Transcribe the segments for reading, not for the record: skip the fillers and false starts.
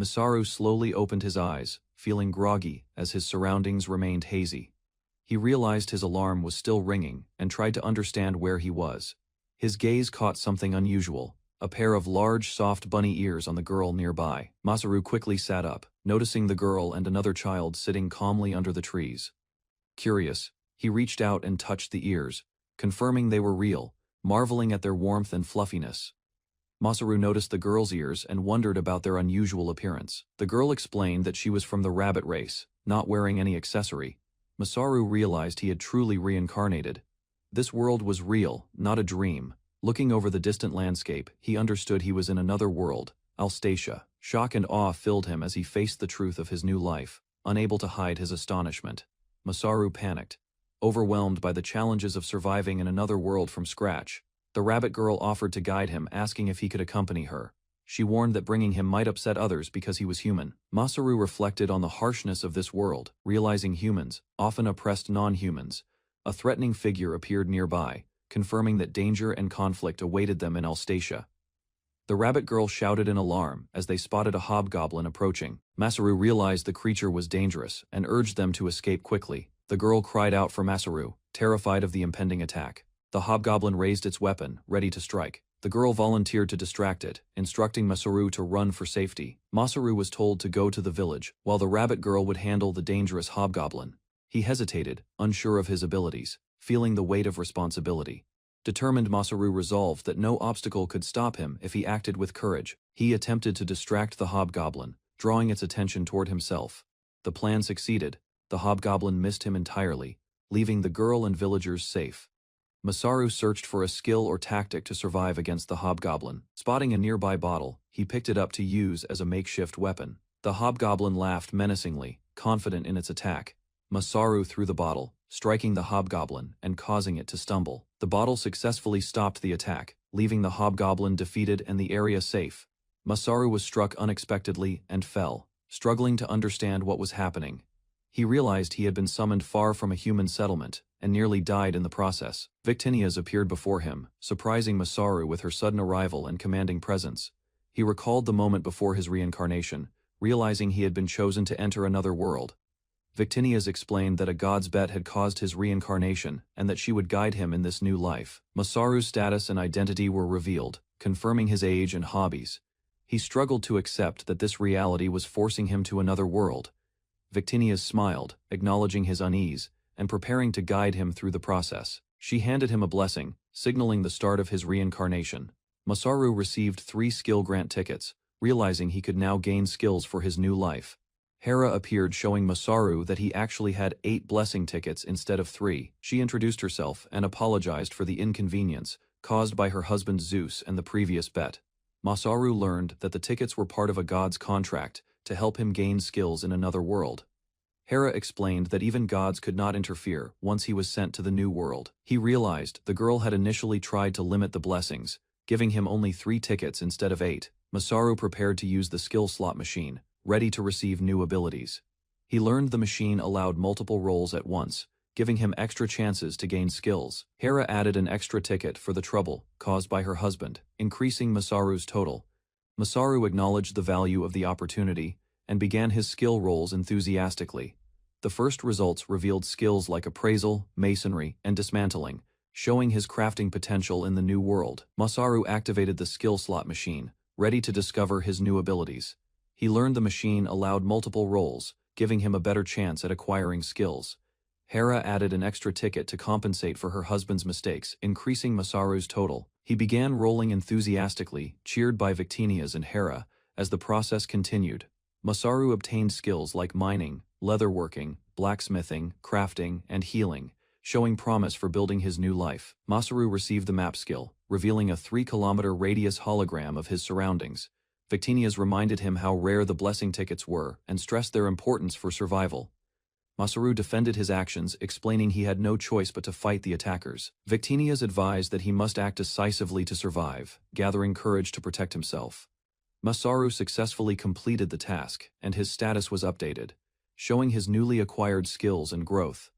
Masaru slowly opened his eyes, feeling groggy as his surroundings remained hazy. He realized his alarm was still ringing and tried to understand where he was. His gaze caught something unusual, a pair of large, soft bunny ears on the girl nearby. Masaru quickly sat up, noticing the girl and another child sitting calmly under the trees. Curious, he reached out and touched the ears, confirming they were real, marveling at their warmth and fluffiness. Masaru noticed the girl's ears and wondered about their unusual appearance. The girl explained that she was from the rabbit race, not wearing any accessory. Masaru realized he had truly reincarnated. This world was real, not a dream. Looking over the distant landscape, he understood he was in another world, Alstacia. Shock and awe filled him as he faced the truth of his new life, unable to hide his astonishment. Masaru panicked, overwhelmed by the challenges of surviving in another world from scratch. The rabbit girl offered to guide him, asking if he could accompany her. She warned that bringing him might upset others because he was human. Masaru reflected on the harshness of this world, realizing humans often oppressed non-humans. A threatening figure appeared nearby, confirming that danger and conflict awaited them in Alstacia. The rabbit girl shouted in alarm as they spotted a hobgoblin approaching. Masaru realized the creature was dangerous and urged them to escape quickly. The girl cried out for Masaru, terrified of the impending attack. The hobgoblin raised its weapon, ready to strike. The girl volunteered to distract it, instructing Masaru to run for safety. Masaru was told to go to the village, while the rabbit girl would handle the dangerous hobgoblin. He hesitated, unsure of his abilities, feeling the weight of responsibility. Determined, Masaru resolved that no obstacle could stop him if he acted with courage. He attempted to distract the hobgoblin, drawing its attention toward himself. The plan succeeded. The hobgoblin missed him entirely, leaving the girl and villagers safe. Masaru searched for a skill or tactic to survive against the hobgoblin. Spotting a nearby bottle, he picked it up to use as a makeshift weapon. The hobgoblin laughed menacingly, confident in its attack. Masaru threw the bottle, striking the hobgoblin and causing it to stumble. The bottle successfully stopped the attack, leaving the hobgoblin defeated and the area safe. Masaru was struck unexpectedly and fell, struggling to understand what was happening. He realized he had been summoned far from a human settlement, and nearly died in the process. Victinias appeared before him, surprising Masaru with her sudden arrival and commanding presence. He recalled the moment before his reincarnation, realizing he had been chosen to enter another world. Victinias explained that a god's bet had caused his reincarnation, and that she would guide him in this new life. Masaru's status and identity were revealed, confirming his age and hobbies. He struggled to accept that this reality was forcing him to another world. Victinias smiled, acknowledging his unease, and preparing to guide him through the process. She handed him a blessing, signaling the start of his reincarnation. Masaru received 3 skill grant tickets, realizing he could now gain skills for his new life. Hera appeared, showing Masaru that he actually had 8 blessing tickets instead of 3. She introduced herself and apologized for the inconvenience caused by her husband Zeus and the previous bet. Masaru learned that the tickets were part of a god's contract to help him gain skills in another world. Hera explained that even gods could not interfere once he was sent to the new world. He realized the girl had initially tried to limit the blessings, giving him only 3 tickets instead of 8. Masaru prepared to use the skill slot machine, ready to receive new abilities. He learned the machine allowed multiple rolls at once, giving him extra chances to gain skills. Hera added an extra ticket for the trouble caused by her husband, increasing Masaru's total. Masaru acknowledged the value of the opportunity and began his skill rolls enthusiastically. The first results revealed skills like appraisal, masonry, and dismantling, showing his crafting potential in the new world. Masaru activated the skill slot machine, ready to discover his new abilities. He learned the machine allowed multiple rolls, giving him a better chance at acquiring skills. Hera added an extra ticket to compensate for her husband's mistakes, increasing Masaru's total. He began rolling enthusiastically, cheered by Victinias and Hera, as the process continued. Masaru obtained skills like mining, leatherworking, blacksmithing, crafting, and healing, showing promise for building his new life. Masaru received the map skill, revealing a 3-kilometer radius hologram of his surroundings. Victinias reminded him how rare the blessing tickets were and stressed their importance for survival. Masaru defended his actions, explaining he had no choice but to fight the attackers. Victinias advised that he must act decisively to survive, gathering courage to protect himself. Masaru successfully completed the task, and his status was updated, showing his newly acquired skills and growth.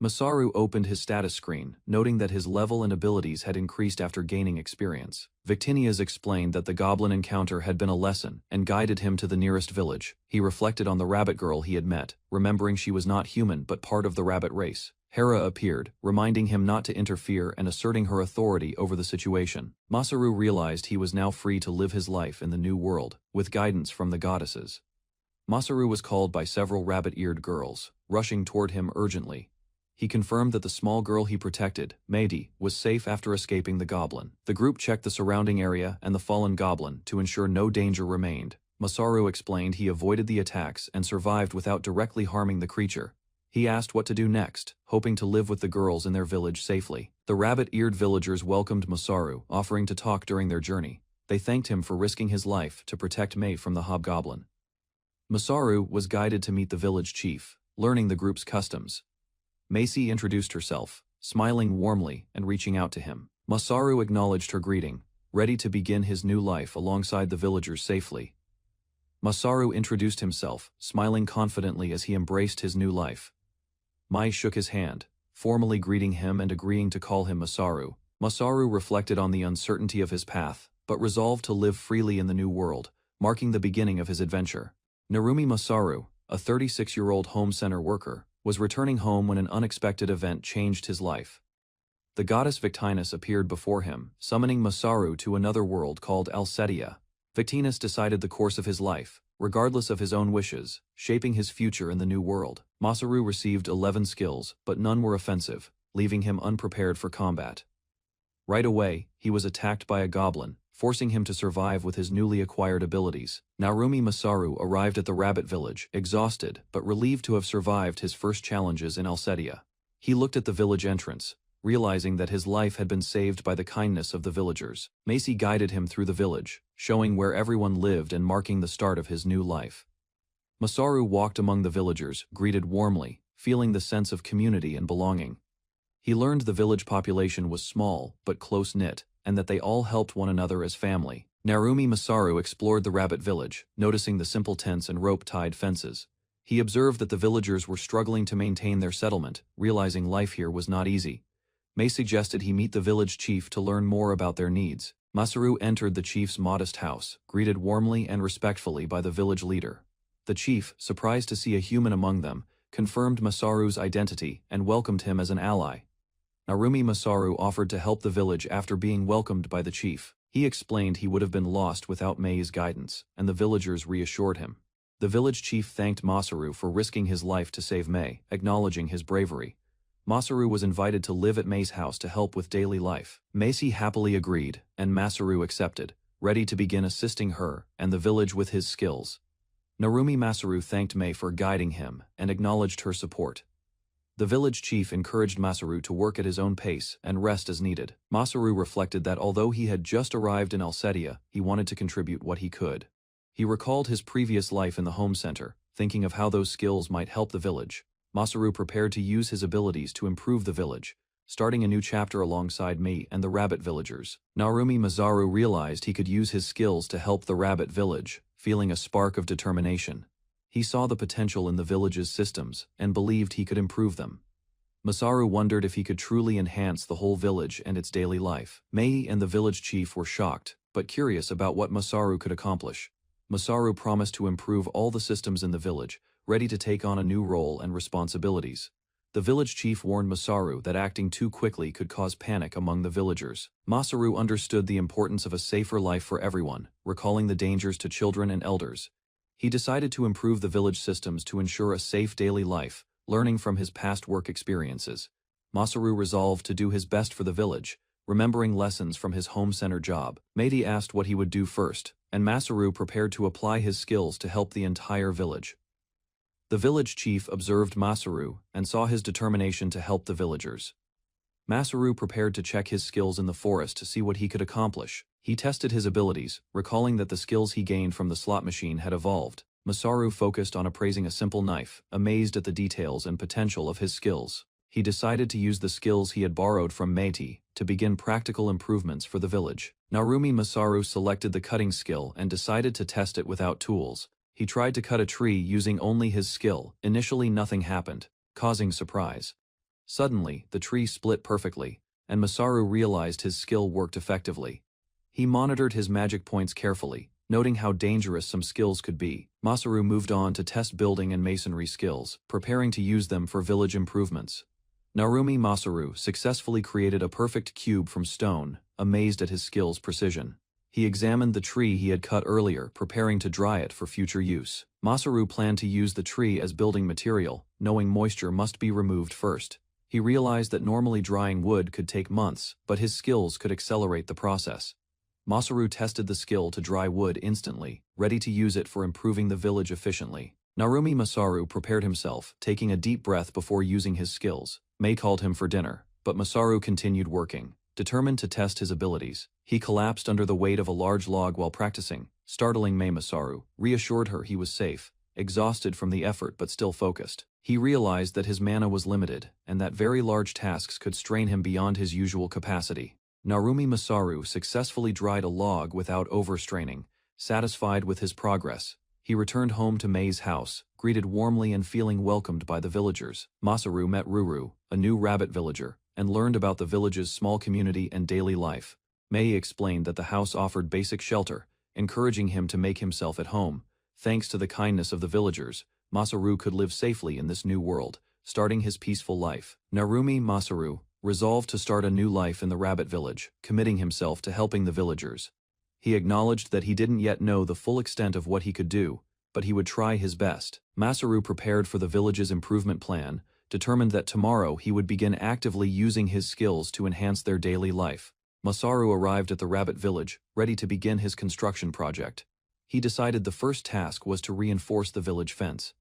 Masaru opened his status screen, noting that his level and abilities had increased after gaining experience. Victinias explained that the goblin encounter had been a lesson and guided him to the nearest village. He reflected on the rabbit girl he had met, remembering she was not human but part of the rabbit race. Hera appeared, reminding him not to interfere and asserting her authority over the situation. Masaru realized he was now free to live his life in the new world, with guidance from the goddesses. Masaru was called by several rabbit-eared girls, rushing toward him urgently. He confirmed that the small girl he protected, Meidi, was safe after escaping the goblin. The group checked the surrounding area and the fallen goblin to ensure no danger remained. Masaru explained he avoided the attacks and survived without directly harming the creature. He asked what to do next, hoping to live with the girls in their village safely. The rabbit-eared villagers welcomed Masaru, offering to talk during their journey. They thanked him for risking his life to protect Mei from the hobgoblin. Masaru was guided to meet the village chief, learning the group's customs. Macy introduced herself, smiling warmly and reaching out to him. Masaru acknowledged her greeting, ready to begin his new life alongside the villagers safely. Masaru introduced himself, smiling confidently as he embraced his new life. Mai shook his hand, formally greeting him and agreeing to call him Masaru. Masaru reflected on the uncertainty of his path, but resolved to live freely in the new world, marking the beginning of his adventure. Narumi Masaru, a 36-year-old home center worker, was returning home when an unexpected event changed his life. The goddess Victinus appeared before him, summoning Masaru to another world called Alcetia. Victinus decided the course of his life, regardless of his own wishes, shaping his future in the new world. Masaru received 11 skills, but none were offensive, leaving him unprepared for combat. Right away, he was attacked by a goblin, forcing him to survive with his newly acquired abilities. Narumi Masaru arrived at the rabbit village, exhausted but relieved to have survived his first challenges in Alcetia. He looked at the village entrance, realizing that his life had been saved by the kindness of the villagers. Macy guided him through the village, showing where everyone lived and marking the start of his new life. Masaru walked among the villagers, greeted warmly, feeling the sense of community and belonging. He learned the village population was small but close-knit, and that they all helped one another as family. Narumi Masaru explored the rabbit village, noticing the simple tents and rope-tied fences. He observed that the villagers were struggling to maintain their settlement, realizing life here was not easy. May suggested he meet the village chief to learn more about their needs. Masaru entered the chief's modest house, greeted warmly and respectfully by the village leader. The chief, surprised to see a human among them, confirmed Masaru's identity and welcomed him as an ally. Narumi Masaru offered to help the village after being welcomed by the chief. He explained he would have been lost without Mei's guidance, and the villagers reassured him. The village chief thanked Masaru for risking his life to save Mei, acknowledging his bravery. Masaru was invited to live at Mei's house to help with daily life. Macy happily agreed, and Masaru accepted, ready to begin assisting her and the village with his skills. Narumi Masaru thanked Mei for guiding him and acknowledged her support. The village chief encouraged Masaru to work at his own pace and rest as needed. Masaru reflected that although he had just arrived in Alcetia, he wanted to contribute what he could. He recalled his previous life in the home center, thinking of how those skills might help the village. Masaru prepared to use his abilities to improve the village, starting a new chapter alongside Mei and the rabbit villagers. Narumi Masaru realized he could use his skills to help the rabbit village, feeling a spark of determination. He saw the potential in the village's systems and believed he could improve them. Masaru wondered if he could truly enhance the whole village and its daily life. Mei and the village chief were shocked, but curious about what Masaru could accomplish. Masaru promised to improve all the systems in the village, ready to take on a new role and responsibilities. The village chief warned Masaru that acting too quickly could cause panic among the villagers. Masaru understood the importance of a safer life for everyone, recalling the dangers to children and elders. He decided to improve the village systems to ensure a safe daily life, learning from his past work experiences. Masaru resolved to do his best for the village, remembering lessons from his home center job. Meidi asked what he would do first, and Masaru prepared to apply his skills to help the entire village. The village chief observed Masaru and saw his determination to help the villagers. Masaru prepared to check his skills in the forest to see what he could accomplish. He tested his abilities, recalling that the skills he gained from the slot machine had evolved. Masaru focused on appraising a simple knife, amazed at the details and potential of his skills. He decided to use the skills he had borrowed from Meiti to begin practical improvements for the village. Narumi Masaru selected the cutting skill and decided to test it without tools. He tried to cut a tree using only his skill. Initially nothing happened, causing surprise. Suddenly, the tree split perfectly, and Masaru realized his skill worked effectively. He monitored his magic points carefully, noting how dangerous some skills could be. Masaru moved on to test building and masonry skills, preparing to use them for village improvements. Narumi Masaru successfully created a perfect cube from stone, amazed at his skill's precision. He examined the tree he had cut earlier, preparing to dry it for future use. Masaru planned to use the tree as building material, knowing moisture must be removed first. He realized that normally drying wood could take months, but his skills could accelerate the process. Masaru tested the skill to dry wood instantly, ready to use it for improving the village efficiently. Narumi Masaru prepared himself, taking a deep breath before using his skills. Mei called him for dinner, but Masaru continued working, determined to test his abilities. He collapsed under the weight of a large log while practicing, startling Mei. Masaru reassured her he was safe, exhausted from the effort but still focused. He realized that his mana was limited, and that very large tasks could strain him beyond his usual capacity. Narumi Masaru successfully dried a log without overstraining. Satisfied with his progress, he returned home to Mei's house, greeted warmly and feeling welcomed by the villagers. Masaru met Ruru, a new rabbit villager, and learned about the village's small community and daily life. Mei explained that the house offered basic shelter, encouraging him to make himself at home. Thanks to the kindness of the villagers, Masaru could live safely in this new world, starting his peaceful life. Narumi Masaru resolved to start a new life in the rabbit village, committing himself to helping the villagers. He acknowledged that he didn't yet know the full extent of what he could do, but he would try his best. Masaru prepared for the village's improvement plan, determined that tomorrow he would begin actively using his skills to enhance their daily life. Masaru arrived at the rabbit village, ready to begin his construction project. He decided the first task was to reinforce the village fence.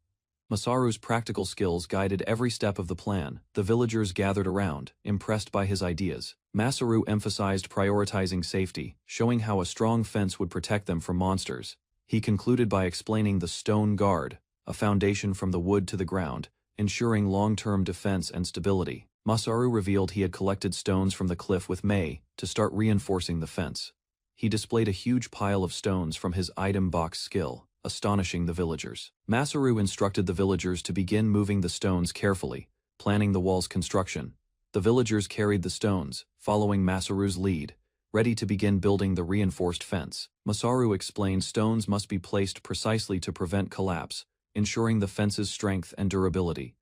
Masaru's practical skills guided every step of the plan. The villagers gathered around, impressed by his ideas. Masaru emphasized prioritizing safety, showing how a strong fence would protect them from monsters. He concluded by explaining the stone guard, a foundation from the wood to the ground, ensuring long-term defense and stability. Masaru revealed he had collected stones from the cliff with Mei to start reinforcing the fence. He displayed a huge pile of stones from his item box skill, astonishing the villagers. Masaru instructed the villagers to begin moving the stones carefully, planning the wall's construction. The villagers carried the stones, following Masaru's lead, ready to begin building the reinforced fence. Masaru explained stones must be placed precisely to prevent collapse, ensuring the fence's strength and durability.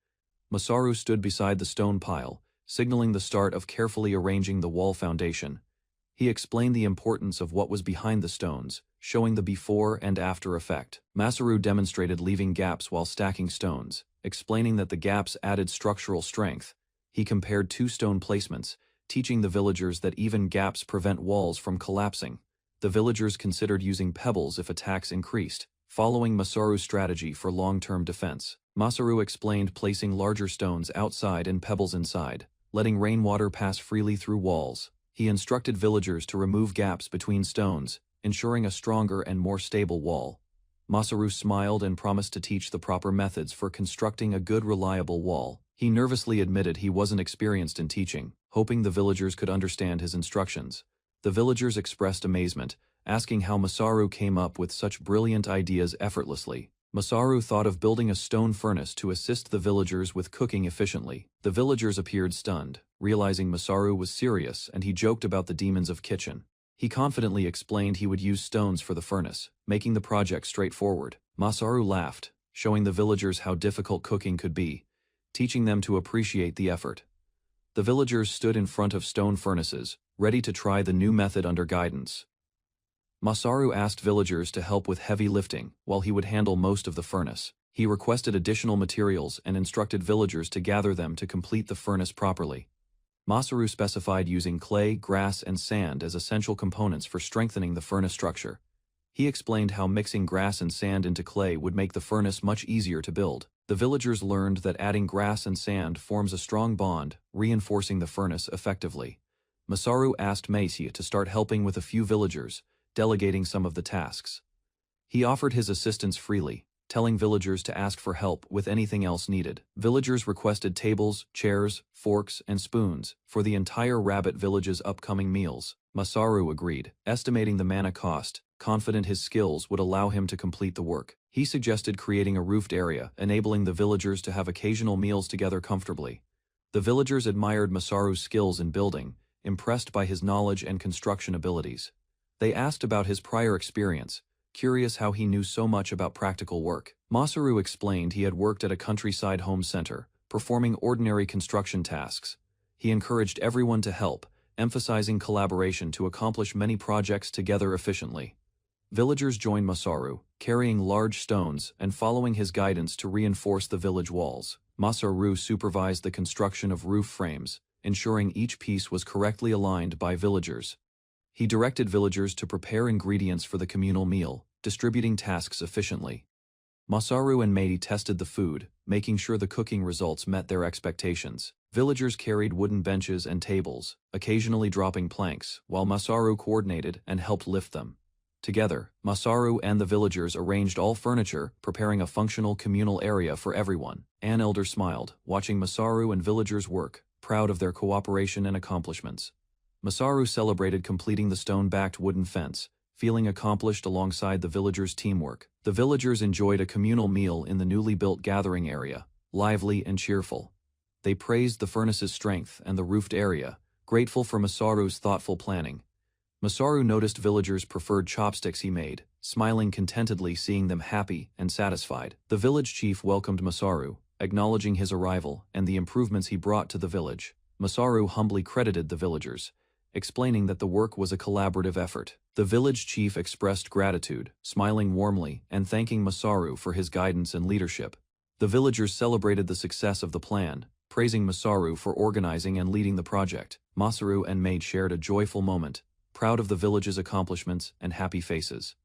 Masaru stood beside the stone pile, signaling the start of carefully arranging the wall foundation. He explained the importance of what was behind the stones, showing the before and after effect. Masaru demonstrated leaving gaps while stacking stones, explaining that the gaps added structural strength. He compared two stone placements, teaching the villagers that even gaps prevent walls from collapsing. The villagers considered using pebbles if attacks increased, following Masaru's strategy for long-term defense. Masaru explained placing larger stones outside and pebbles inside, letting rainwater pass freely through walls. He instructed villagers to remove gaps between stones, ensuring a stronger and more stable wall. Masaru smiled and promised to teach the proper methods for constructing a good, reliable wall. He nervously admitted he wasn't experienced in teaching, hoping the villagers could understand his instructions. The villagers expressed amazement, asking how Masaru came up with such brilliant ideas effortlessly. Masaru thought of building a stone furnace to assist the villagers with cooking efficiently. The villagers appeared stunned, realizing Masaru was serious, and he joked about the demons of kitchen. He confidently explained he would use stones for the furnace, making the project straightforward. Masaru laughed, showing the villagers how difficult cooking could be, teaching them to appreciate the effort. The villagers stood in front of stone furnaces, ready to try the new method under guidance. Masaru asked villagers to help with heavy lifting, while he would handle most of the furnace. He requested additional materials and instructed villagers to gather them to complete the furnace properly. Masaru specified using clay, grass, and sand as essential components for strengthening the furnace structure. He explained how mixing grass and sand into clay would make the furnace much easier to build. The villagers learned that adding grass and sand forms a strong bond, reinforcing the furnace effectively. Masaru asked Meisi to start helping with a few villagers, delegating some of the tasks. He offered his assistance freely, telling villagers to ask for help with anything else needed. Villagers requested tables, chairs, forks, and spoons for the entire rabbit village's upcoming meals. Masaru agreed, estimating the mana cost, confident his skills would allow him to complete the work. He suggested creating a roofed area, enabling the villagers to have occasional meals together comfortably. The villagers admired Masaru's skills in building, impressed by his knowledge and construction abilities. They asked about his prior experience, curious how he knew so much about practical work. Masaru explained he had worked at a countryside home center, performing ordinary construction tasks. He encouraged everyone to help, emphasizing collaboration to accomplish many projects together efficiently. Villagers joined Masaru, carrying large stones and following his guidance to reinforce the village walls. Masaru supervised the construction of roof frames, ensuring each piece was correctly aligned by villagers. He directed villagers to prepare ingredients for the communal meal, distributing tasks efficiently. Masaru and Meidi tested the food, making sure the cooking results met their expectations. Villagers carried wooden benches and tables, occasionally dropping planks, while Masaru coordinated and helped lift them. Together, Masaru and the villagers arranged all furniture, preparing a functional communal area for everyone. An elder smiled, watching Masaru and villagers work, proud of their cooperation and accomplishments. Masaru celebrated completing the stone-backed wooden fence, feeling accomplished alongside the villagers' teamwork. The villagers enjoyed a communal meal in the newly built gathering area, lively and cheerful. They praised the furnace's strength and the roofed area, grateful for Masaru's thoughtful planning. Masaru noticed villagers preferred chopsticks he made, smiling contentedly seeing them happy and satisfied. The village chief welcomed Masaru, acknowledging his arrival and the improvements he brought to the village. Masaru humbly credited the villagers, explaining that the work was a collaborative effort. The village chief expressed gratitude, smiling warmly and thanking Masaru for his guidance and leadership. The villagers celebrated the success of the plan, praising Masaru for organizing and leading the project. Masaru and Maid shared a joyful moment, proud of the village's accomplishments and happy faces.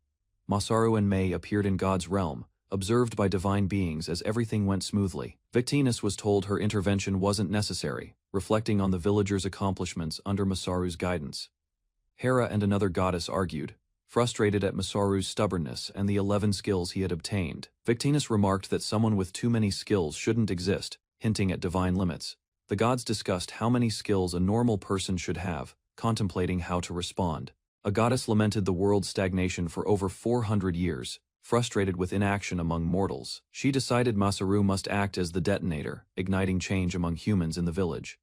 Masaru and Mei appeared in God's realm, observed by divine beings as everything went smoothly. Victinus was told her intervention wasn't necessary, reflecting on the villagers' accomplishments under Masaru's guidance. Hera and another goddess argued, frustrated at Masaru's stubbornness and the 11 skills he had obtained. Victinus remarked that someone with too many skills shouldn't exist, hinting at divine limits. The gods discussed how many skills a normal person should have, contemplating how to respond. A goddess lamented the world's stagnation for over 400 years, frustrated with inaction among mortals. She decided Masaru must act as the detonator, igniting change among humans in the village.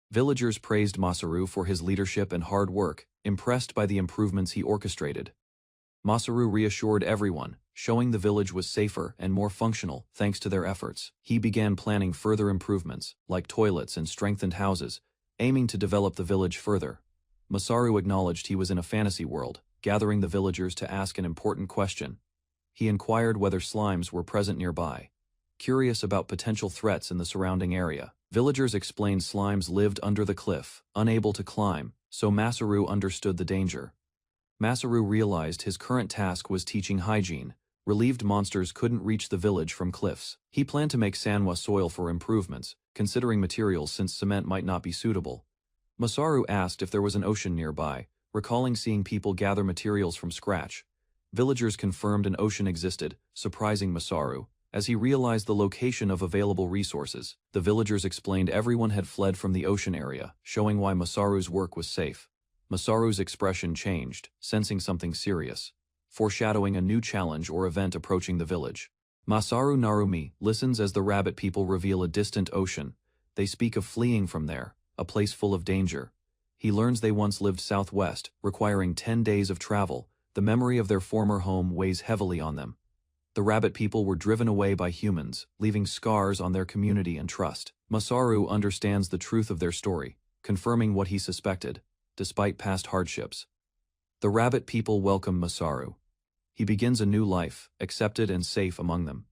Villagers praised Masaru for his leadership and hard work, impressed by the improvements he orchestrated. Masaru reassured everyone, showing the village was safer and more functional thanks to their efforts. He began planning further improvements, like toilets and strengthened houses, aiming to develop the village further. Masaru acknowledged he was in a fantasy world, gathering the villagers to ask an important question. He inquired whether slimes were present nearby. Curious about potential threats in the surrounding area, villagers explained slimes lived under the cliff, unable to climb, so Masaru understood the danger. Masaru realized his current task was teaching hygiene. Relieved monsters couldn't reach the village from cliffs. He planned to make Sanhwa soil for improvements, considering materials since cement might not be suitable. Masaru asked if there was an ocean nearby, recalling seeing people gather materials from scratch. Villagers confirmed an ocean existed, surprising Masaru, as he realized the location of available resources. The villagers explained everyone had fled from the ocean area, showing why Masaru's work was safe. Masaru's expression changed, sensing something serious, foreshadowing a new challenge or event approaching the village. Masaru Narumi listens as the rabbit people reveal a distant ocean. They speak of fleeing from there, a place full of danger. He learns they once lived southwest, requiring 10 days of travel. The memory of their former home weighs heavily on them. The rabbit people were driven away by humans, leaving scars on their community and trust. Masaru understands the truth of their story, confirming what he suspected, despite past hardships. The rabbit people welcome Masaru. He begins a new life, accepted and safe among them.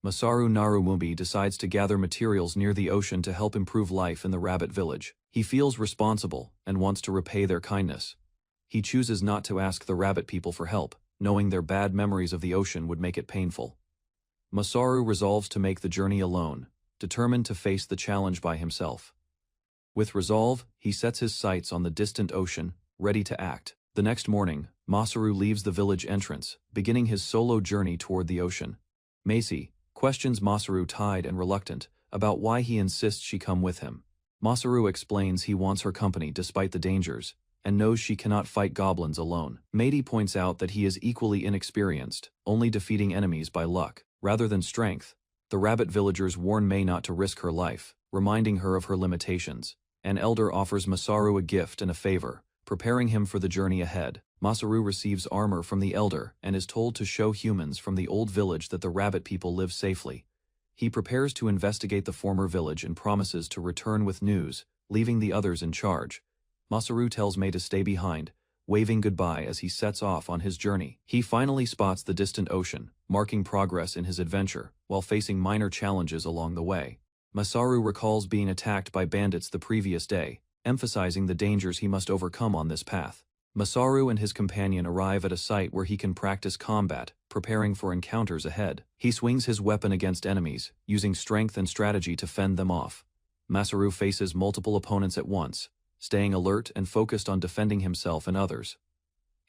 Masaru Narumumi decides to gather materials near the ocean to help improve life in the rabbit village. He feels responsible and wants to repay their kindness. He chooses not to ask the rabbit people for help, knowing their bad memories of the ocean would make it painful. Masaru resolves to make the journey alone, determined to face the challenge by himself. With resolve, he sets his sights on the distant ocean, ready to act. The next morning, Masaru leaves the village entrance, beginning his solo journey toward the ocean. Macy questions Masaru, tired and reluctant, about why he insists she come with him. Masaru explains he wants her company despite the dangers, and knows she cannot fight goblins alone. Meidi points out that he is equally inexperienced, only defeating enemies by luck, rather than strength. The rabbit villagers warn Mei not to risk her life, reminding her of her limitations. An elder offers Masaru a gift and a favor, preparing him for the journey ahead. Masaru receives armor from the elder and is told to show humans from the old village that the rabbit people live safely. He prepares to investigate the former village and promises to return with news, leaving the others in charge. Masaru tells Mei to stay behind, waving goodbye as he sets off on his journey. He finally spots the distant ocean, marking progress in his adventure, while facing minor challenges along the way. Masaru recalls being attacked by bandits the previous day, emphasizing the dangers he must overcome on this path. Masaru and his companion arrive at a site where he can practice combat, preparing for encounters ahead. He swings his weapon against enemies, using strength and strategy to fend them off. Masaru faces multiple opponents at once, staying alert and focused on defending himself and others.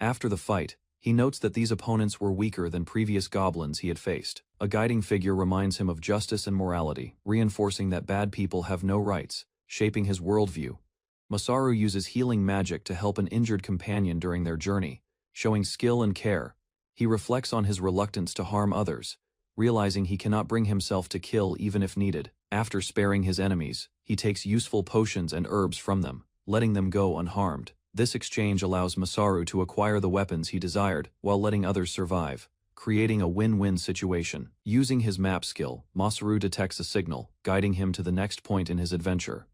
After the fight, he notes that these opponents were weaker than previous goblins he had faced. A guiding figure reminds him of justice and morality, reinforcing that bad people have no rights, shaping his worldview. Masaru uses healing magic to help an injured companion during their journey, showing skill and care. He reflects on his reluctance to harm others, realizing he cannot bring himself to kill even if needed. After sparing his enemies, he takes useful potions and herbs from them, letting them go unharmed. This exchange allows Masaru to acquire the weapons he desired while letting others survive, creating a win-win situation. Using his map skill, Masaru detects a signal, guiding him to the next point in his adventure.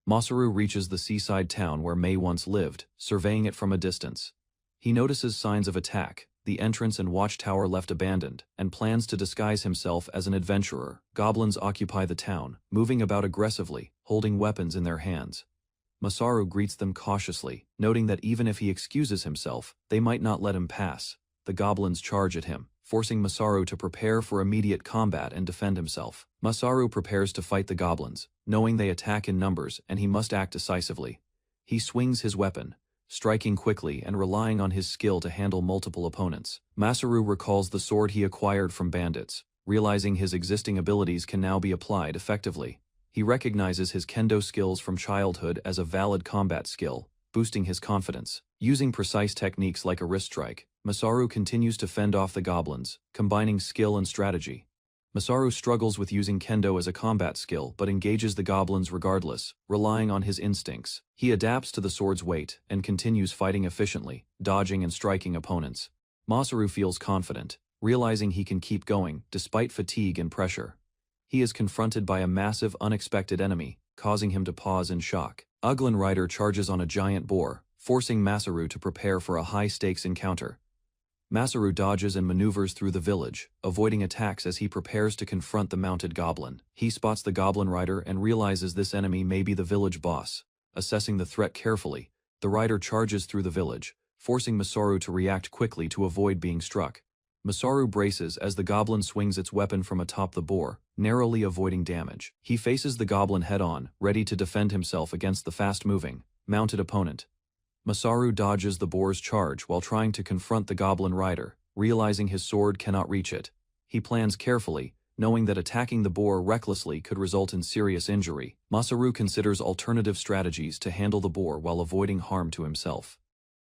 Masaru reaches the seaside town where Mei once lived, surveying it from a distance. He notices signs of attack, the entrance and watchtower left abandoned, and plans to disguise himself as an adventurer. Goblins occupy the town, moving about aggressively, holding weapons in their hands. Masaru greets them cautiously, noting that even if he excuses himself, they might not let him pass. The goblins charge at him, forcing Masaru to prepare for immediate combat and defend himself. Masaru prepares to fight the goblins, knowing they attack in numbers and he must act decisively. He swings his weapon, striking quickly and relying on his skill to handle multiple opponents. Masaru recalls the sword he acquired from bandits, realizing his existing abilities can now be applied effectively. He recognizes his kendo skills from childhood as a valid combat skill, boosting his confidence. Using precise techniques like a wrist strike, Masaru continues to fend off the goblins, combining skill and strategy. Masaru struggles with using kendo as a combat skill but engages the goblins regardless, relying on his instincts. He adapts to the sword's weight and continues fighting efficiently, dodging and striking opponents. Masaru feels confident, realizing he can keep going despite fatigue and pressure. He is confronted by a massive unexpected enemy, causing him to pause in shock. Uglin Rider charges on a giant boar, forcing Masaru to prepare for a high-stakes encounter. Masaru dodges and maneuvers through the village, avoiding attacks as he prepares to confront the mounted goblin. He spots the Goblin Rider and realizes this enemy may be the village boss. Assessing the threat carefully, the rider charges through the village, forcing Masaru to react quickly to avoid being struck. Masaru braces as the goblin swings its weapon from atop the boar, narrowly avoiding damage. He faces the goblin head-on, ready to defend himself against the fast-moving, mounted opponent. Masaru dodges the boar's charge while trying to confront the Goblin Rider, realizing his sword cannot reach it. He plans carefully, knowing that attacking the boar recklessly could result in serious injury. Masaru considers alternative strategies to handle the boar while avoiding harm to himself.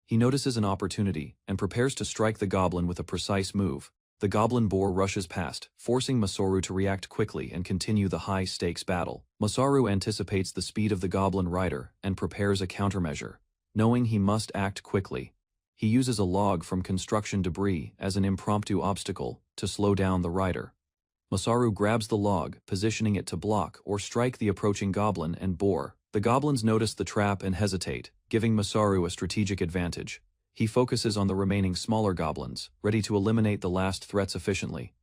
He notices an opportunity and prepares to strike the goblin with a precise move. The goblin boar rushes past, forcing Masaru to react quickly and continue the high-stakes battle. Masaru anticipates the speed of the Goblin Rider and prepares a countermeasure. Knowing he must act quickly, he uses a log from construction debris as an impromptu obstacle to slow down the rider. Masaru grabs the log, positioning it to block or strike the approaching goblin and boar. The goblins notice the trap and hesitate, giving Masaru a strategic advantage. He focuses on the remaining smaller goblins, ready to eliminate the last threats efficiently.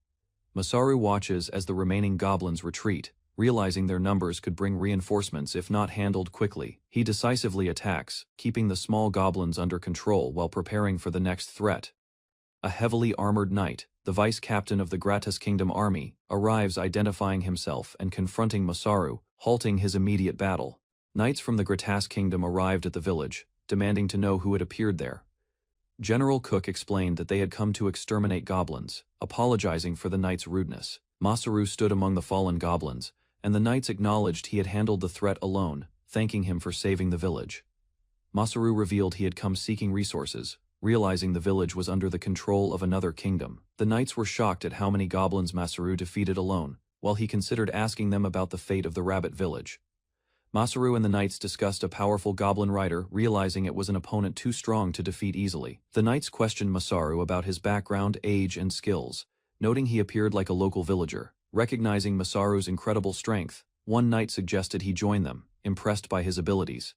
Masaru watches as the remaining goblins retreat, realizing their numbers could bring reinforcements if not handled quickly. He decisively attacks, keeping the small goblins under control while preparing for the next threat. A heavily armored knight, the vice-captain of the Gratis Kingdom army, arrives identifying himself and confronting Masaru, halting his immediate battle. Knights from the Gratis Kingdom arrived at the village, demanding to know who had appeared there. General Cook explained that they had come to exterminate goblins, apologizing for the knight's rudeness. Masaru stood among the fallen goblins, and the knights acknowledged he had handled the threat alone, thanking him for saving the village. Masaru revealed he had come seeking resources, realizing the village was under the control of another kingdom. The knights were shocked at how many goblins Masaru defeated alone, while he considered asking them about the fate of the rabbit village. Masaru and the knights discussed a powerful goblin rider, realizing it was an opponent too strong to defeat easily. The knights questioned Masaru about his background, age, and skills, noting he appeared like a local villager. Recognizing Masaru's incredible strength, one knight suggested he join them, impressed by his abilities.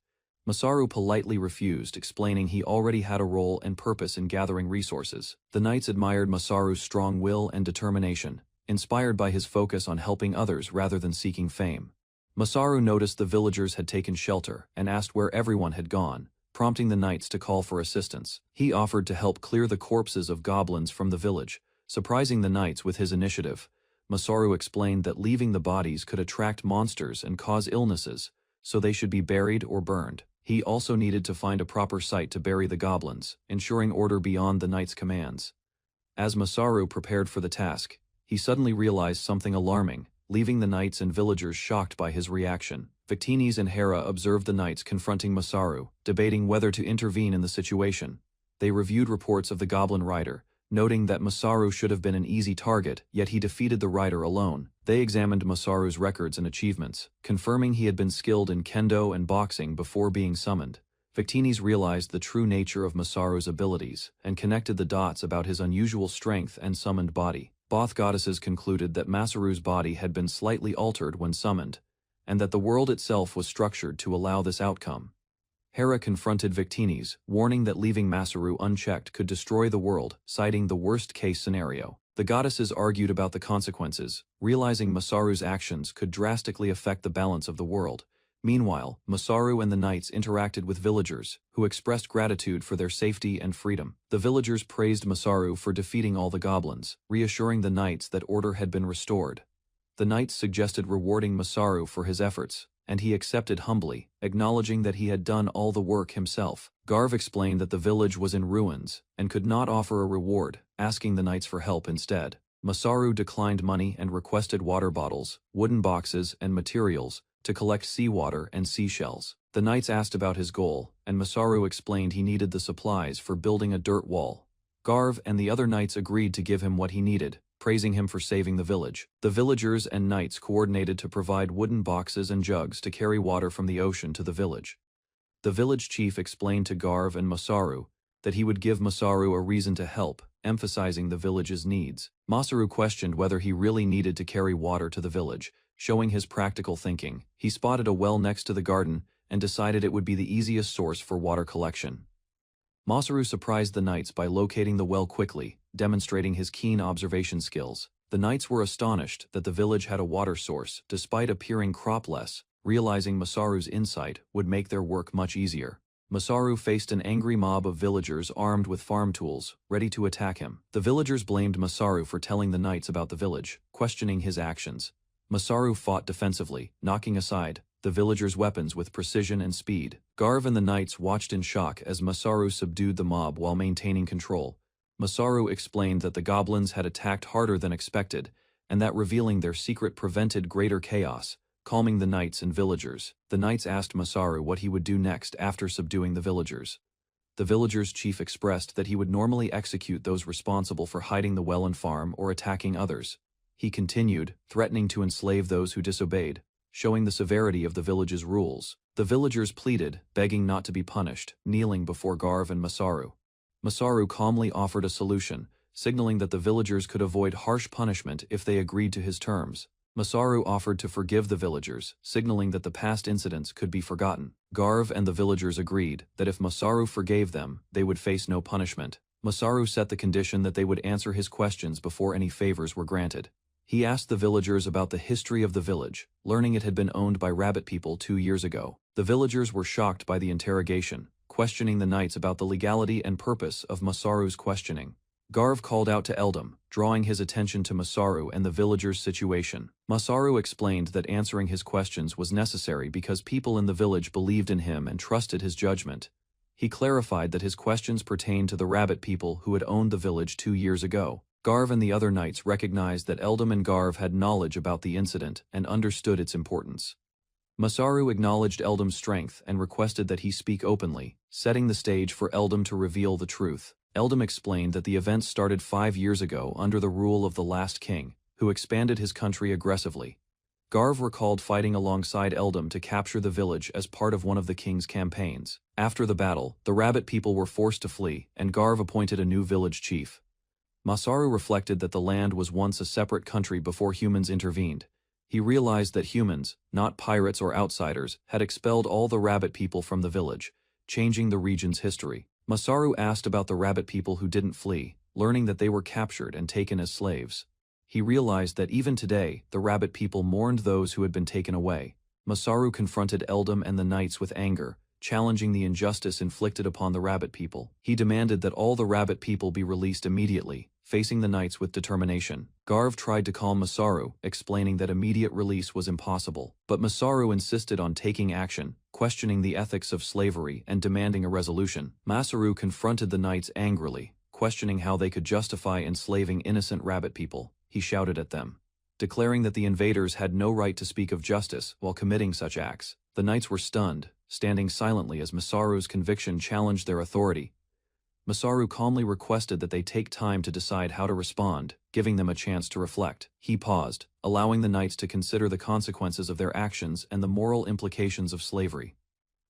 Masaru politely refused, explaining he already had a role and purpose in gathering resources. The knights admired Masaru's strong will and determination, inspired by his focus on helping others rather than seeking fame. Masaru noticed the villagers had taken shelter and asked where everyone had gone, prompting the knights to call for assistance. He offered to help clear the corpses of goblins from the village, surprising the knights with his initiative. Masaru explained that leaving the bodies could attract monsters and cause illnesses, so they should be buried or burned. He also needed to find a proper site to bury the goblins, ensuring order beyond the knights' commands. As Masaru prepared for the task, he suddenly realized something alarming, leaving the knights and villagers shocked by his reaction. Victinis and Hera observed the knights confronting Masaru, debating whether to intervene in the situation. They reviewed reports of the goblin rider, noting that Masaru should have been an easy target, yet he defeated the rider alone. They examined Masaru's records and achievements, confirming he had been skilled in kendo and boxing before being summoned. Victinis realized the true nature of Masaru's abilities and connected the dots about his unusual strength and summoned body. Both goddesses concluded that Masaru's body had been slightly altered when summoned, and that the world itself was structured to allow this outcome. Hera confronted Victinis, warning that leaving Masaru unchecked could destroy the world, citing the worst-case scenario. The goddesses argued about the consequences, realizing Masaru's actions could drastically affect the balance of the world. Meanwhile, Masaru and the knights interacted with villagers, who expressed gratitude for their safety and freedom. The villagers praised Masaru for defeating all the goblins, reassuring the knights that order had been restored. The knights suggested rewarding Masaru for his efforts, and he accepted humbly, acknowledging that he had done all the work himself. Garv explained that the village was in ruins and could not offer a reward, asking the knights for help instead. Masaru declined money and requested water bottles, wooden boxes, and materials to collect seawater and seashells. The knights asked about his goal, and Masaru explained he needed the supplies for building a dirt wall. Garv and the other knights agreed to give him what he needed, praising him for saving the village. The villagers and knights coordinated to provide wooden boxes and jugs to carry water from the ocean to the village. The village chief explained to Garv and Masaru that he would give Masaru a reason to help, emphasizing the village's needs. Masaru questioned whether he really needed to carry water to the village, showing his practical thinking. He spotted a well next to the garden and decided it would be the easiest source for water collection. Masaru surprised the knights by locating the well quickly, demonstrating his keen observation skills. The knights were astonished that the village had a water source, despite appearing cropless, realizing Masaru's insight would make their work much easier. Masaru faced an angry mob of villagers armed with farm tools, ready to attack him. The villagers blamed Masaru for telling the knights about the village, questioning his actions. Masaru fought defensively, knocking aside the villagers' weapons with precision and speed. Garv and the knights watched in shock as Masaru subdued the mob while maintaining control. Masaru explained that the goblins had attacked harder than expected, and that revealing their secret prevented greater chaos, calming the knights and villagers. The knights asked Masaru what he would do next after subduing the villagers. The villagers' chief expressed that he would normally execute those responsible for hiding the well and farm or attacking others. He continued, threatening to enslave those who disobeyed, showing the severity of the village's rules. The villagers pleaded, begging not to be punished, kneeling before Garv and Masaru. Masaru calmly offered a solution, signaling that the villagers could avoid harsh punishment if they agreed to his terms. Masaru offered to forgive the villagers, signaling that the past incidents could be forgotten. Garv and the villagers agreed that if Masaru forgave them, they would face no punishment. Masaru set the condition that they would answer his questions before any favors were granted. He asked the villagers about the history of the village, learning it had been owned by rabbit people 2 years ago. The villagers were shocked by the interrogation, questioning the knights about the legality and purpose of Masaru's questioning. Garv called out to Eldam, drawing his attention to Masaru and the villagers' situation. Masaru explained that answering his questions was necessary because people in the village believed in him and trusted his judgment. He clarified that his questions pertained to the rabbit people who had owned the village 2 years ago. Garv and the other knights recognized that Eldam and Garv had knowledge about the incident and understood its importance. Masaru acknowledged Eldam's strength and requested that he speak openly, setting the stage for Eldam to reveal the truth. Eldam explained that the events started 5 years ago under the rule of the last king, who expanded his country aggressively. Garv recalled fighting alongside Eldam to capture the village as part of one of the king's campaigns. After the battle, the rabbit people were forced to flee, and Garv appointed a new village chief. Masaru reflected that the land was once a separate country before humans intervened. He realized that humans, not pirates or outsiders, had expelled all the rabbit people from the village, changing the region's history. Masaru asked about the rabbit people who didn't flee, learning that they were captured and taken as slaves. He realized that even today, the rabbit people mourned those who had been taken away. Masaru confronted Eldam and the knights with anger, challenging the injustice inflicted upon the rabbit people. He demanded that all the rabbit people be released immediately, facing the knights with determination. Garv tried to calm Masaru, explaining that immediate release was impossible. But Masaru insisted on taking action, questioning the ethics of slavery and demanding a resolution. Masaru confronted the knights angrily, questioning how they could justify enslaving innocent rabbit people. He shouted at them, declaring that the invaders had no right to speak of justice while committing such acts. The knights were stunned, standing silently as Masaru's conviction challenged their authority. Masaru calmly requested that they take time to decide how to respond, giving them a chance to reflect. He paused, allowing the knights to consider the consequences of their actions and the moral implications of slavery.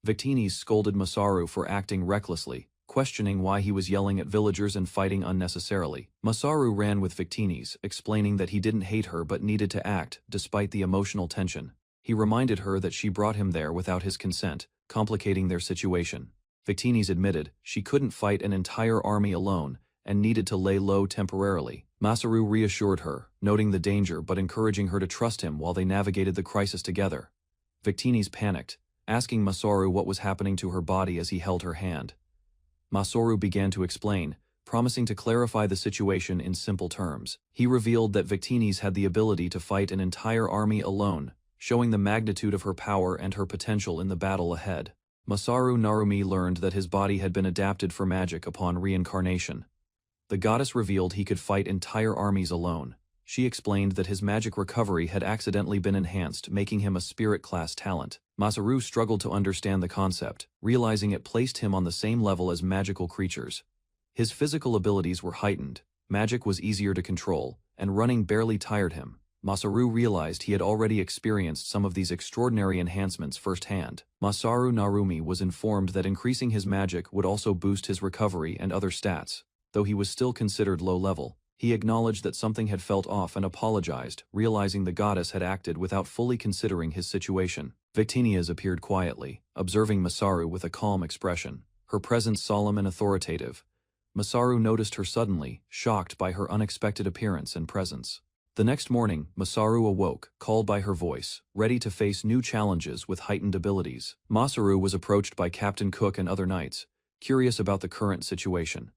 Victines scolded Masaru for acting recklessly, questioning why he was yelling at villagers and fighting unnecessarily. Masaru ran with Victines, explaining that he didn't hate her but needed to act, despite the emotional tension. He reminded her that she brought him there without his consent, complicating their situation. Victines admitted she couldn't fight an entire army alone and needed to lay low temporarily. Masaru reassured her, noting the danger but encouraging her to trust him while they navigated the crisis together. Victines panicked, asking Masaru what was happening to her body as he held her hand. Masaru began to explain, promising to clarify the situation in simple terms. He revealed that Victines had the ability to fight an entire army alone, showing the magnitude of her power and her potential in the battle ahead. Masaru Narumi learned that his body had been adapted for magic upon reincarnation. The goddess revealed he could fight entire armies alone. She explained that his magic recovery had accidentally been enhanced, making him a spirit-class talent. Masaru struggled to understand the concept, realizing it placed him on the same level as magical creatures. His physical abilities were heightened, magic was easier to control, and running barely tired him. Masaru realized he had already experienced some of these extraordinary enhancements firsthand. Masaru Narumi was informed that increasing his magic would also boost his recovery and other stats. Though he was still considered low-level, he acknowledged that something had felt off and apologized, realizing the goddess had acted without fully considering his situation. Victinias appeared quietly, observing Masaru with a calm expression, her presence solemn and authoritative. Masaru noticed her suddenly, shocked by her unexpected appearance and presence. The next morning, Masaru awoke, called by her voice, ready to face new challenges with heightened abilities. Masaru was approached by Captain Cook and other knights, curious about the current situation.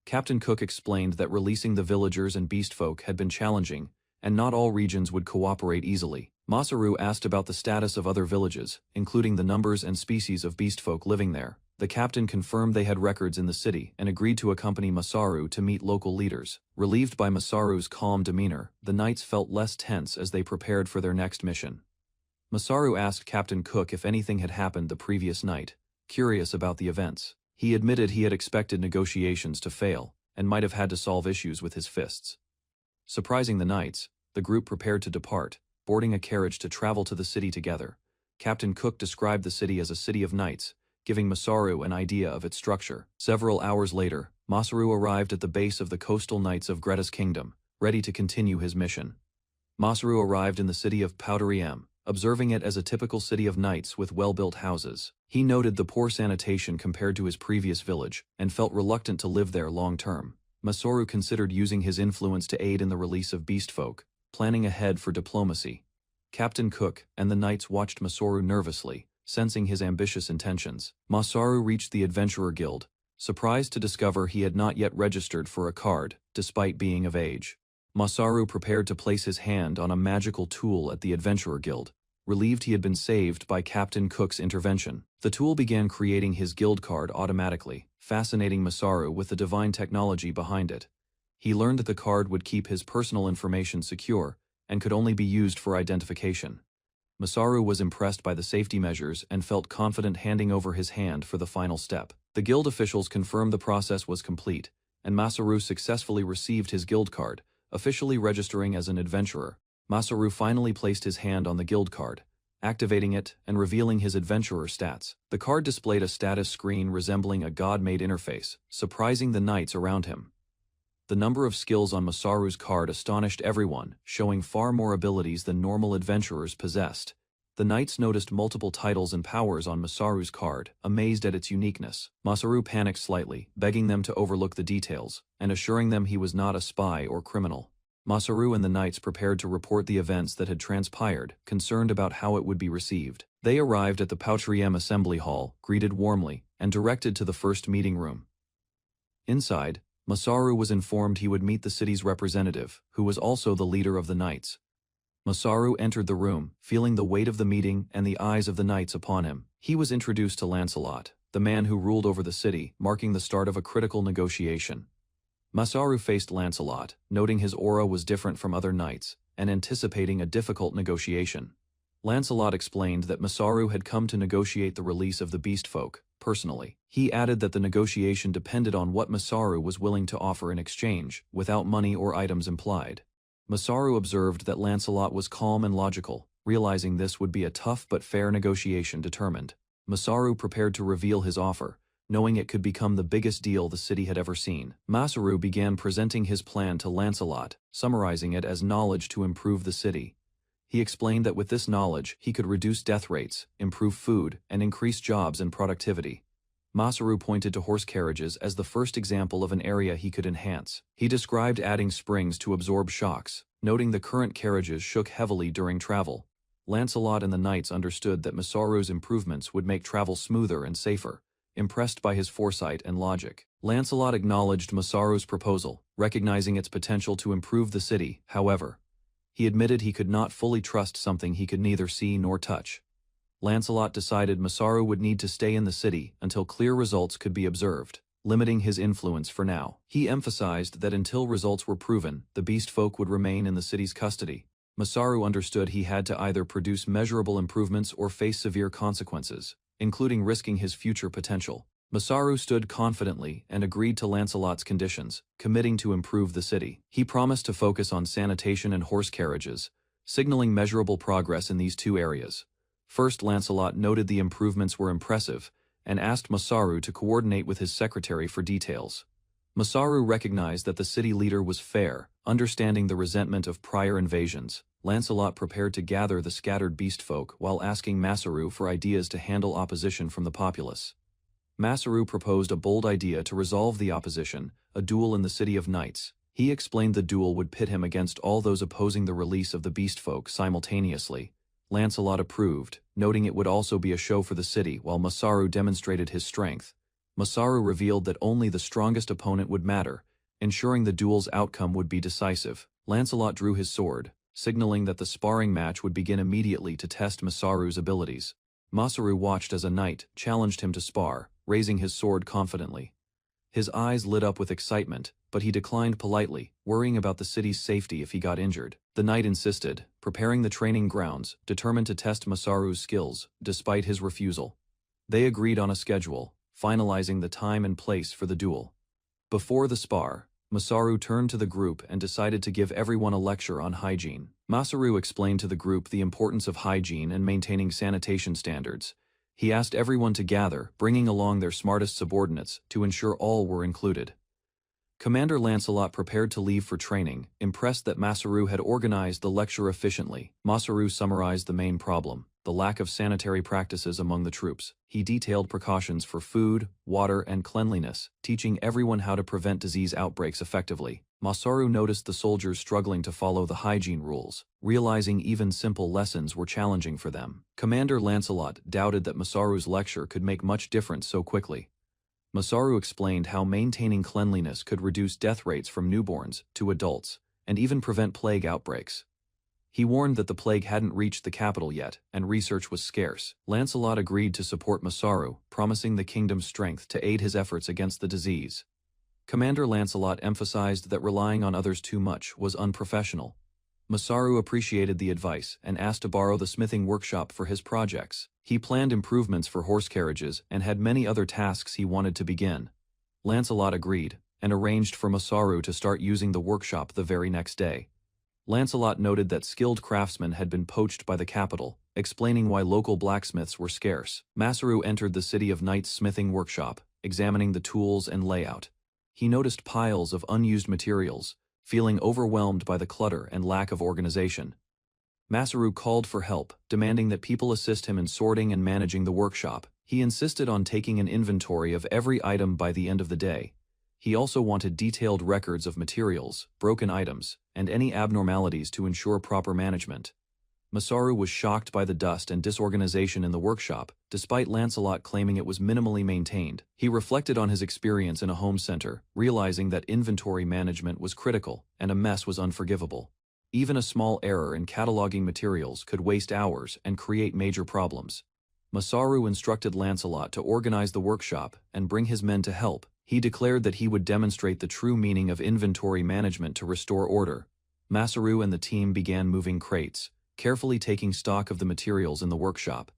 Captain Cook explained that releasing the villagers and beastfolk had been challenging, and not all regions would cooperate easily. Masaru asked about the status of other villages, including the numbers and species of beastfolk living there. The captain confirmed they had records in the city and agreed to accompany Masaru to meet local leaders. Relieved by Masaru's calm demeanor, the knights felt less tense as they prepared for their next mission. Masaru asked Captain Cook if anything had happened the previous night, curious about the events. He admitted he had expected negotiations to fail, and might have had to solve issues with his fists. Surprising the knights, the group prepared to depart, boarding a carriage to travel to the city together. Captain Cook described the city as a city of knights, giving Masaru an idea of its structure. Several hours later, Masaru arrived at the base of the coastal knights of Greta's kingdom, ready to continue his mission. Masaru arrived in the city of Powderiem, observing it as a typical city of knights with well-built houses. He noted the poor sanitation compared to his previous village, and felt reluctant to live there long-term. Masaru considered using his influence to aid in the release of beastfolk, planning ahead for diplomacy. Captain Cook and the knights watched Masaru nervously, sensing his ambitious intentions. Masaru reached the Adventurer Guild, surprised to discover he had not yet registered for a card, despite being of age. Masaru prepared to place his hand on a magical tool at the Adventurer Guild, relieved he had been saved by Captain Cook's intervention. The tool began creating his guild card automatically, fascinating Masaru with the divine technology behind it. He learned that the card would keep his personal information secure and could only be used for identification. Masaru was impressed by the safety measures and felt confident handing over his hand for the final step. The guild officials confirmed the process was complete, and Masaru successfully received his guild card, officially registering as an adventurer. Masaru finally placed his hand on the guild card, activating it and revealing his adventurer stats. The card displayed a status screen resembling a god-made interface, surprising the knights around him. The number of skills on Masaru's card astonished everyone, showing far more abilities than normal adventurers possessed. The knights noticed multiple titles and powers on Masaru's card, amazed at its uniqueness. Masaru panicked slightly, begging them to overlook the details, and assuring them he was not a spy or criminal. Masaru and the knights prepared to report the events that had transpired, concerned about how it would be received. They arrived at the Poutriem Assembly Hall, greeted warmly, and directed to the first meeting room. Inside, Masaru was informed he would meet the city's representative, who was also the leader of the knights. Masaru entered the room, feeling the weight of the meeting and the eyes of the knights upon him. He was introduced to Lancelot, the man who ruled over the city, marking the start of a critical negotiation. Masaru faced Lancelot, noting his aura was different from other knights, and anticipating a difficult negotiation. Lancelot explained that Masaru had come to negotiate the release of the beast folk, personally. He added that the negotiation depended on what Masaru was willing to offer in exchange, without money or items implied. Masaru observed that Lancelot was calm and logical, realizing this would be a tough but fair negotiation determined. Masaru prepared to reveal his offer, knowing it could become the biggest deal the city had ever seen. Masaru began presenting his plan to Lancelot, summarizing it as knowledge to improve the city. He explained that with this knowledge, he could reduce death rates, improve food, and increase jobs and productivity. Masaru pointed to horse carriages as the first example of an area he could enhance. He described adding springs to absorb shocks, noting the current carriages shook heavily during travel. Lancelot and the knights understood that Masaru's improvements would make travel smoother and safer, impressed by his foresight and logic. Lancelot acknowledged Masaru's proposal, recognizing its potential to improve the city. However, he admitted he could not fully trust something he could neither see nor touch. Lancelot decided Masaru would need to stay in the city until clear results could be observed, limiting his influence for now. He emphasized that until results were proven, the beast folk would remain in the city's custody. Masaru understood he had to either produce measurable improvements or face severe consequences, including risking his future potential. Masaru stood confidently and agreed to Lancelot's conditions, committing to improve the city. He promised to focus on sanitation and horse carriages, signaling measurable progress in these two areas. First, Lancelot noted the improvements were impressive, and asked Masaru to coordinate with his secretary for details. Masaru recognized that the city leader was fair, understanding the resentment of prior invasions. Lancelot prepared to gather the scattered beast folk while asking Masaru for ideas to handle opposition from the populace. Masaru proposed a bold idea to resolve the opposition, a duel in the City of Knights. He explained the duel would pit him against all those opposing the release of the beast folk simultaneously. Lancelot approved, noting it would also be a show for the city while Masaru demonstrated his strength. Masaru revealed that only the strongest opponent would matter, ensuring the duel's outcome would be decisive. Lancelot drew his sword, signaling that the sparring match would begin immediately to test Masaru's abilities. Masaru watched as a knight challenged him to spar, raising his sword confidently. His eyes lit up with excitement, but he declined politely, worrying about the city's safety if he got injured. The knight insisted, preparing the training grounds, determined to test Masaru's skills, despite his refusal. They agreed on a schedule, finalizing the time and place for the duel. Before the spar, Masaru turned to the group and decided to give everyone a lecture on hygiene. Masaru explained to the group the importance of hygiene and maintaining sanitation standards. He asked everyone to gather, bringing along their smartest subordinates, to ensure all were included. Commander Lancelot prepared to leave for training, impressed that Masaru had organized the lecture efficiently. Masaru summarized the main problem, the lack of sanitary practices among the troops. He detailed precautions for food, water, and cleanliness, teaching everyone how to prevent disease outbreaks effectively. Masaru noticed the soldiers struggling to follow the hygiene rules, realizing even simple lessons were challenging for them. Commander Lancelot doubted that Masaru's lecture could make much difference so quickly. Masaru explained how maintaining cleanliness could reduce death rates from newborns to adults, and even prevent plague outbreaks. He warned that the plague hadn't reached the capital yet, and research was scarce. Lancelot agreed to support Masaru, promising the kingdom's strength to aid his efforts against the disease. Commander Lancelot emphasized that relying on others too much was unprofessional. Masaru appreciated the advice and asked to borrow the smithing workshop for his projects. He planned improvements for horse carriages and had many other tasks he wanted to begin. Lancelot agreed, and arranged for Masaru to start using the workshop the very next day. Lancelot noted that skilled craftsmen had been poached by the capital, explaining why local blacksmiths were scarce. Masaru entered the City of Knights smithing workshop, examining the tools and layout. He noticed piles of unused materials, feeling overwhelmed by the clutter and lack of organization. Masaru called for help, demanding that people assist him in sorting and managing the workshop. He insisted on taking an inventory of every item by the end of the day. He also wanted detailed records of materials, broken items, and any abnormalities to ensure proper management. Masaru was shocked by the dust and disorganization in the workshop, despite Lancelot claiming it was minimally maintained. He reflected on his experience in a home center, realizing that inventory management was critical, and a mess was unforgivable. Even a small error in cataloging materials could waste hours and create major problems. Masaru instructed Lancelot to organize the workshop and bring his men to help. He declared that he would demonstrate the true meaning of inventory management to restore order. Masaru and the team began moving crates, carefully taking stock of the materials in the workshop.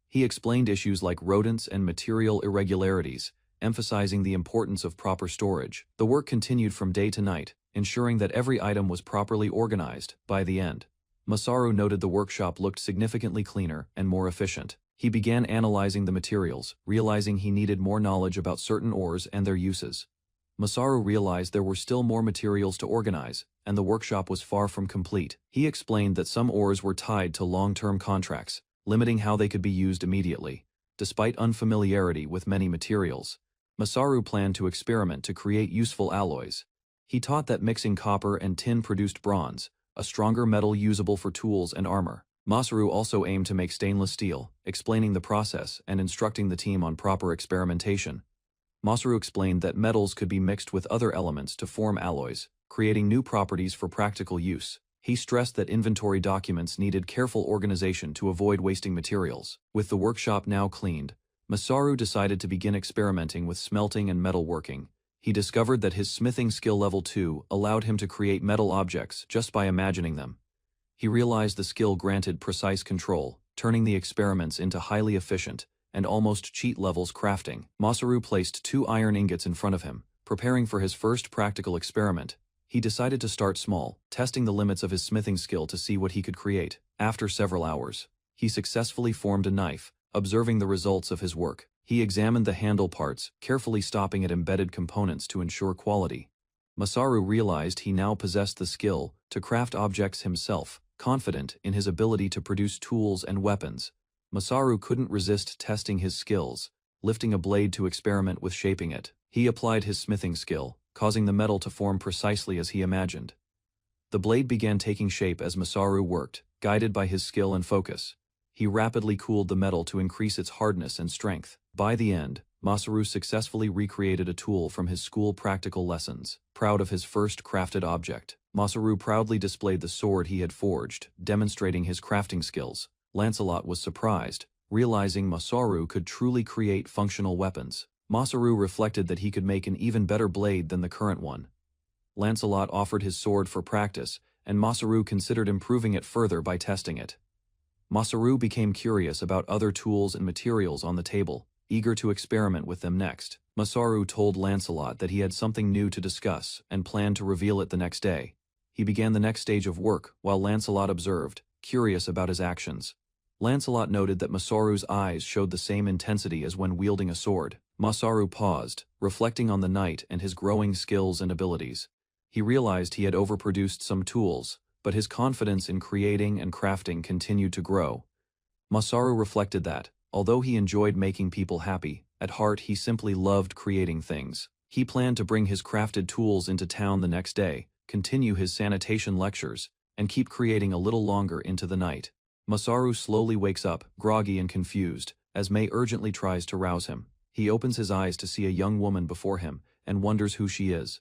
He explained issues like rodents and material irregularities, emphasizing the importance of proper storage. The work continued from day to night, ensuring that every item was properly organized. By the end, Masaru noted the workshop looked significantly cleaner and more efficient. He began analyzing the materials, realizing he needed more knowledge about certain ores and their uses. Masaru realized there were still more materials to organize, and the workshop was far from complete. He explained that some ores were tied to long-term contracts, limiting how they could be used immediately. Despite unfamiliarity with many materials, Masaru planned to experiment to create useful alloys. He taught that mixing copper and tin produced bronze, a stronger metal usable for tools and armor. Masaru also aimed to make stainless steel, explaining the process and instructing the team on proper experimentation. Masaru explained that metals could be mixed with other elements to form alloys, creating new properties for practical use. He stressed that inventory documents needed careful organization to avoid wasting materials. With the workshop now cleaned, Masaru decided to begin experimenting with smelting and metalworking. He discovered that his smithing skill level 2 allowed him to create metal objects just by imagining them. He realized the skill granted precise control, turning the experiments into highly efficient and almost cheat levels crafting. Masaru placed 2 iron ingots in front of him, preparing for his first practical experiment. He decided to start small, testing the limits of his smithing skill to see what he could create. After several hours, he successfully formed a knife. Observing the results of his work, he examined the handle parts, carefully stopping at embedded components to ensure quality. Masaru realized he now possessed the skill to craft objects himself. Confident in his ability to produce tools and weapons, Masaru couldn't resist testing his skills, lifting a blade to experiment with shaping it. He applied his smithing skill, causing the metal to form precisely as he imagined. The blade began taking shape as Masaru worked, guided by his skill and focus. He rapidly cooled the metal to increase its hardness and strength. By the end, Masaru successfully recreated a tool from his school practical lessons. Proud of his first crafted object, Masaru proudly displayed the sword he had forged, demonstrating his crafting skills. Lancelot was surprised, realizing Masaru could truly create functional weapons. Masaru reflected that he could make an even better blade than the current one. Lancelot offered his sword for practice, and Masaru considered improving it further by testing it. Masaru became curious about other tools and materials on the table, eager to experiment with them next. Masaru told Lancelot that he had something new to discuss and planned to reveal it the next day. He began the next stage of work while Lancelot observed, curious about his actions. Lancelot noted that Masaru's eyes showed the same intensity as when wielding a sword. Masaru paused, reflecting on the knight and his growing skills and abilities. He realized he had overproduced some tools, but his confidence in creating and crafting continued to grow. Masaru reflected that, although he enjoyed making people happy, at heart he simply loved creating things. He planned to bring his crafted tools into town the next day, continue his sanitation lectures, and keep creating a little longer into the night. Masaru slowly wakes up, groggy and confused, as May urgently tries to rouse him. He opens his eyes to see a young woman before him, and wonders who she is.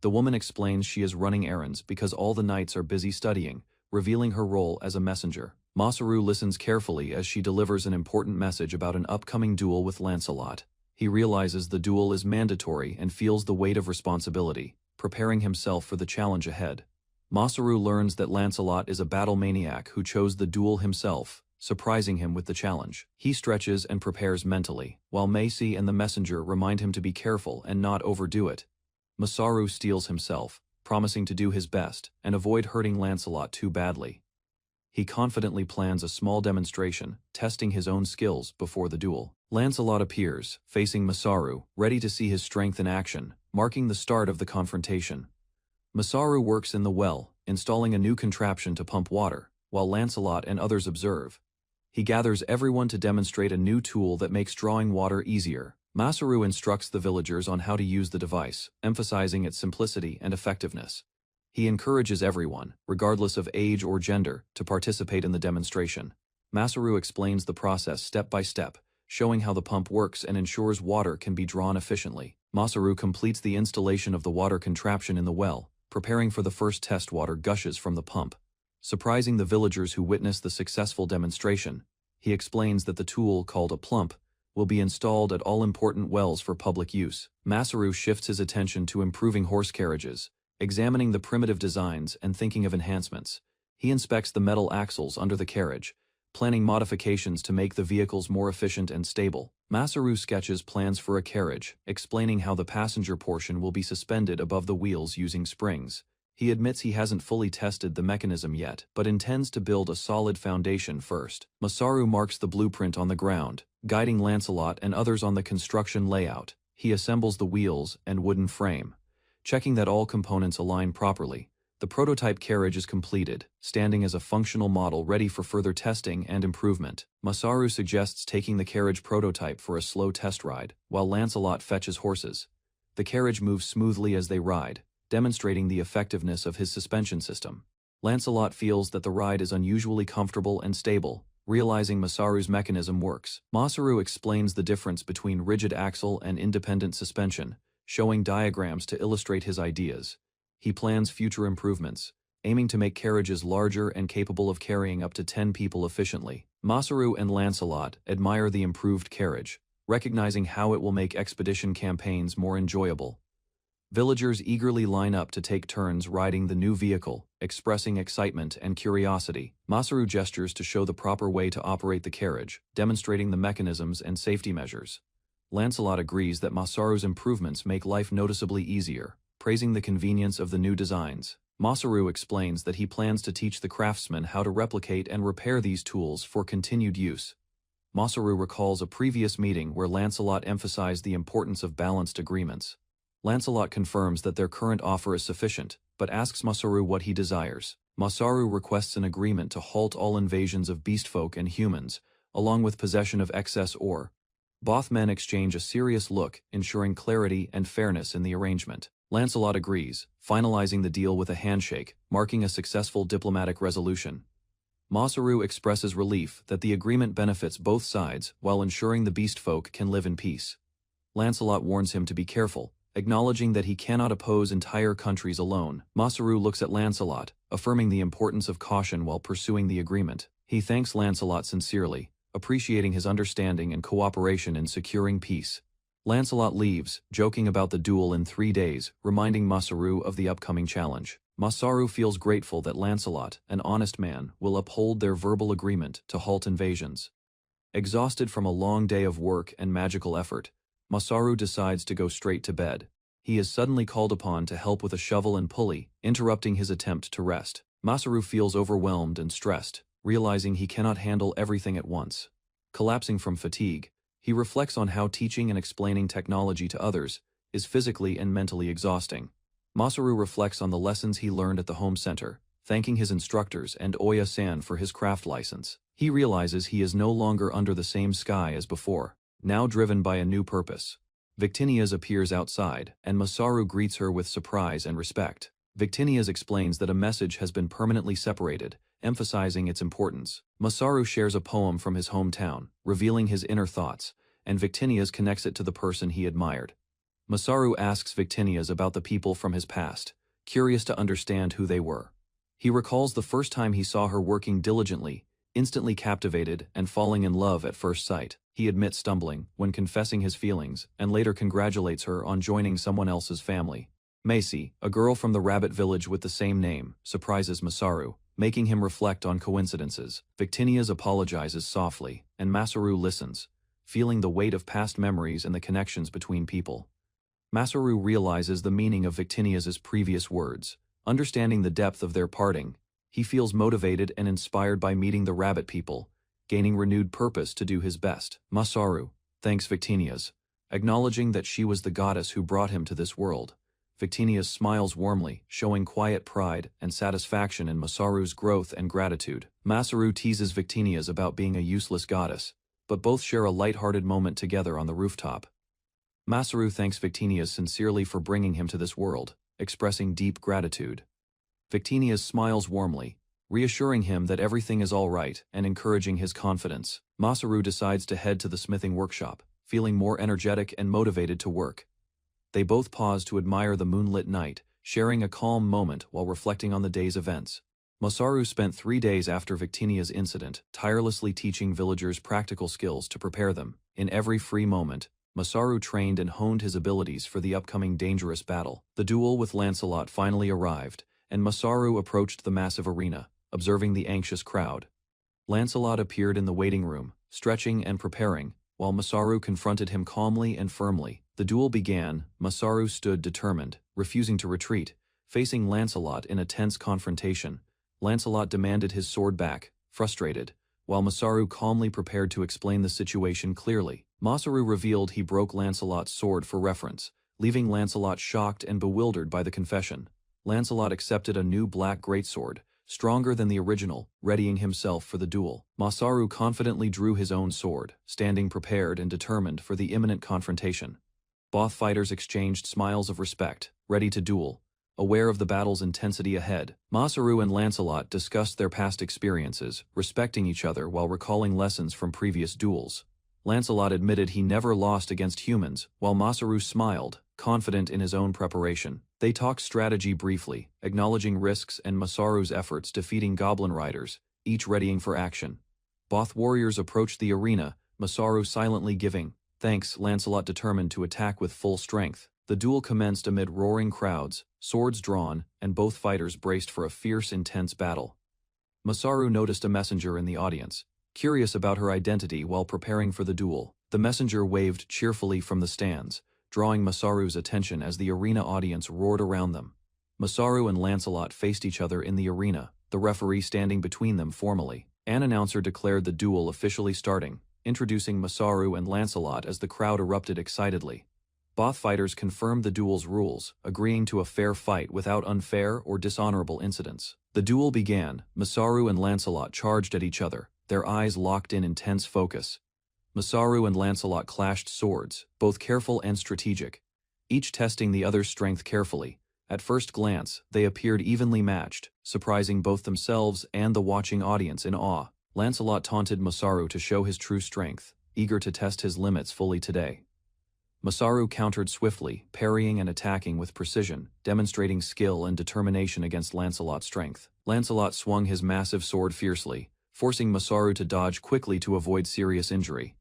The woman explains she is running errands because all the knights are busy studying, revealing her role as a messenger. Masaru listens carefully as she delivers an important message about an upcoming duel with Lancelot. He realizes the duel is mandatory and feels the weight of responsibility, preparing himself for the challenge ahead. Masaru learns that Lancelot is a battle maniac who chose the duel himself, surprising him with the challenge. He stretches and prepares mentally, while Macy and the messenger remind him to be careful and not overdo it. Masaru steels himself, promising to do his best and avoid hurting Lancelot too badly. He confidently plans a small demonstration, testing his own skills before the duel. Lancelot appears, facing Masaru, ready to see his strength in action, marking the start of the confrontation. Masaru works in the well, installing a new contraption to pump water, while Lancelot and others observe. He gathers everyone to demonstrate a new tool that makes drawing water easier. Masaru instructs the villagers on how to use the device, emphasizing its simplicity and effectiveness. He encourages everyone, regardless of age or gender, to participate in the demonstration. Masaru explains the process step by step, showing how the pump works and ensures water can be drawn efficiently. Masaru completes the installation of the water contraption in the well, preparing for the first test. Water gushes from the pump. Surprising the villagers who witness the successful demonstration, he explains that the tool, called a plump, will be installed at all important wells for public use. Masaru shifts his attention to improving horse carriages, examining the primitive designs and thinking of enhancements. He inspects the metal axles under the carriage, planning modifications to make the vehicles more efficient and stable. Masaru sketches plans for a carriage, explaining how the passenger portion will be suspended above the wheels using springs. He admits he hasn't fully tested the mechanism yet, but intends to build a solid foundation first. Masaru marks the blueprint on the ground, guiding Lancelot and others on the construction layout. He assembles the wheels and wooden frame, checking that all components align properly. The prototype carriage is completed, standing as a functional model ready for further testing and improvement. Masaru suggests taking the carriage prototype for a slow test ride, while Lancelot fetches horses. The carriage moves smoothly as they ride, demonstrating the effectiveness of his suspension system. Lancelot feels that the ride is unusually comfortable and stable, realizing Masaru's mechanism works. Masaru explains the difference between rigid axle and independent suspension, showing diagrams to illustrate his ideas. He plans future improvements, aiming to make carriages larger and capable of carrying up to 10 people efficiently. Masaru and Lancelot admire the improved carriage, recognizing how it will make expedition campaigns more enjoyable. Villagers eagerly line up to take turns riding the new vehicle, expressing excitement and curiosity. Masaru gestures to show the proper way to operate the carriage, demonstrating the mechanisms and safety measures. Lancelot agrees that Masaru's improvements make life noticeably easier, praising the convenience of the new designs. Masaru explains that he plans to teach the craftsmen how to replicate and repair these tools for continued use. Masaru recalls a previous meeting where Lancelot emphasized the importance of balanced agreements. Lancelot confirms that their current offer is sufficient, but asks Masaru what he desires. Masaru requests an agreement to halt all invasions of beastfolk and humans, along with possession of excess ore. Both men exchange a serious look, ensuring clarity and fairness in the arrangement. Lancelot agrees, finalizing the deal with a handshake, marking a successful diplomatic resolution. Masaru expresses relief that the agreement benefits both sides while ensuring the beastfolk can live in peace. Lancelot warns him to be careful, acknowledging that he cannot oppose entire countries alone. Masaru looks at Lancelot, affirming the importance of caution while pursuing the agreement. He thanks Lancelot sincerely, appreciating his understanding and cooperation in securing peace. Lancelot leaves, joking about the duel in 3 days, reminding Masaru of the upcoming challenge. Masaru feels grateful that Lancelot, an honest man, will uphold their verbal agreement to halt invasions. Exhausted from a long day of work and magical effort, Masaru decides to go straight to bed. He is suddenly called upon to help with a shovel and pulley, interrupting his attempt to rest. Masaru feels overwhelmed and stressed, realizing he cannot handle everything at once. Collapsing from fatigue, he reflects on how teaching and explaining technology to others is physically and mentally exhausting. Masaru reflects on the lessons he learned at the home center, thanking his instructors and Oya-san for his craft license. He realizes he is no longer under the same sky as before, now driven by a new purpose. Victinias appears outside, and Masaru greets her with surprise and respect. Victinias explains that a message has been permanently separated, emphasizing its importance. Masaru shares a poem from his hometown, revealing his inner thoughts, and Victinias connects it to the person he admired. Masaru asks Victinias about the people from his past, curious to understand who they were. He recalls the first time he saw her working diligently, instantly captivated and falling in love at first sight. He admits stumbling when confessing his feelings and later congratulates her on joining someone else's family. Macy, a girl from the rabbit village with the same name, surprises Masaru, making him reflect on coincidences. Victinias apologizes softly, and Masaru listens, feeling the weight of past memories and the connections between people. Masaru realizes the meaning of Victinia's previous words. Understanding the depth of their parting, he feels motivated and inspired by meeting the rabbit people, gaining renewed purpose to do his best. Masaru thanks Victinia's, acknowledging that she was the goddess who brought him to this world. Victinia smiles warmly, showing quiet pride and satisfaction in Masaru's growth and gratitude. Masaru teases Victinia's about being a useless goddess, but both share a light-hearted moment together on the rooftop. Masaru thanks Victinia's sincerely for bringing him to this world, expressing deep gratitude. Victinia's smiles warmly, reassuring him that everything is all right and encouraging his confidence. Masaru decides to head to the smithing workshop, feeling more energetic and motivated to work. They both pause to admire the moonlit night, sharing a calm moment while reflecting on the day's events. Masaru spent 3 days after Victinia's incident, tirelessly teaching villagers practical skills to prepare them. In every free moment, Masaru trained and honed his abilities for the upcoming dangerous battle. The duel with Lancelot finally arrived, and Masaru approached the massive arena, observing the anxious crowd. Lancelot appeared in the waiting room, stretching and preparing, while Masaru confronted him calmly and firmly. The duel began. Masaru stood determined, refusing to retreat, facing Lancelot in a tense confrontation. Lancelot demanded his sword back, frustrated, while Masaru calmly prepared to explain the situation clearly. Masaru revealed he broke Lancelot's sword for reference, leaving Lancelot shocked and bewildered by the confession. Lancelot accepted a new black greatsword, stronger than the original, readying himself for the duel. Masaru confidently drew his own sword, standing prepared and determined for the imminent confrontation. Both fighters exchanged smiles of respect, ready to duel, aware of the battle's intensity ahead. Masaru and Lancelot discussed their past experiences, respecting each other while recalling lessons from previous duels. Lancelot admitted he never lost against humans, while Masaru smiled, confident in his own preparation. They talked strategy briefly, acknowledging risks and Masaru's efforts defeating goblin riders, each readying for action. Both warriors approached the arena, Masaru silently giving thanks. Lancelot determined to attack with full strength. The duel commenced amid roaring crowds, swords drawn, and both fighters braced for a fierce, intense battle. Masaru noticed a messenger in the audience, curious about her identity while preparing for the duel. The messenger waved cheerfully from the stands, drawing Masaru's attention as the arena audience roared around them. Masaru and Lancelot faced each other in the arena, the referee standing between them formally. An announcer declared the duel officially starting, introducing Masaru and Lancelot as the crowd erupted excitedly. Both fighters confirmed the duel's rules, agreeing to a fair fight without unfair or dishonorable incidents. The duel began. Masaru and Lancelot charged at each other, their eyes locked in intense focus. Masaru and Lancelot clashed swords, both careful and strategic, each testing the other's strength carefully. At first glance, they appeared evenly matched, surprising both themselves and the watching audience in awe. Lancelot taunted Masaru to show his true strength, eager to test his limits fully today. Masaru countered swiftly, parrying and attacking with precision, demonstrating skill and determination against Lancelot's strength. Lancelot swung his massive sword fiercely, forcing Masaru to dodge quickly to avoid serious injury.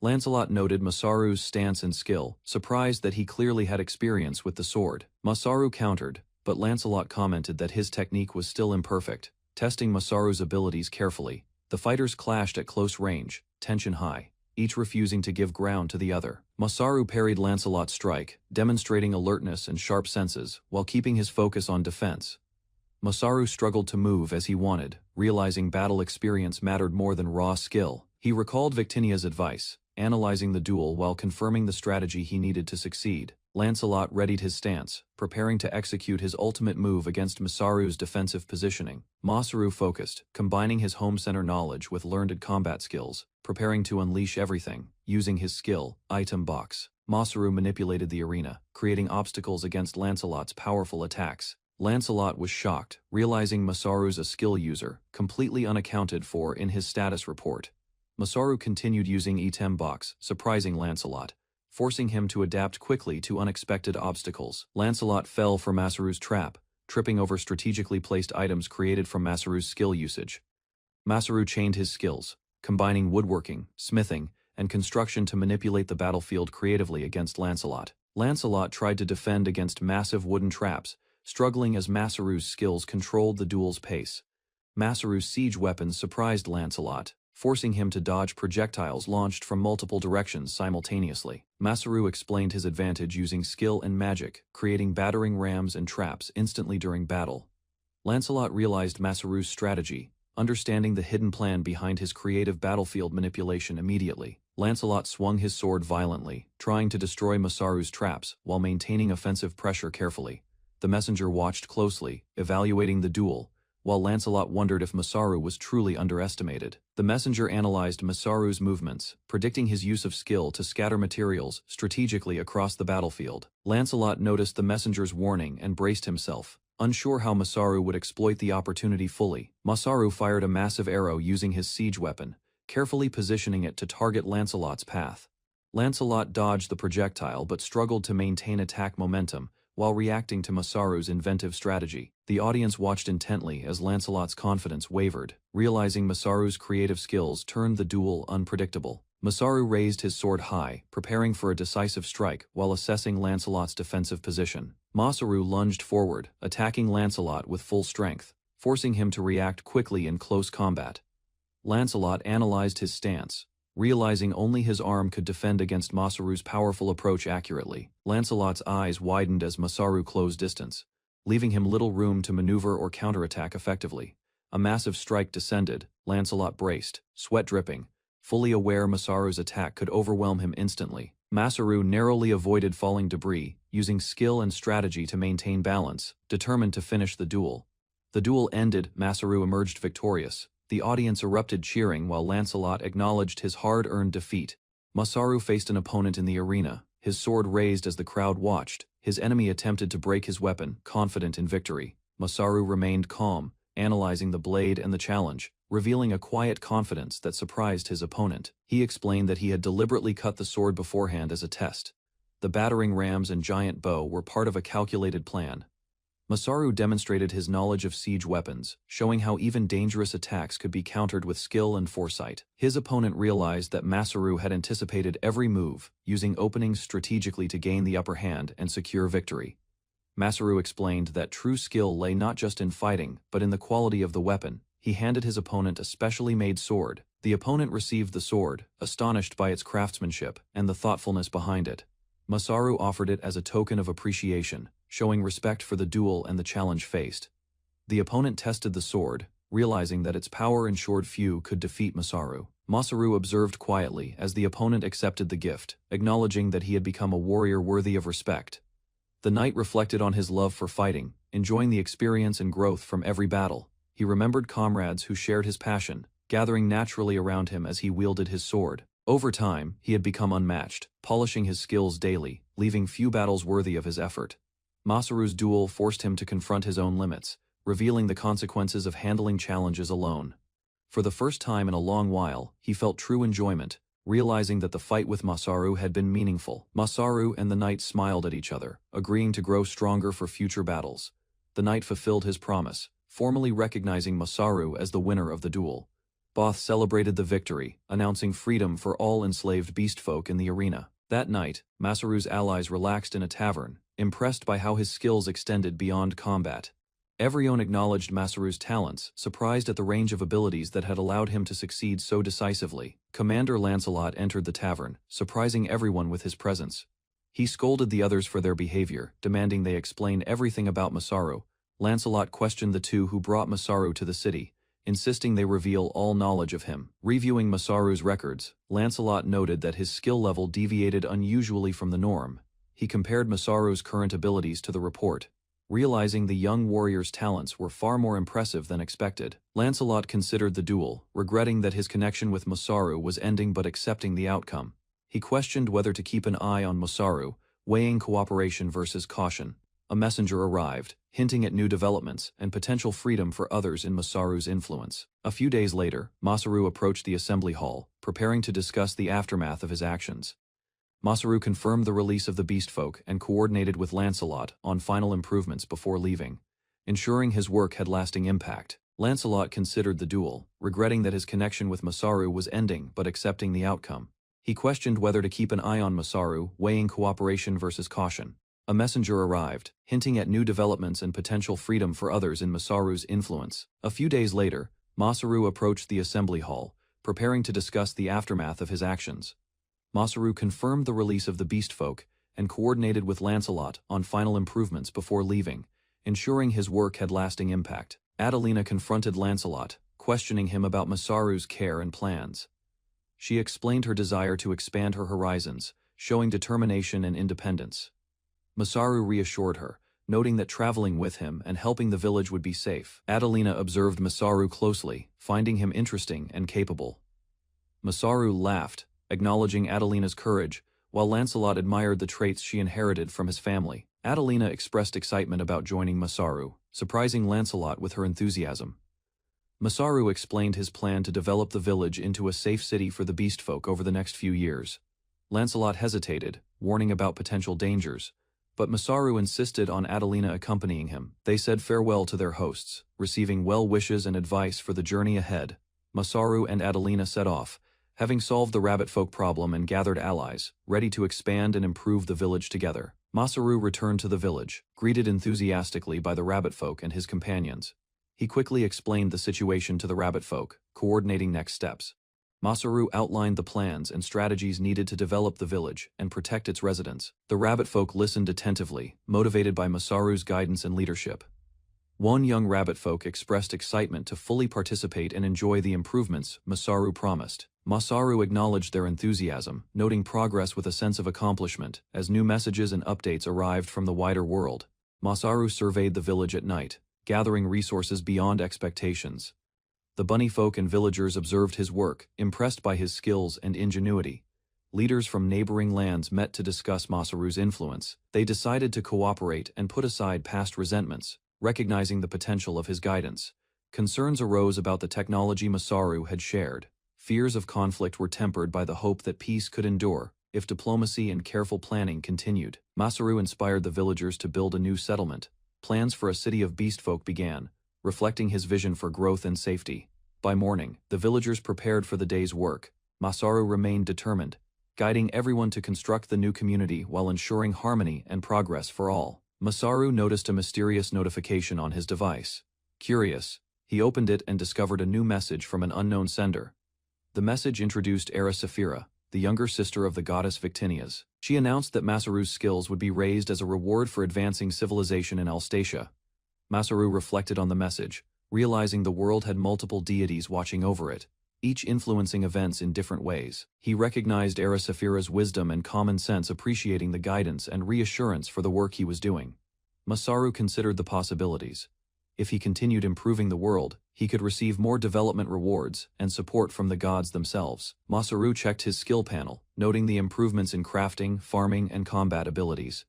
Lancelot noted Masaru's stance and skill, surprised that he clearly had experience with the sword. Masaru countered, but Lancelot commented that his technique was still imperfect, testing Masaru's abilities carefully. The fighters clashed at close range, tension high, each refusing to give ground to the other. Masaru parried Lancelot's strike, demonstrating alertness and sharp senses, while keeping his focus on defense. Masaru struggled to move as he wanted, realizing battle experience mattered more than raw skill. He recalled Victinia's advice, analyzing the duel while confirming the strategy he needed to succeed. Lancelot readied his stance, preparing to execute his ultimate move against Masaru's defensive positioning. Masaru focused, combining his home center knowledge with learned combat skills, preparing to unleash everything. Using his skill, item box, Masaru manipulated the arena, creating obstacles against Lancelot's powerful attacks. Lancelot was shocked, realizing Masaru's a skill user, completely unaccounted for in his status report. Masaru continued using item box, surprising Lancelot, forcing him to adapt quickly to unexpected obstacles. Lancelot fell for Masaru's trap, tripping over strategically placed items created from Masaru's skill usage. Masaru chained his skills, combining woodworking, smithing, and construction to manipulate the battlefield creatively against Lancelot. Lancelot tried to defend against massive wooden traps, struggling as Masaru's skills controlled the duel's pace. Masaru's siege weapons surprised Lancelot, forcing him to dodge projectiles launched from multiple directions simultaneously. Masaru explained his advantage using skill and magic, creating battering rams and traps instantly during battle. Lancelot realized Masaru's strategy, understanding the hidden plan behind his creative battlefield manipulation immediately. Lancelot swung his sword violently, trying to destroy Masaru's traps while maintaining offensive pressure carefully. The messenger watched closely, evaluating the duel, while Lancelot wondered if Masaru was truly underestimated. The messenger analyzed Masaru's movements, predicting his use of skill to scatter materials strategically across the battlefield. Lancelot noticed the messenger's warning and braced himself, unsure how Masaru would exploit the opportunity fully. Masaru fired a massive arrow using his siege weapon, carefully positioning it to target Lancelot's path. Lancelot dodged the projectile but struggled to maintain attack momentum while reacting to Masaru's inventive strategy. The audience watched intently as Lancelot's confidence wavered, realizing Masaru's creative skills turned the duel unpredictable. Masaru raised his sword high, preparing for a decisive strike while assessing Lancelot's defensive position. Masaru lunged forward, attacking Lancelot with full strength, forcing him to react quickly in close combat. Lancelot analyzed his stance, realizing only his arm could defend against Masaru's powerful approach accurately. Lancelot's eyes widened as Masaru closed distance, leaving him little room to maneuver or counterattack effectively. A massive strike descended. Lancelot braced, sweat dripping, fully aware Masaru's attack could overwhelm him instantly. Masaru narrowly avoided falling debris, using skill and strategy to maintain balance, determined to finish the duel. The duel ended. Masaru emerged victorious. The audience erupted cheering while Lancelot acknowledged his hard-earned defeat. Masaru faced an opponent in the arena, his sword raised as the crowd watched. His enemy attempted to break his weapon, confident in victory. Masaru remained calm, analyzing the blade and the challenge, revealing a quiet confidence that surprised his opponent. He explained that he had deliberately cut the sword beforehand as a test. The battering rams and giant bow were part of a calculated plan. Masaru demonstrated his knowledge of siege weapons, showing how even dangerous attacks could be countered with skill and foresight. His opponent realized that Masaru had anticipated every move, using openings strategically to gain the upper hand and secure victory. Masaru explained that true skill lay not just in fighting, but in the quality of the weapon. He handed his opponent a specially made sword. The opponent received the sword, astonished by its craftsmanship and the thoughtfulness behind it. Masaru offered it as a token of appreciation, showing respect for the duel and the challenge faced. The opponent tested the sword, realizing that its power ensured few could defeat Masaru. Masaru observed quietly as the opponent accepted the gift, acknowledging that he had become a warrior worthy of respect. The knight reflected on his love for fighting, enjoying the experience and growth from every battle. He remembered comrades who shared his passion, gathering naturally around him as he wielded his sword. Over time, he had become unmatched, polishing his skills daily, leaving few battles worthy of his effort. Masaru's duel forced him to confront his own limits, revealing the consequences of handling challenges alone. For the first time in a long while, he felt true enjoyment, realizing that the fight with Masaru had been meaningful. Masaru and the knight smiled at each other, agreeing to grow stronger for future battles. The knight fulfilled his promise, formally recognizing Masaru as the winner of the duel. Both celebrated the victory, announcing freedom for all enslaved beastfolk in the arena. That night, Masaru's allies relaxed in a tavern, impressed by how his skills extended beyond combat. Everyone acknowledged Masaru's talents, surprised at the range of abilities that had allowed him to succeed so decisively. Commander Lancelot entered the tavern, surprising everyone with his presence. He scolded the others for their behavior, demanding they explain everything about Masaru. Lancelot questioned the two who brought Masaru to the city, insisting they reveal all knowledge of him. Reviewing Masaru's records, Lancelot noted that his skill level deviated unusually from the norm. He compared Masaru's current abilities to the report, realizing the young warrior's talents were far more impressive than expected. Lancelot considered the duel, regretting that his connection with Masaru was ending but accepting the outcome. He questioned whether to keep an eye on Masaru, weighing cooperation versus caution. A messenger arrived, hinting at new developments and potential freedom for others in Masaru's influence. A few days later, Masaru approached the assembly hall, preparing to discuss the aftermath of his actions. Masaru confirmed the release of the beastfolk and coordinated with Lancelot on final improvements before leaving, ensuring his work had lasting impact. Lancelot considered the duel, regretting that his connection with Masaru was ending but accepting the outcome. He questioned whether to keep an eye on Masaru, weighing cooperation versus caution. A messenger arrived, hinting at new developments and potential freedom for others in Masaru's influence. A few days later, Masaru approached the assembly hall, preparing to discuss the aftermath of his actions. Masaru confirmed the release of the beast folk and coordinated with Lancelot on final improvements before leaving, ensuring his work had lasting impact. Adelina confronted Lancelot, questioning him about Masaru's care and plans. She explained her desire to expand her horizons, showing determination and independence. Masaru reassured her, noting that traveling with him and helping the village would be safe. Adelina observed Masaru closely, finding him interesting and capable. Masaru laughed, acknowledging Adelina's courage, while Lancelot admired the traits she inherited from his family. Adelina expressed excitement about joining Masaru, surprising Lancelot with her enthusiasm. Masaru explained his plan to develop the village into a safe city for the beastfolk over the next few years. Lancelot hesitated, warning about potential dangers, but Masaru insisted on Adelina accompanying him. They said farewell to their hosts, receiving well wishes and advice for the journey ahead. Masaru and Adelina set off, having solved the rabbit folk problem and gathered allies, ready to expand and improve the village together. Masaru returned to the village, greeted enthusiastically by the rabbit folk and his companions. He quickly explained the situation to the rabbit folk, coordinating next steps. Masaru outlined the plans and strategies needed to develop the village and protect its residents. The rabbit folk listened attentively, motivated by Masaru's guidance and leadership. One young rabbit folk expressed excitement to fully participate and enjoy the improvements Masaru promised. Masaru acknowledged their enthusiasm, noting progress with a sense of accomplishment as new messages and updates arrived from the wider world. Masaru surveyed the village at night, gathering resources beyond expectations. The bunny folk and villagers observed his work, impressed by his skills and ingenuity. Leaders from neighboring lands met to discuss Masaru's influence. They decided to cooperate and put aside past resentments, recognizing the potential of his guidance. Concerns arose about the technology Masaru had shared. Fears of conflict were tempered by the hope that peace could endure if diplomacy and careful planning continued. Masaru inspired the villagers to build a new settlement. Plans for a city of beastfolk began, reflecting his vision for growth and safety. By morning, the villagers prepared for the day's work. Masaru remained determined, guiding everyone to construct the new community while ensuring harmony and progress for all. Masaru noticed a mysterious notification on his device. Curious, he opened it and discovered a new message from an unknown sender. The message introduced Saphira, the younger sister of the goddess Victinias. She announced that Masaru's skills would be raised as a reward for advancing civilization in Alstatia. Masaru reflected on the message, realizing the world had multiple deities watching over it, each influencing events in different ways. He recognized Saphira's wisdom and common sense, appreciating the guidance and reassurance for the work he was doing. Masaru considered the possibilities. If he continued improving the world, he could receive more development rewards and support from the gods themselves. Masaru checked his skill panel, noting the improvements in crafting, farming, and combat abilities.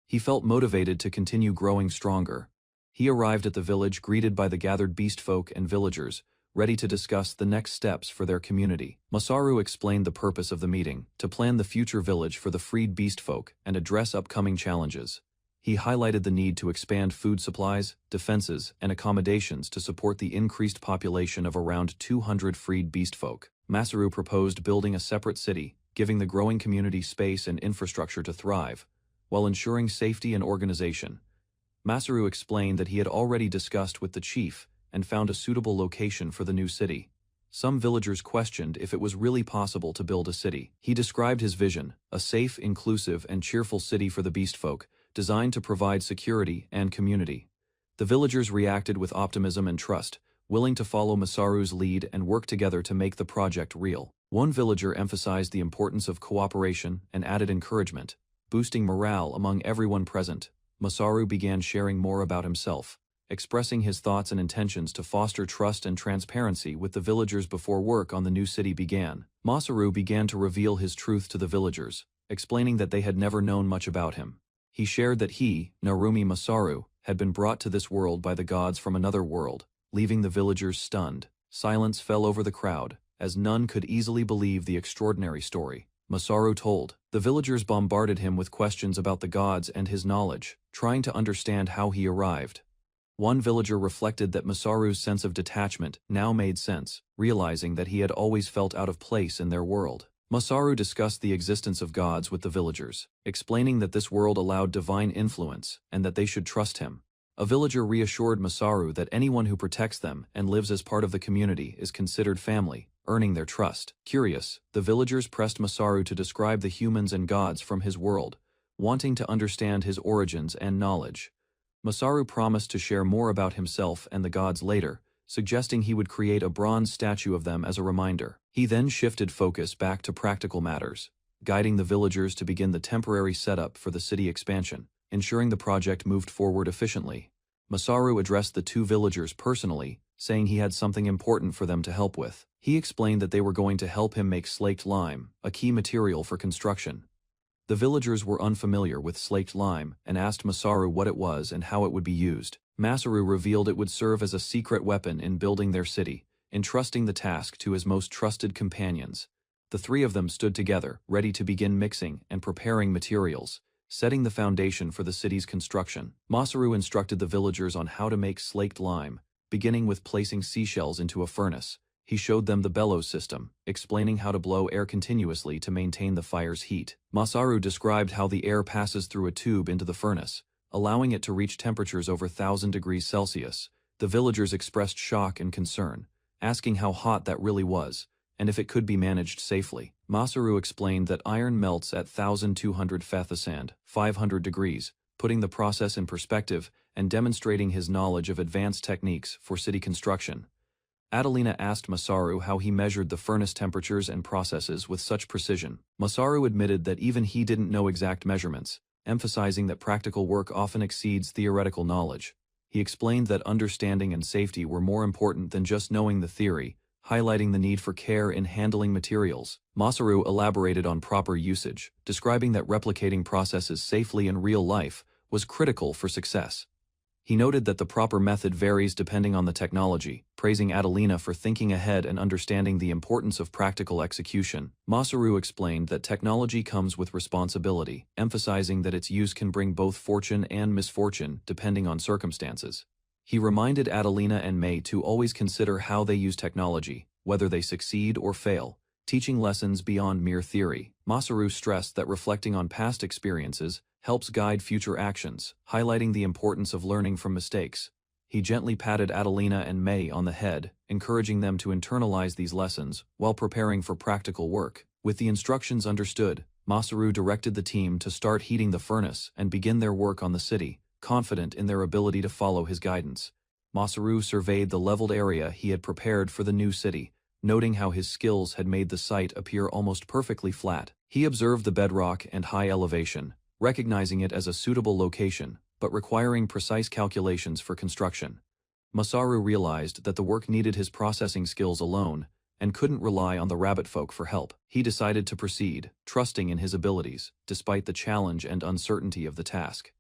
He felt motivated to continue growing stronger. He arrived at the village greeted by the gathered beastfolk and villagers, ready to discuss the next steps for their community. Masaru explained the purpose of the meeting, to plan the future village for the freed beastfolk and address upcoming challenges. He highlighted the need to expand food supplies, defenses, and accommodations to support the increased population of around 200 freed beastfolk. Masaru proposed building a separate city, giving the growing community space and infrastructure to thrive, while ensuring safety and organization. Masaru explained that he had already discussed with the chief and found a suitable location for the new city. Some villagers questioned if it was really possible to build a city. He described his vision, a safe, inclusive, and cheerful city for the beastfolk, designed to provide security and community. The villagers reacted with optimism and trust, willing to follow Masaru's lead and work together to make the project real. One villager emphasized the importance of cooperation and added encouragement, boosting morale among everyone present. Masaru began sharing more about himself, expressing his thoughts and intentions to foster trust and transparency with the villagers before work on the new city began. Masaru began to reveal his truth to the villagers, explaining that they had never known much about him. He shared that he, Narumi Masaru, had been brought to this world by the gods from another world, leaving the villagers stunned. Silence fell over the crowd, as none could easily believe the extraordinary story Masaru told. The villagers bombarded him with questions about the gods and his knowledge, trying to understand how he arrived. One villager reflected that Masaru's sense of detachment now made sense, realizing that he had always felt out of place in their world. Masaru discussed the existence of gods with the villagers, explaining that this world allowed divine influence and that they should trust him. A villager reassured Masaru that anyone who protects them and lives as part of the community is considered family, earning their trust. Curious, the villagers pressed Masaru to describe the humans and gods from his world, wanting to understand his origins and knowledge. Masaru promised to share more about himself and the gods later, suggesting he would create a bronze statue of them as a reminder. He then shifted focus back to practical matters, guiding the villagers to begin the temporary setup for the city expansion, ensuring the project moved forward efficiently. Masaru addressed the two villagers personally, saying he had something important for them to help with. He explained that they were going to help him make slaked lime, a key material for construction. The villagers were unfamiliar with slaked lime and asked Masaru what it was and how it would be used. Masaru revealed it would serve as a secret weapon in building their city, entrusting the task to his most trusted companions. The three of them stood together, ready to begin mixing and preparing materials, setting the foundation for the city's construction. Masaru instructed the villagers on how to make slaked lime, beginning with placing seashells into a furnace. He showed them the bellows system, explaining how to blow air continuously to maintain the fire's heat. Masaru described how the air passes through a tube into the furnace, allowing it to reach temperatures over 1,000 degrees Celsius. The villagers expressed shock and concern, asking how hot that really was, and if it could be managed safely. Masaru explained that iron melts at 1,200 Fethasand, 500 degrees, putting the process in perspective and demonstrating his knowledge of advanced techniques for city construction. Adelina asked Masaru how he measured the furnace temperatures and processes with such precision. Masaru admitted that even he didn't know exact measurements, emphasizing that practical work often exceeds theoretical knowledge. He explained that understanding and safety were more important than just knowing the theory, highlighting the need for care in handling materials. Masaru elaborated on proper usage, describing that replicating processes safely in real life was critical for success. He noted that the proper method varies depending on the technology, praising Adelina for thinking ahead and understanding the importance of practical execution. Masaru explained that technology comes with responsibility, emphasizing that its use can bring both fortune and misfortune depending on circumstances. He reminded Adelina and May to always consider how they use technology, whether they succeed or fail, teaching lessons beyond mere theory. Masaru stressed that reflecting on past experiences helps guide future actions, highlighting the importance of learning from mistakes. He gently patted Adelina and May on the head, encouraging them to internalize these lessons while preparing for practical work. With the instructions understood, Masaru directed the team to start heating the furnace and begin their work on the city, confident in their ability to follow his guidance. Masaru surveyed the leveled area he had prepared for the new city, noting how his skills had made the site appear almost perfectly flat. He observed the bedrock and high elevation, recognizing it as a suitable location, but requiring precise calculations for construction. Masaru realized that the work needed his processing skills alone, and couldn't rely on the rabbit folk for help. He decided to proceed, trusting in his abilities, despite the challenge and uncertainty of the task.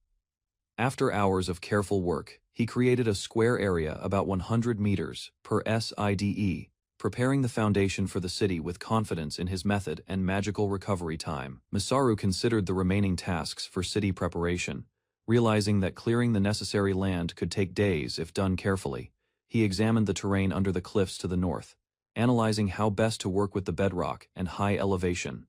After hours of careful work, he created a square area about 100 meters per SIDE, preparing the foundation for the city with confidence in his method and magical recovery time. Masaru considered the remaining tasks for city preparation, realizing that clearing the necessary land could take days if done carefully. He examined the terrain under the cliffs to the north, analyzing how best to work with the bedrock and high elevation.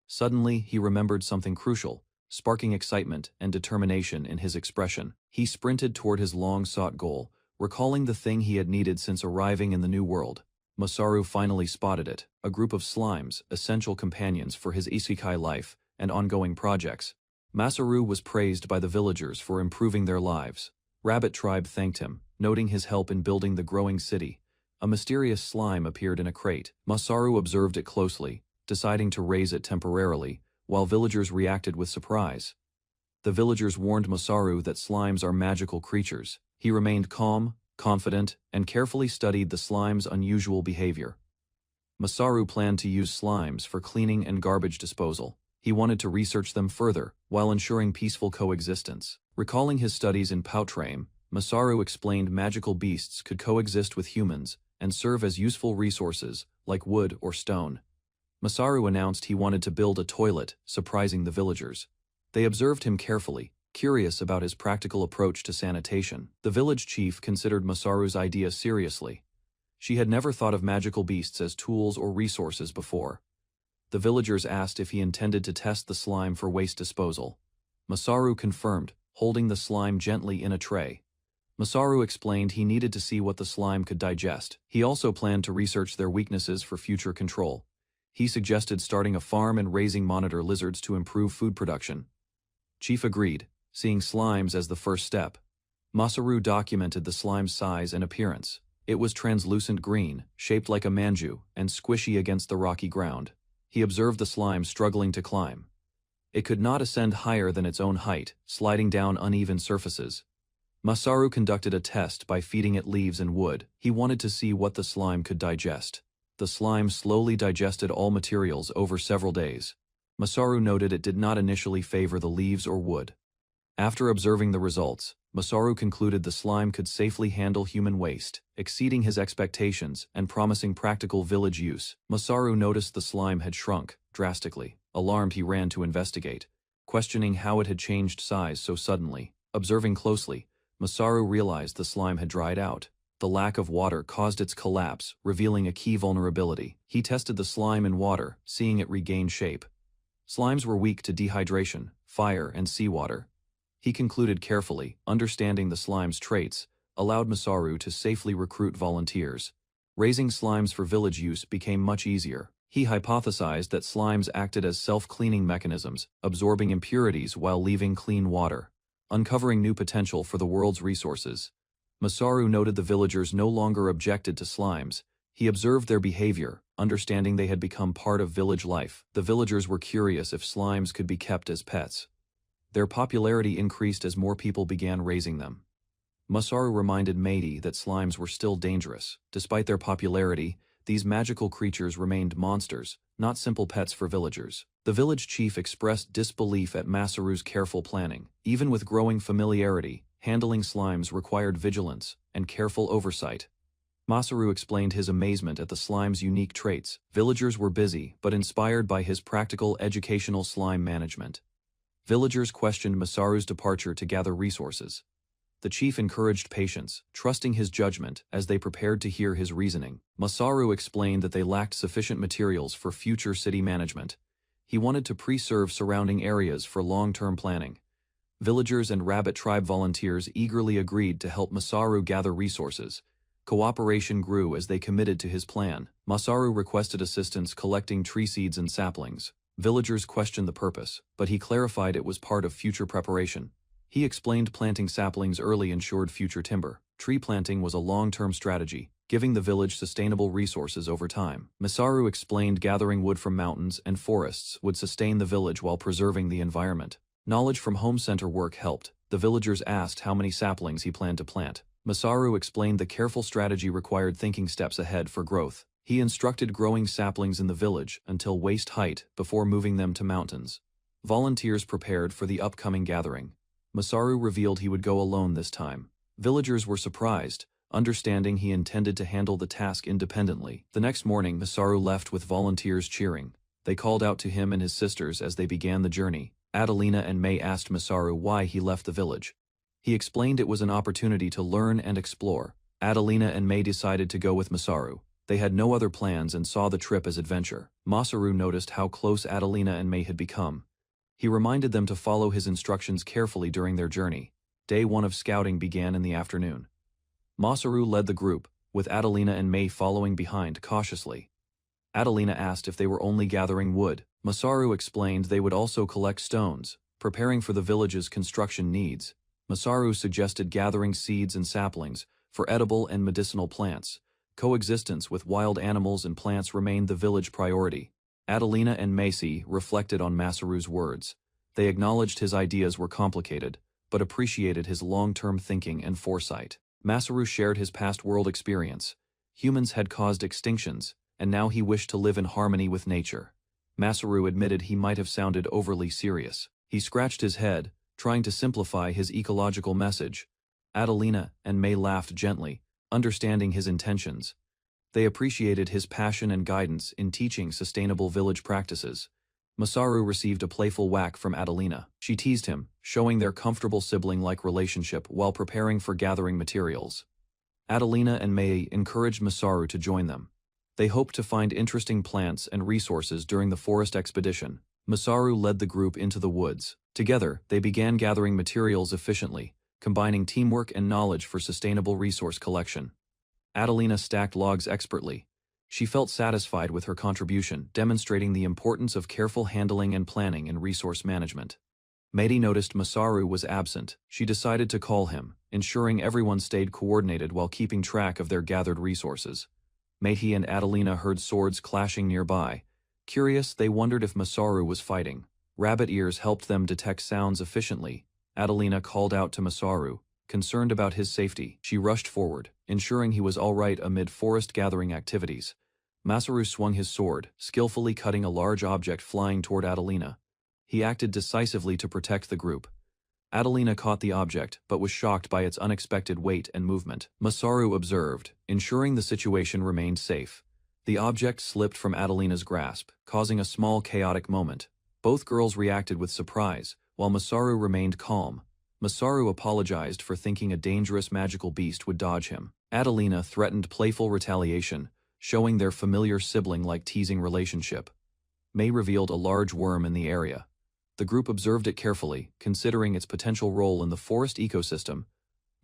Suddenly, he remembered something crucial, sparking excitement and determination in his expression. He sprinted toward his long-sought goal, recalling the thing he had needed since arriving in the new world. Masaru finally spotted it, a group of slimes, essential companions for his Isekai life and ongoing projects. Masaru was praised by the villagers for improving their lives. Rabbit Tribe thanked him, noting his help in building the growing city. A mysterious slime appeared in a crate. Masaru observed it closely, deciding to raise it temporarily, while villagers reacted with surprise. The villagers warned Masaru that slimes are magical creatures. He remained calm, confident, and carefully studied the slime's unusual behavior. Masaru planned to use slimes for cleaning and garbage disposal. He wanted to research them further, while ensuring peaceful coexistence. Recalling his studies in Poutrame, Masaru explained magical beasts could coexist with humans and serve as useful resources, like wood or stone. Masaru announced he wanted to build a toilet, surprising the villagers. They observed him carefully, curious about his practical approach to sanitation. The village chief considered Masaru's idea seriously. She had never thought of magical beasts as tools or resources before. The villagers asked if he intended to test the slime for waste disposal. Masaru confirmed, holding the slime gently in a tray. Masaru explained he needed to see what the slime could digest. He also planned to research their weaknesses for future control. He suggested starting a farm and raising monitor lizards to improve food production. Chief agreed, seeing slimes as the first step. Masaru documented the slime's size and appearance. It was translucent green, shaped like a manju, and squishy against the rocky ground. He observed the slime struggling to climb. It could not ascend higher than its own height, sliding down uneven surfaces. Masaru conducted a test by feeding it leaves and wood. He wanted to see what the slime could digest. The slime slowly digested all materials over several days. Masaru noted it did not initially favor the leaves or wood. After observing the results, Masaru concluded the slime could safely handle human waste, exceeding his expectations and promising practical village use. Masaru noticed the slime had shrunk drastically. Alarmed, he ran to investigate, questioning how it had changed size so suddenly. Observing closely, Masaru realized the slime had dried out. The lack of water caused its collapse, revealing a key vulnerability. He tested the slime in water, seeing it regain shape. Slimes were weak to dehydration, fire, and seawater. He concluded carefully, understanding the slime's traits, allowed Masaru to safely recruit volunteers. Raising slimes for village use became much easier. He hypothesized that slimes acted as self-cleaning mechanisms, absorbing impurities while leaving clean water, uncovering new potential for the world's resources. Masaru noted the villagers no longer objected to slimes. He observed their behavior, understanding they had become part of village life. The villagers were curious if slimes could be kept as pets. Their popularity increased as more people began raising them. Masaru reminded Meidi that slimes were still dangerous. Despite their popularity, these magical creatures remained monsters, not simple pets for villagers. The village chief expressed disbelief at Masaru's careful planning. Even with growing familiarity, handling slimes required vigilance and careful oversight. Masaru explained his amazement at the slime's unique traits. Villagers were busy, but inspired by his practical educational slime management. Villagers questioned Masaru's departure to gather resources. The chief encouraged patience, trusting his judgment as they prepared to hear his reasoning. Masaru explained that they lacked sufficient materials for future city management. He wanted to preserve surrounding areas for long-term planning. Villagers and rabbit tribe volunteers eagerly agreed to help Masaru gather resources. Cooperation grew as they committed to his plan. Masaru requested assistance collecting tree seeds and saplings. Villagers questioned the purpose, but he clarified it was part of future preparation. He explained planting saplings early ensured future timber. Tree planting was a long-term strategy, giving the village sustainable resources over time. Masaru explained gathering wood from mountains and forests would sustain the village while preserving the environment. Knowledge from home center work helped. The villagers asked how many saplings he planned to plant. Masaru explained the careful strategy required thinking steps ahead for growth. He instructed growing saplings in the village until waist height before moving them to mountains. Volunteers prepared for the upcoming gathering. Masaru revealed he would go alone this time. Villagers were surprised, understanding he intended to handle the task independently. The next morning, Masaru left with volunteers cheering. They called out to him and his sisters as they began the journey. Adelina and May asked Masaru why he left the village. He explained it was an opportunity to learn and explore. Adelina and May decided to go with Masaru. They had no other plans and saw the trip as adventure. Masaru noticed how close Adelina and May had become. He reminded them to follow his instructions carefully during their journey. Day 1 of scouting began in the afternoon. Masaru led the group, with Adelina and May following behind cautiously. Adelina asked if they were only gathering wood. Masaru explained they would also collect stones, preparing for the village's construction needs. Masaru suggested gathering seeds and saplings for edible and medicinal plants. Coexistence with wild animals and plants remained the village priority. Adelina and Macy reflected on Masaru's words. They acknowledged his ideas were complicated, but appreciated his long-term thinking and foresight. Masaru shared his past world experience. Humans had caused extinctions, and now he wished to live in harmony with nature. Masaru admitted he might have sounded overly serious. He scratched his head, trying to simplify his ecological message. Adelina and May laughed gently, understanding his intentions. They appreciated his passion and guidance in teaching sustainable village practices. Masaru received a playful whack from Adelina. She teased him, showing their comfortable sibling-like relationship while preparing for gathering materials. Adelina and May encouraged Masaru to join them. They hoped to find interesting plants and resources during the forest expedition. Masaru led the group into the woods. Together, they began gathering materials efficiently, combining teamwork and knowledge for sustainable resource collection. Adelina stacked logs expertly. She felt satisfied with her contribution, demonstrating the importance of careful handling and planning in resource management. Mei noticed Masaru was absent. She decided to call him, ensuring everyone stayed coordinated while keeping track of their gathered resources. Mei and Adelina heard swords clashing nearby. Curious, they wondered if Masaru was fighting. Rabbit ears helped them detect sounds efficiently. Adelina called out to Masaru, concerned about his safety. She rushed forward, ensuring he was all right amid forest gathering activities. Masaru swung his sword, skillfully cutting a large object flying toward Adelina. He acted decisively to protect the group. Adelina caught the object, but was shocked by its unexpected weight and movement. Masaru observed, ensuring the situation remained safe. The object slipped from Adelina's grasp, causing a small chaotic moment. Both girls reacted with surprise, while Masaru remained calm. Masaru apologized for thinking a dangerous magical beast would dodge him. Adelina threatened playful retaliation, showing their familiar sibling-like teasing relationship. Mei revealed a large worm in the area. The group observed it carefully, considering its potential role in the forest ecosystem.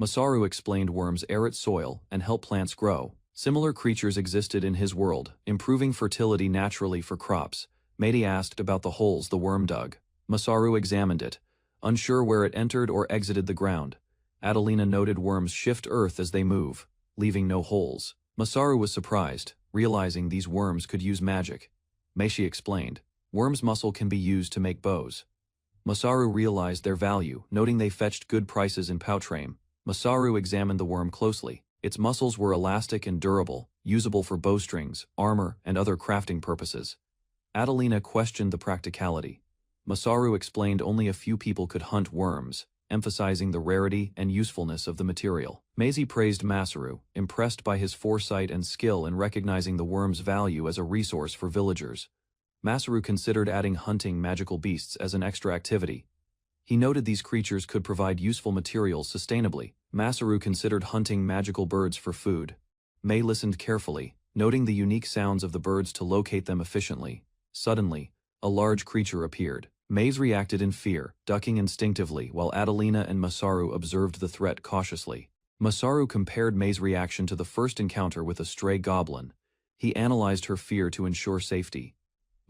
Masaru explained worms aerate soil and help plants grow. Similar creatures existed in his world, improving fertility naturally for crops. Mei asked about the holes the worm dug. Masaru examined it, unsure where it entered or exited the ground. Adelina noted worms shift earth as they move, leaving no holes. Masaru was surprised, realizing these worms could use magic. Mei explained, worms' muscle can be used to make bows. Masaru realized their value, noting they fetched good prices in pouchframe. Masaru examined the worm closely. Its muscles were elastic and durable, usable for bowstrings, armor, and other crafting purposes. Adelina questioned the practicality. Masaru explained only a few people could hunt worms, emphasizing the rarity and usefulness of the material. Mei praised Masaru, impressed by his foresight and skill in recognizing the worm's value as a resource for villagers. Masaru considered adding hunting magical beasts as an extra activity. He noted these creatures could provide useful materials sustainably. Masaru considered hunting magical birds for food. Mei listened carefully, noting the unique sounds of the birds to locate them efficiently. Suddenly, a large creature appeared. Mei reacted in fear, ducking instinctively while Adelina and Masaru observed the threat cautiously. Masaru compared Mei's reaction to the first encounter with a stray goblin. He analyzed her fear to ensure safety.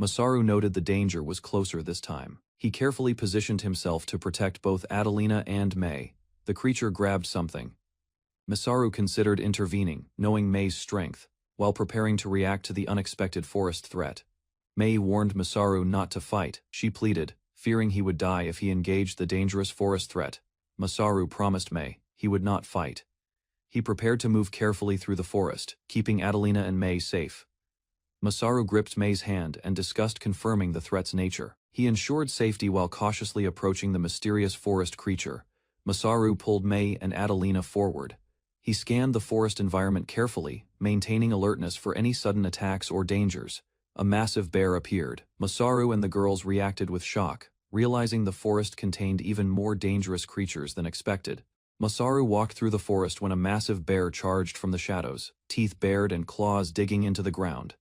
Masaru noted the danger was closer this time. He carefully positioned himself to protect both Adelina and Mei. The creature grabbed something. Masaru considered intervening, knowing Mei's strength, while preparing to react to the unexpected forest threat. Mei warned Masaru not to fight. She pleaded, fearing he would die if he engaged the dangerous forest threat. Masaru promised Mei he would not fight. He prepared to move carefully through the forest, keeping Adelina and Mei safe. Masaru gripped Mei's hand and discussed confirming the threat's nature. He ensured safety while cautiously approaching the mysterious forest creature. Masaru pulled Mei and Adelina forward. He scanned the forest environment carefully, maintaining alertness for any sudden attacks or dangers. A massive bear appeared. Masaru and the girls reacted with shock, realizing the forest contained even more dangerous creatures than expected. Masaru walked through the forest when a massive bear charged from the shadows, teeth bared and claws digging into the ground.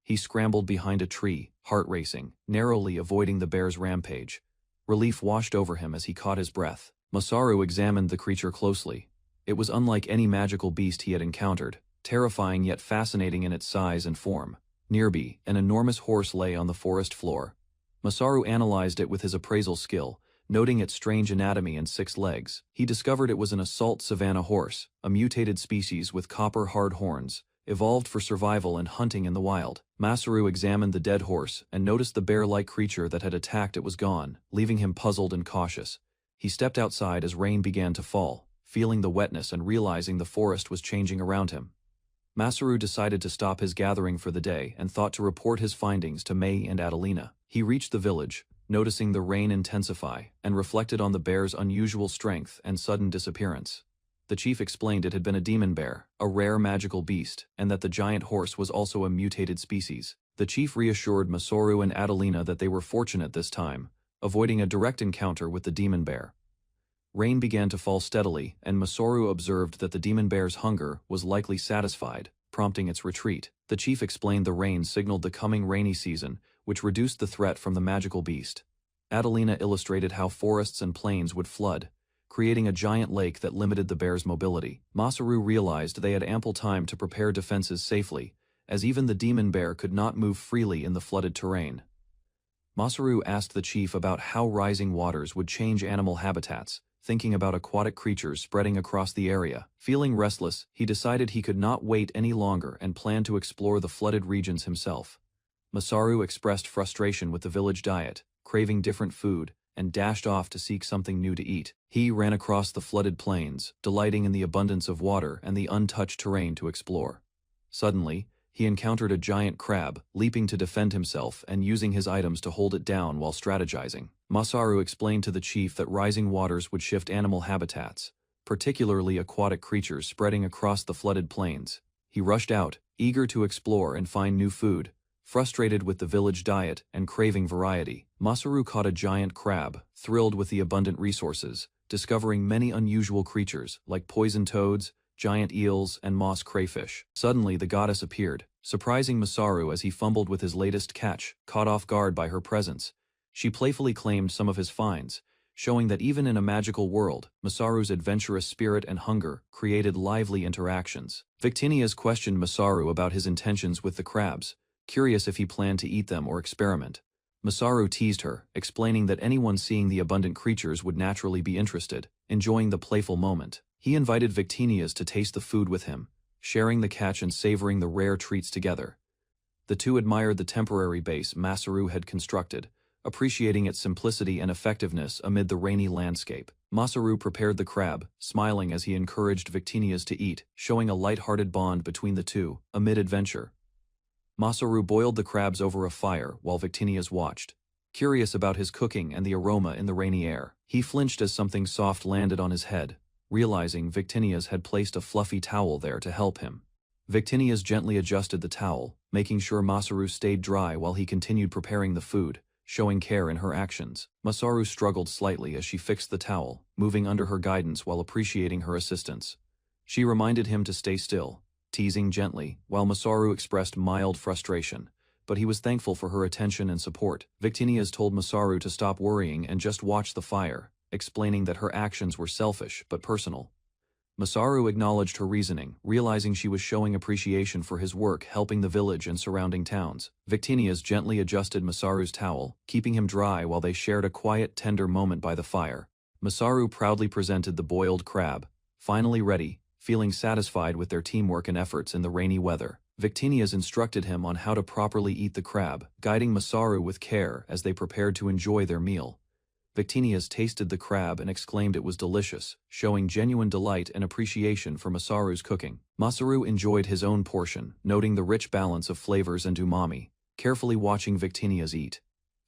He scrambled behind a tree, heart racing, narrowly avoiding the bear's rampage. Relief washed over him as he caught his breath. Masaru examined the creature closely. It was unlike any magical beast he had encountered, terrifying yet fascinating in its size and form. Nearby, an enormous horse lay on the forest floor. Masaru analyzed it with his appraisal skill, noting its strange anatomy and 6 legs. He discovered it was an assault savanna horse, a mutated species with copper-hard horns, evolved for survival and hunting in the wild. Masaru examined the dead horse and noticed the bear-like creature that had attacked it was gone, leaving him puzzled and cautious. He stepped outside as rain began to fall, feeling the wetness and realizing the forest was changing around him. Masaru decided to stop his gathering for the day and thought to report his findings to Mei and Adelina. He reached the village, noticing the rain intensify, and reflected on the bear's unusual strength and sudden disappearance. The chief explained it had been a demon bear, a rare magical beast, and that the giant horse was also a mutated species. The chief reassured Masaru and Adelina that they were fortunate this time, avoiding a direct encounter with the demon bear. Rain began to fall steadily, and Masaru observed that the demon bear's hunger was likely satisfied, prompting its retreat. The chief explained the rain signaled the coming rainy season, which reduced the threat from the magical beast. Adelina illustrated how forests and plains would flood, creating a giant lake that limited the bear's mobility. Masaru realized they had ample time to prepare defenses safely, as even the demon bear could not move freely in the flooded terrain. Masaru asked the chief about how rising waters would change animal habitats, thinking about aquatic creatures spreading across the area. Feeling restless, he decided he could not wait any longer and planned to explore the flooded regions himself. Masaru expressed frustration with the village diet, craving different food, and dashed off to seek something new to eat. He ran across the flooded plains, delighting in the abundance of water and the untouched terrain to explore. Suddenly, he encountered a giant crab, leaping to defend himself and using his items to hold it down while strategizing. Masaru explained to the chief that rising waters would shift animal habitats, particularly aquatic creatures spreading across the flooded plains. He rushed out, eager to explore and find new food, frustrated with the village diet and craving variety. Masaru caught a giant crab, thrilled with the abundant resources, discovering many unusual creatures like poison toads, giant eels, and moss crayfish. Suddenly, the goddess appeared, surprising Masaru as he fumbled with his latest catch, caught off guard by her presence. She playfully claimed some of his finds, showing that even in a magical world, Masaru's adventurous spirit and hunger created lively interactions. Victinias questioned Masaru about his intentions with the crabs, curious if he planned to eat them or experiment. Masaru teased her, explaining that anyone seeing the abundant creatures would naturally be interested, enjoying the playful moment. He invited Victinias to taste the food with him, sharing the catch and savoring the rare treats together. The two admired the temporary base Masaru had constructed, appreciating its simplicity and effectiveness amid the rainy landscape. Masaru prepared the crab, smiling as he encouraged Victinias to eat, showing a light-hearted bond between the two, amid adventure. Masaru boiled the crabs over a fire while Victinias watched, curious about his cooking and the aroma in the rainy air. He flinched as something soft landed on his head, realizing Victinias had placed a fluffy towel there to help him. Victinias gently adjusted the towel, making sure Masaru stayed dry while he continued preparing the food, showing care in her actions. Masaru struggled slightly as she fixed the towel, moving under her guidance while appreciating her assistance. She reminded him to stay still, teasing gently, while Masaru expressed mild frustration, but he was thankful for her attention and support. Victinias told Masaru to stop worrying and just watch the fire, explaining that her actions were selfish but personal. Masaru acknowledged her reasoning, realizing she was showing appreciation for his work helping the village and surrounding towns. Victinias gently adjusted Masaru's towel, keeping him dry while they shared a quiet, tender moment by the fire. Masaru proudly presented the boiled crab, finally ready, feeling satisfied with their teamwork and efforts in the rainy weather. Victinias instructed him on how to properly eat the crab, guiding Masaru with care as they prepared to enjoy their meal. Victinias tasted the crab and exclaimed it was delicious, showing genuine delight and appreciation for Masaru's cooking. Masaru enjoyed his own portion, noting the rich balance of flavors and umami, carefully watching Victinias eat.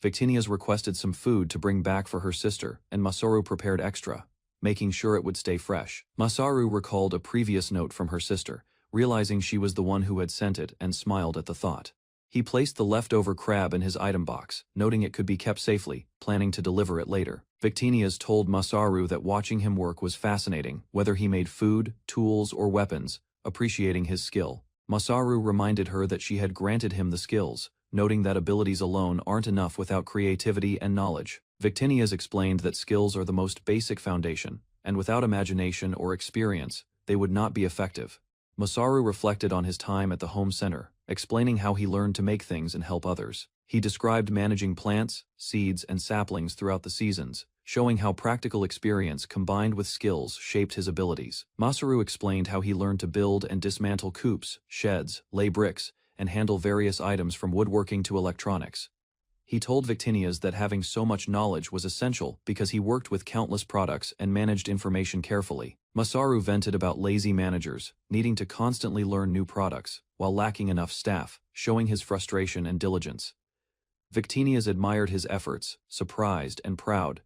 Victinias requested some food to bring back for her sister, and Masaru prepared extra, making sure it would stay fresh. Masaru recalled a previous note from her sister, realizing she was the one who had sent it, and smiled at the thought. He placed the leftover crab in his item box, noting it could be kept safely, planning to deliver it later. Victinias told Masaru that watching him work was fascinating, whether he made food, tools, or weapons, appreciating his skill. Masaru reminded her that she had granted him the skills, noting that abilities alone aren't enough without creativity and knowledge. Victinias explained that skills are the most basic foundation, and without imagination or experience, they would not be effective. Masaru reflected on his time at the home center, explaining how he learned to make things and help others. He described managing plants, seeds, and saplings throughout the seasons, showing how practical experience combined with skills shaped his abilities. Masaru explained how he learned to build and dismantle coops, sheds, lay bricks, and handle various items from woodworking to electronics. He told Victinias that having so much knowledge was essential because he worked with countless products and managed information carefully. Masaru vented about lazy managers, needing to constantly learn new products, while lacking enough staff, showing his frustration and diligence. Victinias admired his efforts, surprised and proud,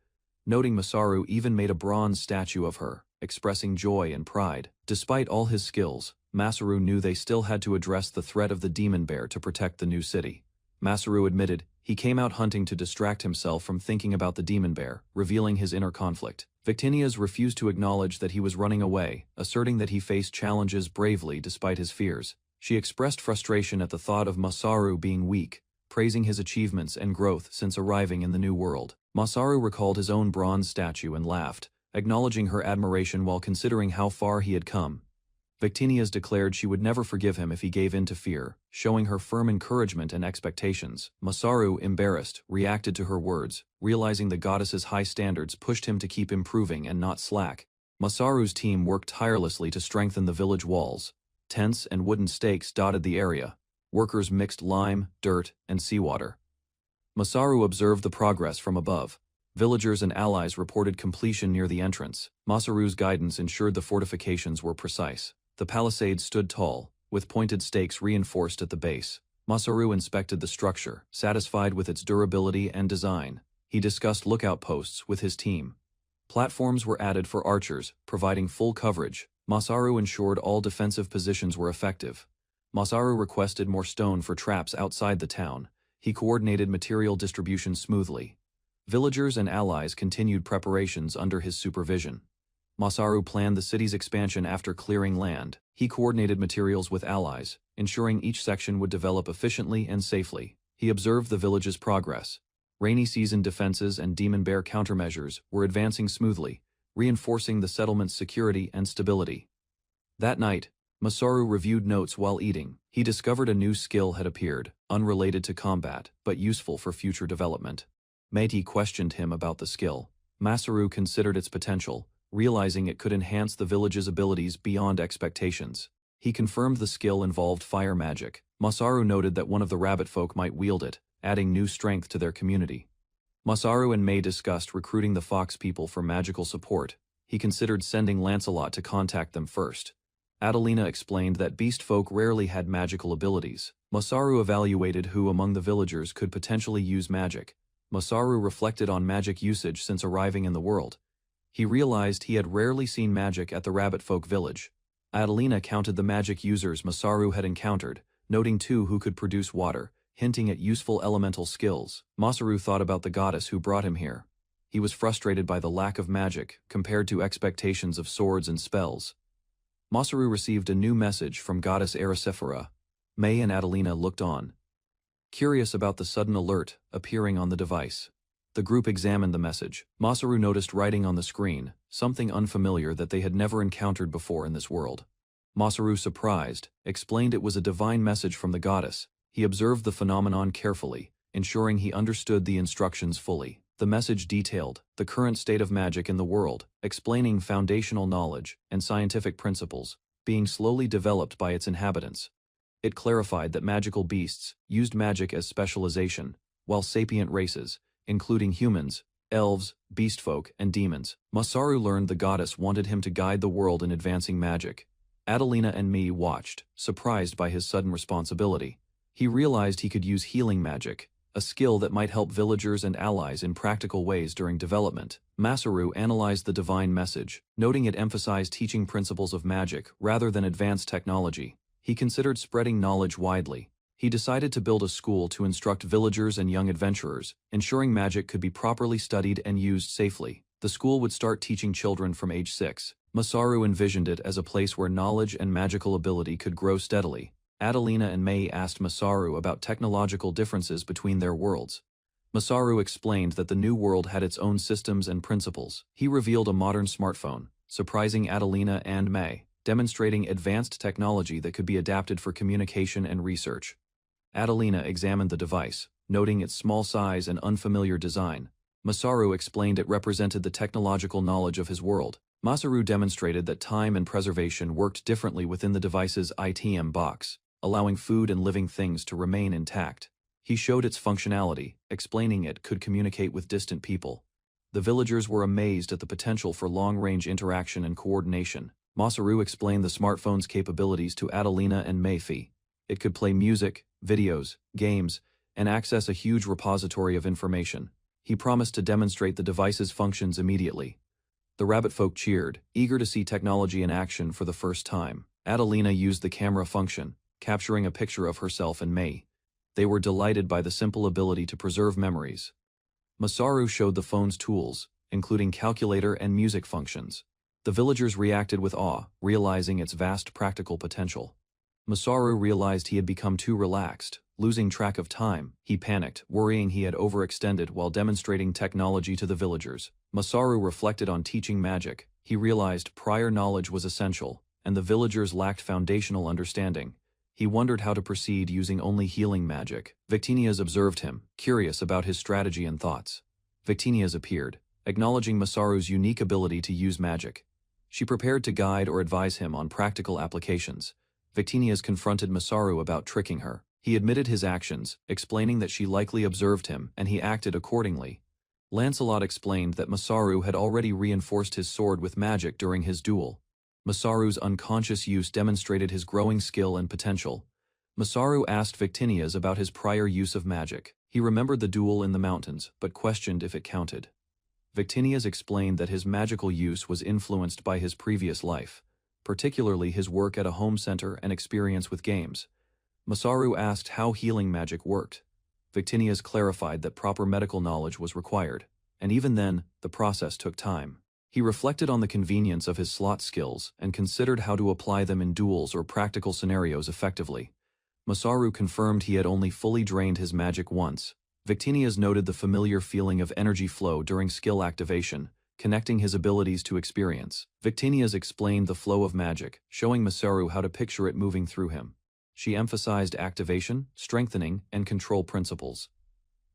noting Masaru even made a bronze statue of her, expressing joy and pride. Despite all his skills, Masaru knew they still had to address the threat of the demon bear to protect the new city. Masaru admitted he came out hunting to distract himself from thinking about the demon bear, revealing his inner conflict. Victinias refused to acknowledge that he was running away, asserting that he faced challenges bravely despite his fears. She expressed frustration at the thought of Masaru being weak, praising his achievements and growth since arriving in the new world. Masaru recalled his own bronze statue and laughed, acknowledging her admiration while considering how far he had come. Victinias declared she would never forgive him if he gave in to fear, showing her firm encouragement and expectations. Masaru, embarrassed, reacted to her words, realizing the goddess's high standards pushed him to keep improving and not slack. Masaru's team worked tirelessly to strengthen the village walls. Tents and wooden stakes dotted the area. Workers mixed lime, dirt, and seawater. Masaru observed the progress from above. Villagers and allies reported completion near the entrance. Masaru's guidance ensured the fortifications were precise. The palisade stood tall, with pointed stakes reinforced at the base. Masaru inspected the structure, satisfied with its durability and design. He discussed lookout posts with his team. Platforms were added for archers, providing full coverage. Masaru ensured all defensive positions were effective. Masaru requested more stone for traps outside the town. He coordinated material distribution smoothly. Villagers and allies continued preparations under his supervision. Masaru planned the city's expansion after clearing land. He coordinated materials with allies, ensuring each section would develop efficiently and safely. He observed the village's progress. Rainy season defenses and demon bear countermeasures were advancing smoothly, reinforcing the settlement's security and stability. That night, Masaru reviewed notes while eating. He discovered a new skill had appeared, unrelated to combat, but useful for future development. Meiti questioned him about the skill. Masaru considered its potential, realizing it could enhance the village's abilities beyond expectations. He confirmed the skill involved fire magic. Masaru noted that one of the rabbit folk might wield it, adding new strength to their community. Masaru and Mei discussed recruiting the fox people for magical support. He considered sending Lancelot to contact them first. Adelina explained that beast folk rarely had magical abilities. Masaru evaluated who among the villagers could potentially use magic. Masaru reflected on magic usage since arriving in the world. He realized he had rarely seen magic at the rabbit folk village. Adelina counted the magic users Masaru had encountered, noting two who could produce water, hinting at useful elemental skills. Masaru thought about the goddess who brought him here. He was frustrated by the lack of magic compared to expectations of swords and spells. Masaru received a new message from goddess Ericephora. Mei and Adelina looked on, curious about the sudden alert appearing on the device. The group examined the message. Masaru noticed writing on the screen, something unfamiliar that they had never encountered before in this world. Masaru, surprised, explained it was a divine message from the goddess. He observed the phenomenon carefully, ensuring he understood the instructions fully. The message detailed the current state of magic in the world, explaining foundational knowledge and scientific principles being slowly developed by its inhabitants. It clarified that magical beasts used magic as specialization, while sapient races, including humans, elves, beastfolk, and demons. Masaru learned the goddess wanted him to guide the world in advancing magic. Adelina and Mei watched, surprised by his sudden responsibility. He realized he could use healing magic, a skill that might help villagers and allies in practical ways during development. Masaru analyzed the divine message, noting it emphasized teaching principles of magic rather than advanced technology. He considered spreading knowledge widely. He decided to build a school to instruct villagers and young adventurers, ensuring magic could be properly studied and used safely. The school would start teaching children from age 6. Masaru envisioned it as a place where knowledge and magical ability could grow steadily. Adelina and Mei asked Masaru about technological differences between their worlds. Masaru explained that the new world had its own systems and principles. He revealed a modern smartphone, surprising Adelina and Mei, demonstrating advanced technology that could be adapted for communication and research. Adelina examined the device, noting its small size and unfamiliar design. Masaru explained it represented the technological knowledge of his world. Masaru demonstrated that time and preservation worked differently within the device's ITM box, allowing food and living things to remain intact. He showed its functionality, explaining it could communicate with distant people. The villagers were amazed at the potential for long-range interaction and coordination. Masaru explained the smartphone's capabilities to Adelina and Mei. It could play music, videos, games, and access a huge repository of information. He promised to demonstrate the device's functions immediately. The rabbit folk cheered, eager to see technology in action for the first time. Adelina used the camera function, capturing a picture of herself and Mei. They were delighted by the simple ability to preserve memories. Masaru showed the phone's tools, including calculator and music functions. The villagers reacted with awe, realizing its vast practical potential. Masaru realized he had become too relaxed, Losing track of time, he panicked, worrying he had overextended while demonstrating technology to the villagers. Masaru reflected on teaching magic. He realized prior knowledge was essential, and the villagers lacked foundational understanding. He wondered how to proceed using only healing magic. Victinias observed him, curious about his strategy and thoughts. Victinias appeared, acknowledging Masaru's unique ability to use magic. She prepared to guide or advise him on practical applications. Victinias confronted Masaru about tricking her. He admitted his actions, explaining that she likely observed him, and he acted accordingly. Lancelot explained that Masaru had already reinforced his sword with magic during his duel. Masaru's unconscious use demonstrated his growing skill and potential. Masaru asked Victinias about his prior use of magic. He remembered the duel in the mountains, but questioned if it counted. Victinias explained that his magical use was influenced by his previous life, particularly his work at a home center and experience with games. Masaru asked how healing magic worked. Victinias clarified that proper medical knowledge was required, and even then, the process took time. He reflected on the convenience of his slot skills and considered how to apply them in duels or practical scenarios effectively. Masaru confirmed he had only fully drained his magic once. Victinias noted the familiar feeling of energy flow during skill activation, connecting his abilities to experience. Victinias explained the flow of magic, showing Masaru how to picture it moving through him. She emphasized activation, strengthening, and control principles.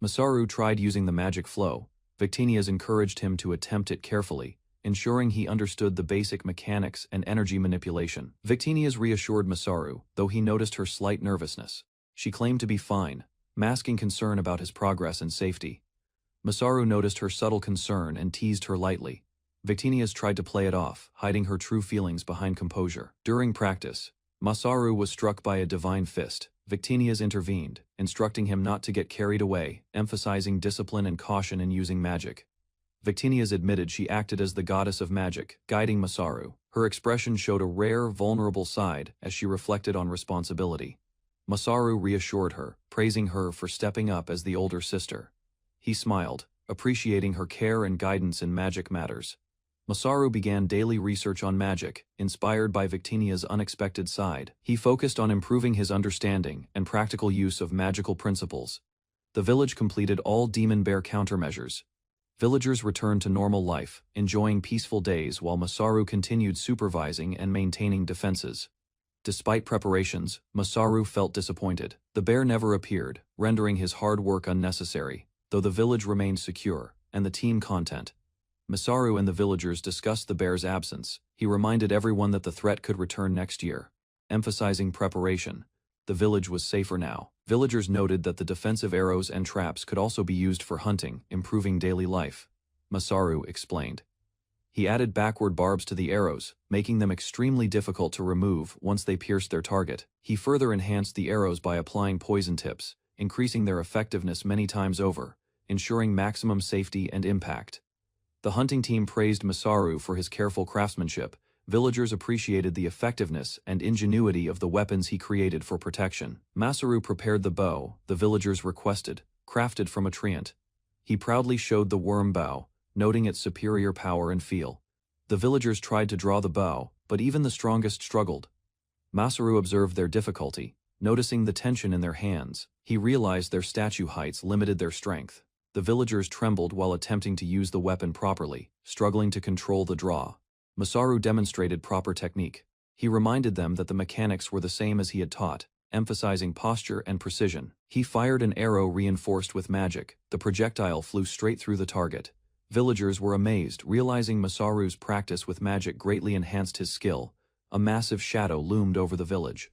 Masaru tried using the magic flow. Victinias encouraged him to attempt it carefully, ensuring he understood the basic mechanics and energy manipulation. Victinias reassured Masaru, though he noticed her slight nervousness. She claimed to be fine, masking concern about his progress and safety. Masaru noticed her subtle concern and teased her lightly. Victinias tried to play it off, hiding her true feelings behind composure. During practice, Masaru was struck by a divine fist. Victinias intervened, instructing him not to get carried away, emphasizing discipline and caution in using magic. Victinias admitted she acted as the goddess of magic, guiding Masaru. Her expression showed a rare, vulnerable side as she reflected on responsibility. Masaru reassured her, praising her for stepping up as the older sister. He smiled, appreciating her care and guidance in magic matters. Masaru began daily research on magic, inspired by Victinia's unexpected side. He focused on improving his understanding and practical use of magical principles. The village completed all demon bear countermeasures. Villagers returned to normal life, enjoying peaceful days while Masaru continued supervising and maintaining defenses. Despite preparations, Masaru felt disappointed. The bear never appeared, rendering his hard work unnecessary, though the village remained secure, and the team content. Masaru and the villagers discussed the bear's absence. He reminded everyone that the threat could return next year. Emphasizing preparation, the village was safer now. Villagers noted that the defensive arrows and traps could also be used for hunting, improving daily life. Masaru explained. He added backward barbs to the arrows, making them extremely difficult to remove once they pierced their target. He further enhanced the arrows by applying poison tips, increasing their effectiveness many times over, ensuring maximum safety and impact. The hunting team praised Masaru for his careful craftsmanship. Villagers appreciated the effectiveness and ingenuity of the weapons he created for protection. Masaru prepared the bow the villagers requested, crafted from a treant. He proudly showed the worm bow, noting its superior power and feel. The villagers tried to draw the bow, but even the strongest struggled. Masaru observed their difficulty, noticing the tension in their hands. He realized their statue heights limited their strength. The villagers trembled while attempting to use the weapon properly, struggling to control the draw. Masaru demonstrated proper technique. He reminded them that the mechanics were the same as he had taught, emphasizing posture and precision. He fired an arrow reinforced with magic. The projectile flew straight through the target. Villagers were amazed, realizing Masaru's practice with magic greatly enhanced his skill. A massive shadow loomed over the village.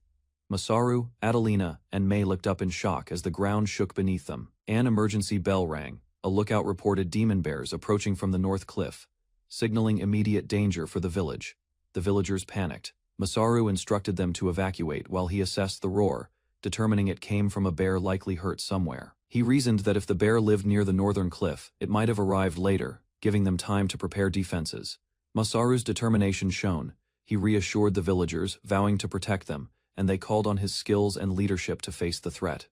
Masaru, Adelina, and May looked up in shock as the ground shook beneath them. An emergency bell rang. A lookout reported demon bears approaching from the north cliff, signaling immediate danger for the village. The villagers panicked. Masaru instructed them to evacuate while he assessed the roar, determining it came from a bear likely hurt somewhere. He reasoned that if the bear lived near the northern cliff, it might have arrived later, giving them time to prepare defenses. Masaru's determination shone. He reassured the villagers, vowing to protect them, and they called on his skills and leadership to face the threat.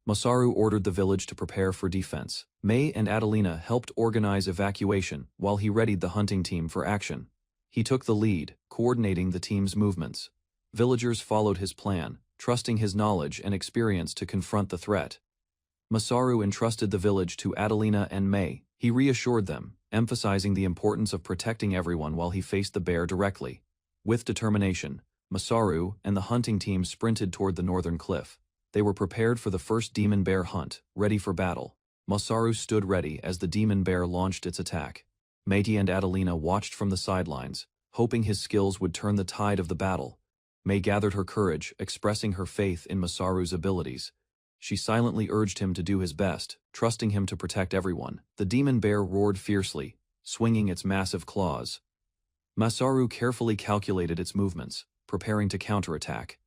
Masaru ordered the village to prepare for defense. May and Adelina helped organize evacuation while he readied the hunting team for action. He took the lead, coordinating the team's movements. Villagers followed his plan, trusting his knowledge and experience to confront the threat. Masaru entrusted the village to Adelina and May. He reassured them, emphasizing the importance of protecting everyone while he faced the bear directly. With determination, Masaru and the hunting team sprinted toward the northern cliff. They were prepared for the first demon bear hunt, ready for battle. Masaru stood ready as the demon bear launched its attack. Meiji and Adelina watched from the sidelines, hoping his skills would turn the tide of the battle. May gathered her courage, expressing her faith in Masaru's abilities. She silently urged him to do his best, trusting him to protect everyone. The demon bear roared fiercely, swinging its massive claws. Masaru carefully calculated its movements, preparing to counterattack.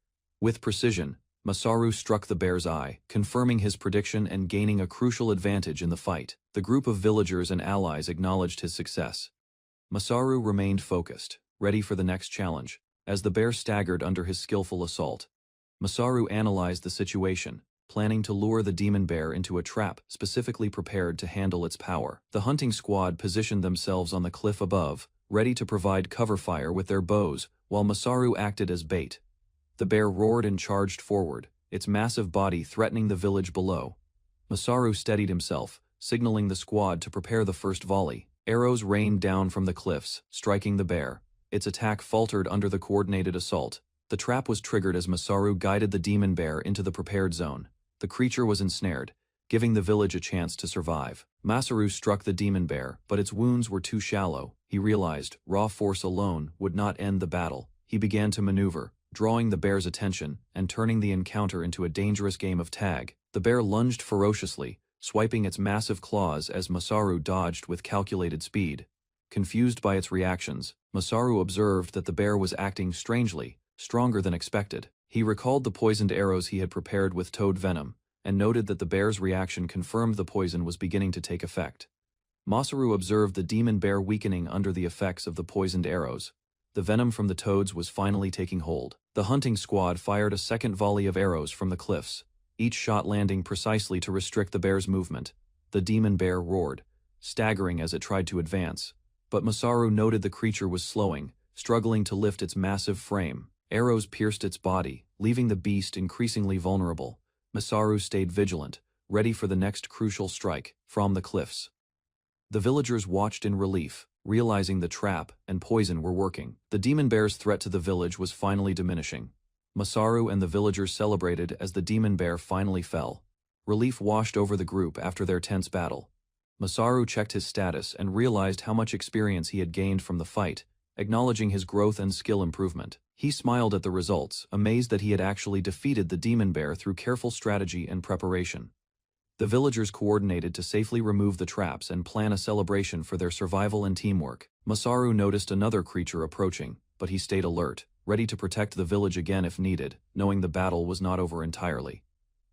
With precision, Masaru struck the bear's eye, confirming his prediction and gaining a crucial advantage in the fight. The group of villagers and allies acknowledged his success. Masaru remained focused, ready for the next challenge, as the bear staggered under his skillful assault. Masaru analyzed the situation, planning to lure the demon bear into a trap specifically prepared to handle its power. The hunting squad positioned themselves on the cliff above, ready to provide cover fire with their bows, while Masaru acted as bait. The bear roared and charged forward, its massive body threatening the village below. Masaru steadied himself, signaling the squad to prepare the first volley. Arrows rained down from the cliffs, striking the bear. Its attack faltered under the coordinated assault. The trap was triggered as Masaru guided the demon bear into the prepared zone. The creature was ensnared, giving the village a chance to survive. Masaru struck the demon bear, but its wounds were too shallow. He realized raw force alone would not end the battle. He began to maneuver, drawing the bear's attention and turning the encounter into a dangerous game of tag. The bear lunged ferociously, swiping its massive claws as Masaru dodged with calculated speed. Confused by its reactions, Masaru observed that the bear was acting strangely, stronger than expected. He recalled the poisoned arrows he had prepared with toad venom, and noted that the bear's reaction confirmed the poison was beginning to take effect. Masaru observed the demon bear weakening under the effects of the poisoned arrows. The venom from the toads was finally taking hold. The hunting squad fired a second volley of arrows from the cliffs, each shot landing precisely to restrict the bear's movement. The demon bear roared, staggering as it tried to advance. But Masaru noted the creature was slowing, struggling to lift its massive frame. Arrows pierced its body, leaving the beast increasingly vulnerable. Masaru stayed vigilant, ready for the next crucial strike from the cliffs. The villagers watched in relief, realizing the trap and poison were working. The demon bear's threat to the village was finally diminishing. Masaru and the villagers celebrated as the demon bear finally fell. Relief washed over the group after their tense battle. Masaru checked his status and realized how much experience he had gained from the fight, acknowledging his growth and skill improvement. He smiled at the results, amazed that he had actually defeated the demon bear through careful strategy and preparation. The villagers coordinated to safely remove the traps and plan a celebration for their survival and teamwork. Masaru noticed another creature approaching, but he stayed alert, ready to protect the village again if needed, knowing the battle was not over entirely.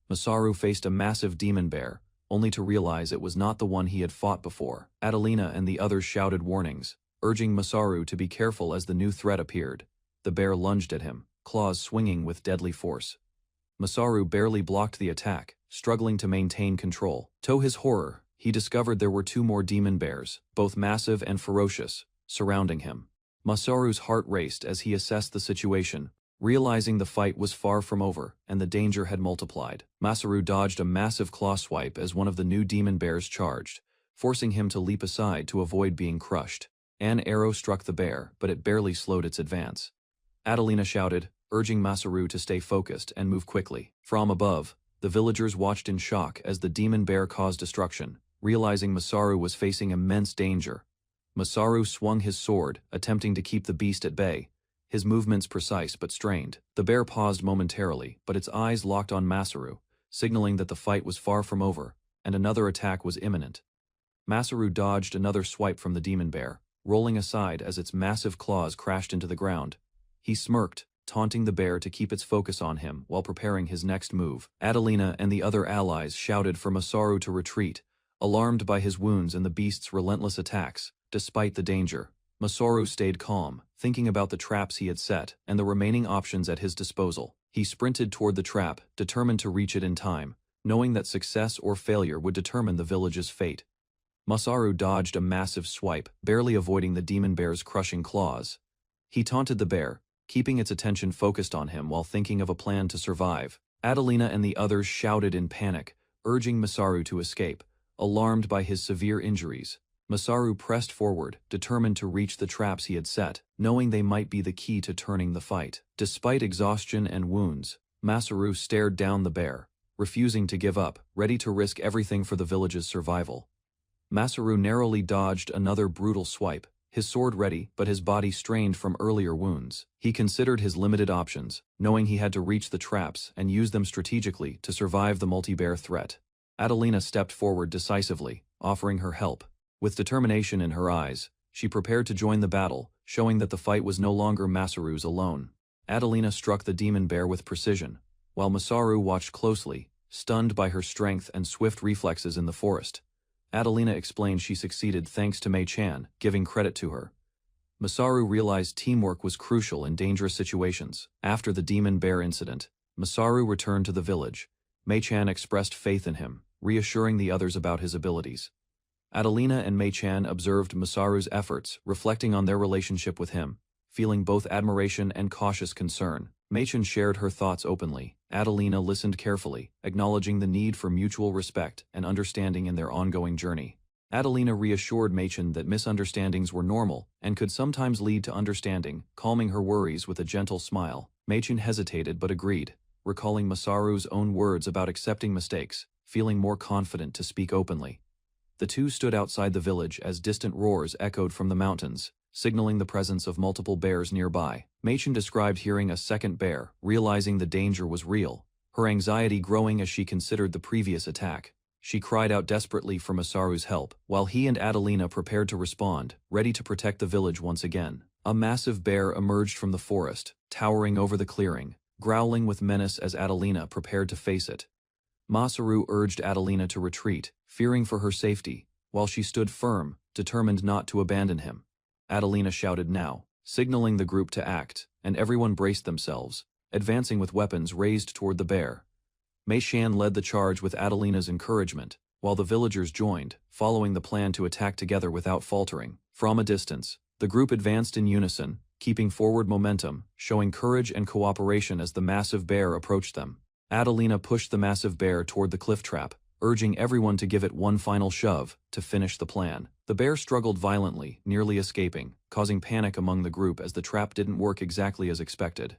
Masaru faced a massive demon bear, only to realize it was not the one he had fought before. Adelina and the others shouted warnings, urging Masaru to be careful as the new threat appeared. The bear lunged at him, claws swinging with deadly force. Masaru barely blocked the attack, struggling to maintain control. To his horror, he discovered there were two more demon bears, both massive and ferocious, surrounding him. Masaru's heart raced as he assessed the situation, realizing the fight was far from over and the danger had multiplied. Masaru dodged a massive claw swipe as one of the new demon bears charged, forcing him to leap aside to avoid being crushed. An arrow struck the bear, but it barely slowed its advance. Adelina shouted, urging Masaru to stay focused and move quickly. From above, the villagers watched in shock as the demon bear caused destruction, realizing Masaru was facing immense danger. Masaru swung his sword, attempting to keep the beast at bay, his movements precise but strained. The bear paused momentarily, but its eyes locked on Masaru, signaling that the fight was far from over, and another attack was imminent. Masaru dodged another swipe from the demon bear, rolling aside as its massive claws crashed into the ground. He smirked, taunting the bear to keep its focus on him while preparing his next move. Adelina and the other allies shouted for Masaru to retreat, alarmed by his wounds and the beast's relentless attacks. Despite the danger, Masaru stayed calm, thinking about the traps he had set and the remaining options at his disposal. He sprinted toward the trap, determined to reach it in time, knowing that success or failure would determine the village's fate. Masaru dodged a massive swipe, barely avoiding the demon bear's crushing claws. He taunted the bear, keeping its attention focused on him while thinking of a plan to survive. Adelina and the others shouted in panic, urging Masaru to escape, alarmed by his severe injuries. Masaru pressed forward, determined to reach the traps he had set, knowing they might be the key to turning the fight. Despite exhaustion and wounds, Masaru stared down the bear, refusing to give up, ready to risk everything for the village's survival. Masaru narrowly dodged another brutal swipe, his sword ready but his body strained from earlier wounds. He considered his limited options, knowing he had to reach the traps and use them strategically to survive the multi-bear threat. Adelina stepped forward decisively, offering her help. With determination in her eyes, she prepared to join the battle, showing that the fight was no longer Masaru's alone. Adelina struck the demon bear with precision, while Masaru watched closely, stunned by her strength and swift reflexes in the forest. Adelina explained she succeeded thanks to Mei-chan, giving credit to her. Masaru realized teamwork was crucial in dangerous situations. After the demon bear incident, Masaru returned to the village. Mei-chan expressed faith in him, reassuring the others about his abilities. Adelina and Mei-chan observed Masaru's efforts, reflecting on their relationship with him, feeling both admiration and cautious concern. Mei-chan shared her thoughts openly. Adelina listened carefully, acknowledging the need for mutual respect and understanding in their ongoing journey. Adelina reassured Mei-chan that misunderstandings were normal and could sometimes lead to understanding, calming her worries with a gentle smile. Mei-chan hesitated but agreed, recalling Masaru's own words about accepting mistakes, feeling more confident to speak openly. The two stood outside the village as distant roars echoed from the mountains, signaling the presence of multiple bears nearby. Mei-chan described hearing a second bear, realizing the danger was real, her anxiety growing as she considered the previous attack. She cried out desperately for Masaru's help, while he and Adelina prepared to respond, ready to protect the village once again. A massive bear emerged from the forest, towering over the clearing, growling with menace as Adelina prepared to face it. Masaru urged Adelina to retreat, fearing for her safety, while she stood firm, determined not to abandon him. Adelina shouted now, signaling the group to act, and everyone braced themselves, advancing with weapons raised toward the bear. Mei-chan led the charge with Adelina's encouragement, while the villagers joined, following the plan to attack together without faltering. From a distance, the group advanced in unison, keeping forward momentum, showing courage and cooperation as the massive bear approached them. Adelina pushed the massive bear toward the cliff trap, urging everyone to give it one final shove to finish the plan. The bear struggled violently, nearly escaping, causing panic among the group as the trap didn't work exactly as expected.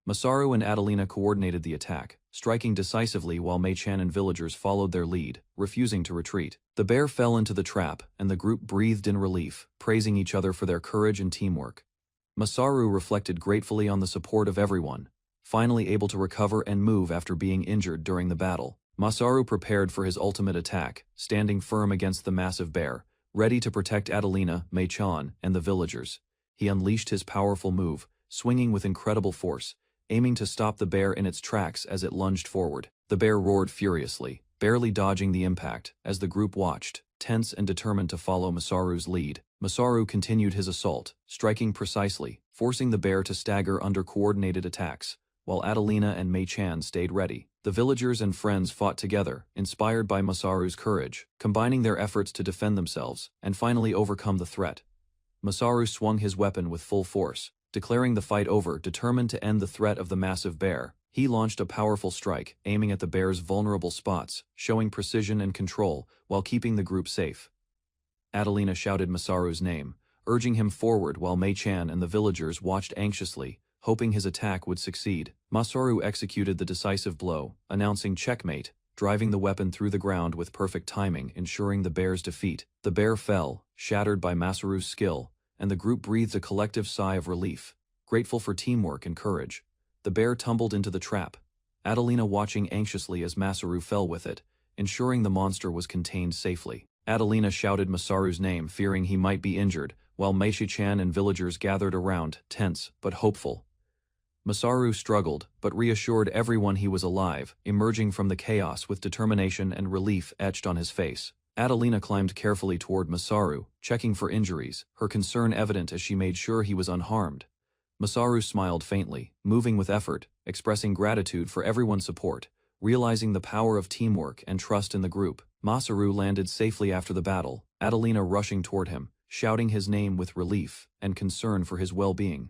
Masaru and Adelina coordinated the attack, striking decisively while Mei-chan and villagers followed their lead, refusing to retreat. The bear fell into the trap, and the group breathed in relief, praising each other for their courage and teamwork. Masaru reflected gratefully on the support of everyone, finally able to recover and move after being injured during the battle. Masaru prepared for his ultimate attack, standing firm against the massive bear, ready to protect Adelina, Mei-chan, and the villagers. He unleashed his powerful move, swinging with incredible force, aiming to stop the bear in its tracks as it lunged forward. The bear roared furiously, barely dodging the impact, as the group watched, tense and determined to follow Masaru's lead. Masaru continued his assault, striking precisely, forcing the bear to stagger under coordinated attacks, while Adelina and Mei-chan stayed ready. The villagers and friends fought together, inspired by Masaru's courage, combining their efforts to defend themselves and finally overcome the threat. Masaru swung his weapon with full force, declaring the fight over, determined to end the threat of the massive bear. He launched a powerful strike, aiming at the bear's vulnerable spots, showing precision and control while keeping the group safe. Adelina shouted Masaru's name, urging him forward while Mei-chan and the villagers watched anxiously, hoping his attack would succeed. Masaru executed the decisive blow, announcing checkmate, driving the weapon through the ground with perfect timing, ensuring the bear's defeat. The bear fell, shattered by Masaru's skill, and the group breathed a collective sigh of relief, grateful for teamwork and courage. The bear tumbled into the trap, Adelina watching anxiously as Masaru fell with it, ensuring the monster was contained safely. Adelina shouted Masaru's name, fearing he might be injured, while Mei-chan and villagers gathered around, tense but hopeful. Masaru struggled, but reassured everyone he was alive, emerging from the chaos with determination and relief etched on his face. Adelina climbed carefully toward Masaru, checking for injuries, her concern evident as she made sure he was unharmed. Masaru smiled faintly, moving with effort, expressing gratitude for everyone's support, realizing the power of teamwork and trust in the group. Masaru landed safely after the battle, Adelina rushing toward him, shouting his name with relief and concern for his well-being.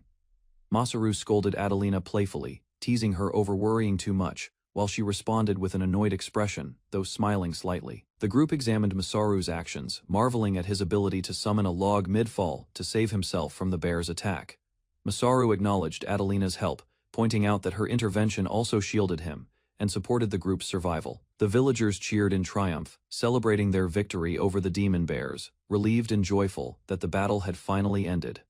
Masaru scolded Adelina playfully, teasing her over worrying too much, while she responded with an annoyed expression, though smiling slightly. The group examined Masaru's actions, marveling at his ability to summon a log mid-fall to save himself from the bear's attack. Masaru acknowledged Adelina's help, pointing out that her intervention also shielded him and supported the group's survival. The villagers cheered in triumph, celebrating their victory over the demon bears, relieved and joyful that the battle had finally ended.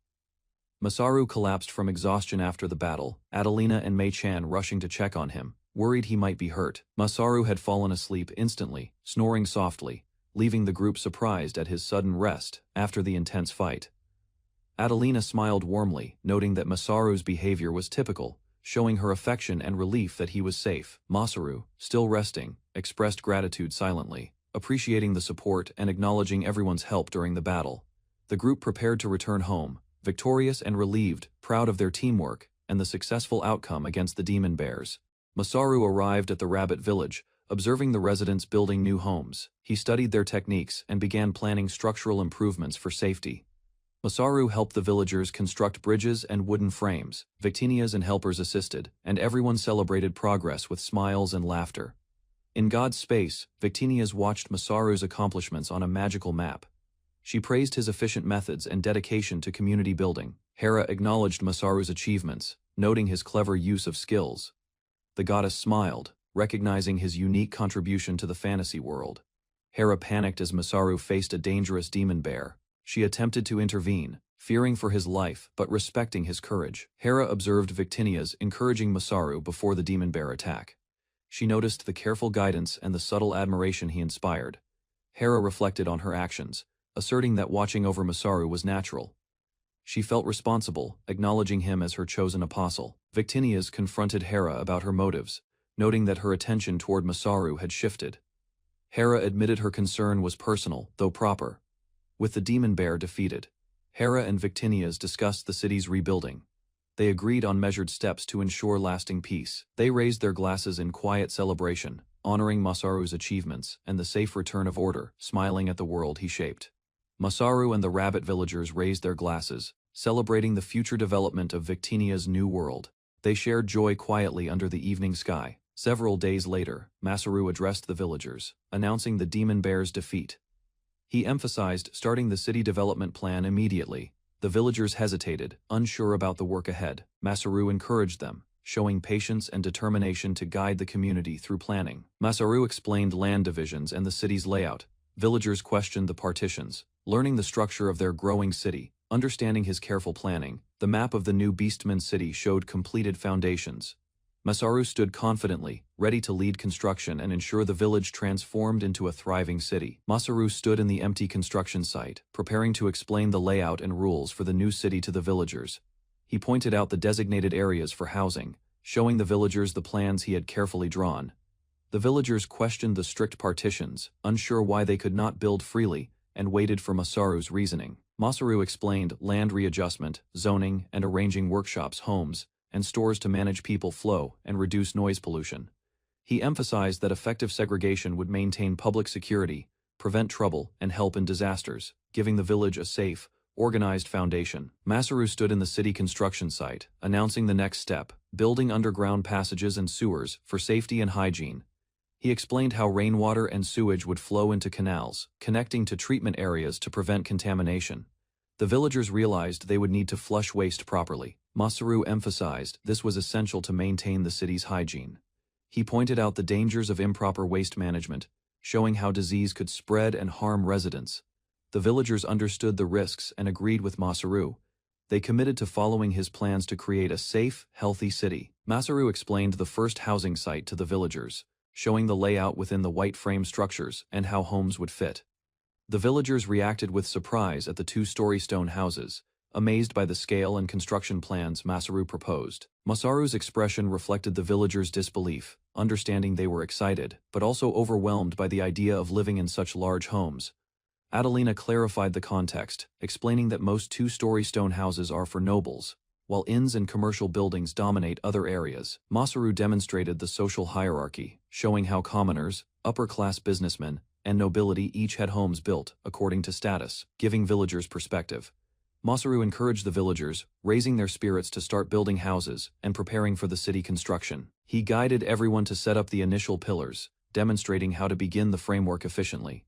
Masaru collapsed from exhaustion after the battle, Adelina and Mei-chan rushing to check on him, worried he might be hurt. Masaru had fallen asleep instantly, snoring softly, leaving the group surprised at his sudden rest after the intense fight. Adelina smiled warmly, noting that Masaru's behavior was typical, showing her affection and relief that he was safe. Masaru, still resting, expressed gratitude silently, appreciating the support and acknowledging everyone's help during the battle. The group prepared to return home, victorious and relieved, proud of their teamwork and the successful outcome against the demon bears. Masaru arrived at the rabbit village, observing the residents building new homes. He studied their techniques and began planning structural improvements for safety. Masaru helped the villagers construct bridges and wooden frames. Victinias and helpers assisted, and everyone celebrated progress with smiles and laughter. In God's space, Victinias watched Masaru's accomplishments on a magical map. She praised his efficient methods and dedication to community building. Hera acknowledged Masaru's achievements, noting his clever use of skills. The goddess smiled, recognizing his unique contribution to the fantasy world. Hera panicked as Masaru faced a dangerous demon bear. She attempted to intervene, fearing for his life but respecting his courage. Hera observed Victinias encouraging Masaru before the demon bear attack. She noticed the careful guidance and the subtle admiration he inspired. Hera reflected on her actions, asserting that watching over Masaru was natural. She felt responsible, acknowledging him as her chosen apostle. Victinias confronted Hera about her motives, noting that her attention toward Masaru had shifted. Hera admitted her concern was personal, though proper. With the demon bear defeated, Hera and Victinias discussed the city's rebuilding. They agreed on measured steps to ensure lasting peace. They raised their glasses in quiet celebration, honoring Masaru's achievements and the safe return of order, smiling at the world he shaped. Masaru and the rabbit villagers raised their glasses, celebrating the future development of Victinia's new world. They shared joy quietly under the evening sky. Several days later, Masaru addressed the villagers, announcing the demon bear's defeat. He emphasized starting the city development plan immediately. The villagers hesitated, unsure about the work ahead. Masaru encouraged them, showing patience and determination to guide the community through planning. Masaru explained land divisions and the city's layout. Villagers questioned the partitions, learning the structure of their growing city. Understanding his careful planning, the map of the new Beastman city showed completed foundations. Masaru stood confidently, ready to lead construction and ensure the village transformed into a thriving city. Masaru stood in the empty construction site, preparing to explain the layout and rules for the new city to the villagers. He pointed out the designated areas for housing, showing the villagers the plans he had carefully drawn. The villagers questioned the strict partitions, unsure why they could not build freely, and waited for Masaru's reasoning. Masaru explained land readjustment, zoning, and arranging workshops, homes, and stores to manage people flow and reduce noise pollution. He emphasized that effective segregation would maintain public security, prevent trouble, and help in disasters, giving the village a safe, organized foundation. Masaru stood in the city construction site, announcing the next step, building underground passages and sewers for safety and hygiene. He explained how rainwater and sewage would flow into canals, connecting to treatment areas to prevent contamination. The villagers realized they would need to flush waste properly. Masaru emphasized this was essential to maintain the city's hygiene. He pointed out the dangers of improper waste management, showing how disease could spread and harm residents. The villagers understood the risks and agreed with Masaru. They committed to following his plans to create a safe, healthy city. Masaru explained the first housing site to the villagers, showing the layout within the white frame structures and how homes would fit. The villagers reacted with surprise at the two-story stone houses, amazed by the scale and construction plans Masaru proposed. Masaru's expression reflected the villagers' disbelief, understanding they were excited, but also overwhelmed by the idea of living in such large homes. Adelina clarified the context, explaining that most two-story stone houses are for nobles, while inns and commercial buildings dominate other areas. Masaru demonstrated the social hierarchy, showing how commoners, upper-class businessmen, and nobility each had homes built according to status, giving villagers perspective. Masaru encouraged the villagers, raising their spirits to start building houses and preparing for the city construction. He guided everyone to set up the initial pillars, demonstrating how to begin the framework efficiently.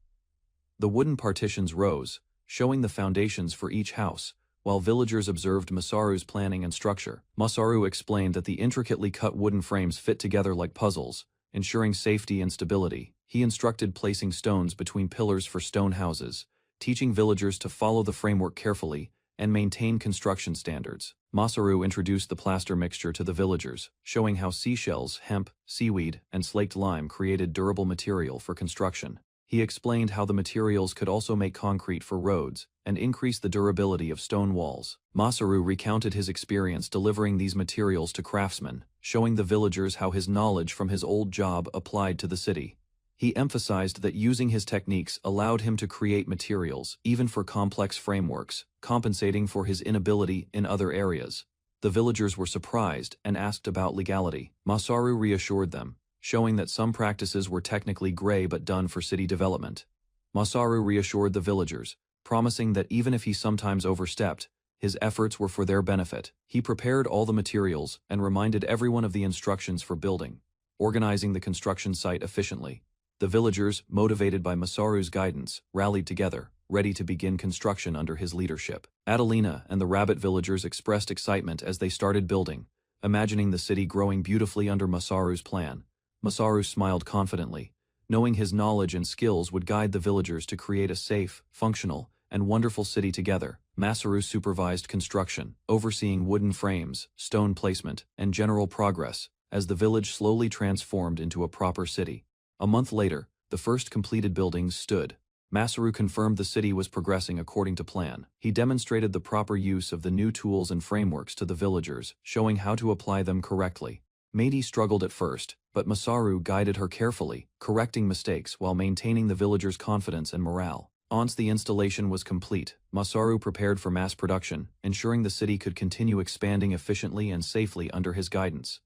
The wooden partitions rose, showing the foundations for each house, while villagers observed Masaru's planning and structure. Masaru explained that the intricately cut wooden frames fit together like puzzles, ensuring safety and stability. He instructed placing stones between pillars for stone houses, teaching villagers to follow the framework carefully and maintain construction standards. Masaru introduced the plaster mixture to the villagers, showing how seashells, hemp, seaweed, and slaked lime created durable material for construction. He explained how the materials could also make concrete for roads and increase the durability of stone walls. Masaru recounted his experience delivering these materials to craftsmen, showing the villagers how his knowledge from his old job applied to the city. He emphasized that using his techniques allowed him to create materials even for complex frameworks, compensating for his inability in other areas. The villagers were surprised and asked about legality. Masaru reassured them, showing that some practices were technically gray but done for city development. Masaru reassured the villagers, promising that even if he sometimes overstepped, his efforts were for their benefit. He prepared all the materials and reminded everyone of the instructions for building, organizing the construction site efficiently. The villagers, motivated by Masaru's guidance, rallied together, ready to begin construction under his leadership. Adelina and the rabbit villagers expressed excitement as they started building, imagining the city growing beautifully under Masaru's plan. Masaru smiled confidently, knowing his knowledge and skills would guide the villagers to create a safe, functional, and wonderful city together. Masaru supervised construction, overseeing wooden frames, stone placement, and general progress, as the village slowly transformed into a proper city. A month later, the first completed buildings stood. Masaru confirmed the city was progressing according to plan. He demonstrated the proper use of the new tools and frameworks to the villagers, showing how to apply them correctly. Meidi struggled at first, but Masaru guided her carefully, correcting mistakes while maintaining the villagers' confidence and morale. Once the installation was complete, Masaru prepared for mass production, ensuring the city could continue expanding efficiently and safely under his guidance.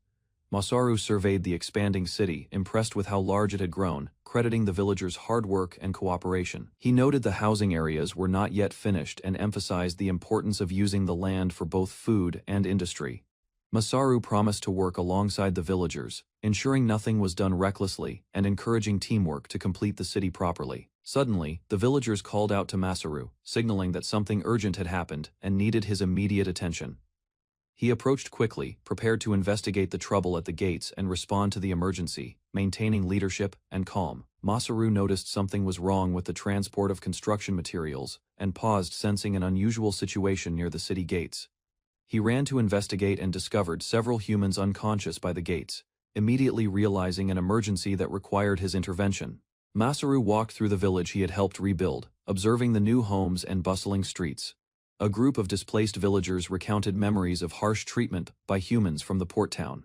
Masaru surveyed the expanding city, impressed with how large it had grown, crediting the villagers' hard work and cooperation. He noted the housing areas were not yet finished and emphasized the importance of using the land for both food and industry. Masaru promised to work alongside the villagers, ensuring nothing was done recklessly and encouraging teamwork to complete the city properly. Suddenly, the villagers called out to Masaru, signaling that something urgent had happened and needed his immediate attention. He approached quickly, prepared to investigate the trouble at the gates and respond to the emergency, maintaining leadership and calm. Masaru noticed something was wrong with the transport of construction materials and paused, sensing an unusual situation near the city gates. He ran to investigate and discovered several humans unconscious by the gates, immediately realizing an emergency that required his intervention. Masaru walked through the village he had helped rebuild, observing the new homes and bustling streets. A group of displaced villagers recounted memories of harsh treatment by humans from the port town.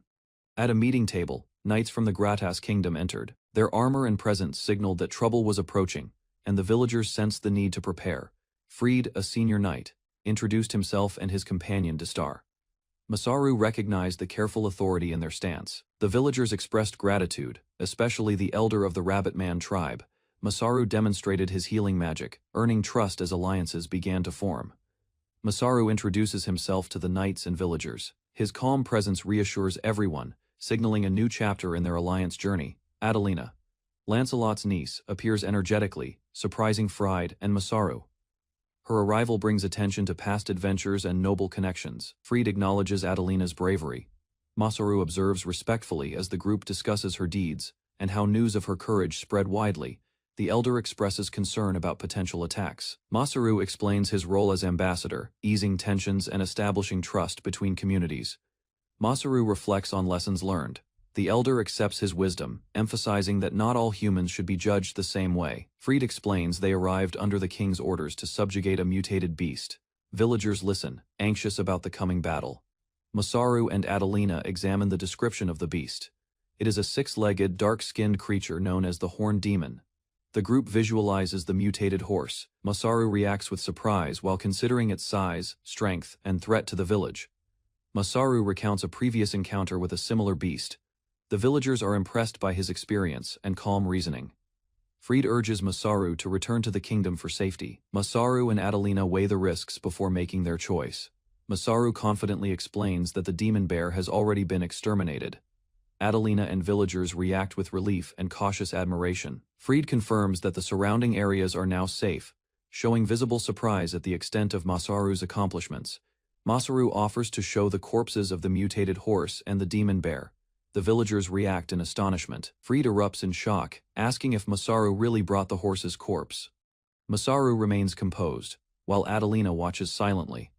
At a meeting table, knights from the Gratas kingdom entered. Their armor and presence signaled that trouble was approaching, and the villagers sensed the need to prepare. Freed, a senior knight, introduced himself and his companion Distar. Masaru recognized the careful authority in their stance. The villagers expressed gratitude, especially the elder of the Rabbit Man tribe. Masaru demonstrated his healing magic, earning trust as alliances began to form. Masaru introduces himself to the knights and villagers. His calm presence reassures everyone, signaling a new chapter in their alliance journey. Adelina, Lancelot's niece, appears energetically, surprising Fried and Masaru. Her arrival brings attention to past adventures and noble connections. Fried acknowledges Adelina's bravery. Masaru observes respectfully as the group discusses her deeds and how news of her courage spread widely. The elder expresses concern about potential attacks. Masaru explains his role as ambassador, easing tensions and establishing trust between communities. Masaru reflects on lessons learned. The elder accepts his wisdom, emphasizing that not all humans should be judged the same way. Fried explains they arrived under the king's orders to subjugate a mutated beast. Villagers listen, anxious about the coming battle. Masaru and Adelina examine the description of the beast. It is a six-legged, dark-skinned creature known as the Horned Demon. The group visualizes the mutated horse. Masaru reacts with surprise while considering its size, strength, and threat to the village. Masaru recounts a previous encounter with a similar beast. The villagers are impressed by his experience and calm reasoning. Fried urges Masaru to return to the kingdom for safety. Masaru and Adelina weigh the risks before making their choice. Masaru confidently explains that the demon bear has already been exterminated. Adelina and villagers react with relief and cautious admiration. Fried confirms that the surrounding areas are now safe, showing visible surprise at the extent of Masaru's accomplishments. Masaru offers to show the corpses of the mutated horse and the demon bear. The villagers react in astonishment. Fried erupts in shock, asking if Masaru really brought the horse's corpse. Masaru remains composed, while Adelina watches silently.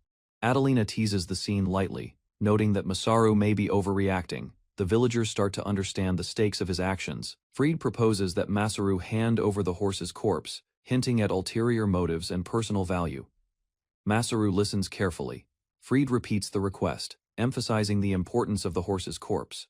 Adelina teases the scene lightly, noting that Masaru may be overreacting. The villagers start to understand the stakes of his actions. Fried proposes that Masaru hand over the horse's corpse, hinting at ulterior motives and personal value. Masaru listens carefully. Fried repeats the request, emphasizing the importance of the horse's corpse.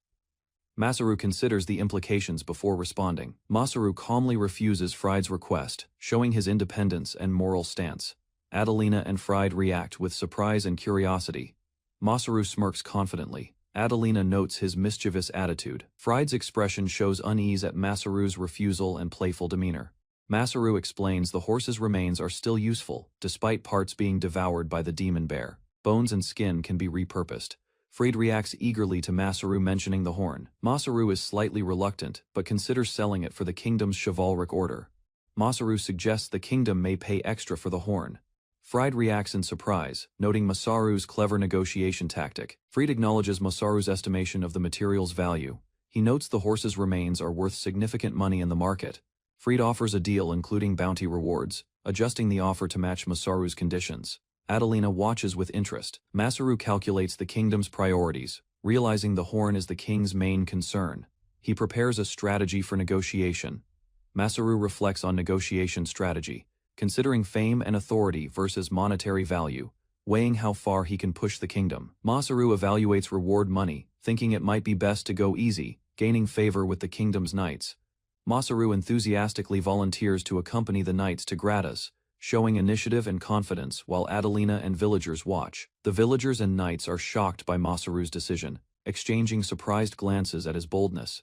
Masaru considers the implications before responding. Masaru calmly refuses Fried's request, showing his independence and moral stance. Adelina and Fried react with surprise and curiosity. Masaru smirks confidently. Adelina notes his mischievous attitude. Fried's expression shows unease at Masaru's refusal and playful demeanor. Masaru explains the horse's remains are still useful, despite parts being devoured by the demon bear. Bones and skin can be repurposed. Fried reacts eagerly to Masaru mentioning the horn. Masaru is slightly reluctant, but considers selling it for the kingdom's chivalric order. Masaru suggests the kingdom may pay extra for the horn. Fried reacts in surprise, noting Masaru's clever negotiation tactic. Fried acknowledges Masaru's estimation of the material's value. He notes the horse's remains are worth significant money in the market. Fried offers a deal including bounty rewards, adjusting the offer to match Masaru's conditions. Adelina watches with interest. Masaru calculates the kingdom's priorities, realizing the horn is the king's main concern. He prepares a strategy for negotiation. Masaru reflects on negotiation strategy, considering fame and authority versus monetary value, weighing how far he can push the kingdom. Masaru evaluates reward money, thinking it might be best to go easy, gaining favor with the kingdom's knights. Masaru enthusiastically volunteers to accompany the knights to Gratis, showing initiative and confidence while Adelina and villagers watch. The villagers and knights are shocked by Masaru's decision, exchanging surprised glances at his boldness.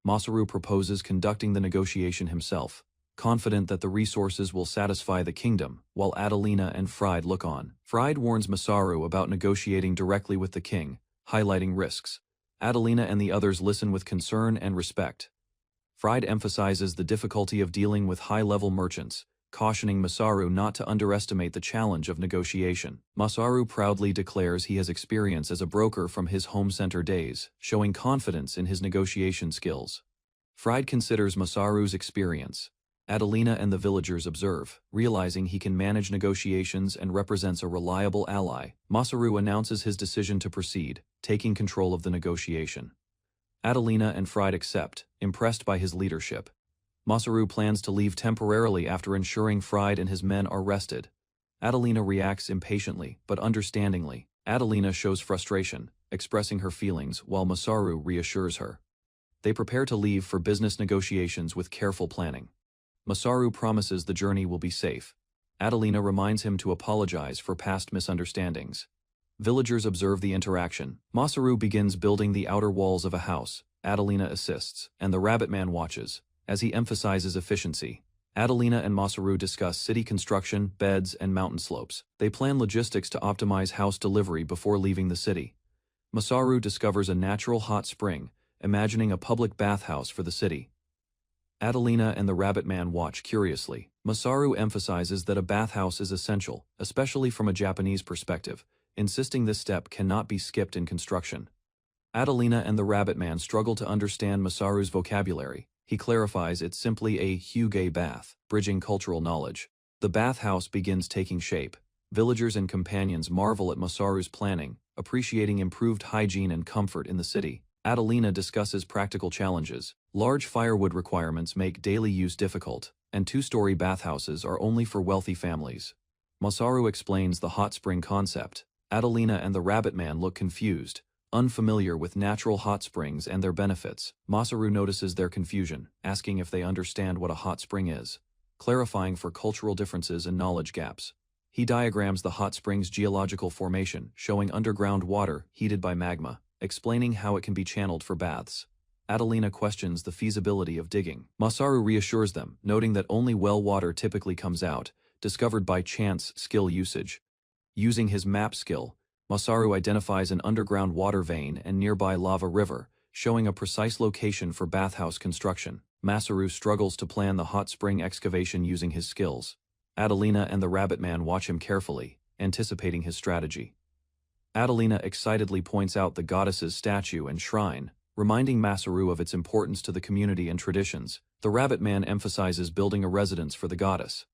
Masaru proposes conducting the negotiation himself, confident that the resources will satisfy the kingdom, while Adelina and Fried look on. Fried warns Masaru about negotiating directly with the king, highlighting risks. Adelina and the others listen with concern and respect. Fried emphasizes the difficulty of dealing with high-level merchants, cautioning Masaru not to underestimate the challenge of negotiation. Masaru proudly declares he has experience as a broker from his home center days, showing confidence in his negotiation skills. Fried considers Masaru's experience. Adelina and the villagers observe, realizing he can manage negotiations and represents a reliable ally. Masaru announces his decision to proceed, taking control of the negotiation. Adelina and Fried accept, impressed by his leadership. Masaru plans to leave temporarily after ensuring Fried and his men are rested. Adelina reacts impatiently, but understandingly. Adelina shows frustration, expressing her feelings while Masaru reassures her. They prepare to leave for business negotiations with careful planning. Masaru promises the journey will be safe. Adelina reminds him to apologize for past misunderstandings. Villagers observe the interaction. Masaru begins building the outer walls of a house. Adelina assists, and the rabbit man watches, as he emphasizes efficiency. Adelina and Masaru discuss city construction, beds, and mountain slopes. They plan logistics to optimize house delivery before leaving the city. Masaru discovers a natural hot spring, imagining a public bathhouse for the city. Adelina and the rabbit man watch curiously. Masaru emphasizes that a bathhouse is essential, especially from a Japanese perspective, insisting this step cannot be skipped in construction. Adelina and the rabbit man struggle to understand Masaru's vocabulary. He clarifies it's simply a hygge bath, bridging cultural knowledge. The bathhouse begins taking shape. Villagers and companions marvel at Masaru's planning, appreciating improved hygiene and comfort in the city. Adelina discusses practical challenges. Large firewood requirements make daily use difficult, and two-story bathhouses are only for wealthy families. Masaru explains the hot spring concept. Adelina and the rabbit man look confused, unfamiliar with natural hot springs and their benefits. Masaru notices their confusion, asking if they understand what a hot spring is, clarifying for cultural differences and knowledge gaps. He diagrams the hot spring's geological formation, showing underground water heated by magma, explaining how it can be channeled for baths. Adelina questions the feasibility of digging. Masaru reassures them, noting that only well water typically comes out, discovered by chance skill usage. Using his map skill, Masaru identifies an underground water vein and nearby lava river, showing a precise location for bathhouse construction. Masaru struggles to plan the hot spring excavation using his skills. Adelina and the Rabbit Man watch him carefully, anticipating his strategy. Adelina excitedly points out the goddess's statue and shrine, reminding Masaru of its importance to the community and traditions. The Rabbit Man emphasizes building a residence for the goddess.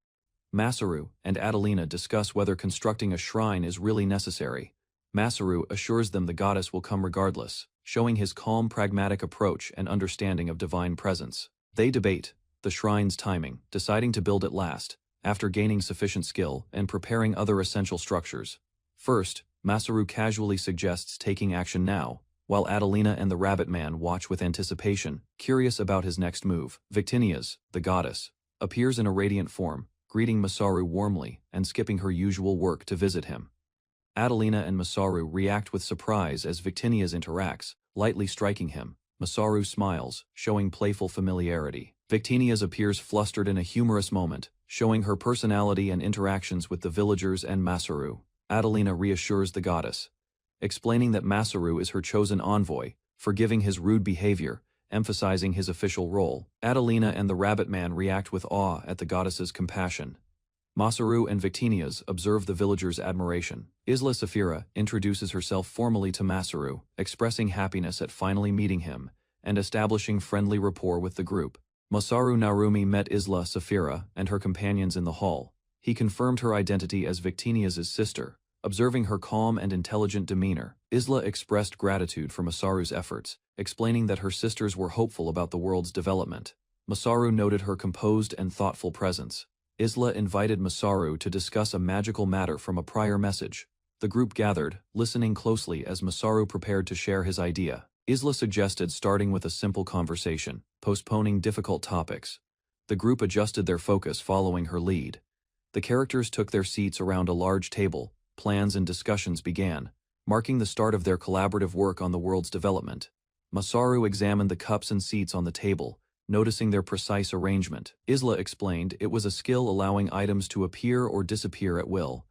Masaru and Adelina discuss whether constructing a shrine is really necessary. Masaru assures them the goddess will come regardless, showing his calm, pragmatic approach and understanding of divine presence. They debate the shrine's timing, deciding to build it last, after gaining sufficient skill and preparing other essential structures. First, Masaru casually suggests taking action now, while Adelina and the Rabbit Man watch with anticipation, curious about his next move. Victinias, the goddess, appears in a radiant form, greeting Masaru warmly and skipping her usual work to visit him. Adelina and Masaru react with surprise as Victinias interacts, lightly striking him. Masaru smiles, showing playful familiarity. Victinias appears flustered in a humorous moment, showing her personality and interactions with the villagers and Masaru. Adelina reassures the goddess, explaining that Masaru is her chosen envoy, forgiving his rude behavior, emphasizing his official role. Adelina and the Rabbit Man react with awe at the goddess's compassion. Masaru and Victinias observe the villagers' admiration. Isla Safira introduces herself formally to Masaru, expressing happiness at finally meeting him and establishing friendly rapport with the group. Masaru Narumi met Isla Safira and her companions in the hall. He confirmed her identity as Victinias' sister. Observing her calm and intelligent demeanor, Isla expressed gratitude for Masaru's efforts, explaining that her sisters were hopeful about the world's development. Masaru noted her composed and thoughtful presence. Isla invited Masaru to discuss a magical matter from a prior message. The group gathered, listening closely as Masaru prepared to share his idea. Isla suggested starting with a simple conversation, postponing difficult topics. The group adjusted their focus following her lead. The characters took their seats around a large table. Plans and discussions began, marking the start of their collaborative work on the world's development. Masaru examined the cups and seats on the table, noticing their precise arrangement. Isla explained it was a skill allowing items to appear or disappear at will.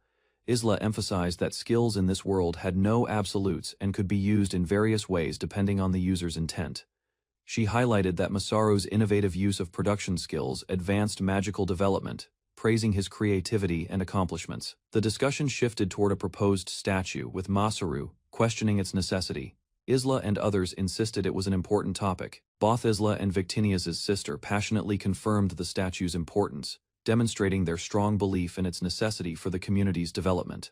Isla emphasized that skills in this world had no absolutes and could be used in various ways depending on the user's intent. She highlighted that Masaru's innovative use of production skills advanced magical development, praising his creativity and accomplishments. The discussion shifted toward a proposed statue, with Masaru questioning its necessity. Isla and others insisted it was an important topic. Both Isla and Victinias' sister passionately confirmed the statue's importance, demonstrating their strong belief in its necessity for the community's development.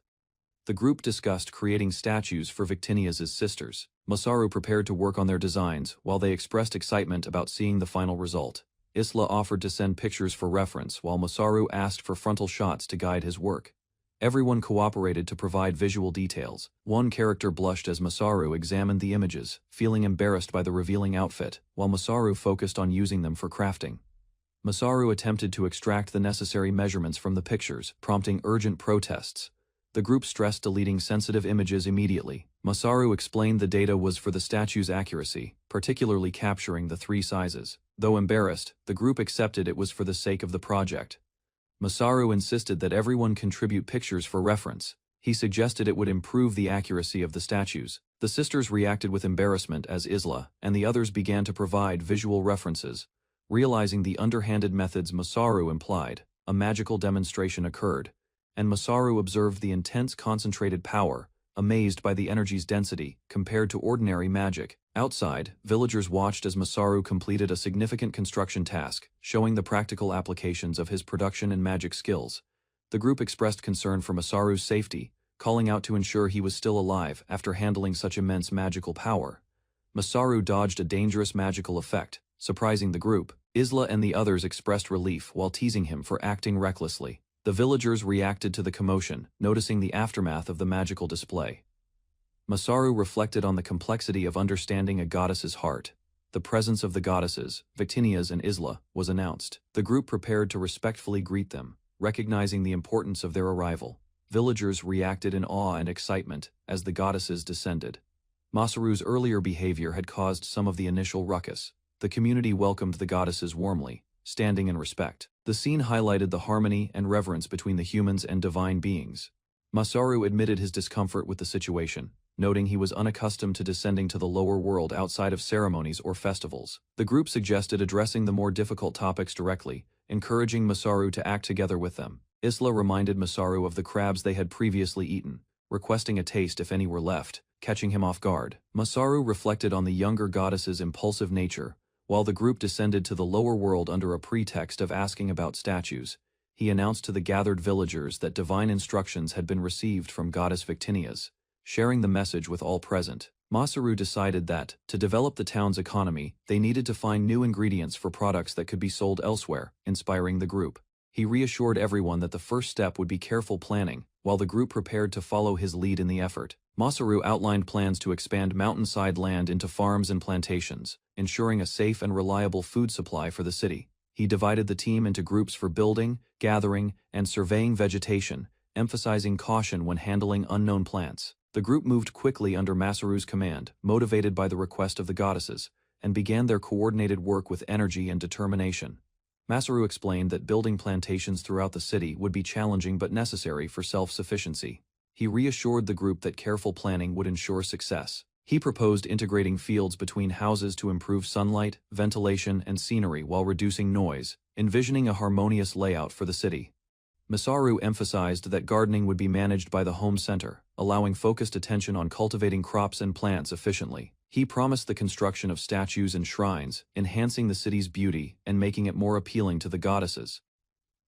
The group discussed creating statues for Victinias' sisters. Masaru prepared to work on their designs, while they expressed excitement about seeing the final result. Isla offered to send pictures for reference, while Masaru asked for frontal shots to guide his work. Everyone cooperated to provide visual details. One character blushed as Masaru examined the images, feeling embarrassed by the revealing outfit, while Masaru focused on using them for crafting. Masaru attempted to extract the necessary measurements from the pictures, prompting urgent protests. The group stressed deleting sensitive images immediately. Masaru explained the data was for the statue's accuracy, particularly capturing the 3 sizes. Though embarrassed, the group accepted it was for the sake of the project. Masaru insisted that everyone contribute pictures for reference. He suggested it would improve the accuracy of the statues. The sisters reacted with embarrassment as Isla and the others began to provide visual references. Realizing the underhanded methods Masaru implied, a magical demonstration occurred, and Masaru observed the intense concentrated power, amazed by the energy's density compared to ordinary magic. Outside, villagers watched as Masaru completed a significant construction task, showing the practical applications of his production and magic skills. The group expressed concern for Masaru's safety, calling out to ensure he was still alive after handling such immense magical power. Masaru dodged a dangerous magical effect, surprising the group. Isla and the others expressed relief while teasing him for acting recklessly. The villagers reacted to the commotion, noticing the aftermath of the magical display. Masaru reflected on the complexity of understanding a goddess's heart. The presence of the goddesses, Victinias and Isla, was announced. The group prepared to respectfully greet them, recognizing the importance of their arrival. Villagers reacted in awe and excitement as the goddesses descended. Masaru's earlier behavior had caused some of the initial ruckus. The community welcomed the goddesses warmly, standing in respect. The scene highlighted the harmony and reverence between the humans and divine beings. Masaru admitted his discomfort with the situation, noting he was unaccustomed to descending to the lower world outside of ceremonies or festivals. The group suggested addressing the more difficult topics directly, encouraging Masaru to act together with them. Isla reminded Masaru of the crabs they had previously eaten, requesting a taste if any were left, catching him off guard. Masaru reflected on the younger goddess's impulsive nature, while the group descended to the lower world under a pretext of asking about statues. He announced to the gathered villagers that divine instructions had been received from goddess Victinias, sharing the message with all present. Masaru decided that, to develop the town's economy, they needed to find new ingredients for products that could be sold elsewhere, inspiring the group. He reassured everyone that the first step would be careful planning, while the group prepared to follow his lead in the effort. Masaru outlined plans to expand mountainside land into farms and plantations, ensuring a safe and reliable food supply for the city. He divided the team into groups for building, gathering, and surveying vegetation, emphasizing caution when handling unknown plants. The group moved quickly under Masaru's command, motivated by the request of the goddesses, and began their coordinated work with energy and determination. Masaru explained that building plantations throughout the city would be challenging but necessary for self-sufficiency. He reassured the group that careful planning would ensure success. He proposed integrating fields between houses to improve sunlight, ventilation, and scenery while reducing noise, envisioning a harmonious layout for the city. Masaru emphasized that gardening would be managed by the home center, allowing focused attention on cultivating crops and plants efficiently. He promised the construction of statues and shrines, enhancing the city's beauty and making it more appealing to the goddesses.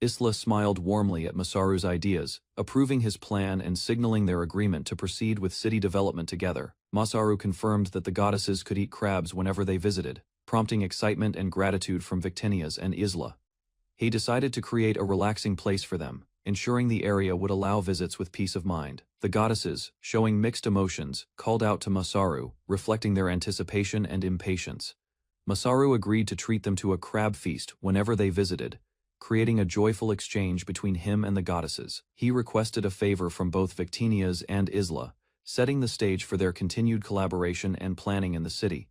Isla smiled warmly at Masaru's ideas, approving his plan and signaling their agreement to proceed with city development together. Masaru confirmed that the goddesses could eat crabs whenever they visited, prompting excitement and gratitude from Victinias and Isla. He decided to create a relaxing place for them, ensuring the area would allow visits with peace of mind. The goddesses, showing mixed emotions, called out to Masaru, reflecting their anticipation and impatience. Masaru agreed to treat them to a crab feast whenever they visited, creating a joyful exchange between him and the goddesses. He requested a favor from both Victinias and Isla, setting the stage for their continued collaboration and planning in the city.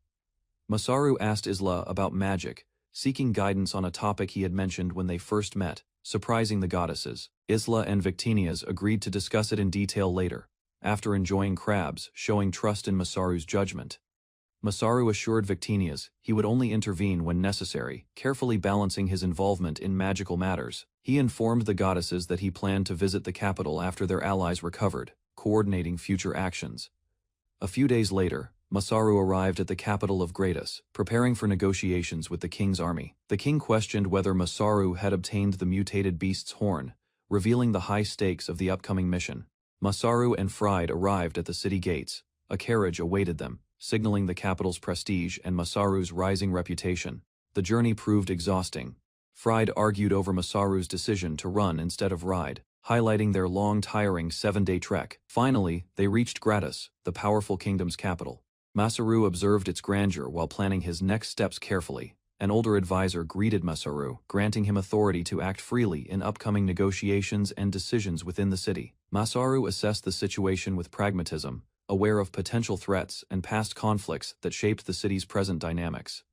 Masaru asked Isla about magic, seeking guidance on a topic he had mentioned when they first met, surprising the goddesses. Isla and Victinias agreed to discuss it in detail later, after enjoying crabs, showing trust in Masaru's judgment. Masaru assured Victinias he would only intervene when necessary, carefully balancing his involvement in magical matters. He informed the goddesses that he planned to visit the capital after their allies recovered, coordinating future actions. A few days later, Masaru arrived at the capital of Gratus, preparing for negotiations with the king's army. The king questioned whether Masaru had obtained the mutated beast's horn, revealing the high stakes of the upcoming mission. Masaru and Fried arrived at the city gates. A carriage awaited them, signaling the capital's prestige and Masaru's rising reputation. The journey proved exhausting. Fried argued over Masaru's decision to run instead of ride, highlighting their long, tiring 7-day trek. Finally, they reached Gratus, the powerful kingdom's capital. Masaru observed its grandeur while planning his next steps carefully. An older advisor greeted Masaru, granting him authority to act freely in upcoming negotiations and decisions within the city. Masaru assessed the situation with pragmatism, aware of potential threats and past conflicts that shaped the city's present dynamics.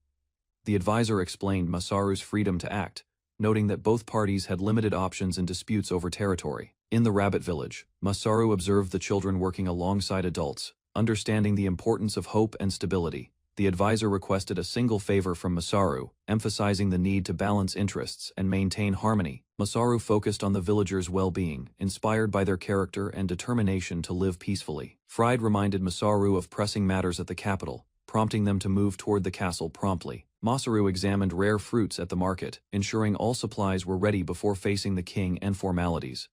The advisor explained Masaru's freedom to act, noting that both parties had limited options in disputes over territory. In the rabbit village, Masaru observed the children working alongside adults, understanding the importance of hope and stability. The advisor requested a single favor from Masaru, emphasizing the need to balance interests and maintain harmony. Masaru focused on the villagers' well-being, inspired by their character and determination to live peacefully. Fried reminded Masaru of pressing matters at the capital, prompting them to move toward the castle promptly. Masaru examined rare fruits at the market, ensuring all supplies were ready before facing the king and formalities.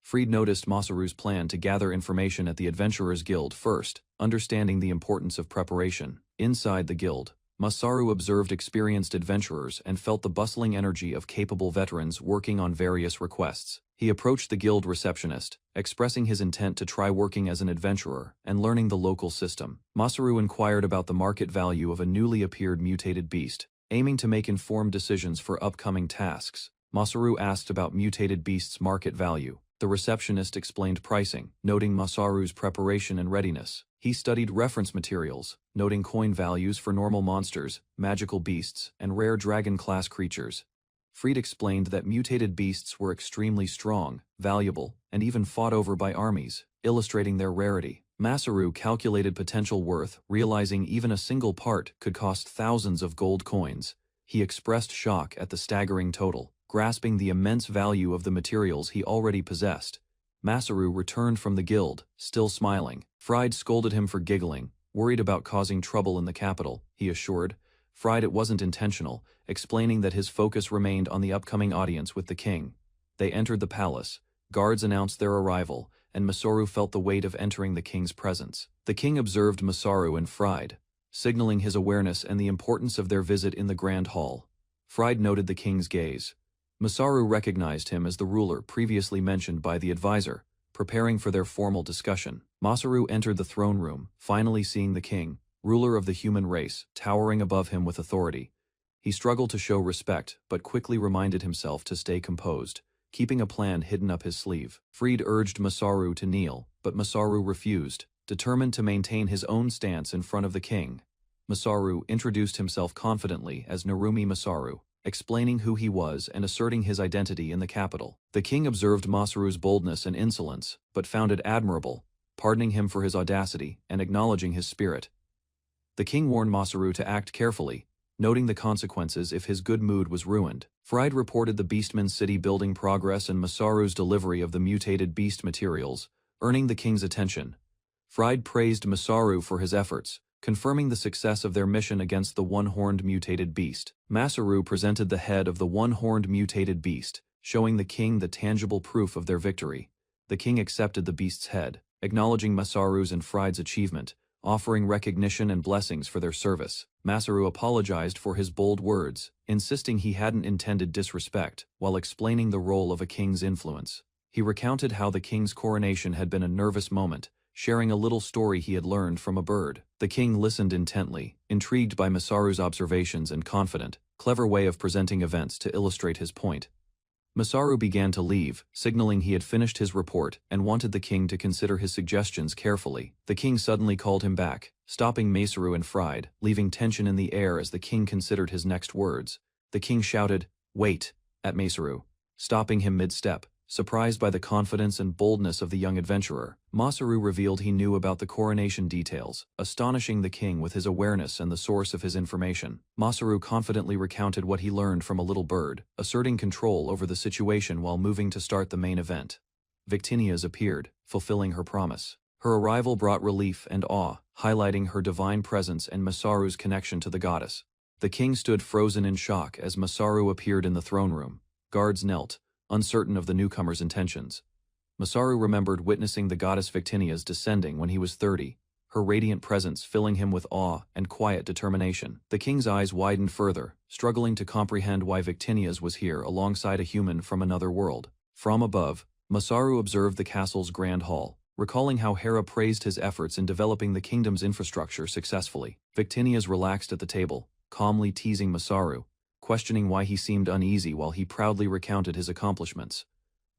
Fried noticed Masaru's plan to gather information at the Adventurers Guild first, understanding the importance of preparation. Inside the guild, Masaru observed experienced adventurers and felt the bustling energy of capable veterans working on various requests. He approached the guild receptionist, expressing his intent to try working as an adventurer and learning the local system. Masaru inquired about the market value of a newly appeared mutated beast, aiming to make informed decisions for upcoming tasks. Masaru asked about mutated beasts' market value, The receptionist explained pricing, noting Masaru's preparation and readiness. He studied reference materials, noting coin values for normal monsters, magical beasts, and rare dragon-class creatures. Fried explained that mutated beasts were extremely strong, valuable, and even fought over by armies, illustrating their rarity. Masaru calculated potential worth, realizing even a single part could cost thousands of gold coins. He expressed shock at the staggering total, grasping the immense value of the materials he already possessed. Masaru returned from the guild, still smiling. Fried scolded him for giggling, worried about causing trouble in the capital, he assured. Fried it wasn't intentional, explaining that his focus remained on the upcoming audience with the king. They entered the palace. Guards announced their arrival, and Masaru felt the weight of entering the king's presence. The king observed Masaru and Fried, signaling his awareness and the importance of their visit in the grand hall. Fried noted the king's gaze. Masaru recognized him as the ruler previously mentioned by the advisor, preparing for their formal discussion. Masaru entered the throne room, finally seeing the king, ruler of the human race, towering above him with authority. He struggled to show respect, but quickly reminded himself to stay composed, keeping a plan hidden up his sleeve. Fried urged Masaru to kneel, but Masaru refused, determined to maintain his own stance in front of the king. Masaru introduced himself confidently as Narumi Masaru, explaining who he was and asserting his identity in the capital. The king observed Masaru's boldness and insolence, but found it admirable, pardoning him for his audacity and acknowledging his spirit. The king warned Masaru to act carefully, noting the consequences if his good mood was ruined. Fried reported the Beastman's city building progress and Masaru's delivery of the mutated beast materials, earning the king's attention. Fried praised Masaru for his efforts, confirming the success of their mission against the one-horned mutated beast. Masaru presented the head of the one-horned mutated beast, showing the king the tangible proof of their victory. The king accepted the beast's head, acknowledging Masaru's and Fried's achievement, offering recognition and blessings for their service. Masaru apologized for his bold words, insisting he hadn't intended disrespect, while explaining the role of a king's influence. He recounted how the king's coronation had been a nervous moment, sharing a little story he had learned from a bird. The king listened intently, intrigued by Masaru's observations and confident, clever way of presenting events to illustrate his point. Masaru began to leave, signaling he had finished his report and wanted the king to consider his suggestions carefully. The king suddenly called him back, stopping Masaru and Fried, leaving tension in the air as the king considered his next words. The king shouted, "Wait," at Masaru, stopping him mid-step. Surprised by the confidence and boldness of the young adventurer, Masaru revealed he knew about the coronation details, astonishing the king with his awareness and the source of his information. Masaru confidently recounted what he learned from a little bird, asserting control over the situation while moving to start the main event. Victinia's appeared, fulfilling her promise. Her arrival brought relief and awe, highlighting her divine presence and Masaru's connection to the goddess. The king stood frozen in shock as Masaru appeared in the throne room. Guards knelt, uncertain of the newcomer's intentions. Masaru remembered witnessing the goddess Victinia's descending when he was 30, her radiant presence filling him with awe and quiet determination. The king's eyes widened further, struggling to comprehend why Victinia's was here alongside a human from another world. From above, Masaru observed the castle's grand hall, recalling how Hera praised his efforts in developing the kingdom's infrastructure successfully. Victinia's relaxed at the table, calmly teasing Masaru, questioning why he seemed uneasy while he proudly recounted his accomplishments.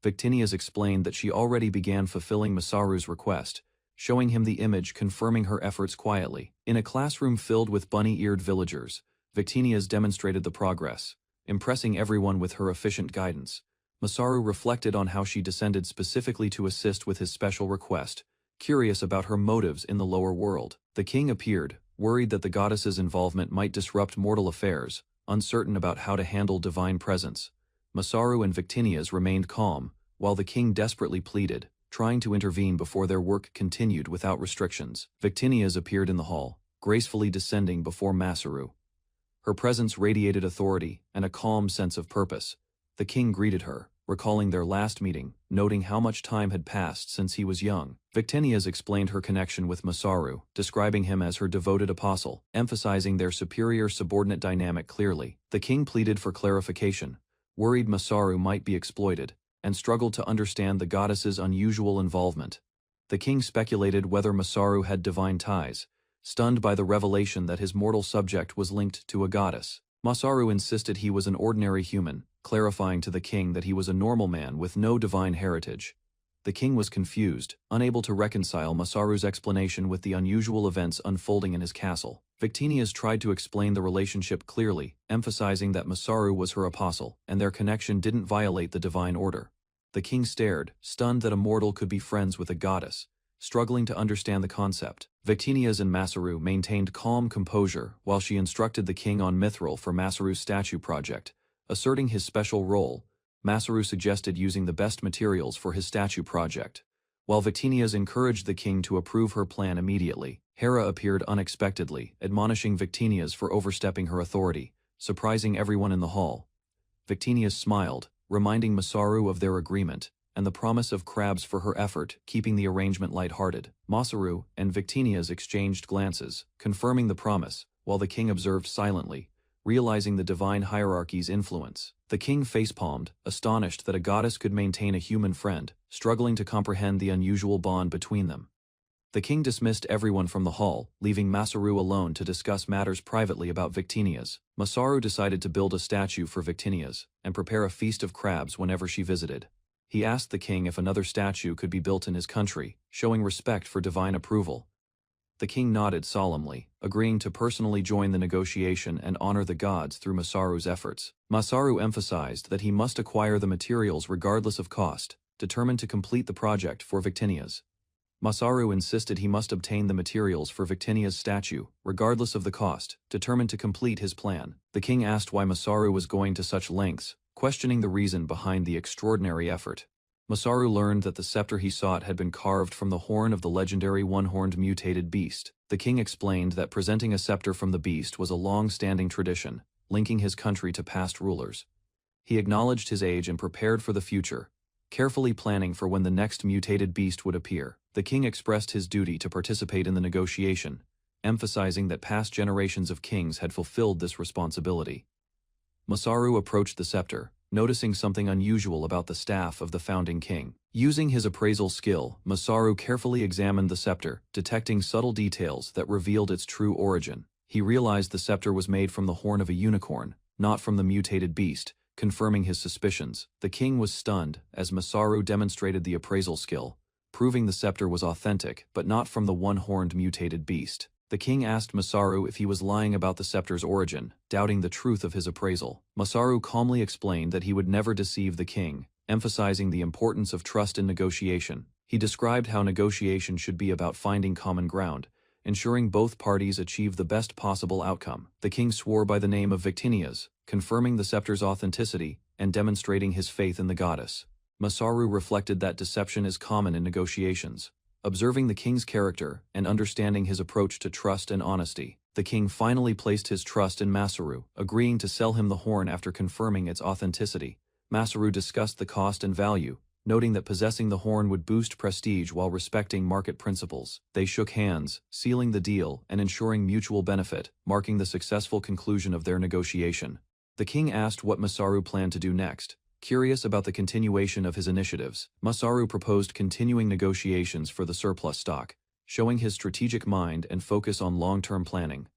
Victinia's explained that she already began fulfilling Masaru's request, showing him the image confirming her efforts quietly. In a classroom filled with bunny-eared villagers, Victinia's demonstrated the progress, impressing everyone with her efficient guidance. Masaru reflected on how she descended specifically to assist with his special request, curious about her motives in the lower world. The king appeared, worried that the goddess's involvement might disrupt mortal affairs, uncertain about how to handle divine presence. Masaru and Victinia's remained calm, while the king desperately pleaded, trying to intervene before their work continued without restrictions. Victinia's appeared in the hall, gracefully descending before Masaru. Her presence radiated authority and a calm sense of purpose. The king greeted her, recalling their last meeting, noting how much time had passed since he was young. Victinia's explained her connection with Masaru, describing him as her devoted apostle, emphasizing their superior-subordinate dynamic clearly. The king pleaded for clarification, worried Masaru might be exploited, and struggled to understand the goddess's unusual involvement. The king speculated whether Masaru had divine ties, stunned by the revelation that his mortal subject was linked to a goddess. Masaru insisted he was an ordinary human, clarifying to the king that he was a normal man with no divine heritage. The king was confused, unable to reconcile Masaru's explanation with the unusual events unfolding in his castle. Victinius tried to explain the relationship clearly, emphasizing that Masaru was her apostle, and their connection didn't violate the divine order. The king stared, stunned that a mortal could be friends with a goddess, struggling to understand the concept. Victinius and Masaru maintained calm composure while she instructed the king on mithril for Masaru's statue project. Asserting his special role, Masaru suggested using the best materials for his statue project, while Victinius encouraged the king to approve her plan immediately. Hera appeared unexpectedly, admonishing Victinius for overstepping her authority, surprising everyone in the hall. Victinius smiled, reminding Masaru of their agreement, and the promise of crabs for her effort, keeping the arrangement lighthearted. Masaru and Victinius exchanged glances, confirming the promise, while the king observed silently, realizing the divine hierarchy's influence. The king facepalmed, astonished that a goddess could maintain a human friend, struggling to comprehend the unusual bond between them. The king dismissed everyone from the hall, leaving Masaru alone to discuss matters privately about Victinius. Masaru decided to build a statue for Victinius, and prepare a feast of crabs whenever she visited. He asked the king if another statue could be built in his country, showing respect for divine approval. The king nodded solemnly, agreeing to personally join the negotiation and honor the gods through Masaru's efforts. Masaru emphasized that he must acquire the materials regardless of cost, determined to complete the project for Victinius. Masaru insisted he must obtain the materials for Victinius' statue, regardless of the cost, determined to complete his plan. The king asked why Masaru was going to such lengths, questioning the reason behind the extraordinary effort. Masaru learned that the scepter he sought had been carved from the horn of the legendary one-horned mutated beast. The king explained that presenting a scepter from the beast was a long-standing tradition, linking his country to past rulers. He acknowledged his age and prepared for the future, carefully planning for when the next mutated beast would appear. The king expressed his duty to participate in the negotiation, emphasizing that past generations of kings had fulfilled this responsibility. Masaru approached the scepter, noticing something unusual about the staff of the founding king. Using his appraisal skill, Masaru carefully examined the scepter, detecting subtle details that revealed its true origin. He realized the scepter was made from the horn of a unicorn, not from the mutated beast, confirming his suspicions. The king was stunned as Masaru demonstrated the appraisal skill, proving the scepter was authentic but not from the one-horned mutated beast. The king asked Masaru if he was lying about the scepter's origin, doubting the truth of his appraisal. Masaru calmly explained that he would never deceive the king, emphasizing the importance of trust in negotiation. He described how negotiation should be about finding common ground, ensuring both parties achieve the best possible outcome. The king swore by the name of Victinius, confirming the scepter's authenticity and demonstrating his faith in the goddess. Masaru reflected that deception is common in negotiations. Observing the king's character and understanding his approach to trust and honesty, the king finally placed his trust in Masaru, agreeing to sell him the horn after confirming its authenticity. Masaru discussed the cost and value, noting that possessing the horn would boost prestige while respecting market principles. They shook hands, sealing the deal and ensuring mutual benefit, marking the successful conclusion of their negotiation. The king asked what Masaru planned to do next. Curious about the continuation of his initiatives, Masaru proposed continuing negotiations for the surplus stock, showing his strategic mind and focus on long-term planning.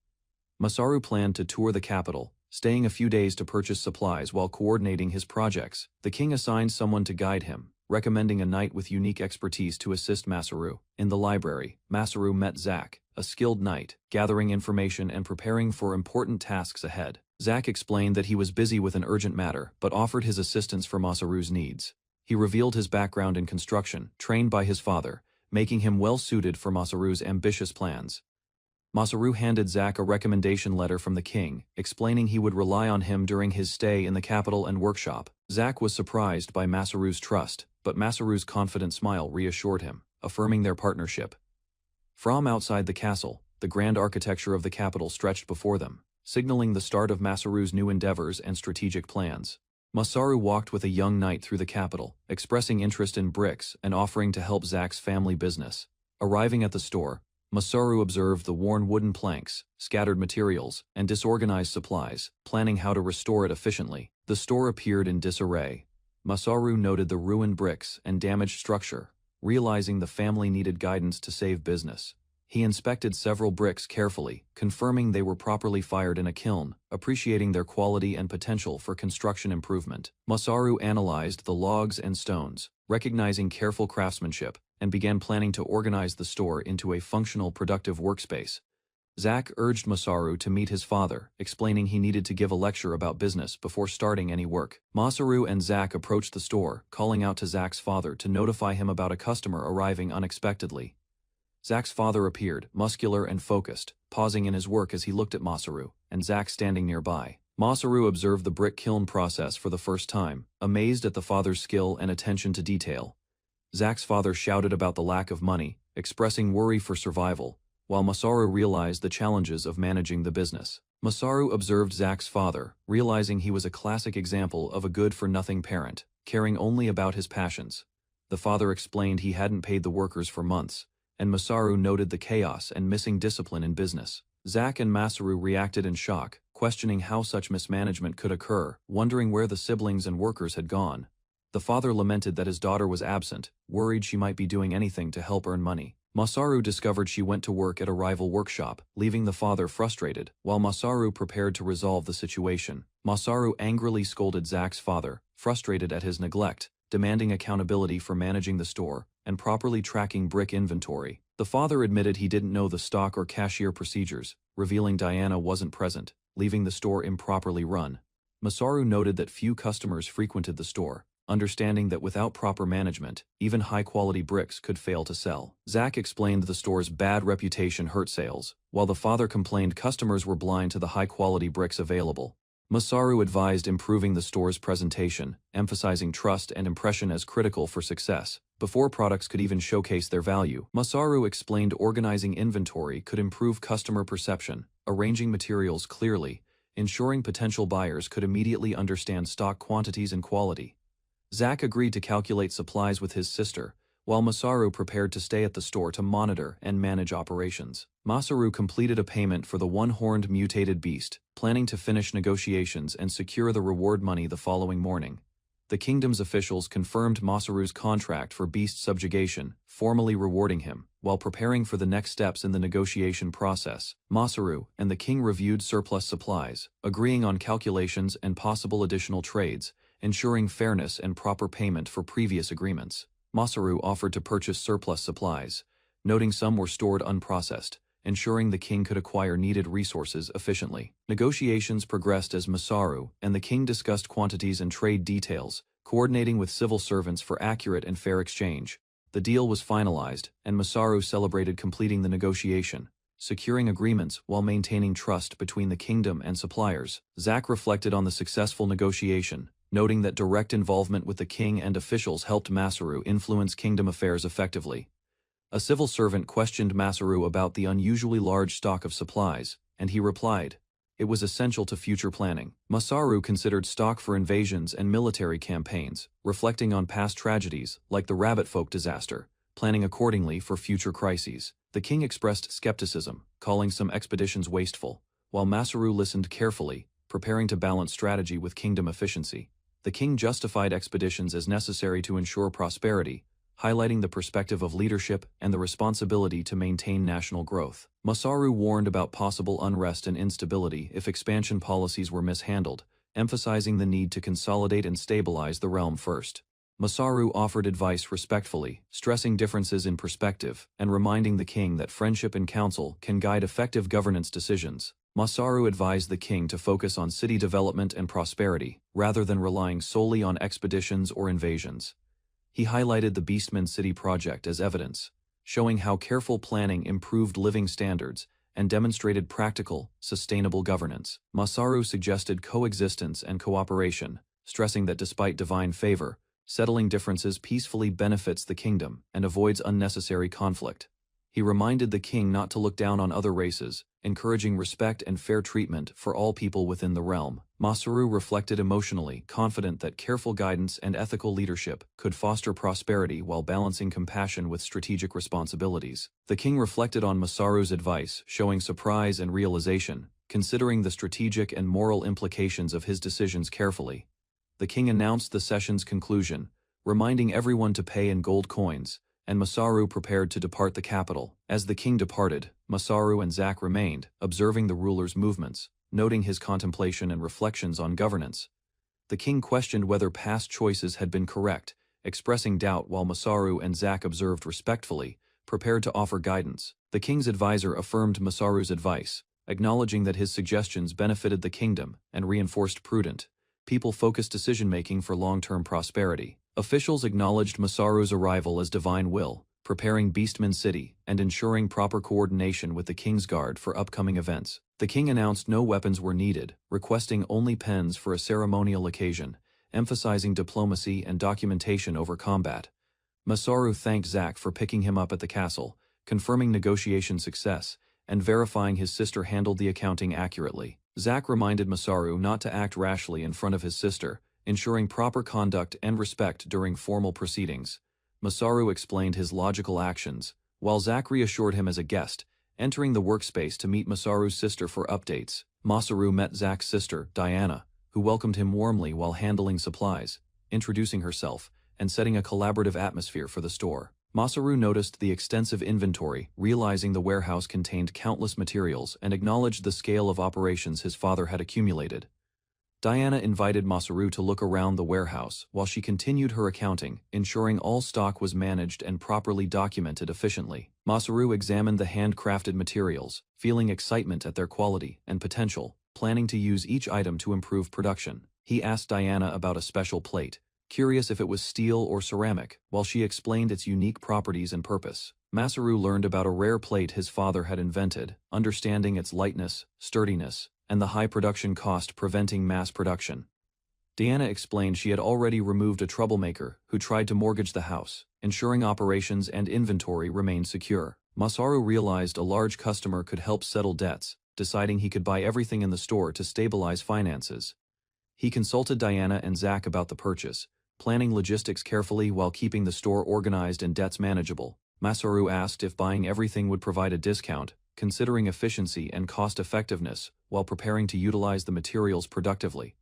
Masaru planned to tour the capital, staying a few days to purchase supplies while coordinating his projects. The king assigned someone to guide him, recommending a knight with unique expertise to assist Masaru. In the library, Masaru met Zack, a skilled knight, gathering information and preparing for important tasks ahead. Zack explained that he was busy with an urgent matter but offered his assistance for Masaru's needs. He revealed his background in construction, trained by his father, making him well-suited for Masaru's ambitious plans. Masaru handed Zack a recommendation letter from the king, explaining he would rely on him during his stay in the capital and workshop. Zack was surprised by Masaru's trust, but Masaru's confident smile reassured him, affirming their partnership. From outside the castle, the grand architecture of the capital stretched before them, signaling the start of Masaru's new endeavors and strategic plans. Masaru walked with a young knight through the capital, expressing interest in bricks and offering to help Zack's family business. Arriving at the store, Masaru observed the worn wooden planks, scattered materials, and disorganized supplies, planning how to restore it efficiently. The store appeared in disarray. Masaru noted the ruined bricks and damaged structure, realizing the family needed guidance to save business. He inspected several bricks carefully, confirming they were properly fired in a kiln, appreciating their quality and potential for construction improvement. Masaru analyzed the logs and stones, recognizing careful craftsmanship, and began planning to organize the store into a functional, productive workspace. Zack urged Masaru to meet his father, explaining he needed to give a lecture about business before starting any work. Masaru and Zack approached the store, calling out to Zack's father to notify him about a customer arriving unexpectedly. Zack's father appeared, muscular and focused, pausing in his work as he looked at Masaru, and Zack standing nearby. Masaru observed the brick kiln process for the first time, amazed at the father's skill and attention to detail. Zack's father shouted about the lack of money, expressing worry for survival, while Masaru realized the challenges of managing the business. Masaru observed Zack's father, realizing he was a classic example of a good-for-nothing parent, caring only about his passions. The father explained he hadn't paid the workers for months, and Masaru noted the chaos and missing discipline in business. Zack and Masaru reacted in shock, questioning how such mismanagement could occur, wondering where the siblings and workers had gone. The father lamented that his daughter was absent, worried she might be doing anything to help earn money. Masaru discovered she went to work at a rival workshop, leaving the father frustrated. While Masaru prepared to resolve the situation, Masaru angrily scolded Zack's father, frustrated at his neglect, demanding accountability for managing the store and properly tracking brick inventory. The father admitted he didn't know the stock or cashier procedures, revealing Diana wasn't present, leaving the store improperly run. Masaru noted that few customers frequented the store, understanding that without proper management, even high-quality bricks could fail to sell. Zack explained the store's bad reputation hurt sales, while the father complained customers were blind to the high-quality bricks available. Masaru advised improving the store's presentation, emphasizing trust and impression as critical for success. Before products could even showcase their value, Masaru explained organizing inventory could improve customer perception, arranging materials clearly, ensuring potential buyers could immediately understand stock quantities and quality. Zack agreed to calculate supplies with his sister, while Masaru prepared to stay at the store to monitor and manage operations. Masaru completed a payment for the one-horned mutated beast, planning to finish negotiations and secure the reward money the following morning. The kingdom's officials confirmed Masaru's contract for beast subjugation, formally rewarding him. While preparing for the next steps in the negotiation process, Masaru and the king reviewed surplus supplies, agreeing on calculations and possible additional trades, ensuring fairness and proper payment for previous agreements. Masaru offered to purchase surplus supplies, noting some were stored unprocessed, ensuring the king could acquire needed resources efficiently. Negotiations progressed as Masaru and the king discussed quantities and trade details, coordinating with civil servants for accurate and fair exchange. The deal was finalized, and Masaru celebrated completing the negotiation, securing agreements while maintaining trust between the kingdom and suppliers. Zack reflected on the successful negotiation, noting that direct involvement with the king and officials helped Masaru influence kingdom affairs effectively. A civil servant questioned Masaru about the unusually large stock of supplies, and he replied, it was essential to future planning. Masaru considered stock for invasions and military campaigns, reflecting on past tragedies like the rabbit folk disaster, planning accordingly for future crises. The king expressed skepticism, calling some expeditions wasteful, while Masaru listened carefully, preparing to balance strategy with kingdom efficiency. The king justified expeditions as necessary to ensure prosperity, highlighting the perspective of leadership and the responsibility to maintain national growth. Masaru warned about possible unrest and instability if expansion policies were mishandled, emphasizing the need to consolidate and stabilize the realm first. Masaru offered advice respectfully, stressing differences in perspective and reminding the king that friendship and counsel can guide effective governance decisions. Masaru advised the king to focus on city development and prosperity, rather than relying solely on expeditions or invasions. He highlighted the Beastman City project as evidence, showing how careful planning improved living standards and demonstrated practical, sustainable governance. Masaru suggested coexistence and cooperation, stressing that despite divine favor, settling differences peacefully benefits the kingdom and avoids unnecessary conflict. He reminded the king not to look down on other races, encouraging respect and fair treatment for all people within the realm. Masaru reflected emotionally, confident that careful guidance and ethical leadership could foster prosperity while balancing compassion with strategic responsibilities. The king reflected on Masaru's advice, showing surprise and realization, considering the strategic and moral implications of his decisions carefully. The king announced the session's conclusion, reminding everyone to pay in gold coins, and Masaru prepared to depart the capital. As the king departed, Masaru and Zack remained, observing the ruler's movements, noting his contemplation and reflections on governance. The king questioned whether past choices had been correct, expressing doubt while Masaru and Zack observed respectfully, prepared to offer guidance. The king's advisor affirmed Masaru's advice, acknowledging that his suggestions benefited the kingdom and reinforced prudent, people-focused decision-making for long-term prosperity. Officials acknowledged Masaru's arrival as divine will, preparing Beastman City and ensuring proper coordination with the King's Guard for upcoming events. The king announced no weapons were needed, requesting only pens for a ceremonial occasion, emphasizing diplomacy and documentation over combat. Masaru thanked Zack for picking him up at the castle, confirming negotiation success, and verifying his sister handled the accounting accurately. Zack reminded Masaru not to act rashly in front of his sister, ensuring proper conduct and respect during formal proceedings. Masaru explained his logical actions, while Zack reassured him as a guest, entering the workspace to meet Masaru's sister for updates. Masaru met Zack's sister, Diana, who welcomed him warmly while handling supplies, introducing herself, and setting a collaborative atmosphere for the store. Masaru noticed the extensive inventory, realizing the warehouse contained countless materials, and acknowledged the scale of operations his father had accumulated. Diana invited Masaru to look around the warehouse while she continued her accounting, ensuring all stock was managed and properly documented efficiently. Masaru examined the handcrafted materials, feeling excitement at their quality and potential, planning to use each item to improve production. He asked Diana about a special plate, curious if it was steel or ceramic, while she explained its unique properties and purpose. Masaru learned about a rare plate his father had invented, understanding its lightness, sturdiness, and the high production cost preventing mass production. Diana explained she had already removed a troublemaker who tried to mortgage the house, ensuring operations and inventory remained secure. Masaru realized a large customer could help settle debts, deciding he could buy everything in the store to stabilize finances. He consulted Diana and Zack about the purchase, planning logistics carefully while keeping the store organized and debts manageable. Masaru asked if buying everything would provide a discount, considering efficiency and cost-effectiveness while preparing to utilize the materials productively.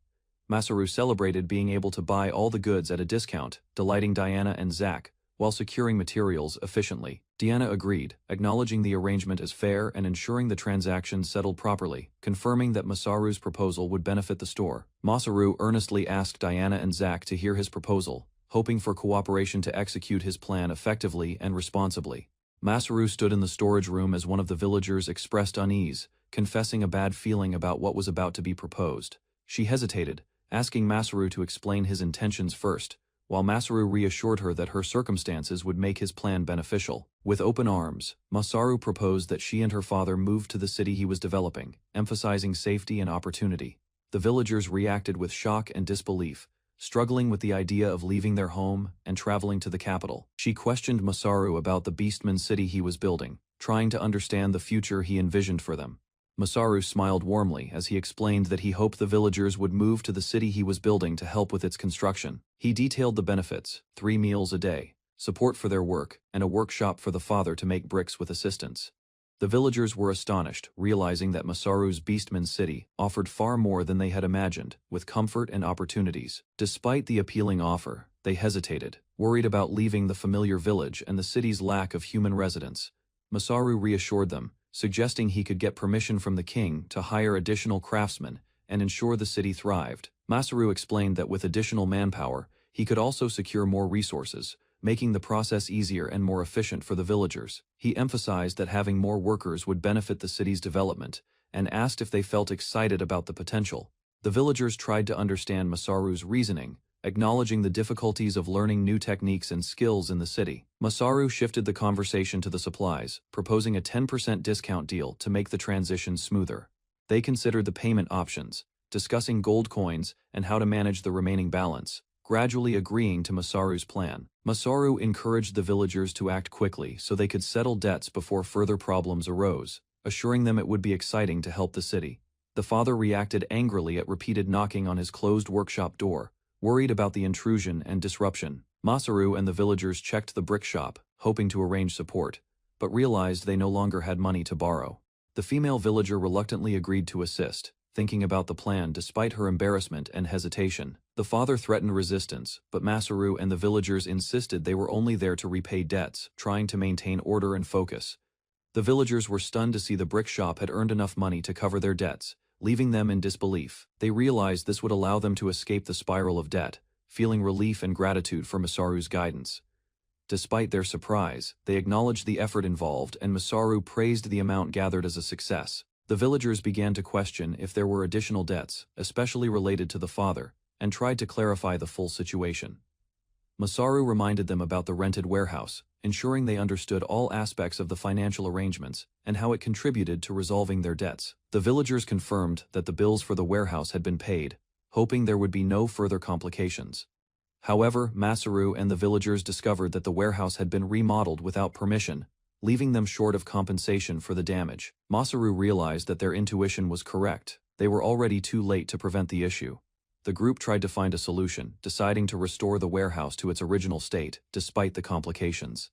Masaru celebrated being able to buy all the goods at a discount, delighting Diana and Zack, while securing materials efficiently. Diana agreed, acknowledging the arrangement as fair and ensuring the transaction settled properly, confirming that Masaru's proposal would benefit the store. Masaru earnestly asked Diana and Zack to hear his proposal, hoping for cooperation to execute his plan effectively and responsibly. Masaru stood in the storage room as one of the villagers expressed unease, confessing a bad feeling about what was about to be proposed. She hesitated, asking Masaru to explain his intentions first, while Masaru reassured her that her circumstances would make his plan beneficial. With open arms, Masaru proposed that she and her father move to the city he was developing, emphasizing safety and opportunity. The villagers reacted with shock and disbelief, struggling with the idea of leaving their home and traveling to the capital. She questioned Masaru about the Beastman City he was building, trying to understand the future he envisioned for them. Masaru smiled warmly as he explained that he hoped the villagers would move to the city he was building to help with its construction. He detailed the benefits: 3 meals a day, support for their work, and a workshop for the father to make bricks with assistance. The villagers were astonished, realizing that Masaru's Beastman City offered far more than they had imagined, with comfort and opportunities. Despite the appealing offer, they hesitated, worried about leaving the familiar village and the city's lack of human residents. Masaru reassured them, suggesting he could get permission from the king to hire additional craftsmen and ensure the city thrived. Masaru explained that with additional manpower, he could also secure more resources, making the process easier and more efficient for the villagers. He emphasized that having more workers would benefit the city's development, and asked if they felt excited about the potential. The villagers tried to understand Masaru's reasoning, acknowledging the difficulties of learning new techniques and skills in the city. Masaru shifted the conversation to the supplies, proposing a 10% discount deal to make the transition smoother. They considered the payment options, discussing gold coins and how to manage the remaining balance, gradually agreeing to Masaru's plan. Masaru encouraged the villagers to act quickly so they could settle debts before further problems arose, assuring them it would be exciting to help the city. The father reacted angrily at repeated knocking on his closed workshop door, worried about the intrusion and disruption. Masaru and the villagers checked the brick shop, hoping to arrange support, but realized they no longer had money to borrow. The female villager reluctantly agreed to assist, thinking about the plan despite her embarrassment and hesitation. The father threatened resistance, but Masaru and the villagers insisted they were only there to repay debts, trying to maintain order and focus. The villagers were stunned to see the brick shop had earned enough money to cover their debts, leaving them in disbelief. They realized this would allow them to escape the spiral of debt, feeling relief and gratitude for Masaru's guidance. Despite their surprise, they acknowledged the effort involved and Masaru praised the amount gathered as a success. The villagers began to question if there were additional debts, especially related to the father, and tried to clarify the full situation. Masaru reminded them about the rented warehouse, ensuring they understood all aspects of the financial arrangements and how it contributed to resolving their debts. The villagers confirmed that the bills for the warehouse had been paid, hoping there would be no further complications. However, Masaru and the villagers discovered that the warehouse had been remodeled without permission, leaving them short of compensation for the damage. Masaru realized that their intuition was correct. They were already too late to prevent the issue. The group tried to find a solution, deciding to restore the warehouse to its original state, despite the complications.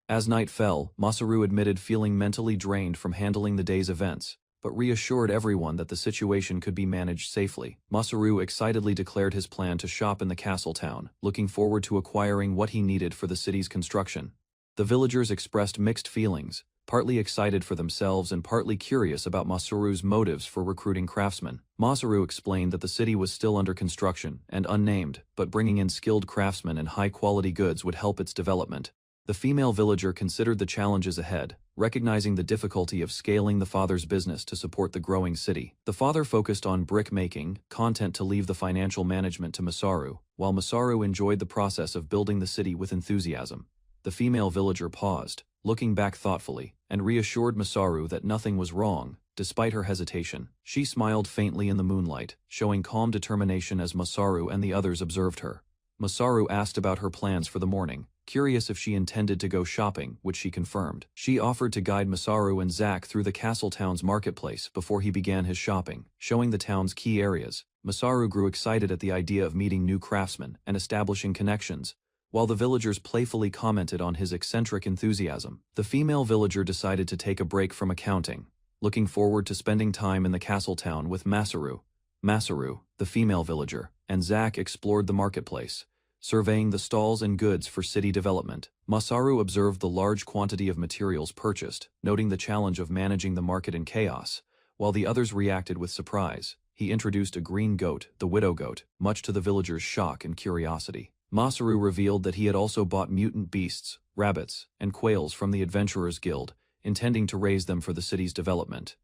As night fell, Masaru admitted feeling mentally drained from handling the day's events, but reassured everyone that the situation could be managed safely. Masaru excitedly declared his plan to shop in the castle town, looking forward to acquiring what he needed for the city's construction. The villagers expressed mixed feelings, partly excited for themselves and partly curious about Masaru's motives for recruiting craftsmen. Masaru explained that the city was still under construction and unnamed, but bringing in skilled craftsmen and high-quality goods would help its development. The female villager considered the challenges ahead, recognizing the difficulty of scaling the father's business to support the growing city. The father focused on brick-making, content to leave the financial management to Masaru, while Masaru enjoyed the process of building the city with enthusiasm. The female villager paused, looking back thoughtfully, and reassured Masaru that nothing was wrong, despite her hesitation. She smiled faintly in the moonlight, showing calm determination as Masaru and the others observed her. Masaru asked about her plans for the morning, curious if she intended to go shopping, which she confirmed. She offered to guide Masaru and Zack through the castle town's marketplace before he began his shopping, showing the town's key areas. Masaru grew excited at the idea of meeting new craftsmen and establishing connections, while the villagers playfully commented on his eccentric enthusiasm. The female villager decided to take a break from accounting, looking forward to spending time in the castle town with Masaru. Masaru, the female villager, and Zack explored the marketplace, surveying the stalls and goods for city development. Masaru observed the large quantity of materials purchased, noting the challenge of managing the market in chaos, while the others reacted with surprise. He introduced a green goat, the widow goat, much to the villagers' shock and curiosity. Masaru revealed that he had also bought mutant beasts, rabbits, and quails from the Adventurers Guild, intending to raise them for the city's development.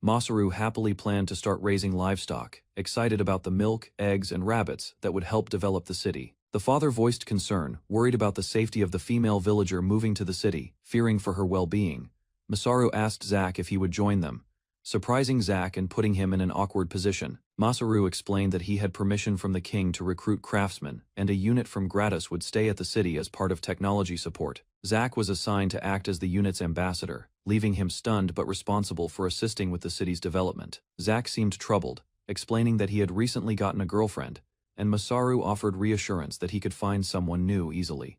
Masaru happily planned to start raising livestock, excited about the milk, eggs, and rabbits that would help develop the city. The father voiced concern, worried about the safety of the female villager moving to the city, fearing for her well-being. Masaru asked Zack if he would join them, surprising Zack and putting him in an awkward position. Masaru explained that he had permission from the king to recruit craftsmen, and a unit from Gratis would stay at the city as part of technology support. Zack was assigned to act as the unit's ambassador, leaving him stunned but responsible for assisting with the city's development. Zack seemed troubled, explaining that he had recently gotten a girlfriend, and Masaru offered reassurance that he could find someone new easily.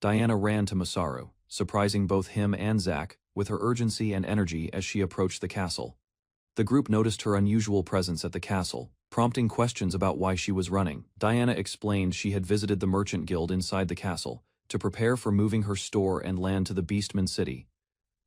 Diana ran to Masaru, surprising both him and Zack with her urgency and energy as she approached the castle. The group noticed her unusual presence at the castle, prompting questions about why she was running. Diana explained she had visited the merchant guild inside the castle to prepare for moving her store and land to the Beastman City.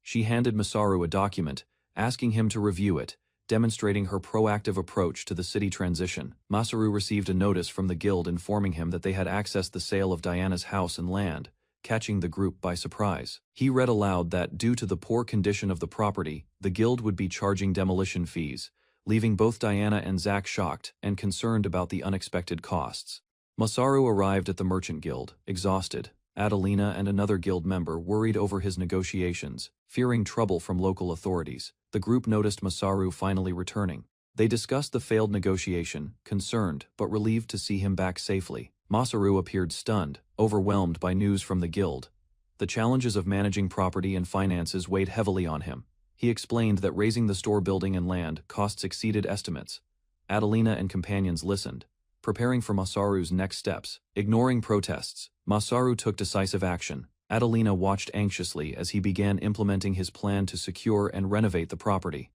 She handed Masaru a document, asking him to review it, demonstrating her proactive approach to the city transition. Masaru received a notice from the guild informing him that they had accessed the sale of Diana's house and land, catching the group by surprise. He read aloud that, due to the poor condition of the property, the guild would be charging demolition fees, leaving both Diana and Zack shocked and concerned about the unexpected costs. Masaru arrived at the merchant guild, exhausted. Adelina and another guild member worried over his negotiations, fearing trouble from local authorities. The group noticed Masaru finally returning. They discussed the failed negotiation, concerned but relieved to see him back safely. Masaru appeared stunned, overwhelmed by news from the guild. The challenges of managing property and finances weighed heavily on him. He explained that raising the store building and land costs exceeded estimates. Adelina and companions listened, preparing for Masaru's next steps. Ignoring protests, Masaru took decisive action. Adelina watched anxiously as he began implementing his plan to secure and renovate the property.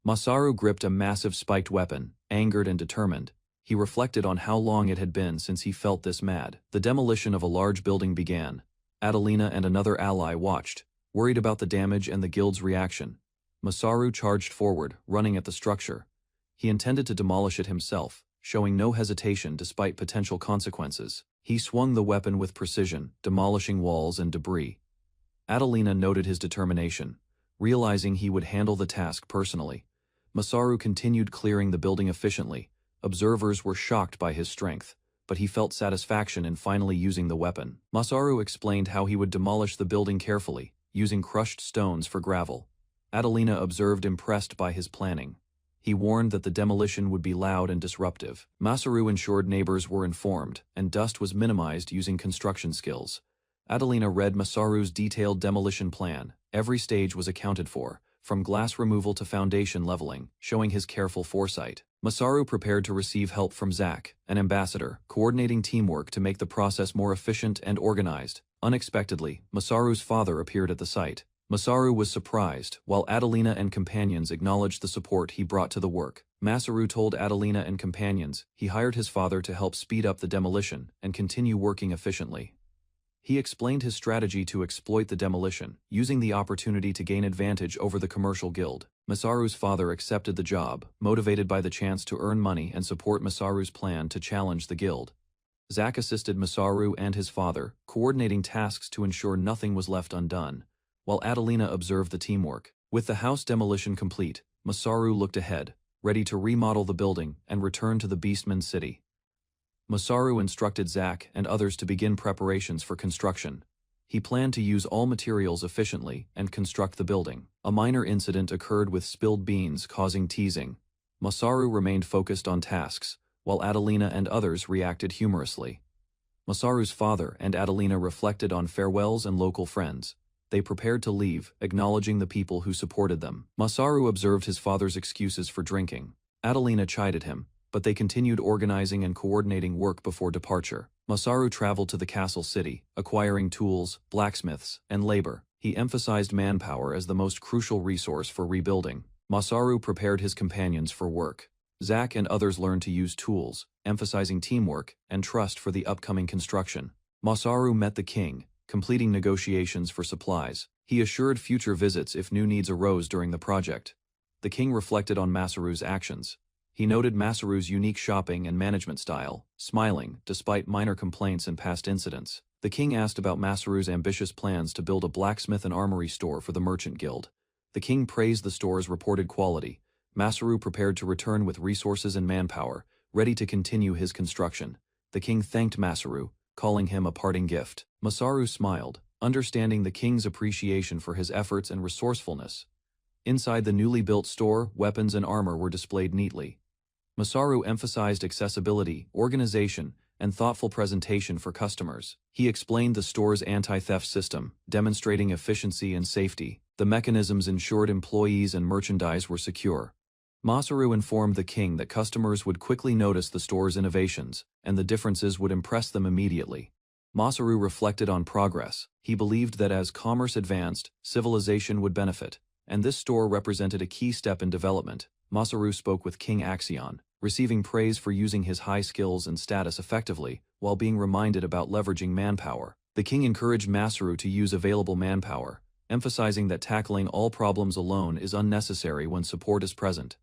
Masaru gripped a massive spiked weapon, angered and determined. He reflected on how long it had been since he felt this mad. The demolition of a large building began. Adelina and another ally watched, worried about the damage and the guild's reaction. Masaru charged forward, running at the structure. He intended to demolish it himself, showing no hesitation despite potential consequences. He swung the weapon with precision, demolishing walls and debris. Adelina noted his determination, realizing he would handle the task personally. Masaru continued clearing the building efficiently. Observers were shocked by his strength, but he felt satisfaction in finally using the weapon. Masaru explained how he would demolish the building carefully, using crushed stones for gravel. Adelina observed, impressed by his planning. He warned that the demolition would be loud and disruptive. Masaru ensured neighbors were informed, and dust was minimized using construction skills. Adelina read Masaru's detailed demolition plan. Every stage was accounted for, from glass removal to foundation leveling, showing his careful foresight. Masaru prepared to receive help from Zack, an ambassador, coordinating teamwork to make the process more efficient and organized. Unexpectedly, Masaru's father appeared at the site. Masaru was surprised, while Adelina and companions acknowledged the support he brought to the work. Masaru told Adelina and companions he hired his father to help speed up the demolition and continue working efficiently. He explained his strategy to exploit the demolition, using the opportunity to gain advantage over the commercial guild. Masaru's father accepted the job, motivated by the chance to earn money and support Masaru's plan to challenge the guild. Zack assisted Masaru and his father, coordinating tasks to ensure nothing was left undone, while Adelina observed the teamwork. With the house demolition complete, Masaru looked ahead, ready to remodel the building and return to the Beastman city. Masaru instructed Zack and others to begin preparations for construction. He planned to use all materials efficiently and construct the building. A minor incident occurred with spilled beans causing teasing. Masaru remained focused on tasks, while Adelina and others reacted humorously. Masaru's father and Adelina reflected on farewells and local friends. They prepared to leave, acknowledging the people who supported them. Masaru observed his father's excuses for drinking. Adelina chided him, but they continued organizing and coordinating work before departure. Masaru traveled to the castle city, acquiring tools, blacksmiths, and labor. He emphasized manpower as the most crucial resource for rebuilding. Masaru prepared his companions for work. Zack and others learned to use tools, emphasizing teamwork and trust for the upcoming construction. Masaru met the king, completing negotiations for supplies. He assured future visits if new needs arose during the project. The king reflected on Masaru's actions. He noted Masaru's unique shopping and management style, smiling despite minor complaints and past incidents. The king asked about Masaru's ambitious plans to build a blacksmith and armory store for the merchant guild. The king praised the store's reported quality. Masaru prepared to return with resources and manpower, ready to continue his construction. The king thanked Masaru, calling him a parting gift. Masaru smiled, understanding the king's appreciation for his efforts and resourcefulness. Inside the newly built store, weapons and armor were displayed neatly. Masaru emphasized accessibility, organization, and thoughtful presentation for customers. He explained the store's anti-theft system, demonstrating efficiency and safety. The mechanisms ensured employees and merchandise were secure. Masaru informed the king that customers would quickly notice the store's innovations, and the differences would impress them immediately. Masaru reflected on progress. He believed that as commerce advanced, civilization would benefit, and this store represented a key step in development. Masaru spoke with King Axion, receiving praise for using his high skills and status effectively, while being reminded about leveraging manpower. The king encouraged Masaru to use available manpower, emphasizing that tackling all problems alone is unnecessary when support is present.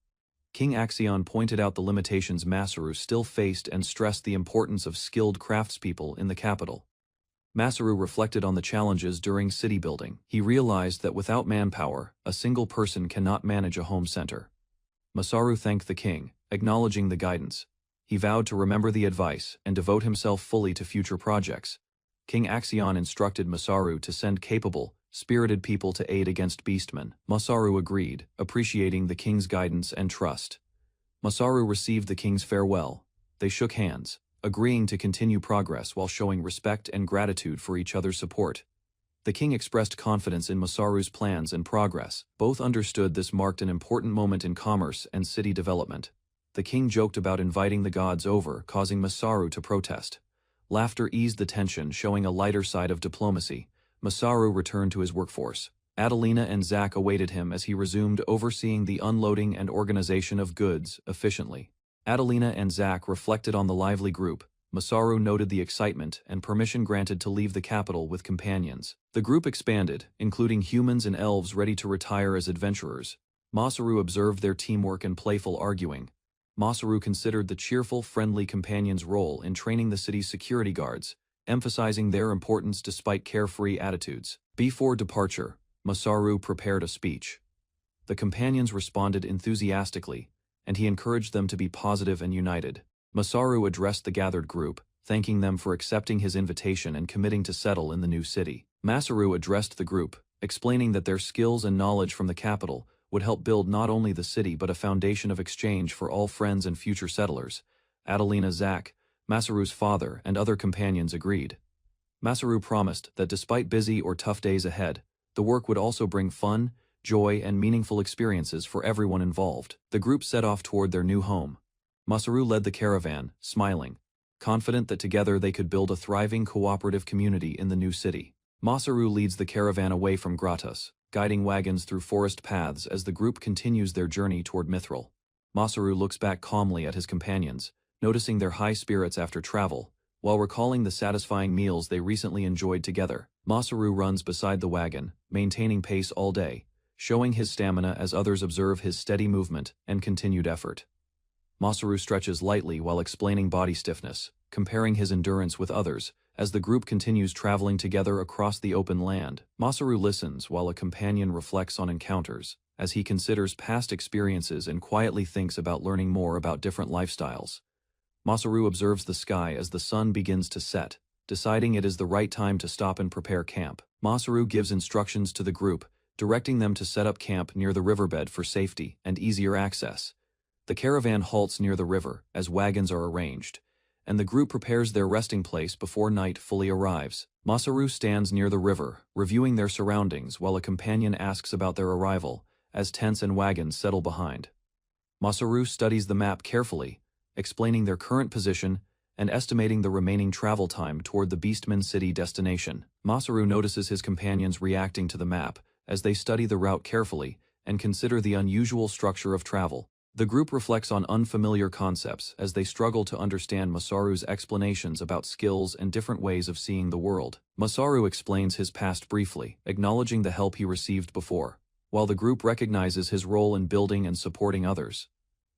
King Axion pointed out the limitations Masaru still faced and stressed the importance of skilled craftspeople in the capital. Masaru reflected on the challenges during city building. He realized that without manpower, a single person cannot manage a home center. Masaru thanked the king, acknowledging the guidance. He vowed to remember the advice and devote himself fully to future projects. King Axion instructed Masaru to send capable, spirited people to aid against beastmen. Masaru agreed, appreciating the king's guidance and trust. Masaru received the king's farewell. They shook hands, agreeing to continue progress while showing respect and gratitude for each other's support. The king expressed confidence in Masaru's plans and progress. Both understood this marked an important moment in commerce and city development. The king joked about inviting the gods over, causing Masaru to protest. Laughter eased the tension, showing a lighter side of diplomacy. Masaru returned to his workforce. Adelina and Zack awaited him as he resumed overseeing the unloading and organization of goods efficiently. Adelina and Zack reflected on the lively group. Masaru noted the excitement and permission granted to leave the capital with companions. The group expanded, including humans and elves ready to retire as adventurers. Masaru observed their teamwork and playful arguing. Masaru considered the cheerful, friendly companion's role in training the city's security guards, emphasizing their importance despite carefree attitudes. Before departure, Masaru prepared a speech. The companions responded enthusiastically, and he encouraged them to be positive and united. Masaru addressed the gathered group, thanking them for accepting his invitation and committing to settle in the new city. Masaru addressed the group, explaining that their skills and knowledge from the capital would help build not only the city but a foundation of exchange for all friends and future settlers. Adelina, Zack, Masaru's father, and other companions agreed. Masaru promised that despite busy or tough days ahead, the work would also bring fun, joy, and meaningful experiences for everyone involved. The group set off toward their new home. Masaru led the caravan, smiling, confident that together they could build a thriving cooperative community in the new city. Masaru leads the caravan away from Gratus, guiding wagons through forest paths as the group continues their journey toward Mithril. Masaru looks back calmly at his companions, noticing their high spirits after travel, while recalling the satisfying meals they recently enjoyed together. Masaru runs beside the wagon, maintaining pace all day, showing his stamina as others observe his steady movement and continued effort. Masaru stretches lightly while explaining body stiffness, comparing his endurance with others, as the group continues traveling together across the open land. Masaru listens while a companion reflects on encounters, as he considers past experiences and quietly thinks about learning more about different lifestyles. Masaru observes the sky as the sun begins to set, deciding it is the right time to stop and prepare camp. Masaru gives instructions to the group, directing them to set up camp near the riverbed for safety and easier access. The caravan halts near the river as wagons are arranged, and the group prepares their resting place before night fully arrives. Masaru stands near the river, reviewing their surroundings while a companion asks about their arrival, as tents and wagons settle behind. Masaru studies the map carefully, explaining their current position and estimating the remaining travel time toward the Beastman City destination. Masaru notices his companions reacting to the map as they study the route carefully and consider the unusual structure of travel. The group reflects on unfamiliar concepts as they struggle to understand Masaru's explanations about skills and different ways of seeing the world. Masaru explains his past briefly, acknowledging the help he received before, while the group recognizes his role in building and supporting others.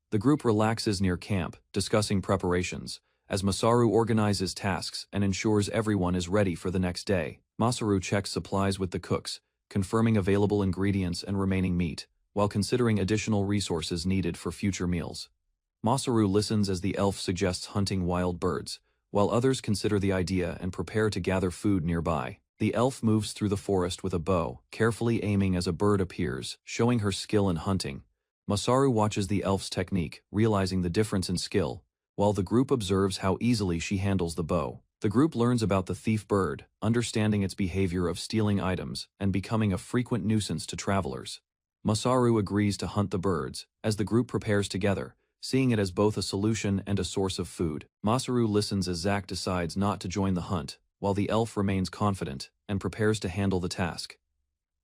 The group relaxes near camp, discussing preparations, as Masaru organizes tasks and ensures everyone is ready for the next day. Masaru checks supplies with the cooks, confirming available ingredients and remaining meat, while considering additional resources needed for future meals. Masaru listens as the elf suggests hunting wild birds, while others consider the idea and prepare to gather food nearby. The elf moves through the forest with a bow, carefully aiming as a bird appears, showing her skill in hunting. Masaru watches the elf's technique, realizing the difference in skill, while the group observes how easily she handles the bow. The group learns about the thief bird, understanding its behavior of stealing items and becoming a frequent nuisance to travelers. Masaru agrees to hunt the birds, as the group prepares together, seeing it as both a solution and a source of food. Masaru listens as Zack decides not to join the hunt, while the elf remains confident and prepares to handle the task.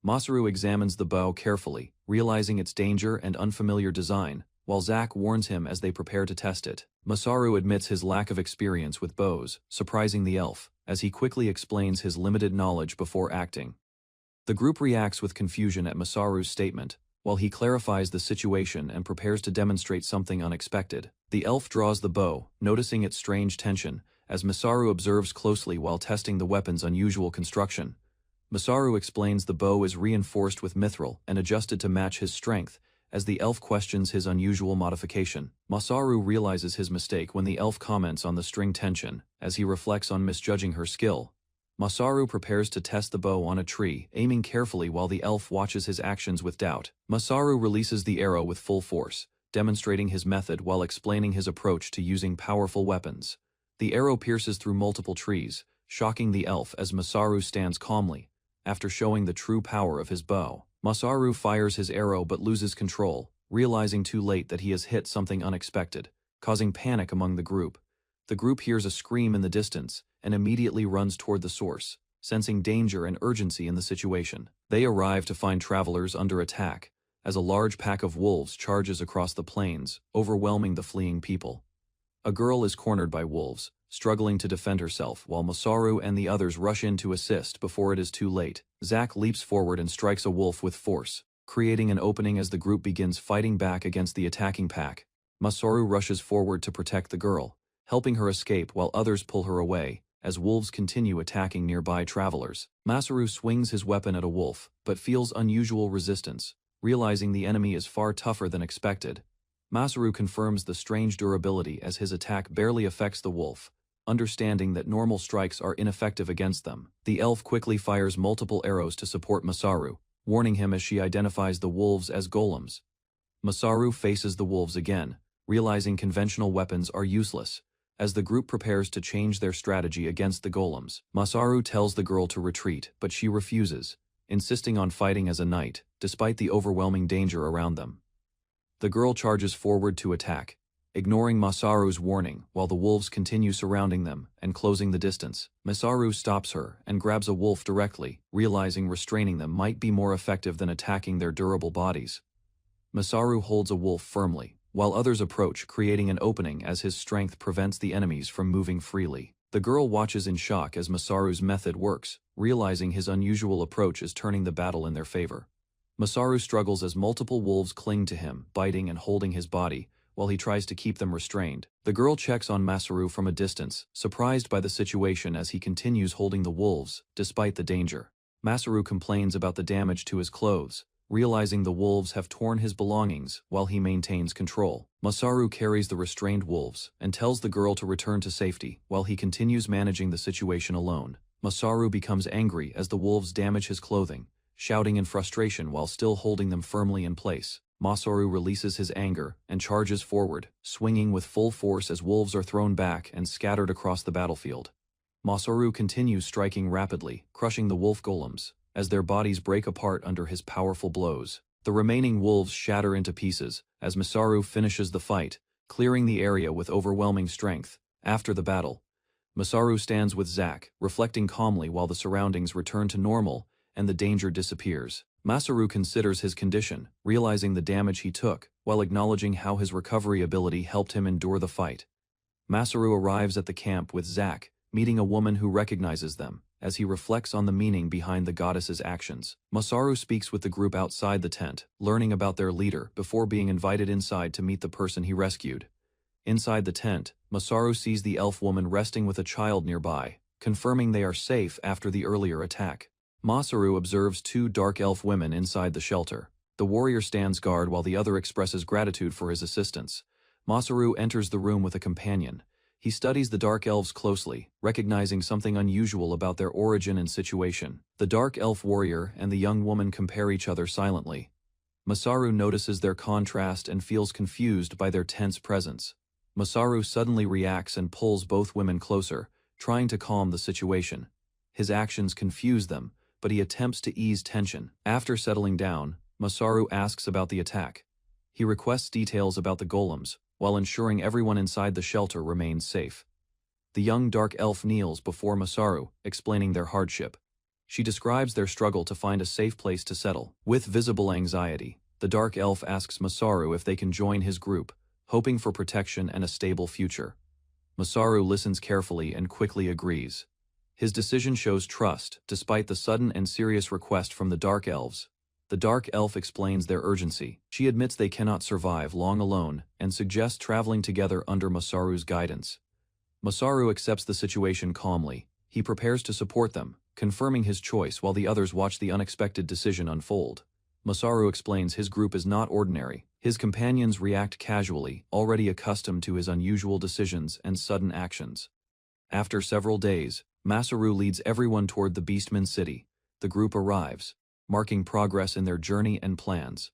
Masaru examines the bow carefully, realizing its danger and unfamiliar design, while Zack warns him as they prepare to test it. Masaru admits his lack of experience with bows, surprising the elf, as he quickly explains his limited knowledge before acting. The group reacts with confusion at Masaru's statement, while he clarifies the situation and prepares to demonstrate something unexpected. The elf draws the bow, noticing its strange tension, as Masaru observes closely while testing the weapon's unusual construction. Masaru explains the bow is reinforced with mithril and adjusted to match his strength, as the elf questions his unusual modification. Masaru realizes his mistake when the elf comments on the string tension, as he reflects on misjudging her skill. Masaru prepares to test the bow on a tree, aiming carefully while the elf watches his actions with doubt. Masaru releases the arrow with full force, demonstrating his method while explaining his approach to using powerful weapons. The arrow pierces through multiple trees, shocking the elf as Masaru stands calmly. After showing the true power of his bow, Masaru fires his arrow but loses control, realizing too late that he has hit something unexpected, causing panic among the group. The group hears a scream in the distance and immediately runs toward the source, sensing danger and urgency in the situation. They arrive to find travelers under attack, as a large pack of wolves charges across the plains, overwhelming the fleeing people. A girl is cornered by wolves, struggling to defend herself while Masaru and the others rush in to assist before it is too late. Zack leaps forward and strikes a wolf with force, creating an opening as the group begins fighting back against the attacking pack. Masaru rushes forward to protect the girl, helping her escape while others pull her away, as wolves continue attacking nearby travelers. Masaru swings his weapon at a wolf, but feels unusual resistance. Realizing the enemy is far tougher than expected, Masaru confirms the strange durability as his attack barely affects the wolf, understanding that normal strikes are ineffective against them. The elf quickly fires multiple arrows to support Masaru, warning him as she identifies the wolves as golems. Masaru faces the wolves again, realizing conventional weapons are useless. As the group prepares to change their strategy against the golems, Masaru tells the girl to retreat, but she refuses, insisting on fighting as a knight, despite the overwhelming danger around them. The girl charges forward to attack, ignoring Masaru's warning while the wolves continue surrounding them and closing the distance. Masaru stops her and grabs a wolf directly, realizing restraining them might be more effective than attacking their durable bodies. Masaru holds a wolf firmly, while others approach, creating an opening as his strength prevents the enemies from moving freely. The girl watches in shock as Masaru's method works, realizing his unusual approach is turning the battle in their favor. Masaru struggles as multiple wolves cling to him, biting and holding his body, while he tries to keep them restrained. The girl checks on Masaru from a distance, surprised by the situation as he continues holding the wolves, despite the danger. Masaru complains about the damage to his clothes, realizing the wolves have torn his belongings while he maintains control. Masaru carries the restrained wolves and tells the girl to return to safety while he continues managing the situation alone. Masaru becomes angry as the wolves damage his clothing, shouting in frustration while still holding them firmly in place. Masaru releases his anger and charges forward, swinging with full force as wolves are thrown back and scattered across the battlefield. Masaru continues striking rapidly, crushing the wolf golems, as their bodies break apart under his powerful blows. The remaining wolves shatter into pieces as Masaru finishes the fight, clearing the area with overwhelming strength. After the battle, Masaru stands with Zack, reflecting calmly while the surroundings return to normal and the danger disappears. Masaru considers his condition, realizing the damage he took, while acknowledging how his recovery ability helped him endure the fight. Masaru arrives at the camp with Zack, meeting a woman who recognizes them, as he reflects on the meaning behind the goddess's actions. Masaru speaks with the group outside the tent, learning about their leader before being invited inside to meet the person he rescued. Inside the tent, Masaru sees the elf woman resting with a child nearby, confirming they are safe after the earlier attack. Masaru observes two dark elf women inside the shelter. The warrior stands guard while the other expresses gratitude for his assistance. Masaru enters the room with a companion. He studies the dark elves closely, recognizing something unusual about their origin and situation. The dark elf warrior and the young woman compare each other silently. Masaru notices their contrast and feels confused by their tense presence. Masaru suddenly reacts and pulls both women closer, trying to calm the situation. His actions confuse them, but he attempts to ease tension. After settling down, Masaru asks about the attack. He requests details about the golems, while ensuring everyone inside the shelter remains safe. The young dark elf kneels before Masaru, explaining their hardship. She describes their struggle to find a safe place to settle. With visible anxiety, the dark elf asks Masaru if they can join his group, hoping for protection and a stable future. Masaru listens carefully and quickly agrees. His decision shows trust, despite the sudden and serious request from the Dark Elves. The Dark Elf explains their urgency. She admits they cannot survive long alone and suggests traveling together under Masaru's guidance. Masaru accepts the situation calmly. He prepares to support them, confirming his choice while the others watch the unexpected decision unfold. Masaru explains his group is not ordinary. His companions react casually, already accustomed to his unusual decisions and sudden actions. After several days, Masaru leads everyone toward the Beastman city. The group arrives, marking progress in their journey and plans.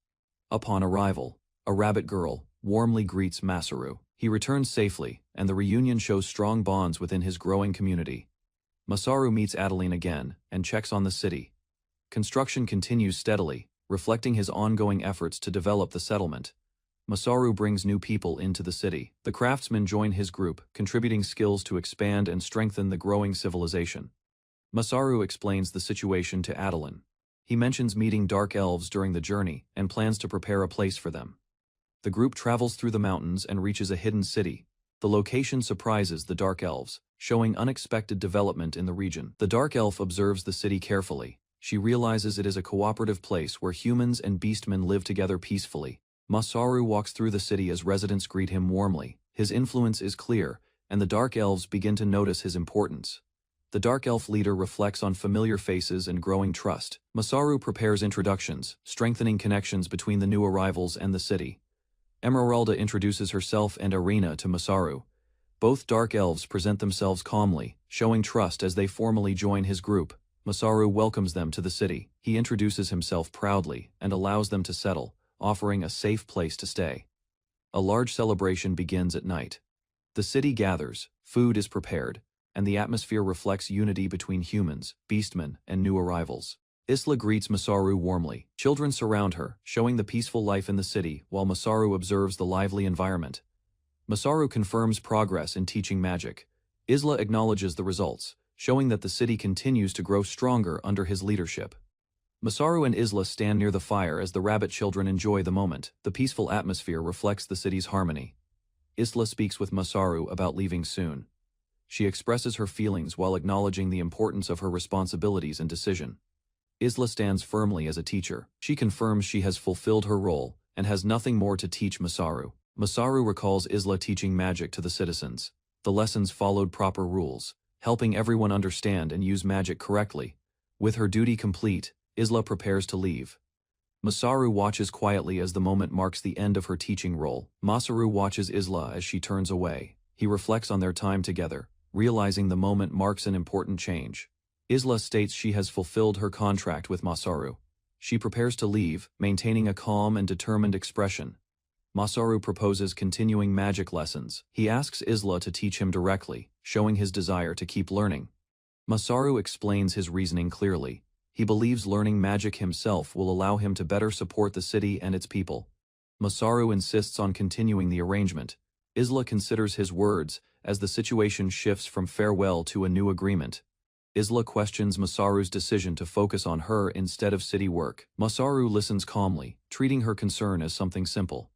Upon arrival, a rabbit girl warmly greets Masaru. He returns safely, and the reunion shows strong bonds within his growing community. Masaru meets Adeline again and checks on the city. Construction continues steadily, reflecting his ongoing efforts to develop the settlement. Masaru brings new people into the city. The craftsmen join his group, contributing skills to expand and strengthen the growing civilization. Masaru explains the situation to Adeline. He mentions meeting dark elves during the journey and plans to prepare a place for them. The group travels through the mountains and reaches a hidden city. The location surprises the dark elves, showing unexpected development in the region. The dark elf observes the city carefully. She realizes it is a cooperative place where humans and beastmen live together peacefully. Masaru walks through the city as residents greet him warmly. His influence is clear, and the Dark Elves begin to notice his importance. The Dark Elf leader reflects on familiar faces and growing trust. Masaru prepares introductions, strengthening connections between the new arrivals and the city. Emeralda introduces herself and Arena to Masaru. Both Dark Elves present themselves calmly, showing trust as they formally join his group. Masaru welcomes them to the city. He introduces himself proudly and allows them to settle, offering a safe place to stay. A large celebration begins at night. The city gathers, food is prepared, and the atmosphere reflects unity between humans, beastmen, and new arrivals. Isla greets Masaru warmly. Children surround her, showing the peaceful life in the city, while Masaru observes the lively environment. Masaru confirms progress in teaching magic. Isla acknowledges the results, showing that the city continues to grow stronger under his leadership. Masaru and Isla stand near the fire as the rabbit children enjoy the moment. The peaceful atmosphere reflects the city's harmony. Isla speaks with Masaru about leaving soon. She expresses her feelings while acknowledging the importance of her responsibilities and decision. Isla stands firmly as a teacher. She confirms she has fulfilled her role and has nothing more to teach Masaru. Masaru recalls Isla teaching magic to the citizens. The lessons followed proper rules, helping everyone understand and use magic correctly. With her duty complete, Isla prepares to leave. Masaru watches quietly as the moment marks the end of her teaching role. Masaru watches Isla as she turns away. He reflects on their time together, realizing the moment marks an important change. Isla states she has fulfilled her contract with Masaru. She prepares to leave, maintaining a calm and determined expression. Masaru proposes continuing magic lessons. He asks Isla to teach him directly, showing his desire to keep learning. Masaru explains his reasoning clearly. He believes learning magic himself will allow him to better support the city and its people. Masaru insists on continuing the arrangement. Isla considers his words, as the situation shifts from farewell to a new agreement. Isla questions Masaru's decision to focus on her instead of city work. Masaru listens calmly, treating her concern as something simple.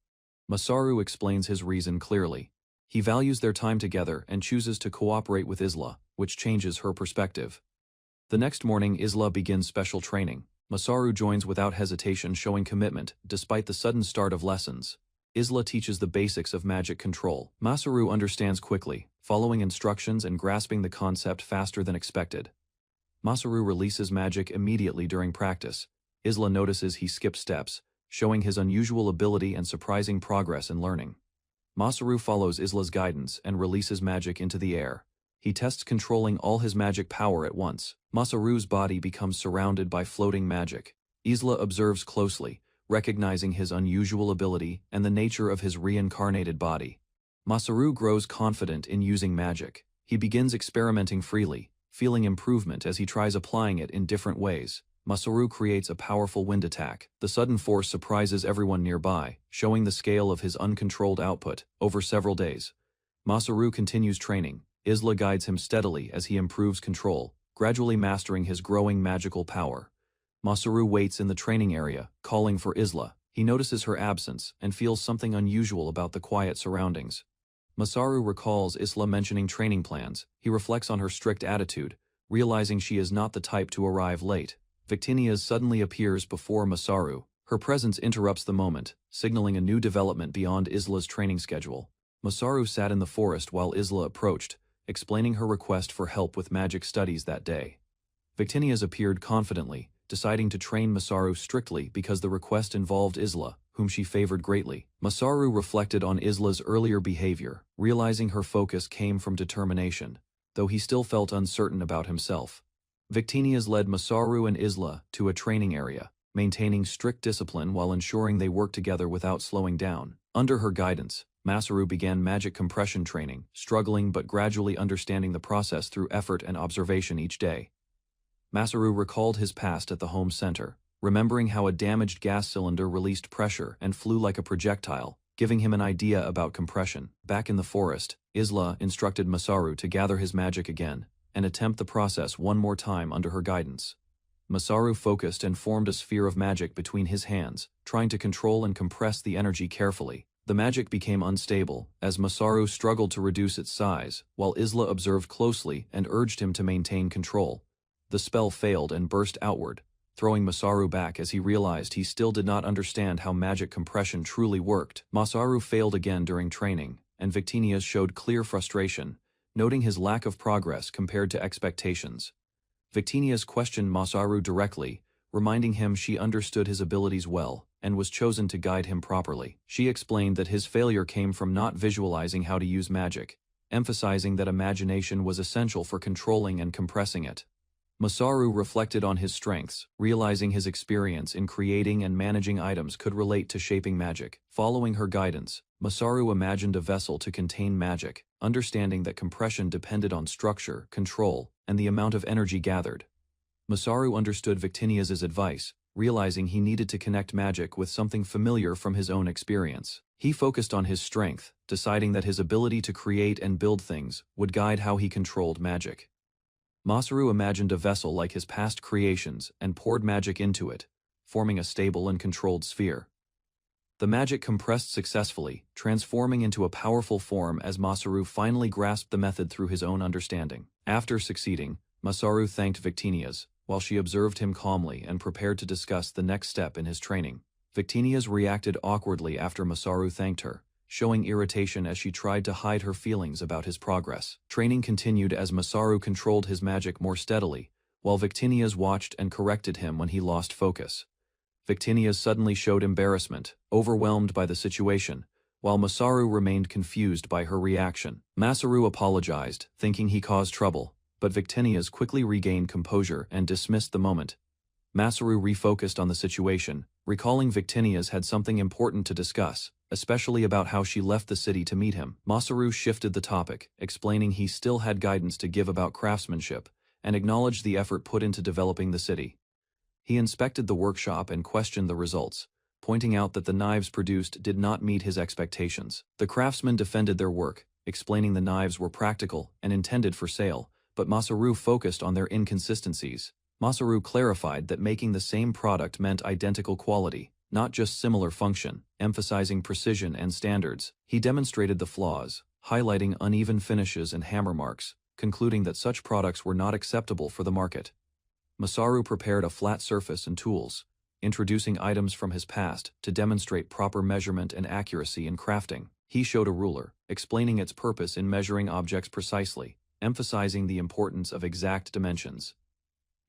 Masaru explains his reason clearly. He values their time together and chooses to cooperate with Isla, which changes her perspective. The next morning, Isla begins special training. Masaru joins without hesitation, showing commitment, despite the sudden start of lessons. Isla teaches the basics of magic control. Masaru understands quickly, following instructions and grasping the concept faster than expected. Masaru releases magic immediately during practice. Isla notices he skips steps, showing his unusual ability and surprising progress in learning. Masaru follows Isla's guidance and releases magic into the air. He tests controlling all his magic power at once. Masaru's body becomes surrounded by floating magic. Isla observes closely, recognizing his unusual ability and the nature of his reincarnated body. Masaru grows confident in using magic. He begins experimenting freely, feeling improvement as he tries applying it in different ways. Masaru creates a powerful wind attack. The sudden force surprises everyone nearby, showing the scale of his uncontrolled output over several days. Masaru continues training. Isla guides him steadily as he improves control, gradually mastering his growing magical power. Masaru waits in the training area, calling for Isla. He notices her absence and feels something unusual about the quiet surroundings. Masaru recalls Isla mentioning training plans. He reflects on her strict attitude, realizing she is not the type to arrive late. Victinias suddenly appears before Masaru. Her presence interrupts the moment, signaling a new development beyond Isla's training schedule. Masaru sat in the forest while Isla approached, explaining her request for help with magic studies that day. Victinias appeared confidently, deciding to train Masaru strictly because the request involved Isla, whom she favored greatly. Masaru reflected on Isla's earlier behavior, realizing her focus came from determination, though he still felt uncertain about himself. Victinias led Masaru and Isla to a training area, maintaining strict discipline while ensuring they worked together without slowing down. Under her guidance, Masaru began magic compression training, struggling but gradually understanding the process through effort and observation each day. Masaru recalled his past at the home center, remembering how a damaged gas cylinder released pressure and flew like a projectile, giving him an idea about compression. Back in the forest, Isla instructed Masaru to gather his magic again and attempt the process one more time under her guidance. Masaru focused and formed a sphere of magic between his hands, trying to control and compress the energy carefully. The magic became unstable, as Masaru struggled to reduce its size, while Isla observed closely and urged him to maintain control. The spell failed and burst outward. throwing Masaru back as he realized he still did not understand how magic compression truly worked. Masaru failed again during training, and Victinius showed clear frustration, noting his lack of progress compared to expectations. Victinius questioned Masaru directly, reminding him she understood his abilities well and was chosen to guide him properly. She explained that his failure came from not visualizing how to use magic, emphasizing that imagination was essential for controlling and compressing it. Masaru reflected on his strengths, realizing his experience in creating and managing items could relate to shaping magic. Following her guidance, Masaru imagined a vessel to contain magic, understanding that compression depended on structure, control, and the amount of energy gathered. Masaru understood Victinius's advice, realizing he needed to connect magic with something familiar from his own experience. He focused on his strength, deciding that his ability to create and build things would guide how he controlled magic. Masaru imagined a vessel like his past creations and poured magic into it, forming a stable and controlled sphere. The magic compressed successfully, transforming into a powerful form as Masaru finally grasped the method through his own understanding. After succeeding, Masaru thanked Victinius, while she observed him calmly and prepared to discuss the next step in his training. Victinius reacted awkwardly after Masaru thanked her, showing irritation as she tried to hide her feelings about his progress. Training continued as Masaru controlled his magic more steadily, while Victinius watched and corrected him when he lost focus. Victinius suddenly showed embarrassment, overwhelmed by the situation, while Masaru remained confused by her reaction. Masaru apologized, thinking he caused trouble, but Victinius quickly regained composure and dismissed the moment. Masaru refocused on the situation, recalling Victinius had something important to discuss, especially about how she left the city to meet him. Masaru shifted the topic, explaining he still had guidance to give about craftsmanship, and acknowledged the effort put into developing the city. He inspected the workshop and questioned the results, pointing out that the knives produced did not meet his expectations. The craftsmen defended their work, explaining the knives were practical and intended for sale, but Masaru focused on their inconsistencies. Masaru clarified that making the same product meant identical quality, not just similar function, emphasizing precision and standards. He demonstrated the flaws, highlighting uneven finishes and hammer marks, concluding that such products were not acceptable for the market. Masaru prepared a flat surface and tools, introducing items from his past to demonstrate proper measurement and accuracy in crafting. He showed a ruler, explaining its purpose in measuring objects precisely, emphasizing the importance of exact dimensions.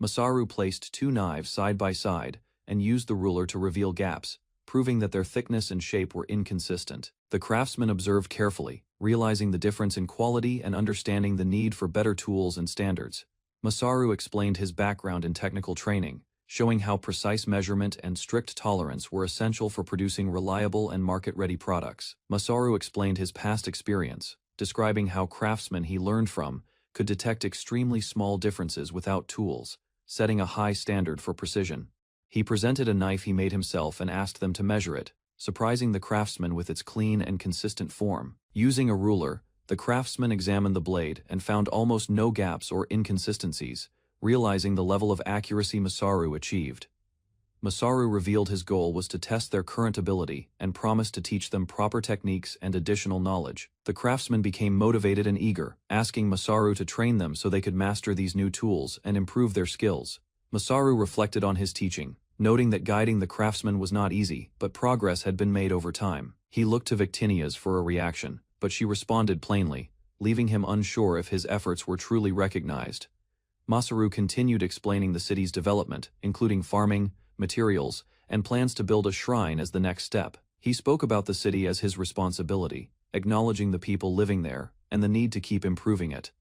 Masaru placed two knives side by side and used the ruler to reveal gaps, proving that their thickness and shape were inconsistent. The craftsman observed carefully, realizing the difference in quality and understanding the need for better tools and standards. Masaru explained his background in technical training, showing how precise measurement and strict tolerance were essential for producing reliable and market-ready products. Masaru explained his past experience, describing how craftsmen he learned from could detect extremely small differences without tools, setting a high standard for precision. He presented a knife he made himself and asked them to measure it, surprising the craftsman with its clean and consistent form. Using a ruler, the craftsman examined the blade and found almost no gaps or inconsistencies, realizing the level of accuracy Masaru achieved. Masaru revealed his goal was to test their current ability and promised to teach them proper techniques and additional knowledge. The craftsmen became motivated and eager, asking Masaru to train them so they could master these new tools and improve their skills. Masaru reflected on his teaching, noting that guiding the craftsmen was not easy, but progress had been made over time. He looked to Victinius for a reaction, but she responded plainly, leaving him unsure if his efforts were truly recognized. Masaru continued explaining the city's development, including farming, materials, and plans to build a shrine as the next step. He spoke about the city as his responsibility, acknowledging the people living there and the need to keep improving it.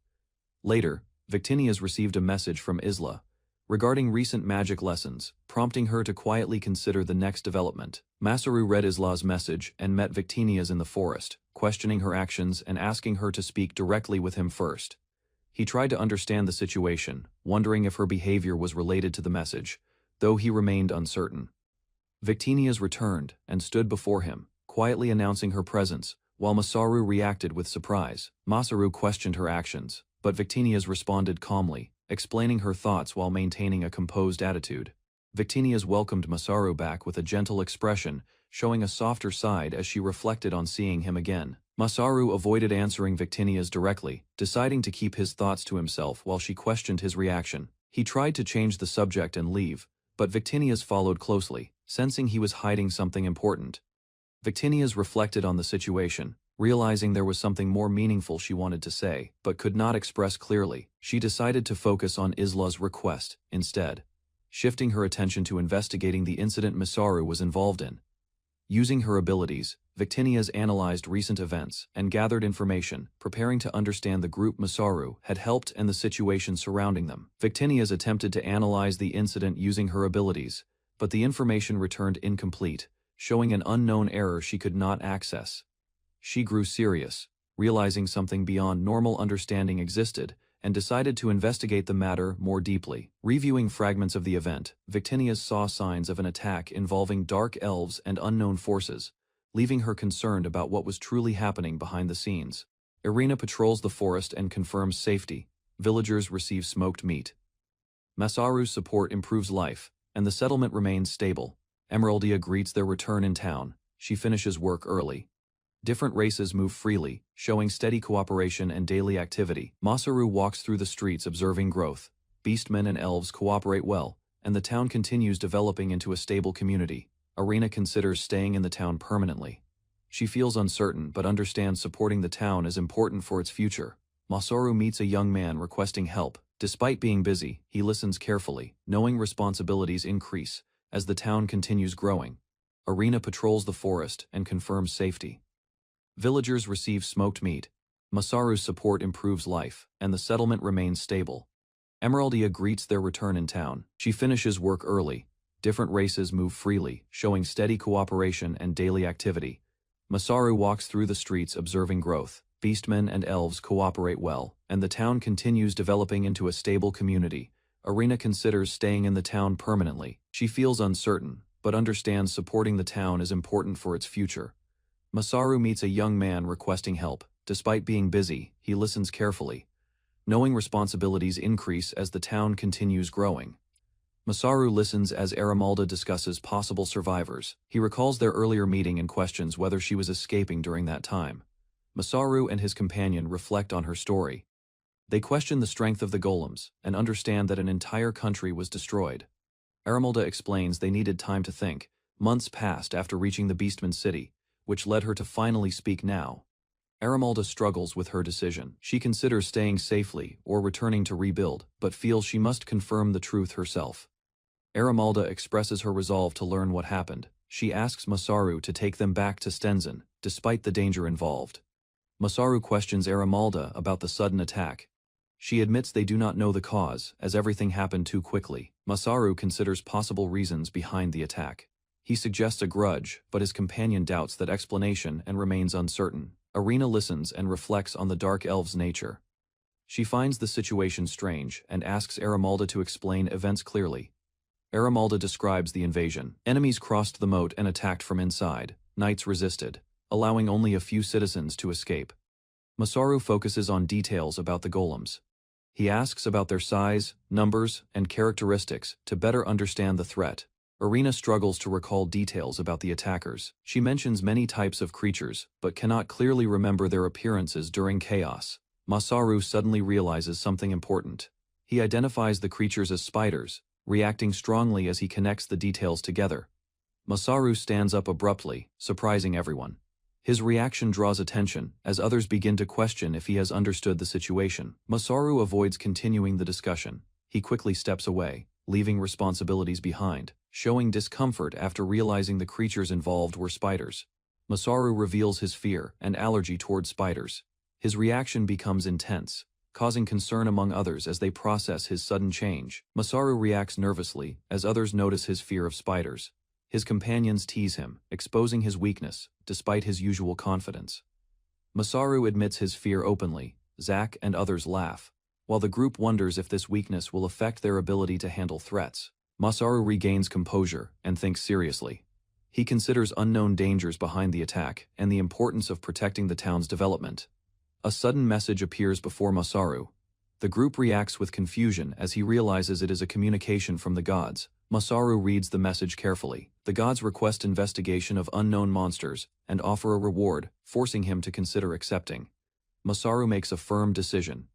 Later, Victinius received a message from Isla regarding recent magic lessons, prompting her to quietly consider the next development. Masaru read Isla's message and met Victinius in the forest, questioning her actions and asking her to speak directly with him first. He tried to understand the situation, wondering if her behavior was related to the message, though he remained uncertain. Victinius returned and stood before him, quietly announcing her presence, while Masaru reacted with surprise. Masaru questioned her actions, but Victinius responded calmly, explaining her thoughts while maintaining a composed attitude. Victinius welcomed Masaru back with a gentle expression, showing a softer side as she reflected on seeing him again. Masaru avoided answering Victinius directly, deciding to keep his thoughts to himself while she questioned his reaction. He tried to change the subject and leave, but Victinius followed closely, sensing he was hiding something important. Victinius reflected on the situation, realizing there was something more meaningful she wanted to say, but could not express clearly. She decided to focus on Isla's request instead, shifting her attention to investigating the incident Masaru was involved in. Using her abilities, Victinius analyzed recent events and gathered information, preparing to understand the group Masaru had helped and the situation surrounding them. Victinius attempted to analyze the incident using her abilities, but the information returned incomplete, showing an unknown error she could not access. She grew serious, realizing something beyond normal understanding existed, and decided to investigate the matter more deeply. Reviewing fragments of the event, Victinius saw signs of an attack involving dark elves and unknown forces, leaving her concerned about what was truly happening behind the scenes. Irina patrols the forest and confirms safety. Villagers receive smoked meat. Masaru's support improves life, and the settlement remains stable. Emeraldia greets their return in town. She finishes work early. Different races move freely, showing steady cooperation and daily activity. Masaru walks through the streets observing growth. Beastmen and elves cooperate well, and the town continues developing into a stable community. Irina considers staying in the town permanently. She feels uncertain but understands supporting the town is important for its future. Masaru meets a young man requesting help. Despite being busy, he listens carefully, knowing responsibilities increase as the town continues growing. Irina patrols the forest and confirms safety. Villagers receive smoked meat. Masaru's support improves life, and the settlement remains stable. Emeraldia greets their return in town. She finishes work early. Different races move freely, showing steady cooperation and daily activity. Masaru walks through the streets observing growth. Beastmen and elves cooperate well, and the town continues developing into a stable community. Irina considers staying in the town permanently. She feels uncertain, but understands supporting the town is important for its future. Masaru meets a young man requesting help. Despite being busy, he listens carefully, knowing responsibilities increase as the town continues growing. Masaru listens as Aramalda discusses possible survivors. He recalls their earlier meeting and questions whether she was escaping during that time. Masaru and his companion reflect on her story. They question the strength of the golems and understand that an entire country was destroyed. Aramalda explains they needed time to think. Months passed after reaching the Beastman city, which led her to finally speak now. Aramalda struggles with her decision. She considers staying safely or returning to rebuild, but feels she must confirm the truth herself. Aramalda expresses her resolve to learn what happened. She asks Masaru to take them back to Stenzen, despite the danger involved. Masaru questions Aramalda about the sudden attack. She admits they do not know the cause, as everything happened too quickly. Masaru considers possible reasons behind the attack. He suggests a grudge, but his companion doubts that explanation and remains uncertain. Irina listens and reflects on the Dark Elf's nature. She finds the situation strange and asks Aramalda to explain events clearly. Aramalda describes the invasion. Enemies crossed the moat and attacked from inside. Knights resisted, allowing only a few citizens to escape. Masaru focuses on details about the golems. He asks about their size, numbers, and characteristics to better understand the threat. Irina struggles to recall details about the attackers. She mentions many types of creatures, but cannot clearly remember their appearances during chaos. Masaru suddenly realizes something important. He identifies the creatures as spiders, reacting strongly as he connects the details together. Masaru stands up abruptly, surprising everyone. His reaction draws attention, as others begin to question if he has understood the situation. Masaru avoids continuing the discussion. He quickly steps away, leaving responsibilities behind, showing discomfort after realizing the creatures involved were spiders. Masaru reveals his fear and allergy toward spiders. His reaction becomes intense, causing concern among others as they process his sudden change. Masaru reacts nervously as others notice his fear of spiders. His companions tease him, exposing his weakness, despite his usual confidence. Masaru admits his fear openly. Zack and others laugh, while the group wonders if this weakness will affect their ability to handle threats. Masaru regains composure and thinks seriously. He considers unknown dangers behind the attack and the importance of protecting the town's development. A sudden message appears before Masaru. The group reacts with confusion as he realizes it is a communication from the gods. Masaru reads the message carefully. The gods request investigation of unknown monsters and offer a reward, forcing him to consider accepting. Masaru makes a firm decision.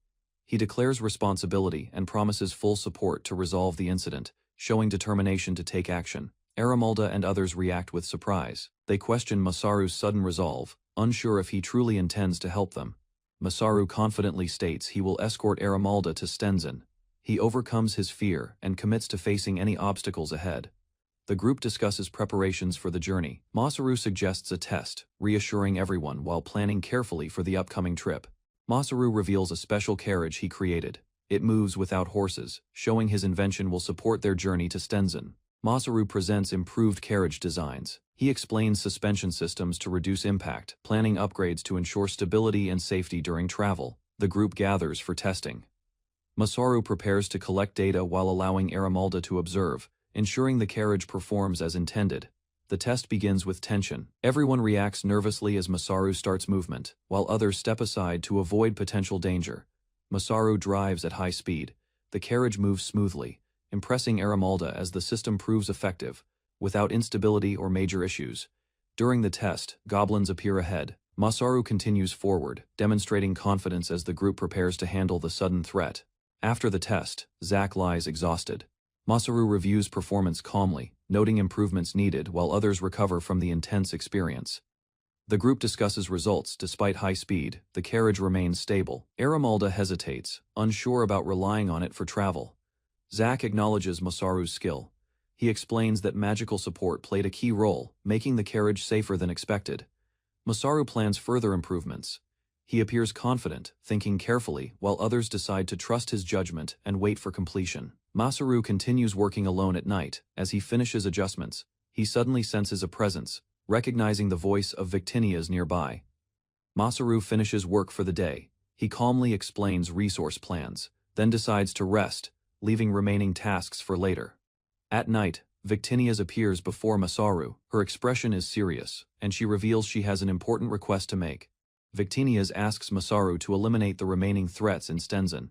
He declares responsibility and promises full support to resolve the incident. showing determination to take action. Aramalda and others react with surprise. They question Masaru's sudden resolve, unsure if he truly intends to help them. Masaru confidently states he will escort Aramalda to Stenzen. He overcomes his fear and commits to facing any obstacles ahead. The group discusses preparations for the journey. Masaru suggests a test, reassuring everyone while planning carefully for the upcoming trip. Masaru reveals a special carriage he created. It moves without horses, showing his invention will support their journey to Stenzen. Masaru presents improved carriage designs. He explains suspension systems to reduce impact, planning upgrades to ensure stability and safety during travel. The group gathers for testing. Masaru prepares to collect data while allowing Aramalda to observe, ensuring the carriage performs as intended. The test begins with tension. Everyone reacts nervously as Masaru starts movement, while others step aside to avoid potential danger. Masaru drives at high speed. The carriage moves smoothly, impressing Aramalda as the system proves effective, without instability or major issues. During the test, goblins appear ahead. Masaru continues forward, demonstrating confidence as the group prepares to handle the sudden threat. After the test, Zack lies exhausted. Masaru reviews performance calmly, noting improvements needed while others recover from the intense experience. The group discusses results. Despite high speed, the carriage remains stable. Aramalda hesitates, unsure about relying on it for travel. Zack acknowledges Masaru's skill. He explains that magical support played a key role, making the carriage safer than expected. Masaru plans further improvements. He appears confident, thinking carefully, while others decide to trust his judgment and wait for completion. Masaru continues working alone at night. As he finishes adjustments, he suddenly senses a presence, recognizing the voice of Victinia's nearby. Masaru finishes work for the day. He calmly explains resource plans, then decides to rest, leaving remaining tasks for later. At night, Victinia's appears before Masaru. Her expression is serious, and she reveals she has an important request to make. Victinia's asks Masaru to eliminate the remaining threats in Stenzen.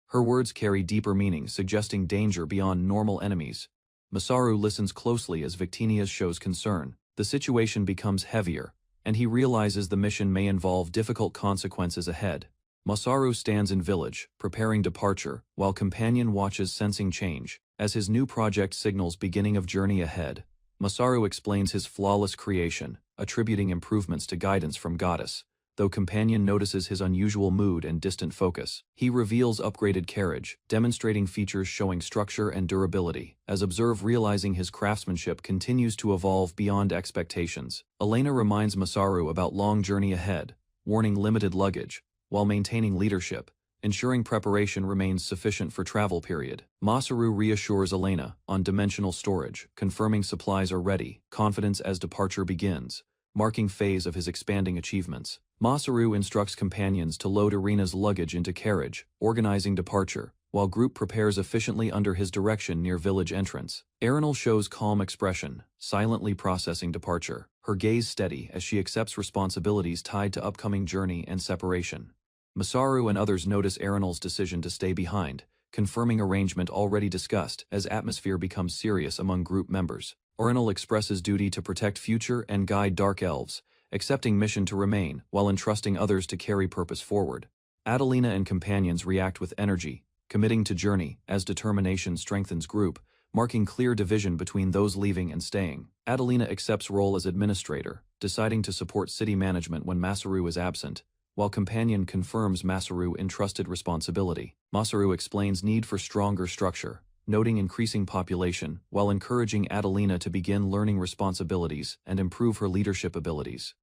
Her words carry deeper meaning, suggesting danger beyond normal enemies. Masaru listens closely as Victinia's shows concern. The situation becomes heavier, and he realizes the mission may involve difficult consequences ahead. Masaru stands in village, preparing departure, while companion watches, sensing change. As his new project signals beginning of journey ahead, Masaru explains his flawless creation, attributing improvements to guidance from Goddess. Though companion notices his unusual mood and distant focus, he reveals upgraded carriage, demonstrating features showing structure and durability. As observe, realizing his craftsmanship continues to evolve beyond expectations. Elena reminds Masaru about long journey ahead, warning limited luggage, while maintaining leadership, ensuring preparation remains sufficient for travel period. Masaru reassures Elena on dimensional storage, confirming supplies are ready, confidence as departure begins, marking phase of his expanding achievements. Masaru instructs companions to load Irina's luggage into carriage, organizing departure, while group prepares efficiently under his direction near village entrance. Erinal shows calm expression, silently processing departure, her gaze steady as she accepts responsibilities tied to upcoming journey and separation. Masaru and others notice Erinal's decision to stay behind, confirming arrangement already discussed as atmosphere becomes serious among group members. Erinal expresses duty to protect future and guide dark elves, accepting mission to remain while entrusting others to carry purpose forward. Adelina and companions react with energy, committing to journey as determination strengthens group, marking clear division between those leaving and staying. Adelina accepts role as administrator, deciding to support city management when Masaru is absent, while companion confirms Masaru entrusted responsibility. Masaru explains need for stronger structure, noting increasing population, while encouraging Adelina to begin learning responsibilities and improve her leadership abilities.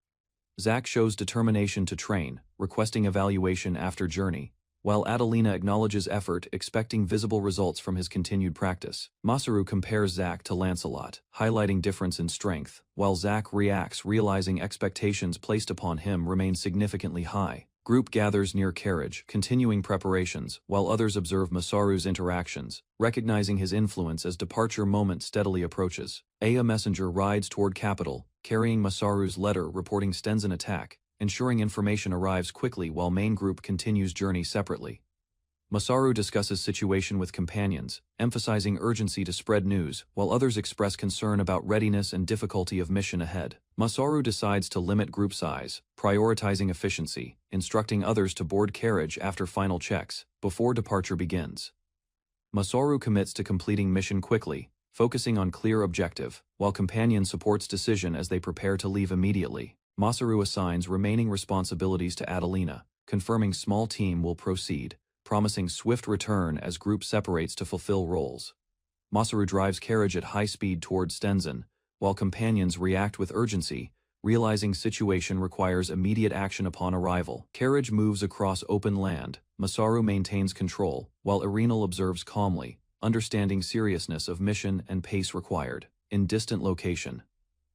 Zack shows determination to train, requesting evaluation after journey, while Adelina acknowledges effort, expecting visible results from his continued practice. Masaru compares Zack to Lancelot, highlighting difference in strength, while Zack reacts, realizing expectations placed upon him remain significantly high. Group gathers near carriage, continuing preparations, while others observe Masaru's interactions, recognizing his influence as departure moment steadily approaches. A messenger rides toward capital, carrying Masaru's letter reporting Stenzen attack, ensuring information arrives quickly while main group continues journey separately. Masaru discusses situation with companions, emphasizing urgency to spread news, while others express concern about readiness and difficulty of mission ahead. Masaru decides to limit group size, prioritizing efficiency, instructing others to board carriage after final checks, before departure begins. Masaru commits to completing mission quickly, focusing on clear objective, while companion supports decision as they prepare to leave immediately. Masaru assigns remaining responsibilities to Adelina, confirming small team will proceed, promising swift return as group separates to fulfill roles. Masaru drives carriage at high speed toward Stenzen, while companions react with urgency, realizing situation requires immediate action upon arrival. Carriage moves across open land. Masaru maintains control, while Irenal observes calmly, understanding seriousness of mission and pace required. In distant location,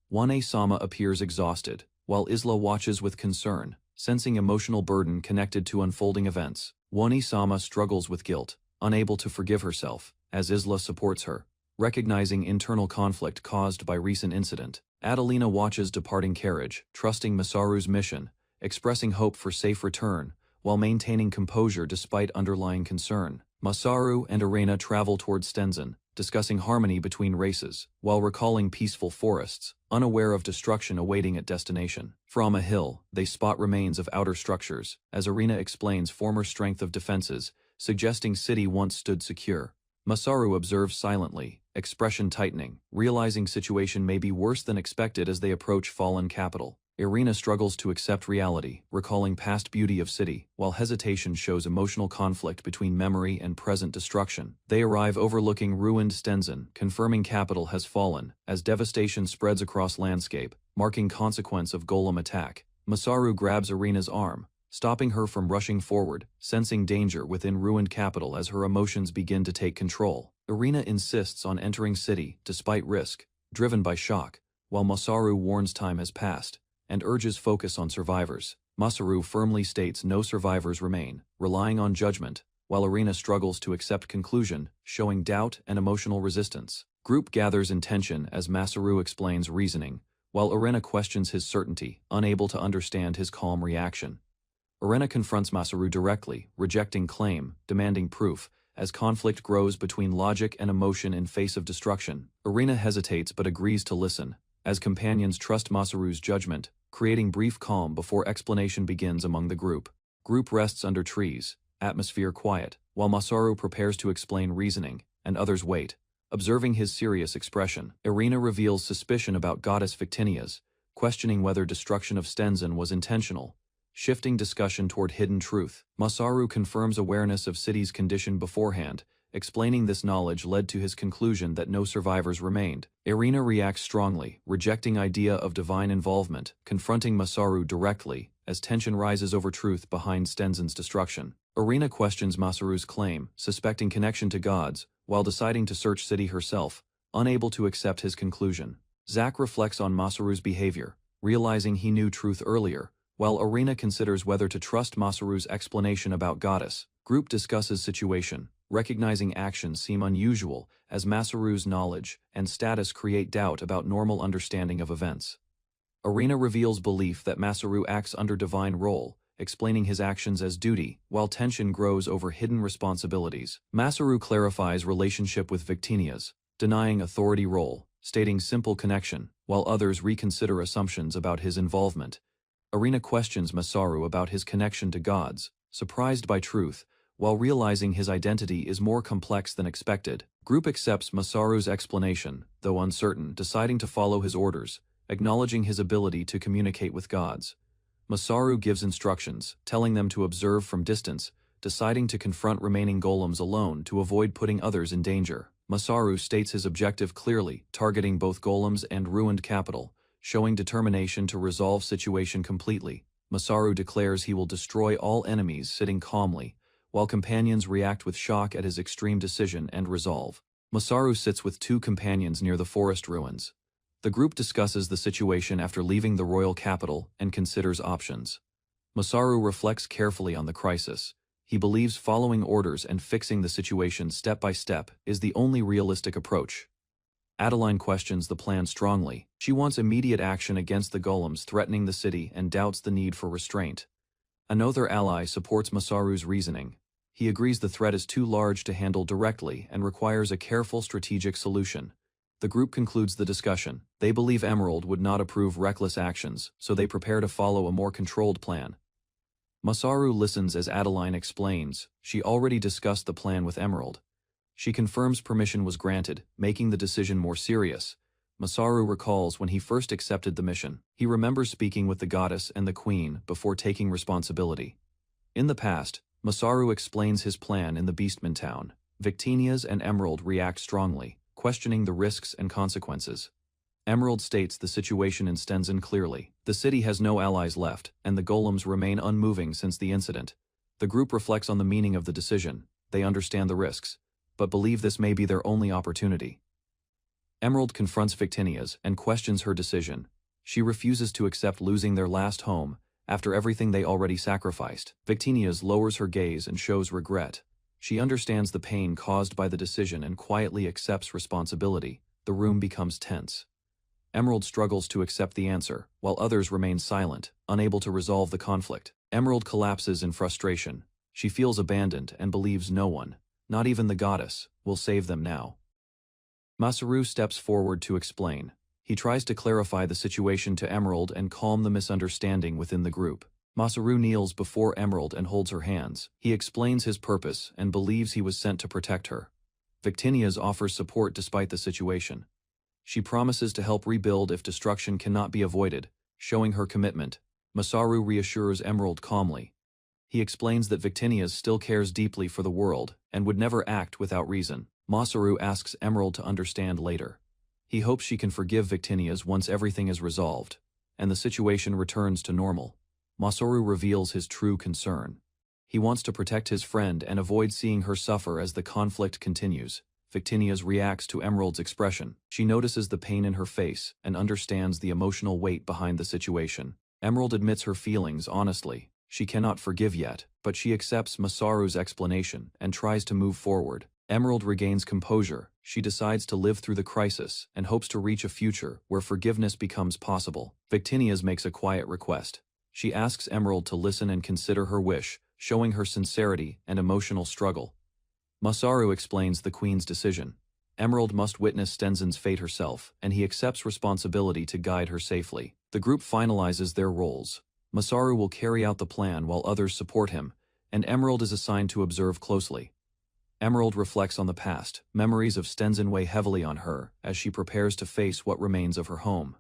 Wane-sama appears exhausted, while Isla watches with concern, sensing emotional burden connected to unfolding events. Wane-sama struggles with guilt, unable to forgive herself, as Isla supports her, recognizing internal conflict caused by recent incident. Adelina watches departing carriage, trusting Masaru's mission, expressing hope for safe return, while maintaining composure despite underlying concern. Masaru and Irena travel towards Stenzen, discussing harmony between races, while recalling peaceful forests, unaware of destruction awaiting at destination. From a hill, they spot remains of outer structures, as Irena explains former strength of defenses, suggesting city once stood secure. Masaru observes silently, expression tightening, realizing situation may be worse than expected as they approach fallen capital. Irena struggles to accept reality, recalling past beauty of city, while hesitation shows emotional conflict between memory and present destruction. They arrive overlooking ruined Stenzen, confirming capital has fallen, as devastation spreads across landscape, marking consequence of golem attack. Masaru grabs Irena's arm, stopping her from rushing forward, sensing danger within ruined capital as her emotions begin to take control. Irena insists on entering city, despite risk, driven by shock, while Masaru warns time has passed, and urges focus on survivors. Masaru firmly states no survivors remain, relying on judgment, while Irena struggles to accept conclusion, showing doubt and emotional resistance. Group gathers in tension as Masaru explains reasoning, while Irena questions his certainty, unable to understand his calm reaction. Irena confronts Masaru directly, rejecting claim, demanding proof, as conflict grows between logic and emotion in face of destruction. Irena hesitates but agrees to listen, as companions trust Masaru's judgment, creating brief calm before explanation begins among the group. Group rests under trees, atmosphere quiet, while Masaru prepares to explain reasoning, and others wait, observing his serious expression. Irena reveals suspicion about goddess Victinia's, questioning whether destruction of Stenzen was intentional, shifting discussion toward hidden truth. Masaru confirms awareness of city's condition beforehand, explaining this knowledge led to his conclusion that no survivors remained. Irena reacts strongly, rejecting idea of divine involvement, confronting Masaru directly, as tension rises over truth behind Stenzen's destruction. Irena questions Masaru's claim, suspecting connection to gods, while deciding to search city herself, unable to accept his conclusion. Zack reflects on Masaru's behavior, realizing he knew truth earlier, while Irena considers whether to trust Masaru's explanation about goddess. Group discusses situation, recognizing actions seem unusual as Masaru's knowledge and status create doubt about normal understanding of events. Irena reveals belief that Masaru acts under divine role, explaining his actions as duty, while tension grows over hidden responsibilities. Masaru clarifies relationship with Victinia's, denying authority role, stating simple connection, while others reconsider assumptions about his involvement. Irena questions Masaru about his connection to gods, surprised by truth, while realizing his identity is more complex than expected. Group accepts Masaru's explanation, though uncertain, deciding to follow his orders, acknowledging his ability to communicate with gods. Masaru gives instructions, telling them to observe from distance, deciding to confront remaining golems alone to avoid putting others in danger. Masaru states his objective clearly, targeting both golems and ruined capital, showing determination to resolve situation completely. Masaru declares he will destroy all enemies, sitting calmly, while companions react with shock at his extreme decision and resolve. Masaru sits with two companions near the forest ruins. The group discusses the situation after leaving the royal capital and considers options. Masaru reflects carefully on the crisis. He believes following orders and fixing the situation step by step is the only realistic approach. Adeline questions the plan strongly. She wants immediate action against the golems threatening the city and doubts the need for restraint. Another ally supports Masaru's reasoning. He agrees the threat is too large to handle directly and requires a careful strategic solution. The group concludes the discussion. They believe Emerald would not approve reckless actions, so they prepare to follow a more controlled plan. Masaru listens as Adeline explains. She already discussed the plan with Emerald. She confirms permission was granted, making the decision more serious. Masaru recalls when he first accepted the mission. He remembers speaking with the goddess and the queen before taking responsibility. In the past, Masaru explains his plan in the Beastman town. Victinias and Emerald react strongly, questioning the risks and consequences. Emerald states the situation in Stenzen clearly. The city has no allies left, and the golems remain unmoving since the incident. The group reflects on the meaning of the decision. They understand the risks, but believe this may be their only opportunity. Emerald confronts Victinias and questions her decision. She refuses to accept losing their last home after everything they already sacrificed. Victinias lowers her gaze and shows regret. She understands the pain caused by the decision and quietly accepts responsibility. The room becomes tense. Emerald struggles to accept the answer, while others remain silent, unable to resolve the conflict. Emerald collapses in frustration. She feels abandoned and believes no one, not even the goddess, will save them now. Masaru steps forward to explain. He tries to clarify the situation to Emerald and calm the misunderstanding within the group. Masaru kneels before Emerald and holds her hands. He explains his purpose and believes he was sent to protect her. Victinias offers support despite the situation. She promises to help rebuild if destruction cannot be avoided, showing her commitment. Masaru reassures Emerald calmly. He explains that Victinias still cares deeply for the world and would never act without reason. Masaru asks Emerald to understand later. He hopes she can forgive Victinias once everything is resolved, and the situation returns to normal. Masaru reveals his true concern. He wants to protect his friend and avoid seeing her suffer as the conflict continues. Victinias reacts to Emerald's expression. She notices the pain in her face and understands the emotional weight behind the situation. Emerald admits her feelings honestly. She cannot forgive yet, but she accepts Masaru's explanation and tries to move forward. Emerald regains composure. She decides to live through the crisis and hopes to reach a future where forgiveness becomes possible. Victinias makes a quiet request. She asks Emerald to listen and consider her wish, showing her sincerity and emotional struggle. Masaru explains the queen's decision. Emerald must witness Stenzen's fate herself, and he accepts responsibility to guide her safely. The group finalizes their roles. Masaru will carry out the plan while others support him, and Emerald is assigned to observe closely. Emerald reflects on the past. Memories of Stenzen weigh heavily on her as she prepares to face what remains of her home.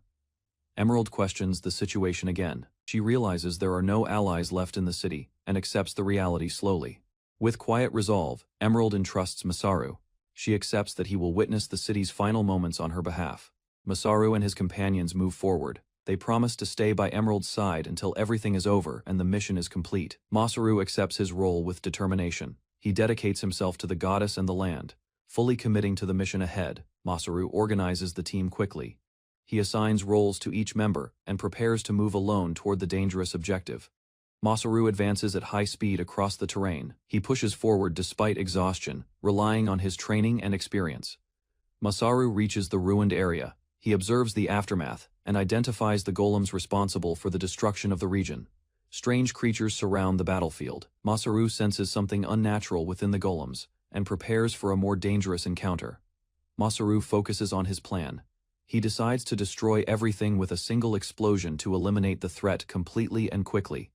Emerald questions the situation again. She realizes there are no allies left in the city and accepts the reality slowly. With quiet resolve, Emerald entrusts Masaru. She accepts that he will witness the city's final moments on her behalf. Masaru and his companions move forward. They promise to stay by Emerald's side until everything is over and the mission is complete. Masaru accepts his role with determination. He dedicates himself to the goddess and the land. Fully committing to the mission ahead, Masaru organizes the team quickly. He assigns roles to each member and prepares to move alone toward the dangerous objective. Masaru advances at high speed across the terrain. He pushes forward despite exhaustion, relying on his training and experience. Masaru reaches the ruined area. He observes the aftermath and identifies the golems responsible for the destruction of the region. Strange creatures surround the battlefield. Masaru senses something unnatural within the golems and prepares for a more dangerous encounter. Masaru focuses on his plan. He decides to destroy everything with a single explosion to eliminate the threat completely and quickly.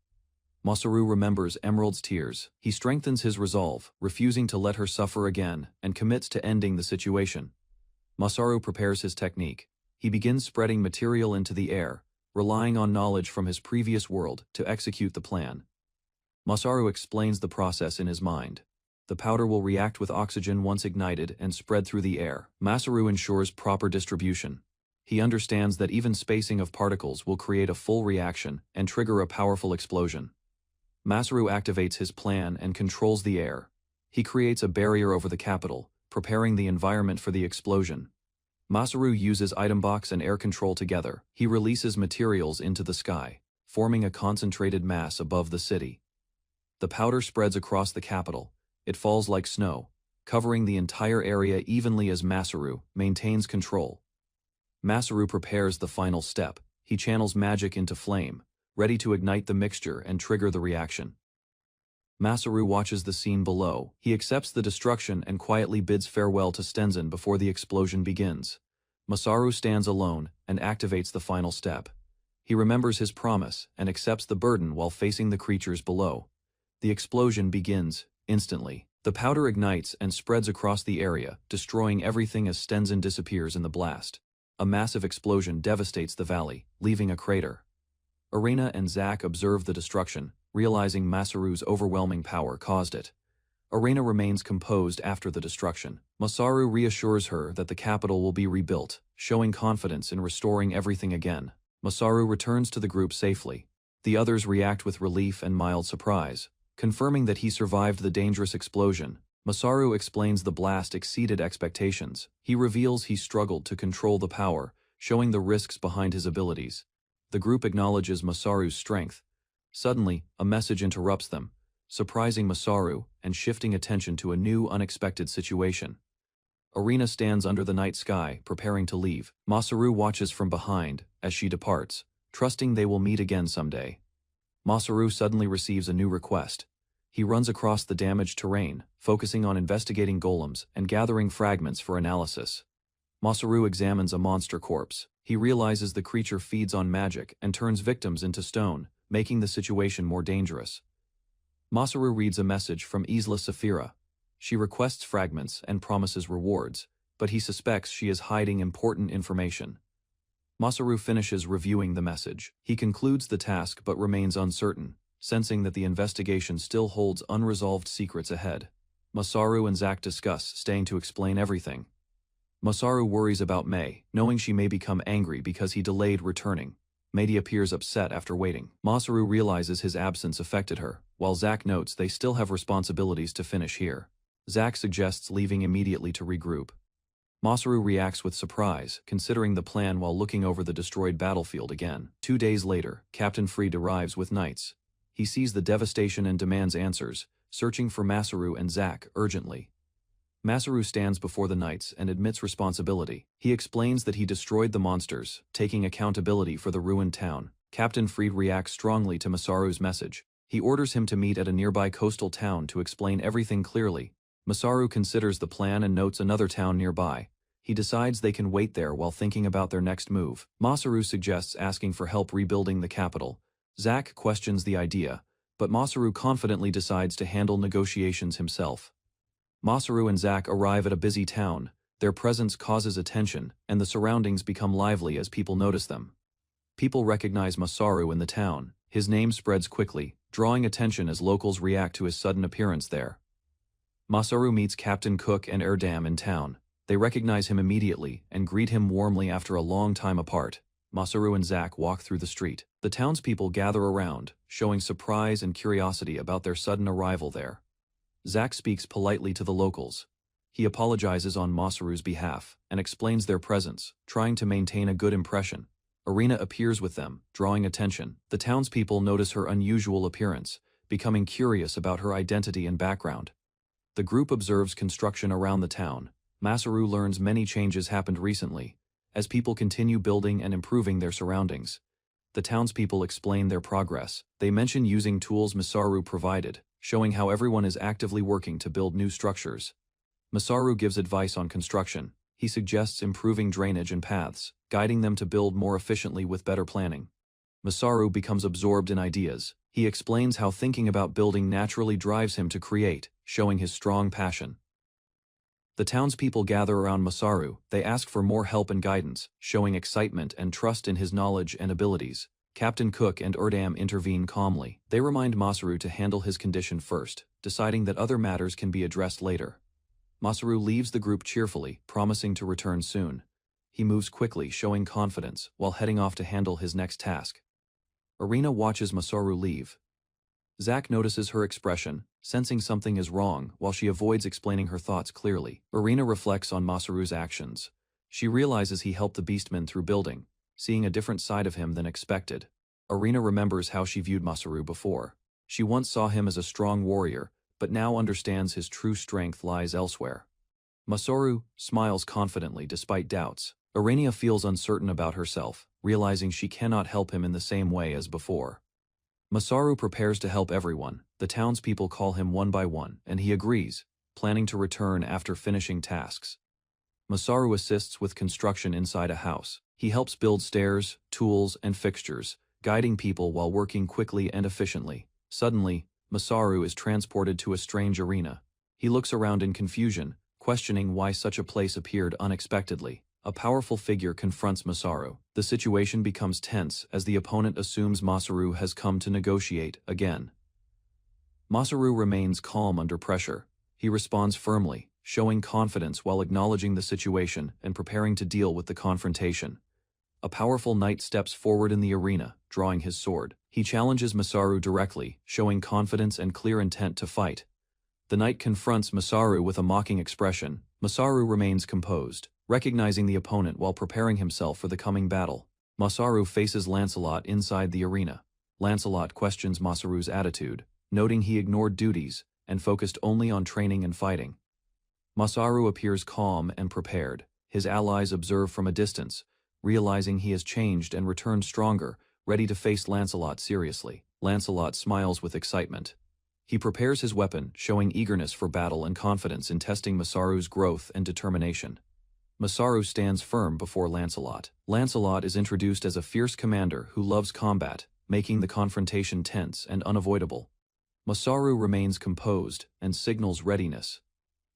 Masaru remembers Emerald's tears. He strengthens his resolve, refusing to let her suffer again, and commits to ending the situation. Masaru prepares his technique. He begins spreading material into the air, relying on knowledge from his previous world to execute the plan. Masaru explains the process in his mind. The powder will react with oxygen once ignited and spread through the air. Masaru ensures proper distribution. He understands that even spacing of particles will create a full reaction and trigger a powerful explosion. Masaru activates his plan and controls the air. He creates a barrier over the capital, preparing the environment for the explosion. Masaru uses item box and air control together. He releases materials into the sky, forming a concentrated mass above the city. The powder spreads across the capital. It falls like snow, covering the entire area evenly as Masaru maintains control. Masaru prepares the final step. He channels magic into flame, ready to ignite the mixture and trigger the reaction. Masaru watches the scene below. He accepts the destruction and quietly bids farewell to Stenzen before the explosion begins. Masaru stands alone and activates the final step. He remembers his promise and accepts the burden while facing the creatures below. The explosion begins instantly. The powder ignites and spreads across the area, destroying everything as Stenzen disappears in the blast. A massive explosion devastates the valley, leaving a crater. Arena and Zack observe the destruction, realizing Masaru's overwhelming power caused it. Arena remains composed after the destruction. Masaru reassures her that the capital will be rebuilt, showing confidence in restoring everything again. Masaru returns to the group safely. The others react with relief and mild surprise, confirming that he survived the dangerous explosion. Masaru explains the blast exceeded expectations. He reveals he struggled to control the power, showing the risks behind his abilities. The group acknowledges Masaru's strength. Suddenly, a message interrupts them, surprising Masaru and shifting attention to a new, unexpected situation. Arena stands under the night sky, preparing to leave. Masaru watches from behind as she departs, trusting they will meet again someday. Masaru suddenly receives a new request. He runs across the damaged terrain, focusing on investigating golems and gathering fragments for analysis. Masaru examines a monster corpse. He realizes the creature feeds on magic and turns victims into stone, making the situation more dangerous. Masaru reads a message from Isla Saphira. She requests fragments and promises rewards, but he suspects she is hiding important information. Masaru finishes reviewing the message. He concludes the task but remains uncertain, sensing that the investigation still holds unresolved secrets ahead. Masaru and Zack discuss staying to explain everything. Masaru worries about Mei, knowing she may become angry because he delayed returning. Mei appears upset after waiting. Masaru realizes his absence affected her, while Zack notes they still have responsibilities to finish here. Zack suggests leaving immediately to regroup. Masaru reacts with surprise, considering the plan while looking over the destroyed battlefield again. 2 days later, Captain Fried arrives with knights. He sees the devastation and demands answers, searching for Masaru and Zack urgently. Masaru stands before the knights and admits responsibility. He explains that he destroyed the monsters, taking accountability for the ruined town. Captain Fried reacts strongly to Masaru's message. He orders him to meet at a nearby coastal town to explain everything clearly. Masaru considers the plan and notes another town nearby. He decides they can wait there while thinking about their next move. Masaru suggests asking for help rebuilding the capital. Zack questions the idea, but Masaru confidently decides to handle negotiations himself. Masaru and Zack arrive at a busy town. Their presence causes attention, and the surroundings become lively as people notice them. People recognize Masaru in the town. His name spreads quickly, drawing attention as locals react to his sudden appearance there. Masaru meets Captain Cook and Erdam in town. They recognize him immediately and greet him warmly after a long time apart. Masaru and Zack walk through the street. The townspeople gather around, showing surprise and curiosity about their sudden arrival there. Zack speaks politely to the locals. He apologizes on Masaru's behalf and explains their presence, trying to maintain a good impression. Arena appears with them, drawing attention. The townspeople notice her unusual appearance, becoming curious about her identity and background. The group observes construction around the town. Masaru learns many changes happened recently, as people continue building and improving their surroundings. The townspeople explain their progress. They mention using tools Masaru provided, showing how everyone is actively working to build new structures. Masaru gives advice on construction. He suggests improving drainage and paths, guiding them to build more efficiently with better planning. Masaru becomes absorbed in ideas. He explains how thinking about building naturally drives him to create, showing his strong passion. The townspeople gather around Masaru. They ask for more help and guidance, showing excitement and trust in his knowledge and abilities. Captain Cook and Erdam intervene calmly. They remind Masaru to handle his condition first, deciding that other matters can be addressed later. Masaru leaves the group cheerfully, promising to return soon. He moves quickly, showing confidence, while heading off to handle his next task. Arena watches Masaru leave. Zack notices her expression, sensing something is wrong while she avoids explaining her thoughts clearly. Arena reflects on Masaru's actions. She realizes he helped the beastmen through building, seeing a different side of him than expected. Arena remembers how she viewed Masaru before. She once saw him as a strong warrior, but now understands his true strength lies elsewhere. Masaru smiles confidently despite doubts. Arena feels uncertain about herself, realizing she cannot help him in the same way as before. Masaru prepares to help everyone. The townspeople call him one by one, and he agrees, planning to return after finishing tasks. Masaru assists with construction inside a house. He helps build stairs, tools, and fixtures, guiding people while working quickly and efficiently. Suddenly, Masaru is transported to a strange arena. He looks around in confusion, questioning why such a place appeared unexpectedly. A powerful figure confronts Masaru. The situation becomes tense as the opponent assumes Masaru has come to negotiate again. Masaru remains calm under pressure. He responds firmly, showing confidence while acknowledging the situation and preparing to deal with the confrontation. A powerful knight steps forward in the arena, drawing his sword. He challenges Masaru directly, showing confidence and clear intent to fight. The knight confronts Masaru with a mocking expression. Masaru remains composed, recognizing the opponent while preparing himself for the coming battle. Masaru faces Lancelot inside the arena. Lancelot questions Masaru's attitude, noting he ignored duties and focused only on training and fighting. Masaru appears calm and prepared. His allies observe from a distance, realizing he has changed and returned stronger, ready to face Lancelot seriously. Lancelot smiles with excitement. He prepares his weapon, showing eagerness for battle and confidence in testing Masaru's growth and determination. Masaru stands firm before Lancelot. Lancelot is introduced as a fierce commander who loves combat, making the confrontation tense and unavoidable. Masaru remains composed and signals readiness.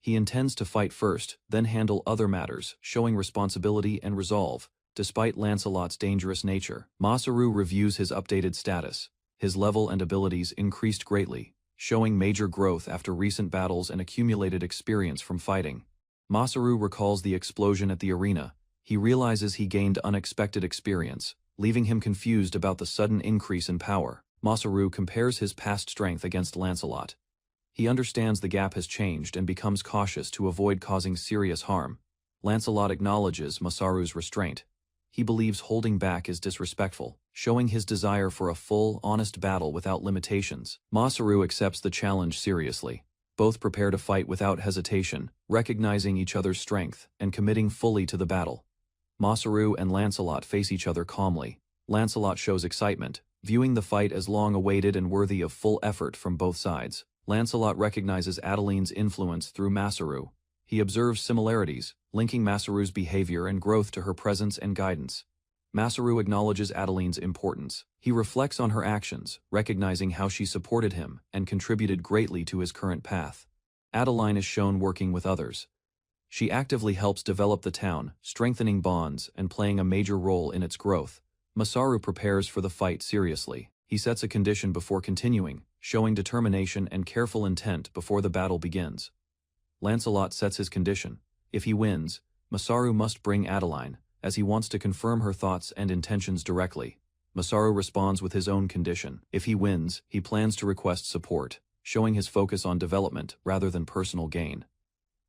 He intends to fight first, then handle other matters, showing responsibility and resolve. Despite Lancelot's dangerous nature, Masaru reviews his updated status. His level and abilities increased greatly, showing major growth after recent battles and accumulated experience from fighting. Masaru recalls the explosion at the arena. He realizes he gained unexpected experience, leaving him confused about the sudden increase in power. Masaru compares his past strength against Lancelot. He understands the gap has changed and becomes cautious to avoid causing serious harm. Lancelot acknowledges Masaru's restraint. He believes holding back is disrespectful, showing his desire for a full, honest battle without limitations. Masaru accepts the challenge seriously. Both prepare to fight without hesitation, recognizing each other's strength and committing fully to the battle. Masaru and Lancelot face each other calmly. Lancelot shows excitement, viewing the fight as long-awaited and worthy of full effort from both sides. Lancelot recognizes Adeline's influence through Masaru. He observes similarities, linking Masaru's behavior and growth to her presence and guidance. Masaru acknowledges Adeline's importance. He reflects on her actions, recognizing how she supported him and contributed greatly to his current path. Adeline is shown working with others. She actively helps develop the town, strengthening bonds and playing a major role in its growth. Masaru prepares for the fight seriously. He sets a condition before continuing, showing determination and careful intent before the battle begins. Lancelot sets his condition. If he wins, Masaru must bring Adeline, as he wants to confirm her thoughts and intentions directly. Masaru responds with his own condition. If he wins, he plans to request support, showing his focus on development rather than personal gain.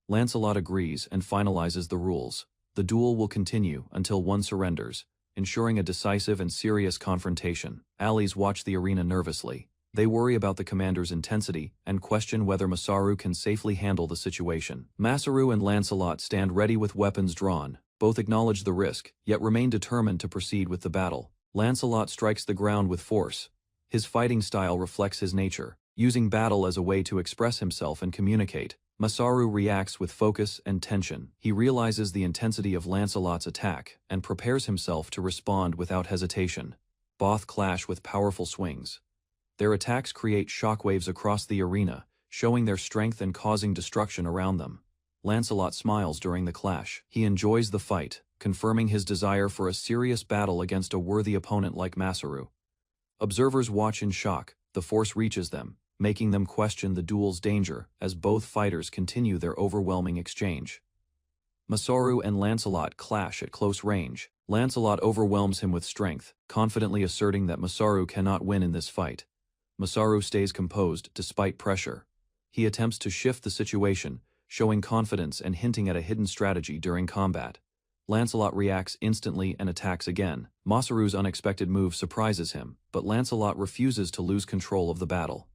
Lancelot agrees and finalizes the rules. The duel will continue until one surrenders, ensuring a decisive and serious confrontation. Allies watch the arena nervously. They worry about the commander's intensity and question whether Masaru can safely handle the situation. Masaru and Lancelot stand ready with weapons drawn. Both acknowledge the risk, yet remain determined to proceed with the battle. Lancelot strikes the ground with force. His fighting style reflects his nature, using battle as a way to express himself and communicate. Masaru reacts with focus and tension. He realizes the intensity of Lancelot's attack and prepares himself to respond without hesitation. Both clash with powerful swings. Their attacks create shockwaves across the arena, showing their strength and causing destruction around them. Lancelot smiles during the clash. He enjoys the fight, confirming his desire for a serious battle against a worthy opponent like Masaru. Observers watch in shock. The force reaches them, making them question the duel's danger as both fighters continue their overwhelming exchange. Masaru and Lancelot clash at close range. Lancelot overwhelms him with strength, confidently asserting that Masaru cannot win in this fight. Masaru stays composed despite pressure. He attempts to shift the situation, showing confidence and hinting at a hidden strategy during combat. Lancelot reacts instantly and attacks again. Masaru's unexpected move surprises him, but Lancelot refuses to lose control of the battle.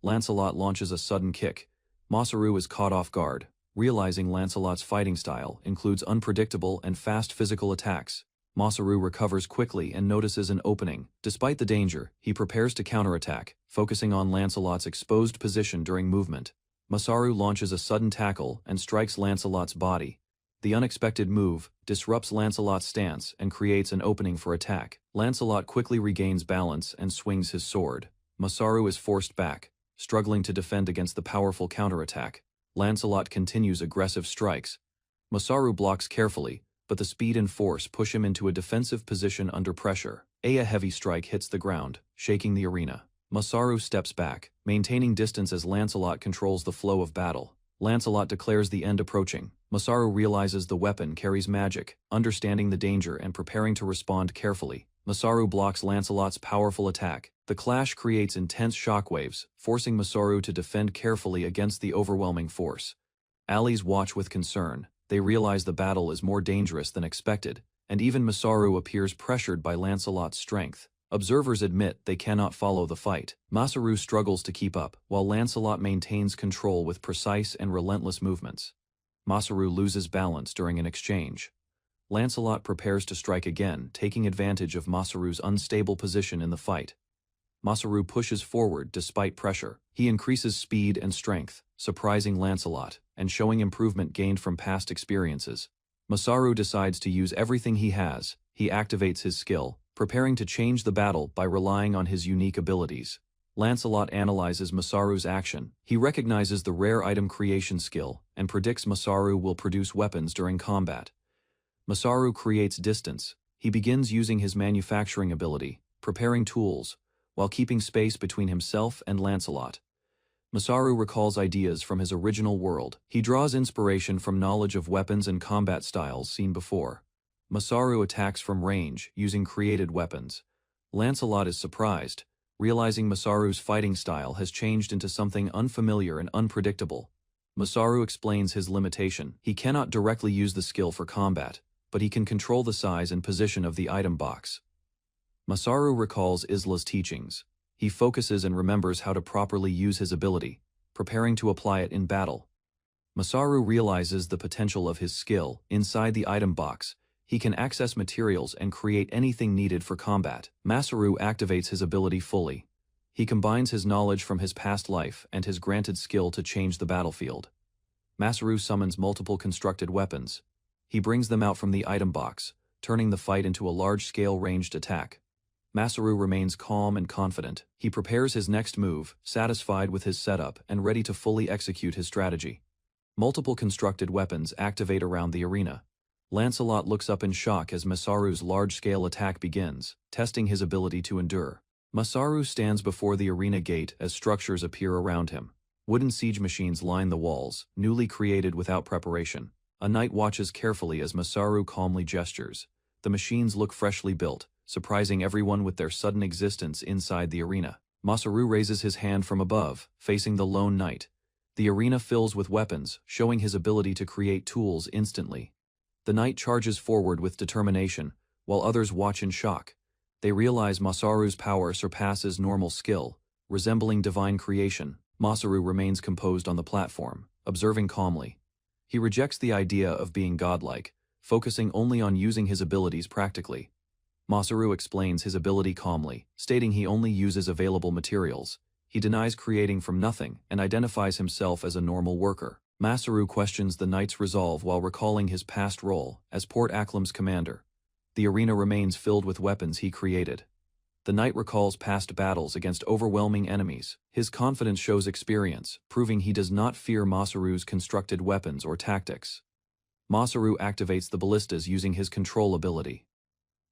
Lancelot launches a sudden kick. Masaru is caught off guard, realizing Lancelot's fighting style includes unpredictable and fast physical attacks. Masaru recovers quickly and notices an opening. Despite the danger, he prepares to counterattack, focusing on Lancelot's exposed position during movement. Masaru launches a sudden tackle and strikes Lancelot's body. The unexpected move disrupts Lancelot's stance and creates an opening for attack. Lancelot quickly regains balance and swings his sword. Masaru is forced back, struggling to defend against the powerful counterattack. Lancelot continues aggressive strikes. Masaru blocks carefully, but the speed and force push him into a defensive position under pressure. A heavy strike hits the ground, shaking the arena. Masaru steps back, maintaining distance as Lancelot controls the flow of battle. Lancelot declares the end approaching. Masaru realizes the weapon carries magic, understanding the danger and preparing to respond carefully. Masaru blocks Lancelot's powerful attack. The clash creates intense shockwaves, forcing Masaru to defend carefully against the overwhelming force. Allies watch with concern. They realize the battle is more dangerous than expected, and even Masaru appears pressured by Lancelot's strength. Observers admit they cannot follow the fight. Masaru struggles to keep up, while Lancelot maintains control with precise and relentless movements. Masaru loses balance during an exchange. Lancelot prepares to strike again, taking advantage of Masaru's unstable position in the fight. Masaru pushes forward despite pressure. He increases speed and strength, surprising Lancelot, and showing improvement gained from past experiences. Masaru decides to use everything he has. He activates his skill, preparing to change the battle by relying on his unique abilities. Lancelot analyzes Masaru's action. He recognizes the rare item creation skill and predicts Masaru will produce weapons during combat. Masaru creates distance. He begins using his manufacturing ability, preparing tools, while keeping space between himself and Lancelot. Masaru recalls ideas from his original world. He draws inspiration from knowledge of weapons and combat styles seen before. Masaru attacks from range, using created weapons. Lancelot is surprised, realizing Masaru's fighting style has changed into something unfamiliar and unpredictable. Masaru explains his limitation. He cannot directly use the skill for combat, but he can control the size and position of the item box. Masaru recalls Isla's teachings. He focuses and remembers how to properly use his ability, preparing to apply it in battle. Masaru realizes the potential of his skill. Inside the item box, he can access materials and create anything needed for combat. Masaru activates his ability fully. He combines his knowledge from his past life and his granted skill to change the battlefield. Masaru summons multiple constructed weapons. He brings them out from the item box, turning the fight into a large-scale ranged attack. Masaru remains calm and confident. He prepares his next move, satisfied with his setup and ready to fully execute his strategy. Multiple constructed weapons activate around the arena. Lancelot looks up in shock as Masaru's large-scale attack begins, testing his ability to endure. Masaru stands before the arena gate as structures appear around him. Wooden siege machines line the walls, newly created without preparation. A knight watches carefully as Masaru calmly gestures. The machines look freshly built, surprising everyone with their sudden existence inside the arena. Masaru raises his hand from above, facing the lone knight. The arena fills with weapons, showing his ability to create tools instantly. The knight charges forward with determination, while others watch in shock. They realize Masaru's power surpasses normal skill, resembling divine creation. Masaru remains composed on the platform, observing calmly. He rejects the idea of being godlike, focusing only on using his abilities practically. Masaru explains his ability calmly, stating he only uses available materials. He denies creating from nothing and identifies himself as a normal worker. Masaru questions the knight's resolve while recalling his past role as Port Acklam's commander. The arena remains filled with weapons he created. The knight recalls past battles against overwhelming enemies. His confidence shows experience, proving he does not fear Masaru's constructed weapons or tactics. Masaru activates the ballistas using his control ability.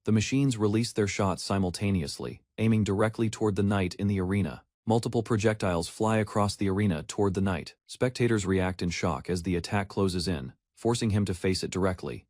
The machines release their shots simultaneously, aiming directly toward the knight in the arena. Multiple projectiles fly across the arena toward the knight. Spectators react in shock as the attack closes in, forcing him to face it directly.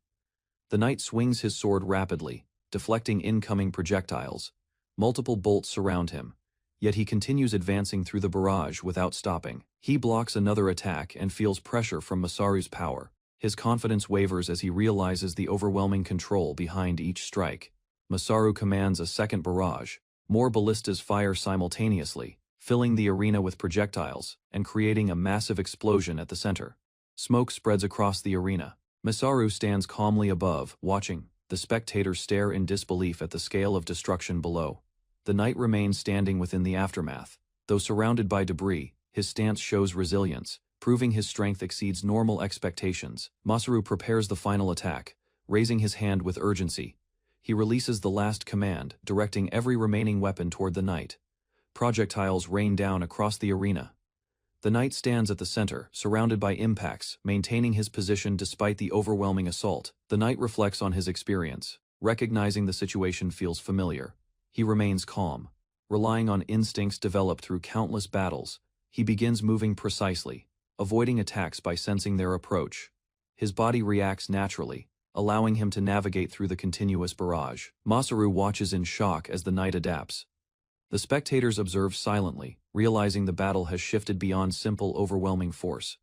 The knight swings his sword rapidly, deflecting incoming projectiles. Multiple bolts surround him, yet he continues advancing through the barrage without stopping. He blocks another attack and feels pressure from Masaru's power. His confidence wavers as he realizes the overwhelming control behind each strike. Masaru commands a second barrage. More ballistas fire simultaneously, filling the arena with projectiles and creating a massive explosion at the center. Smoke spreads across the arena. Masaru stands calmly above, watching. The spectators stare in disbelief at the scale of destruction below. The knight remains standing within the aftermath. Though surrounded by debris, his stance shows resilience, proving his strength exceeds normal expectations. Masaru prepares the final attack, raising his hand with urgency. He releases the last command, directing every remaining weapon toward the knight. Projectiles rain down across the arena. The knight stands at the center, surrounded by impacts, maintaining his position despite the overwhelming assault. The knight reflects on his experience, recognizing the situation feels familiar. He remains calm. Relying on instincts developed through countless battles, he begins moving precisely, avoiding attacks by sensing their approach. His body reacts naturally, allowing him to navigate through the continuous barrage. Masaru watches in shock as the knight adapts. The spectators observe silently, realizing the battle has shifted beyond simple overwhelming force.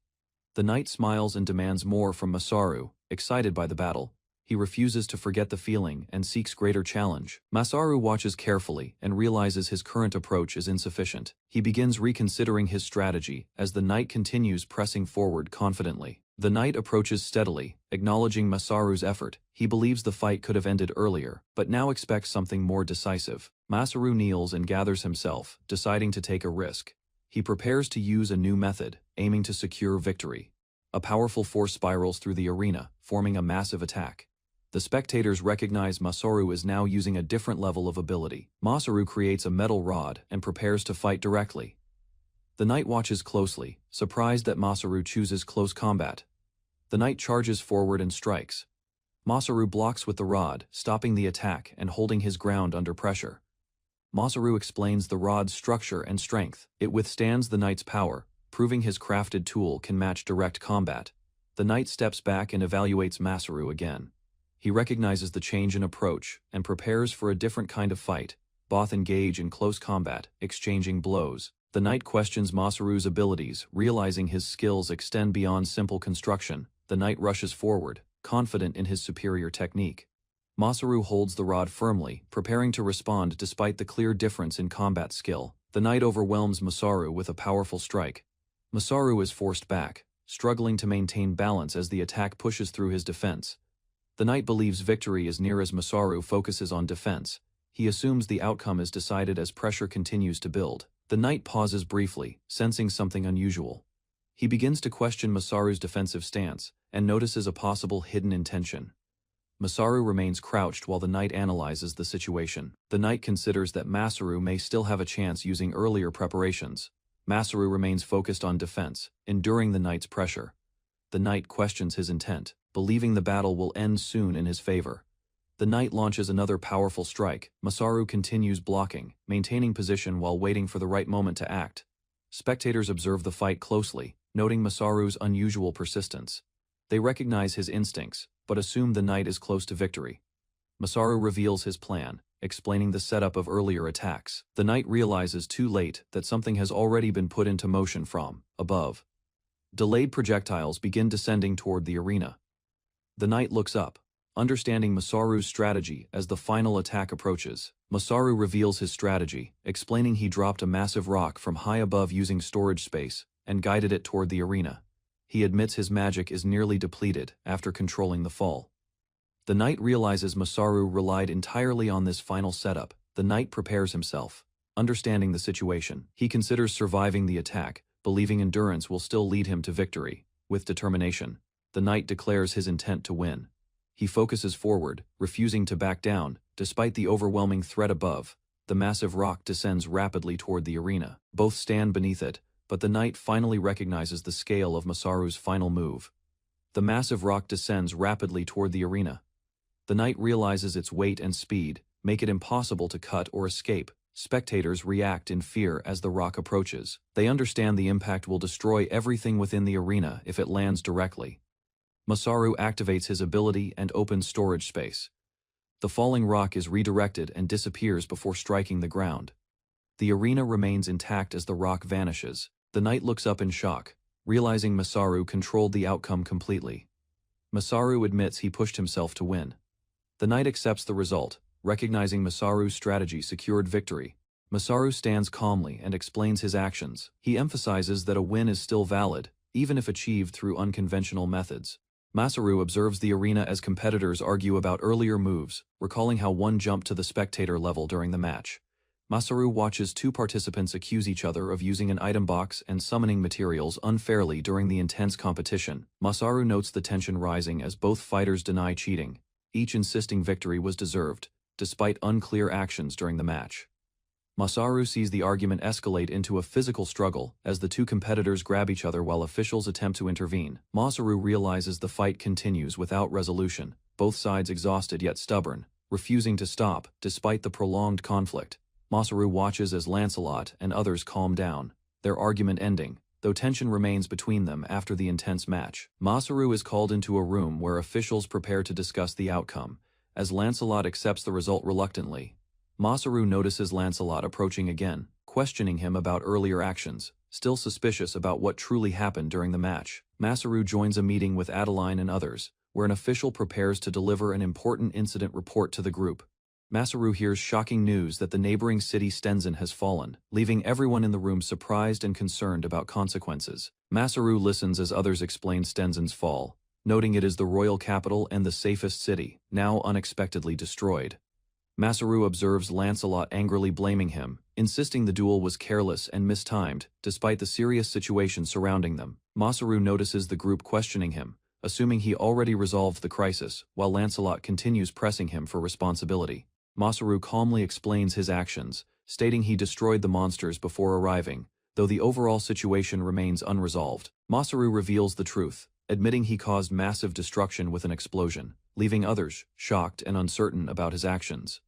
The knight smiles and demands more from Masaru, excited by the battle. He refuses to forget the feeling and seeks greater challenge. Masaru watches carefully and realizes his current approach is insufficient. He begins reconsidering his strategy as the knight continues pressing forward confidently. The knight approaches steadily, acknowledging Masaru's effort. He believes the fight could have ended earlier, but now expects something more decisive. Masaru kneels and gathers himself, deciding to take a risk. He prepares to use a new method, aiming to secure victory. A powerful force spirals through the arena, forming a massive attack. The spectators recognize Masaru is now using a different level of ability. Masaru creates a metal rod and prepares to fight directly. The knight watches closely, surprised that Masaru chooses close combat. The knight charges forward and strikes. Masaru blocks with the rod, stopping the attack and holding his ground under pressure. Masaru explains the rod's structure and strength. It withstands the knight's power, proving his crafted tool can match direct combat. The knight steps back and evaluates Masaru again. He recognizes the change in approach and prepares for a different kind of fight. Both engage in close combat, exchanging blows. The knight questions Masaru's abilities, realizing his skills extend beyond simple construction. The knight rushes forward, confident in his superior technique. Masaru holds the rod firmly, preparing to respond despite the clear difference in combat skill. The knight overwhelms Masaru with a powerful strike. Masaru is forced back, struggling to maintain balance as the attack pushes through his defense. The knight believes victory is near as Masaru focuses on defense. He assumes the outcome is decided as pressure continues to build. The knight pauses briefly, sensing something unusual. He begins to question Masaru's defensive stance and notices a possible hidden intention. Masaru remains crouched while the knight analyzes the situation. The knight considers that Masaru may still have a chance using earlier preparations. Masaru remains focused on defense, enduring the knight's pressure. The knight questions his intent, believing the battle will end soon in his favor. The knight launches another powerful strike. Masaru continues blocking, maintaining position while waiting for the right moment to act. Spectators observe the fight closely, noting Masaru's unusual persistence. They recognize his instincts, but assume the knight is close to victory. Masaru reveals his plan, explaining the setup of earlier attacks. The knight realizes too late that something has already been put into motion from above. Delayed projectiles begin descending toward the arena. The knight looks up, understanding Masaru's strategy as the final attack approaches. Masaru reveals his strategy, explaining he dropped a massive rock from high above using storage space and guided it toward the arena. He admits his magic is nearly depleted after controlling the fall. The knight realizes Masaru relied entirely on this final setup. The knight prepares himself. Understanding the situation, he considers surviving the attack, believing endurance will still lead him to victory. With determination, the knight declares his intent to win. He focuses forward, refusing to back down. Despite the overwhelming threat above, the massive rock descends rapidly toward the arena. Both stand beneath it, but the knight finally recognizes the scale of Masaru's final move. The massive rock descends rapidly toward the arena. The knight realizes its weight and speed make it impossible to cut or escape. Spectators react in fear as the rock approaches. They understand the impact will destroy everything within the arena if it lands directly. Masaru activates his ability and opens storage space. The falling rock is redirected and disappears before striking the ground. The arena remains intact as the rock vanishes. The knight looks up in shock, realizing Masaru controlled the outcome completely. Masaru admits he pushed himself to win. The knight accepts the result, recognizing Masaru's strategy secured victory. Masaru stands calmly and explains his actions. He emphasizes that a win is still valid, even if achieved through unconventional methods. Masaru observes the arena as competitors argue about earlier moves, recalling how one jumped to the spectator level during the match. Masaru watches two participants accuse each other of using an item box and summoning materials unfairly during the intense competition. Masaru notes the tension rising as both fighters deny cheating, each insisting victory was deserved, despite unclear actions during the match. Masaru sees the argument escalate into a physical struggle as the two competitors grab each other while officials attempt to intervene. Masaru realizes the fight continues without resolution, both sides exhausted yet stubborn, refusing to stop despite the prolonged conflict. Masaru watches as Lancelot and others calm down, their argument ending, though tension remains between them after the intense match. Masaru is called into a room where officials prepare to discuss the outcome, as Lancelot accepts the result reluctantly. Masaru notices Lancelot approaching again, questioning him about earlier actions, still suspicious about what truly happened during the match. Masaru joins a meeting with Adeline and others, where an official prepares to deliver an important incident report to the group. Masaru hears shocking news that the neighboring city Stenzen has fallen, leaving everyone in the room surprised and concerned about consequences. Masaru listens as others explain Stenzen's fall, noting it is the royal capital and the safest city, now unexpectedly destroyed. Masaru observes Lancelot angrily blaming him, insisting the duel was careless and mistimed, despite the serious situation surrounding them. Masaru notices the group questioning him, assuming he already resolved the crisis, while Lancelot continues pressing him for responsibility. Masaru calmly explains his actions, stating he destroyed the monsters before arriving, though the overall situation remains unresolved. Masaru reveals the truth, admitting he caused massive destruction with an explosion, leaving others shocked and uncertain about his actions.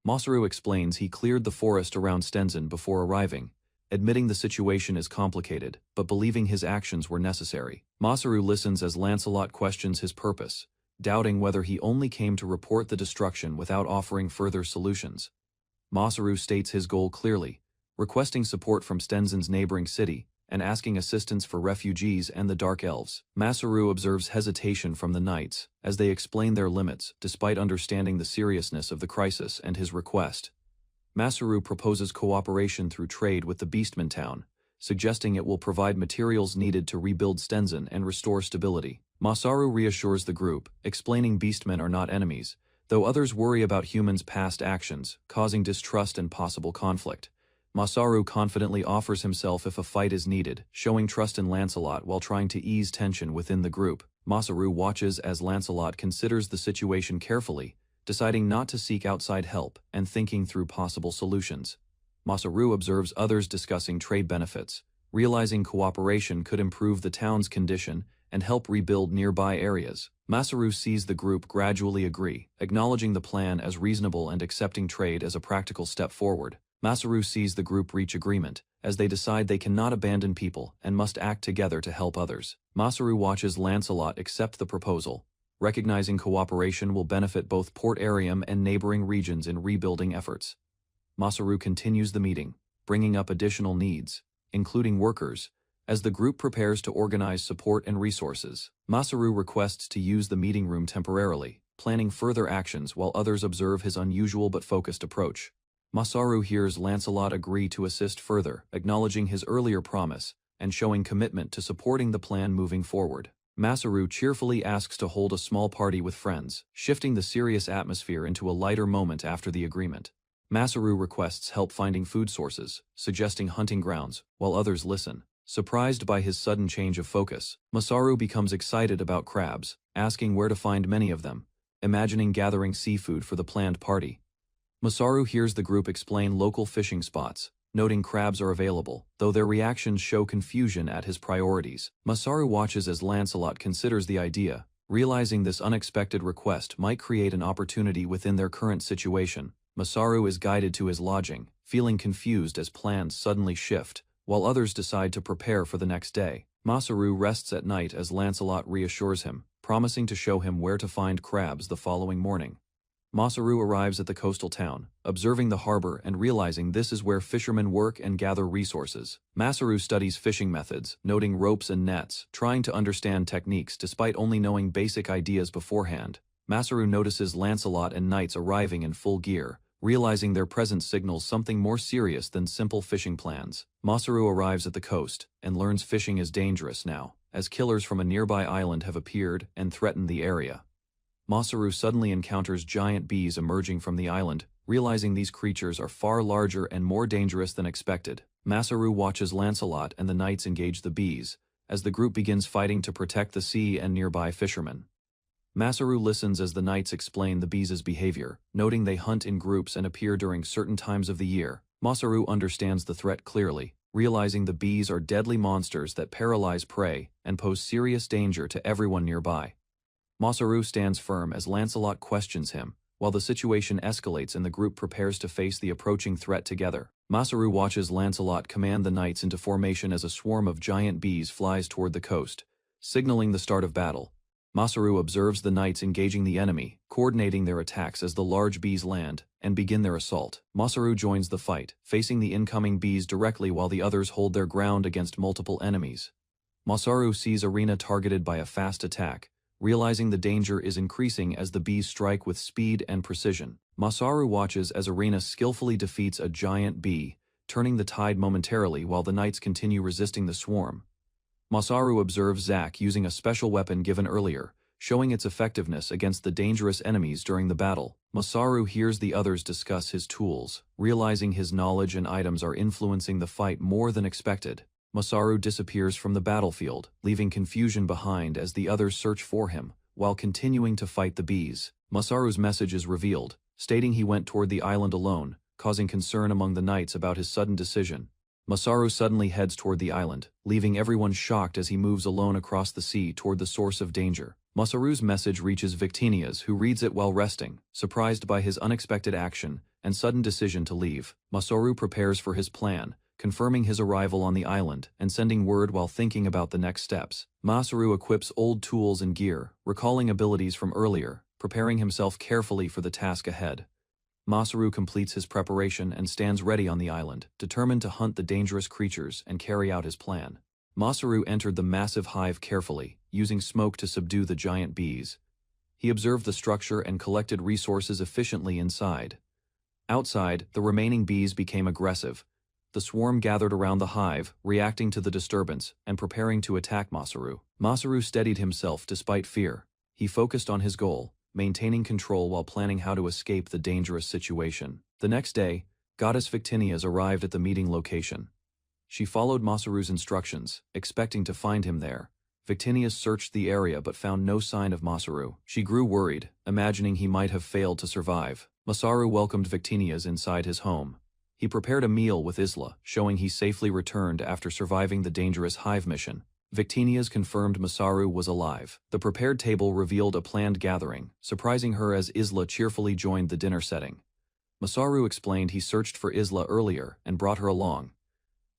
Masaru explains he cleared the forest around Stenzen before arriving, admitting the situation is complicated, but believing his actions were necessary. Masaru listens as Lancelot questions his purpose, doubting whether he only came to report the destruction without offering further solutions. Masaru states his goal clearly, requesting support from Stenzen's neighboring city, and asking assistance for refugees and the Dark Elves. Masaru observes hesitation from the knights, as they explain their limits, despite understanding the seriousness of the crisis and his request. Masaru proposes cooperation through trade with the Beastman town, suggesting it will provide materials needed to rebuild Stenzen and restore stability. Masaru reassures the group, explaining Beastmen are not enemies, though others worry about humans' past actions, causing distrust and possible conflict. Masaru confidently offers himself if a fight is needed, showing trust in Lancelot while trying to ease tension within the group. Masaru watches as Lancelot considers the situation carefully, deciding not to seek outside help and thinking through possible solutions. Masaru observes others discussing trade benefits, realizing cooperation could improve the town's condition and help rebuild nearby areas. Masaru sees the group gradually agree, acknowledging the plan as reasonable and accepting trade as a practical step forward. Masaru sees the group reach agreement, as they decide they cannot abandon people and must act together to help others. Masaru watches Lancelot accept the proposal, recognizing cooperation will benefit both Port Arium and neighboring regions in rebuilding efforts. Masaru continues the meeting, bringing up additional needs, including workers, as the group prepares to organize support and resources. Masaru requests to use the meeting room temporarily, planning further actions while others observe his unusual but focused approach. Masaru hears Lancelot agree to assist further, acknowledging his earlier promise and showing commitment to supporting the plan moving forward. Masaru cheerfully asks to hold a small party with friends, shifting the serious atmosphere into a lighter moment after the agreement. Masaru requests help finding food sources, suggesting hunting grounds, while others listen. Surprised by his sudden change of focus, Masaru becomes excited about crabs, asking where to find many of them, imagining gathering seafood for the planned party. Masaru hears the group explain local fishing spots, noting crabs are available, though their reactions show confusion at his priorities. Masaru watches as Lancelot considers the idea, realizing this unexpected request might create an opportunity within their current situation. Masaru is guided to his lodging, feeling confused as plans suddenly shift, while others decide to prepare for the next day. Masaru rests at night as Lancelot reassures him, promising to show him where to find crabs the following morning. Masaru arrives at the coastal town, observing the harbor and realizing this is where fishermen work and gather resources. Masaru studies fishing methods, noting ropes and nets, trying to understand techniques despite only knowing basic ideas beforehand. Masaru notices Lancelot and knights arriving in full gear, realizing their presence signals something more serious than simple fishing plans. Masaru arrives at the coast and learns fishing is dangerous now, as killers from a nearby island have appeared and threatened the area. Masaru suddenly encounters giant bees emerging from the island, realizing these creatures are far larger and more dangerous than expected. Masaru watches Lancelot and the knights engage the bees, as the group begins fighting to protect the sea and nearby fishermen. Masaru listens as the knights explain the bees' behavior, noting they hunt in groups and appear during certain times of the year. Masaru understands the threat clearly, realizing the bees are deadly monsters that paralyze prey and pose serious danger to everyone nearby. Masaru stands firm as Lancelot questions him, while the situation escalates and the group prepares to face the approaching threat together. Masaru watches Lancelot command the knights into formation as a swarm of giant bees flies toward the coast, signaling the start of battle. Masaru observes the knights engaging the enemy, coordinating their attacks as the large bees land and begin their assault. Masaru joins the fight, facing the incoming bees directly while the others hold their ground against multiple enemies. Masaru sees Arena targeted by a fast attack, realizing the danger is increasing as the bees strike with speed and precision. Masaru watches as Arena skillfully defeats a giant bee, turning the tide momentarily while the knights continue resisting the swarm. Masaru observes Zack using a special weapon given earlier, showing its effectiveness against the dangerous enemies during the battle. Masaru hears the others discuss his tools, realizing his knowledge and items are influencing the fight more than expected. Masaru disappears from the battlefield, leaving confusion behind as the others search for him, while continuing to fight the bees. Masaru's message is revealed, stating he went toward the island alone, causing concern among the knights about his sudden decision. Masaru suddenly heads toward the island, leaving everyone shocked as he moves alone across the sea toward the source of danger. Masaru's message reaches Victinias, who reads it while resting, surprised by his unexpected action and sudden decision to leave. Masaru prepares for his plan, confirming his arrival on the island and sending word while thinking about the next steps. Masaru equips old tools and gear, recalling abilities from earlier, preparing himself carefully for the task ahead. Masaru completes his preparation and stands ready on the island, determined to hunt the dangerous creatures and carry out his plan. Masaru entered the massive hive carefully, using smoke to subdue the giant bees. He observed the structure and collected resources efficiently inside. Outside, the remaining bees became aggressive. The swarm gathered around the hive, reacting to the disturbance and preparing to attack Masaru. Masaru steadied himself despite fear. He focused on his goal, maintaining control while planning how to escape the dangerous situation. The next day, Goddess Victinias arrived at the meeting location. She followed Masaru's instructions, expecting to find him there. Victinias searched the area but found no sign of Masaru. She grew worried, imagining he might have failed to survive. Masaru welcomed Victinias inside his home. He prepared a meal with Isla, showing he safely returned after surviving the dangerous hive mission. Victinias confirmed Masaru was alive. The prepared table revealed a planned gathering, surprising her as Isla cheerfully joined the dinner setting. Masaru explained he searched for Isla earlier and brought her along.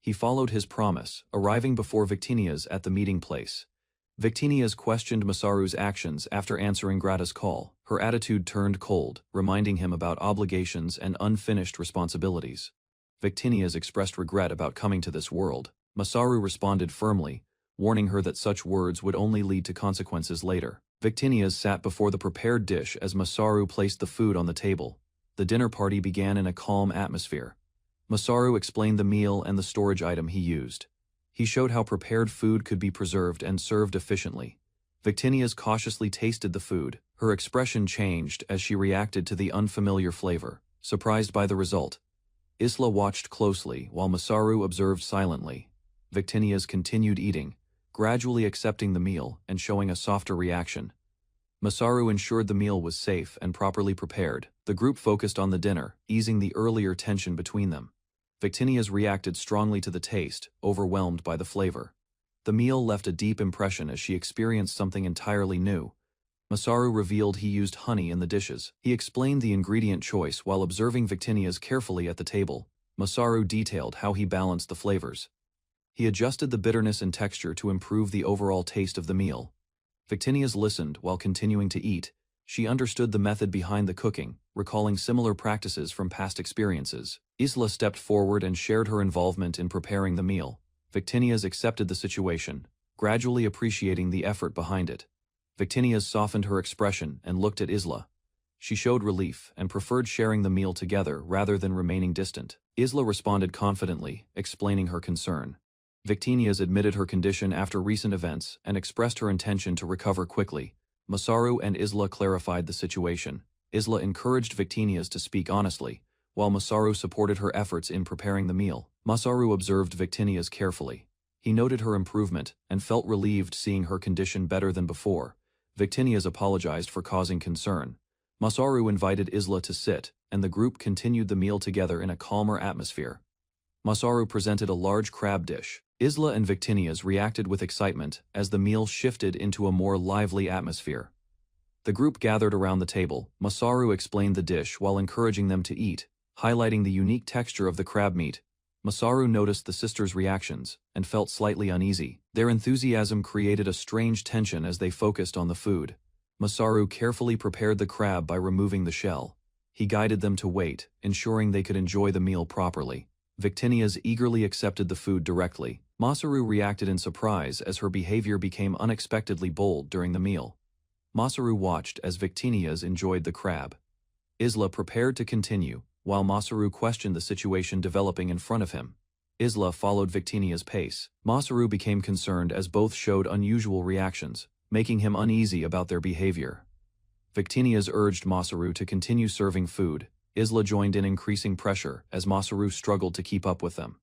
He followed his promise, arriving before Victinias at the meeting place. Victinias questioned Masaru's actions after answering Grata's call. Her attitude turned cold, reminding him about obligations and unfinished responsibilities. Victinias expressed regret about coming to this world. Masaru responded firmly, warning her that such words would only lead to consequences later. Victinias sat before the prepared dish as Masaru placed the food on the table. The dinner party began in a calm atmosphere. Masaru explained the meal and the storage item he used. He showed how prepared food could be preserved and served efficiently. Victinias cautiously tasted the food. Her expression changed as she reacted to the unfamiliar flavor, surprised by the result. Isla watched closely while Masaru observed silently. Victinias continued eating, gradually accepting the meal and showing a softer reaction. Masaru ensured the meal was safe and properly prepared. The group focused on the dinner, easing the earlier tension between them. Victinias reacted strongly to the taste, overwhelmed by the flavor. The meal left a deep impression as she experienced something entirely new. Masaru revealed he used honey in the dishes. He explained the ingredient choice while observing Victinias carefully at the table. Masaru detailed how he balanced the flavors. He adjusted the bitterness and texture to improve the overall taste of the meal. Victinias listened while continuing to eat. She understood the method behind the cooking, recalling similar practices from past experiences. Isla stepped forward and shared her involvement in preparing the meal. Victinias accepted the situation, gradually appreciating the effort behind it. Victinias softened her expression and looked at Isla. She showed relief and preferred sharing the meal together rather than remaining distant. Isla responded confidently, explaining her concern. Victinias admitted her condition after recent events and expressed her intention to recover quickly. Masaru and Isla clarified the situation. Isla encouraged Victinias to speak honestly, while Masaru supported her efforts in preparing the meal. Masaru observed Victinias carefully. He noted her improvement and felt relieved seeing her condition better than before. Victinias apologized for causing concern. Masaru invited Isla to sit, and the group continued the meal together in a calmer atmosphere. Masaru presented a large crab dish. Isla and Victinias reacted with excitement as the meal shifted into a more lively atmosphere. The group gathered around the table. Masaru explained the dish while encouraging them to eat, highlighting the unique texture of the crab meat. Masaru noticed the sisters' reactions and felt slightly uneasy. Their enthusiasm created a strange tension as they focused on the food. Masaru carefully prepared the crab by removing the shell. He guided them to wait, ensuring they could enjoy the meal properly. Victinias eagerly accepted the food directly. Masaru reacted in surprise as her behavior became unexpectedly bold during the meal. Masaru watched as Victinias enjoyed the crab. Isla prepared to continue, while Masaru questioned the situation developing in front of him. Isla followed Victinia's pace. Masaru became concerned as both showed unusual reactions, making him uneasy about their behavior. Victinias urged Masaru to continue serving food. Isla joined in increasing pressure as Masaru struggled to keep up with them.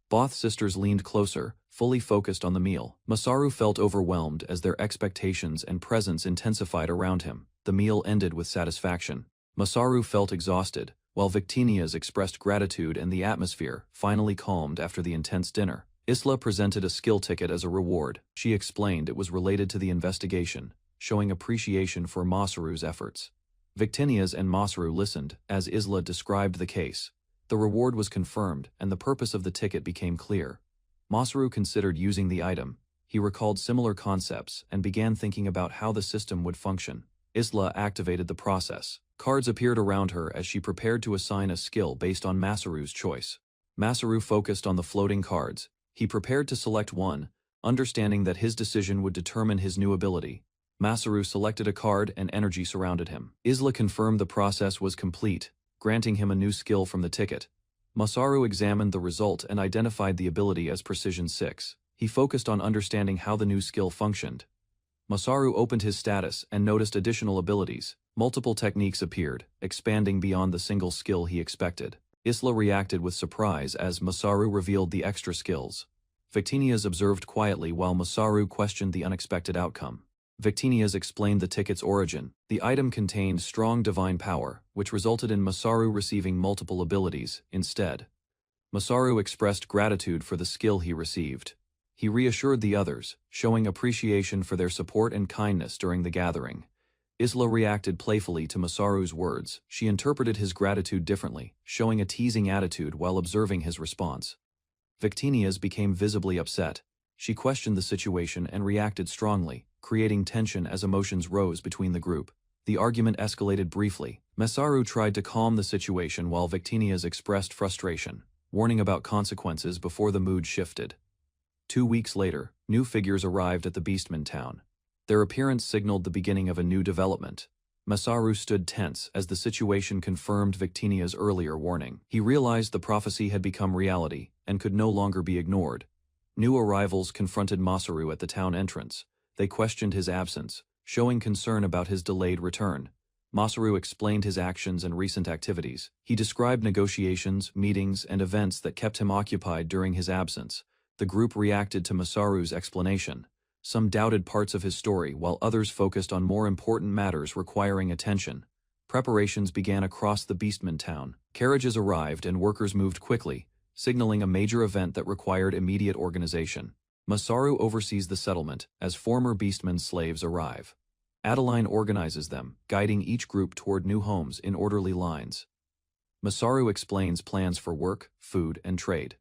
Both sisters leaned closer, fully focused on the meal. Masaru felt overwhelmed as their expectations and presence intensified around him. The meal ended with satisfaction. Masaru felt exhausted, while Victinias expressed gratitude and the atmosphere finally calmed after the intense dinner. Isla presented a skill ticket as a reward. She explained it was related to the investigation, showing appreciation for Masaru's efforts. Victinias and Masaru listened as Isla described the case. The reward was confirmed, and the purpose of the ticket became clear. Masaru considered using the item. He recalled similar concepts and began thinking about how the system would function. Isla activated the process. Cards appeared around her as she prepared to assign a skill based on Masaru's choice. Masaru focused on the floating cards. He prepared to select one, understanding that his decision would determine his new ability. Masaru selected a card and energy surrounded him. Isla confirmed the process was complete, granting him a new skill from the ticket. Masaru examined the result and identified the ability as Precision 6. He focused on understanding how the new skill functioned. Masaru opened his status and noticed additional abilities. Multiple techniques appeared, expanding beyond the single skill he expected. Isla reacted with surprise as Masaru revealed the extra skills. Victinias observed quietly while Masaru questioned the unexpected outcome. Victinias explained the ticket's origin. The item contained strong divine power, which resulted in Masaru receiving multiple abilities instead. Masaru expressed gratitude for the skill he received. He reassured the others, showing appreciation for their support and kindness during the gathering. Isla reacted playfully to Masaru's words. She interpreted his gratitude differently, showing a teasing attitude while observing his response. Victinias became visibly upset. She questioned the situation and reacted strongly, creating tension as emotions rose between the group. The argument escalated briefly. Masaru tried to calm the situation while Victinias expressed frustration, warning about consequences before the mood shifted. 2 weeks later, new figures arrived at the Beastman town. Their appearance signaled the beginning of a new development. Masaru stood tense as the situation confirmed Victinia's earlier warning. He realized the prophecy had become reality and could no longer be ignored. New arrivals confronted Masaru at the town entrance. They questioned his absence, showing concern about his delayed return. Masaru explained his actions and recent activities. He described negotiations, meetings, and events that kept him occupied during his absence. The group reacted to Masaru's explanation. Some doubted parts of his story while others focused on more important matters requiring attention. Preparations began across the Beastman town. Carriages arrived and workers moved quickly, signaling a major event that required immediate organization. Masaru oversees the settlement as former Beastman slaves arrive. Adeline organizes them, guiding each group toward new homes in orderly lines. Masaru explains plans for work, food, and trade.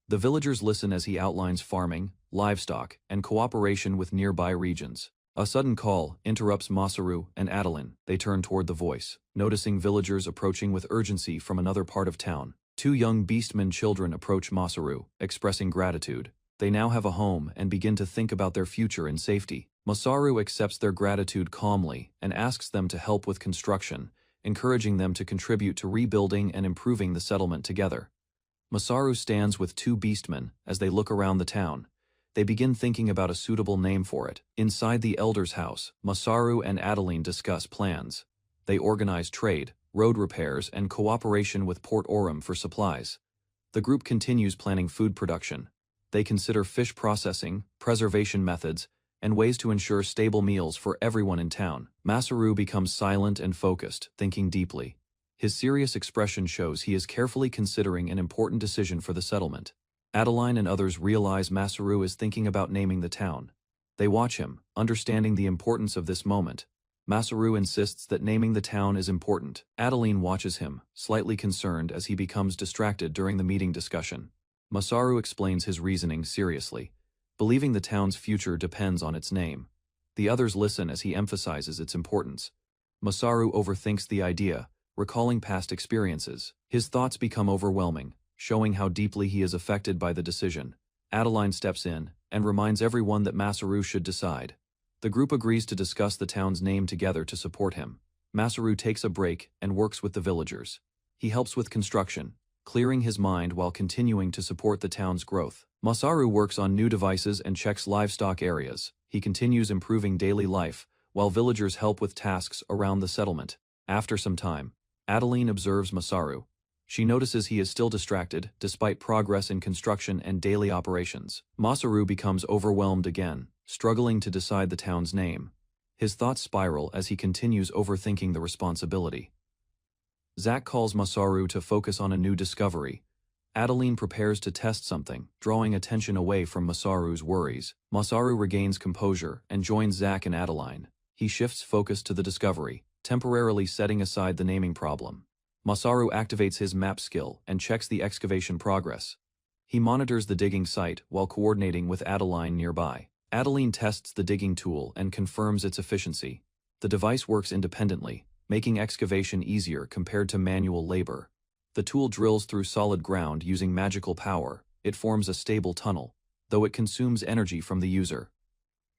The villagers listen as he outlines farming, livestock, and cooperation with nearby regions. A sudden call interrupts Masaru and Adeline. They turn toward the voice, noticing villagers approaching with urgency from another part of town. 2 young Beastman children approach Masaru, expressing gratitude. They now have a home and begin to think about their future in safety. Masaru accepts their gratitude calmly and asks them to help with construction, encouraging them to contribute to rebuilding and improving the settlement together. Masaru stands with 2 beastmen as they look around the town. They begin thinking about a suitable name for it. Inside the elder's house, Masaru and Adeline discuss plans. They organize trade, road repairs, and cooperation with Port Oram for supplies. The group continues planning food production. They consider fish processing, preservation methods, and ways to ensure stable meals for everyone in town. Masaru becomes silent and focused, thinking deeply. His serious expression shows he is carefully considering an important decision for the settlement. Adeline and others realize Masaru is thinking about naming the town. They watch him, understanding the importance of this moment. Masaru insists that naming the town is important. Adeline watches him, slightly concerned as he becomes distracted during the meeting discussion. Masaru explains his reasoning seriously, believing the town's future depends on its name. The others listen as he emphasizes its importance. Masaru overthinks the idea, recalling past experiences. His thoughts become overwhelming, showing how deeply he is affected by the decision. Adeline steps in and reminds everyone that Masaru should decide. The group agrees to discuss the town's name together to support him. Masaru takes a break and works with the villagers. He helps with construction, clearing his mind while continuing to support the town's growth. Masaru works on new devices and checks livestock areas. He continues improving daily life, while villagers help with tasks around the settlement. After some time, Adeline observes Masaru. She notices he is still distracted, despite progress in construction and daily operations. Masaru becomes overwhelmed again, struggling to decide the town's name. His thoughts spiral as he continues overthinking the responsibility. Zack calls Masaru to focus on a new discovery. Adeline prepares to test something, drawing attention away from Masaru's worries. Masaru regains composure and joins Zack and Adeline. He shifts focus to the discovery, temporarily setting aside the naming problem. Masaru activates his map skill and checks the excavation progress. He monitors the digging site while coordinating with Adeline nearby. Adeline tests the digging tool and confirms its efficiency. The device works independently, making excavation easier compared to manual labor. The tool drills through solid ground using magical power. It forms a stable tunnel, though it consumes energy from the user.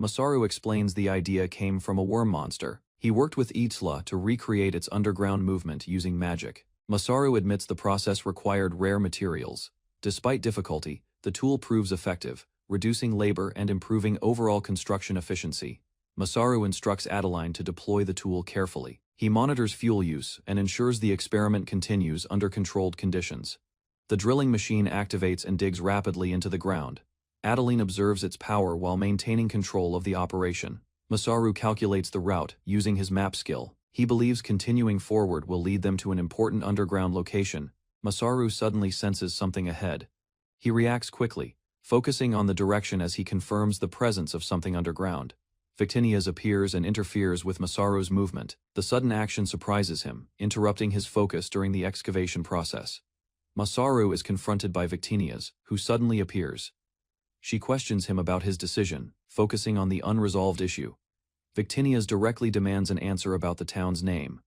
Masaru explains the idea came from a worm monster. He worked with Itzla to recreate its underground movement using magic. Masaru admits the process required rare materials. Despite difficulty, the tool proves effective, reducing labor and improving overall construction efficiency. Masaru instructs Adeline to deploy the tool carefully. He monitors fuel use and ensures the experiment continues under controlled conditions. The drilling machine activates and digs rapidly into the ground. Adeline observes its power while maintaining control of the operation. Masaru calculates the route using his map skill. He believes continuing forward will lead them to an important underground location. Masaru suddenly senses something ahead. He reacts quickly, focusing on the direction as he confirms the presence of something underground. Victinias appears and interferes with Masaru's movement. The sudden action surprises him, interrupting his focus during the excavation process. Masaru is confronted by Victinias, who suddenly appears. She questions him about his decision, focusing on the unresolved issue. Victinias directly demands an answer about the town's name.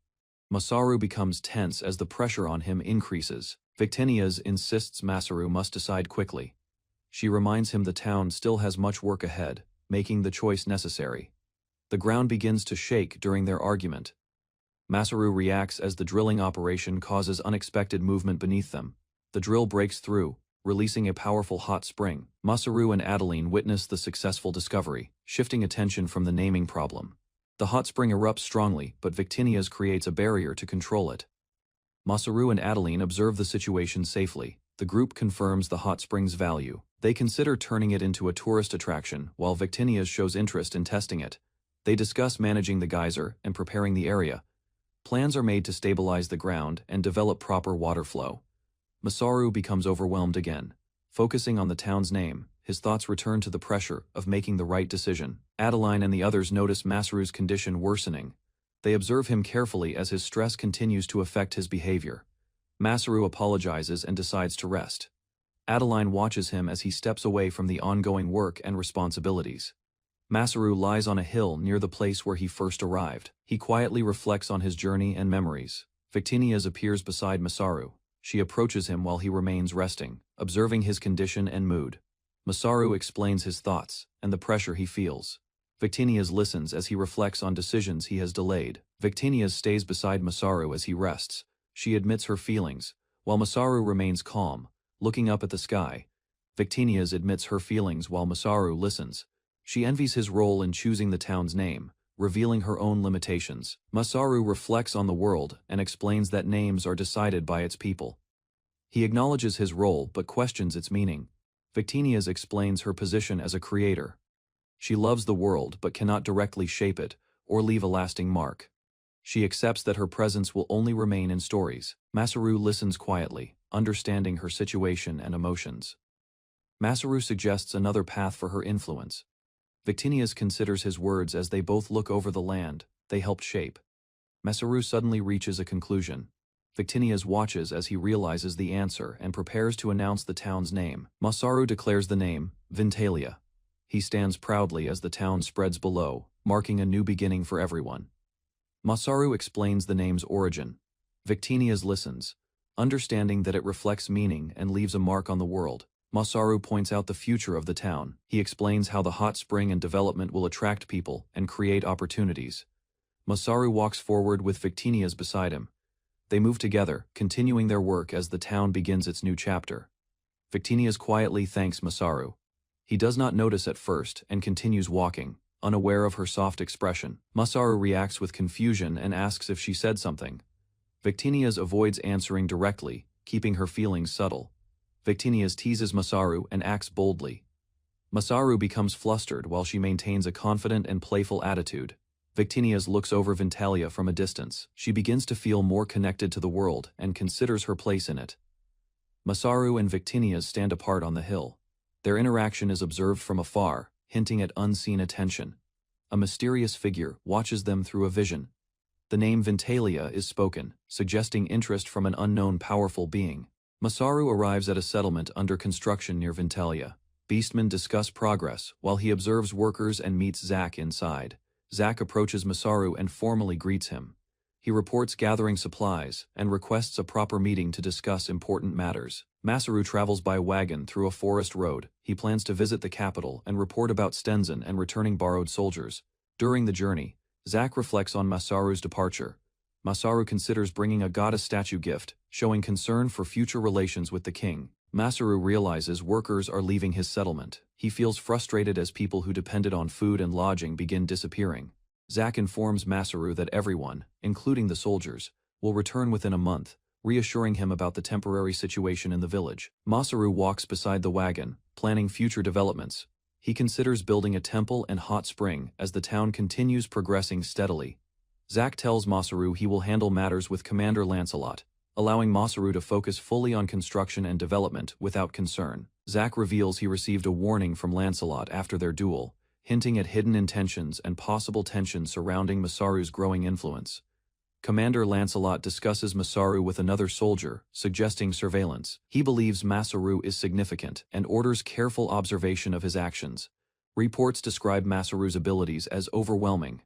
Masaru becomes tense as the pressure on him increases. Victinias insists Masaru must decide quickly. She reminds him the town still has much work ahead, making the choice necessary. The ground begins to shake during their argument. Masaru reacts as the drilling operation causes unexpected movement beneath them. The drill breaks through, releasing a powerful hot spring. Masaru and Adeline witness the successful discovery, shifting attention from the naming problem. The hot spring erupts strongly, but Victinias creates a barrier to control it. Masaru and Adeline observe the situation safely. The group confirms the hot spring's value. They consider turning it into a tourist attraction, while Victinias shows interest in testing it. They discuss managing the geyser and preparing the area. Plans are made to stabilize the ground and develop proper water flow. Masaru becomes overwhelmed again. Focusing on the town's name, his thoughts return to the pressure of making the right decision. Adeline and the others notice Masaru's condition worsening. They observe him carefully as his stress continues to affect his behavior. Masaru apologizes and decides to rest. Adeline watches him as he steps away from the ongoing work and responsibilities. Masaru lies on a hill near the place where he first arrived. He quietly reflects on his journey and memories. Victinias appears beside Masaru. She approaches him while he remains resting, observing his condition and mood. Masaru explains his thoughts and the pressure he feels. Victinias listens as he reflects on decisions he has delayed. Victinias stays beside Masaru as he rests. She admits her feelings, while Masaru remains calm, looking up at the sky. Victinias admits her feelings while Masaru listens. She envies his role in choosing the town's name, revealing her own limitations. Masaru reflects on the world and explains that names are decided by its people. He acknowledges his role but questions its meaning. Victinias explains her position as a creator. She loves the world but cannot directly shape it or leave a lasting mark. She accepts that her presence will only remain in stories. Masaru listens quietly, understanding her situation and emotions. Masaru suggests another path for her influence. Victinius considers his words as they both look over the land they helped shape. Masaru suddenly reaches a conclusion. Victinius watches as he realizes the answer and prepares to announce the town's name. Masaru declares the name, Vintalia. He stands proudly as the town spreads below, marking a new beginning for everyone. Masaru explains the name's origin. Victinius listens, understanding that it reflects meaning and leaves a mark on the world. Masaru points out the future of the town. He explains how the hot spring and development will attract people and create opportunities. Masaru walks forward with Victinius beside him. They move together, continuing their work as the town begins its new chapter. Victinius quietly thanks Masaru. He does not notice at first and continues walking, unaware of her soft expression. Masaru reacts with confusion and asks if she said something. Victinius avoids answering directly, keeping her feelings subtle. Victinius teases Masaru and acts boldly. Masaru becomes flustered while she maintains a confident and playful attitude. Victinius looks over Vintalia from a distance. She begins to feel more connected to the world and considers her place in it. Masaru and Victinius stand apart on the hill. Their interaction is observed from afar, hinting at unseen attention. A mysterious figure watches them through a vision. The name Vintalia is spoken, suggesting interest from an unknown powerful being. Masaru arrives at a settlement under construction near Vintalia. Beastmen discuss progress, while he observes workers and meets Zack inside. Zack approaches Masaru and formally greets him. He reports gathering supplies and requests a proper meeting to discuss important matters. Masaru travels by wagon through a forest road. He plans to visit the capital and report about Stenzen and returning borrowed soldiers. During the journey, Zack reflects on Masaru's departure. Masaru considers bringing a goddess statue gift, showing concern for future relations with the king. Masaru realizes workers are leaving his settlement. He feels frustrated as people who depended on food and lodging begin disappearing. Zack informs Masaru that everyone, including the soldiers, will return within a month, reassuring him about the temporary situation in the village. Masaru walks beside the wagon, planning future developments. He considers building a temple and hot spring as the town continues progressing steadily. Zack tells Masaru he will handle matters with Commander Lancelot, allowing Masaru to focus fully on construction and development without concern. Zack reveals he received a warning from Lancelot after their duel, hinting at hidden intentions and possible tensions surrounding Masaru's growing influence. Commander Lancelot discusses Masaru with another soldier, suggesting surveillance. He believes Masaru is significant and orders careful observation of his actions. Reports describe Masaru's abilities as overwhelming.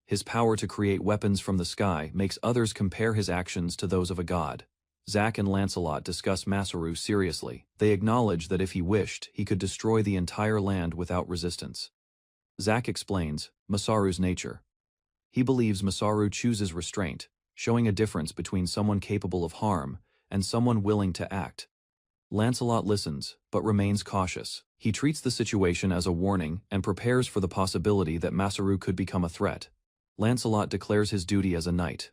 His power to create weapons from the sky makes others compare his actions to those of a god. Zack and Lancelot discuss Masaru seriously. They acknowledge that if he wished, he could destroy the entire land without resistance. Zack explains Masaru's nature. He believes Masaru chooses restraint, showing a difference between someone capable of harm and someone willing to act. Lancelot listens, but remains cautious. He treats the situation as a warning and prepares for the possibility that Masaru could become a threat. Lancelot declares his duty as a knight.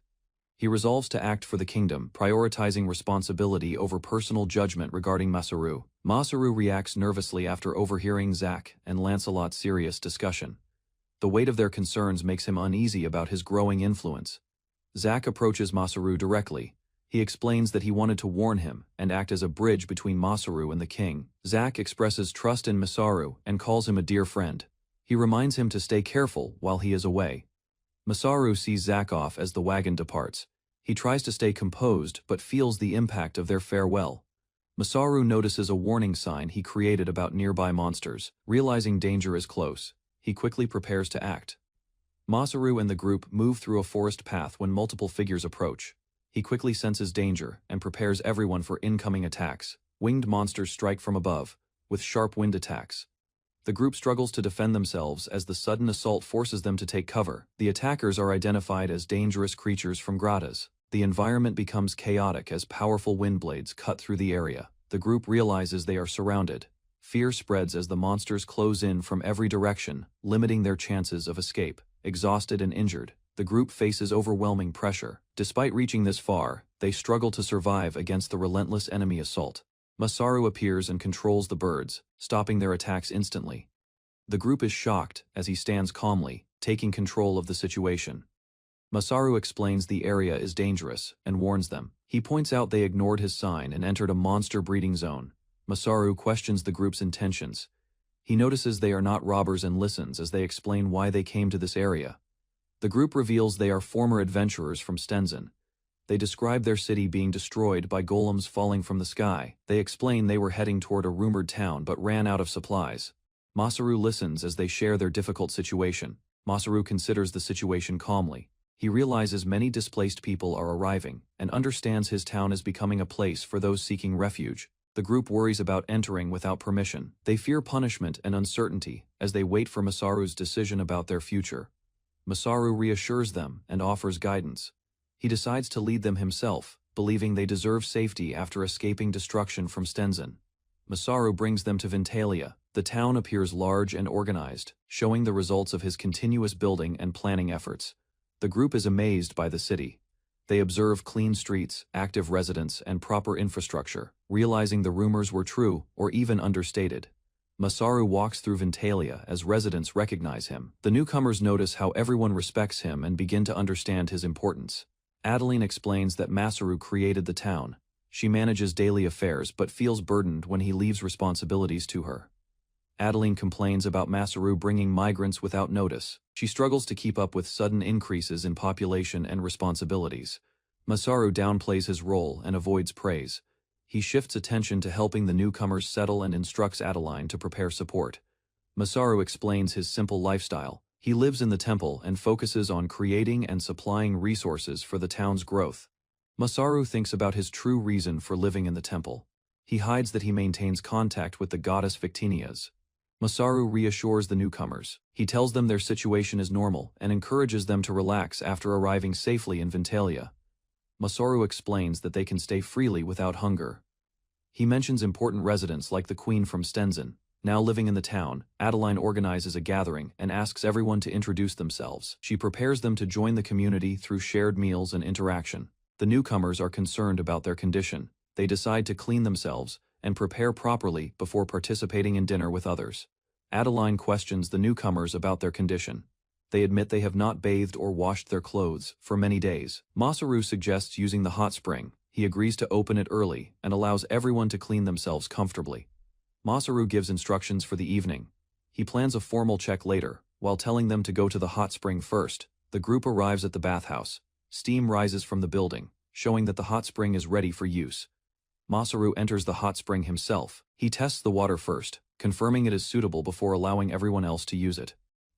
He resolves to act for the kingdom, prioritizing responsibility over personal judgment regarding Masaru. Masaru reacts nervously after overhearing Zack and Lancelot's serious discussion. The weight of their concerns makes him uneasy about his growing influence. Zack approaches Masaru directly. He explains that he wanted to warn him and act as a bridge between Masaru and the king. Zack expresses trust in Masaru and calls him a dear friend. He reminds him to stay careful while he is away. Masaru sees Zack off as the wagon departs. He tries to stay composed but feels the impact of their farewell. Masaru notices a warning sign he created about nearby monsters. Realizing danger is close, he quickly prepares to act. Masaru and the group move through a forest path when multiple figures approach. He quickly senses danger and prepares everyone for incoming attacks. Winged monsters strike from above, with sharp wind attacks. The group struggles to defend themselves as the sudden assault forces them to take cover. The attackers are identified as dangerous creatures from grottas. The environment becomes chaotic as powerful wind blades cut through the area. The group realizes they are surrounded. Fear spreads as the monsters close in from every direction, limiting their chances of escape. Exhausted and injured, the group faces overwhelming pressure. Despite reaching this far, they struggle to survive against the relentless enemy assault. Masaru appears and controls the birds, stopping their attacks instantly. The group is shocked as he stands calmly, taking control of the situation. Masaru explains the area is dangerous and warns them. He points out they ignored his sign and entered a monster breeding zone. Masaru questions the group's intentions. He notices they are not robbers and listens as they explain why they came to this area. The group reveals they are former adventurers from Stenzen. They describe their city being destroyed by golems falling from the sky. They explain they were heading toward a rumored town but ran out of supplies. Masaru listens as they share their difficult situation. Masaru considers the situation calmly. He realizes many displaced people are arriving and understands his town is becoming a place for those seeking refuge. The group worries about entering without permission. They fear punishment and uncertainty as they wait for Masaru's decision about their future. Masaru reassures them and offers guidance. He decides to lead them himself, believing they deserve safety after escaping destruction from Stenzen. Masaru brings them to Vintalia. The town appears large and organized, showing the results of his continuous building and planning efforts. The group is amazed by the city. They observe clean streets, active residents, and proper infrastructure, realizing the rumors were true or even understated. Masaru walks through Vintalia as residents recognize him. The newcomers notice how everyone respects him and begin to understand his importance. Adeline explains that Masaru created the town. She manages daily affairs but feels burdened when he leaves responsibilities to her. Adeline complains about Masaru bringing migrants without notice. She struggles to keep up with sudden increases in population and responsibilities. Masaru downplays his role and avoids praise. He shifts attention to helping the newcomers settle and instructs Adeline to prepare support. Masaru explains his simple lifestyle. He lives in the temple and focuses on creating and supplying resources for the town's growth. Masaru thinks about his true reason for living in the temple. He hides that he maintains contact with the goddess Victinias. Masaru reassures the newcomers. He tells them their situation is normal and encourages them to relax after arriving safely in Vintalia. Masaru explains that they can stay freely without hunger. He mentions important residents like the queen from Stenzen. Now living in the town, Adeline organizes a gathering and asks everyone to introduce themselves. She prepares them to join the community through shared meals and interaction. The newcomers are concerned about their condition. They decide to clean themselves and prepare properly before participating in dinner with others. Adeline questions the newcomers about their condition. They admit they have not bathed or washed their clothes for many days. Masaru suggests using the hot spring. He agrees to open it early and allows everyone to clean themselves comfortably. Masaru gives instructions for the evening. He plans a formal check later, while telling them to go to the hot spring first. The group arrives at the bathhouse. Steam rises from the building, showing that the hot spring is ready for use. Masaru enters the hot spring himself. He tests the water first, confirming it is suitable before allowing everyone else to use it.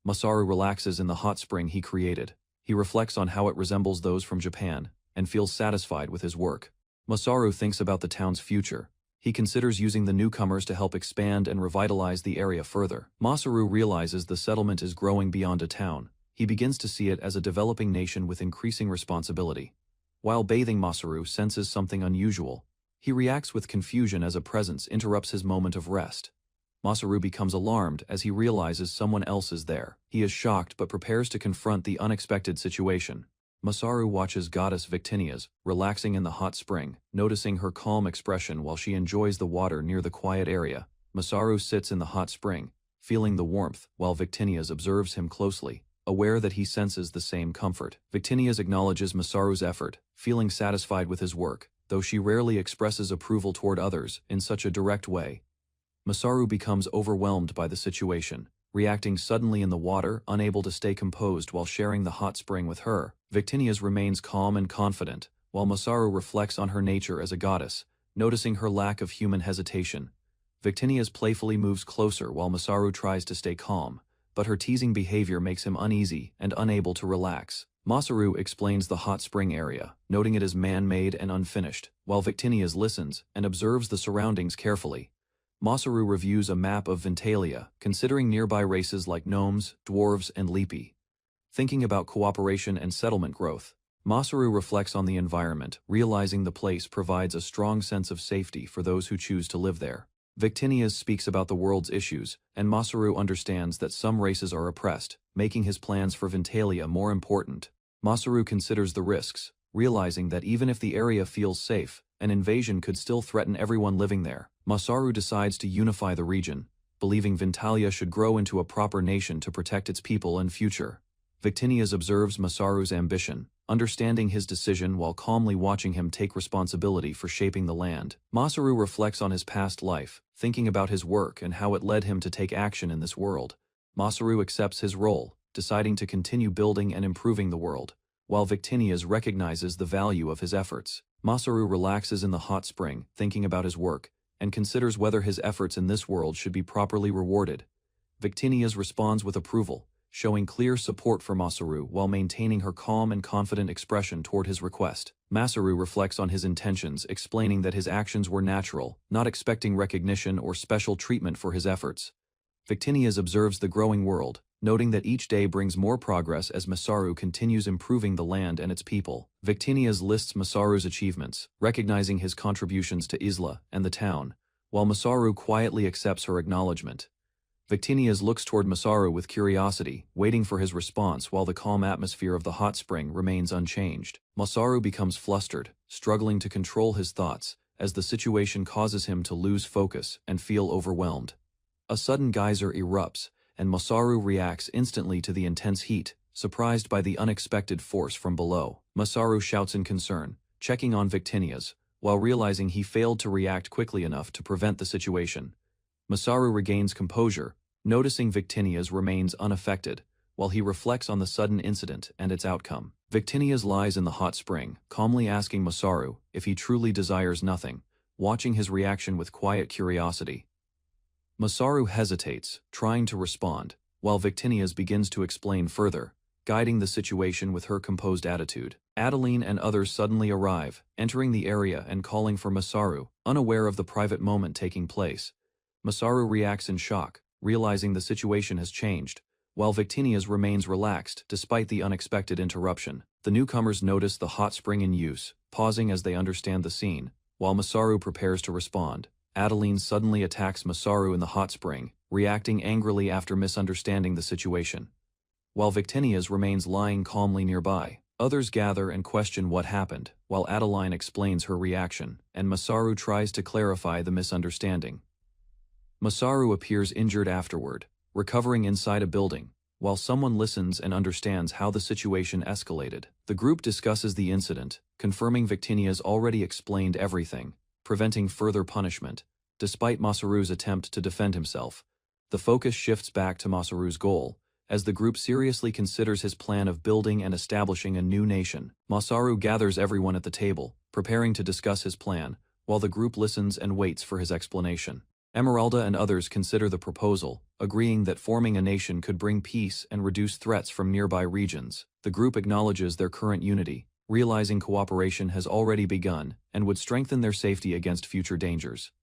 Masaru relaxes in the hot spring he created. He reflects on how it resembles those from Japan, and feels satisfied with his work. Masaru thinks about the town's future. He considers using the newcomers to help expand and revitalize the area further. Masaru realizes the settlement is growing beyond a town. He begins to see it as a developing nation with increasing responsibility. While bathing, Masaru senses something unusual. He reacts with confusion as a presence interrupts his moment of rest. Masaru becomes alarmed as he realizes someone else is there. He is shocked but prepares to confront the unexpected situation. Masaru watches Goddess Victinias, relaxing in the hot spring, noticing her calm expression while she enjoys the water near the quiet area. Masaru sits in the hot spring, feeling the warmth, while Victinias observes him closely, aware that he senses the same comfort. Victinias acknowledges Masaru's effort, feeling satisfied with his work, though she rarely expresses approval toward others in such a direct way. Masaru becomes overwhelmed by the situation, reacting suddenly in the water, unable to stay composed while sharing the hot spring with her. Victinias remains calm and confident, while Masaru reflects on her nature as a goddess, noticing her lack of human hesitation. Victinias playfully moves closer while Masaru tries to stay calm, but her teasing behavior makes him uneasy and unable to relax. Masaru explains the hot spring area, noting it is man-made and unfinished, while Victinias listens and observes the surroundings carefully. Masaru reviews a map of Vintalia, considering nearby races like gnomes, dwarves, and lipi. Thinking about cooperation and settlement growth, Masaru reflects on the environment, realizing the place provides a strong sense of safety for those who choose to live there. Victinias speaks about the world's issues, and Masaru understands that some races are oppressed, making his plans for Vintalia more important. Masaru considers the risks, realizing that even if the area feels safe, an invasion could still threaten everyone living there. Masaru decides to unify the region, believing Vintalia should grow into a proper nation to protect its people and future. Victinius observes Masaru's ambition, understanding his decision while calmly watching him take responsibility for shaping the land. Masaru reflects on his past life, thinking about his work and how it led him to take action in this world. Masaru accepts his role, deciding to continue building and improving the world, while Victinius recognizes the value of his efforts. Masaru relaxes in the hot spring, thinking about his work, and considers whether his efforts in this world should be properly rewarded. Victinius responds with approval, showing clear support for Masaru while maintaining her calm and confident expression toward his request. Masaru reflects on his intentions, explaining that his actions were natural, not expecting recognition or special treatment for his efforts. Victinius observes the growing world, noting that each day brings more progress as Masaru continues improving the land and its people. Victinius lists Masaru's achievements, recognizing his contributions to Isla and the town, while Masaru quietly accepts her acknowledgement. Victinius looks toward Masaru with curiosity, waiting for his response while the calm atmosphere of the hot spring remains unchanged. Masaru becomes flustered, struggling to control his thoughts, as the situation causes him to lose focus and feel overwhelmed. A sudden geyser erupts, and Masaru reacts instantly to the intense heat, surprised by the unexpected force from below. Masaru shouts in concern, checking on Victinius, while realizing he failed to react quickly enough to prevent the situation. Masaru regains composure, noticing Victinius remains unaffected, while he reflects on the sudden incident and its outcome. Victinius lies in the hot spring, calmly asking Masaru if he truly desires nothing, watching his reaction with quiet curiosity. Masaru hesitates, trying to respond, while Victinius begins to explain further, guiding the situation with her composed attitude. Adeline and others suddenly arrive, entering the area and calling for Masaru, unaware of the private moment taking place. Masaru reacts in shock, realizing the situation has changed, while Victinius remains relaxed despite the unexpected interruption. The newcomers notice the hot spring in use, pausing as they understand the scene, while Masaru prepares to respond. Adeline suddenly attacks Masaru in the hot spring, reacting angrily after misunderstanding the situation. While Victinius remains lying calmly nearby, others gather and question what happened, while Adeline explains her reaction, and Masaru tries to clarify the misunderstanding. Masaru appears injured afterward, recovering inside a building, while someone listens and understands how the situation escalated. The group discusses the incident, confirming Victinius already explained everything, preventing further punishment. Despite Masaru's attempt to defend himself, the focus shifts back to Masaru's goal, as the group seriously considers his plan of building and establishing a new nation. Masaru gathers everyone at the table, preparing to discuss his plan, while the group listens and waits for his explanation. Esmeralda and others consider the proposal, agreeing that forming a nation could bring peace and reduce threats from nearby regions. The group acknowledges their current unity, realizing cooperation has already begun and would strengthen their safety against future dangers.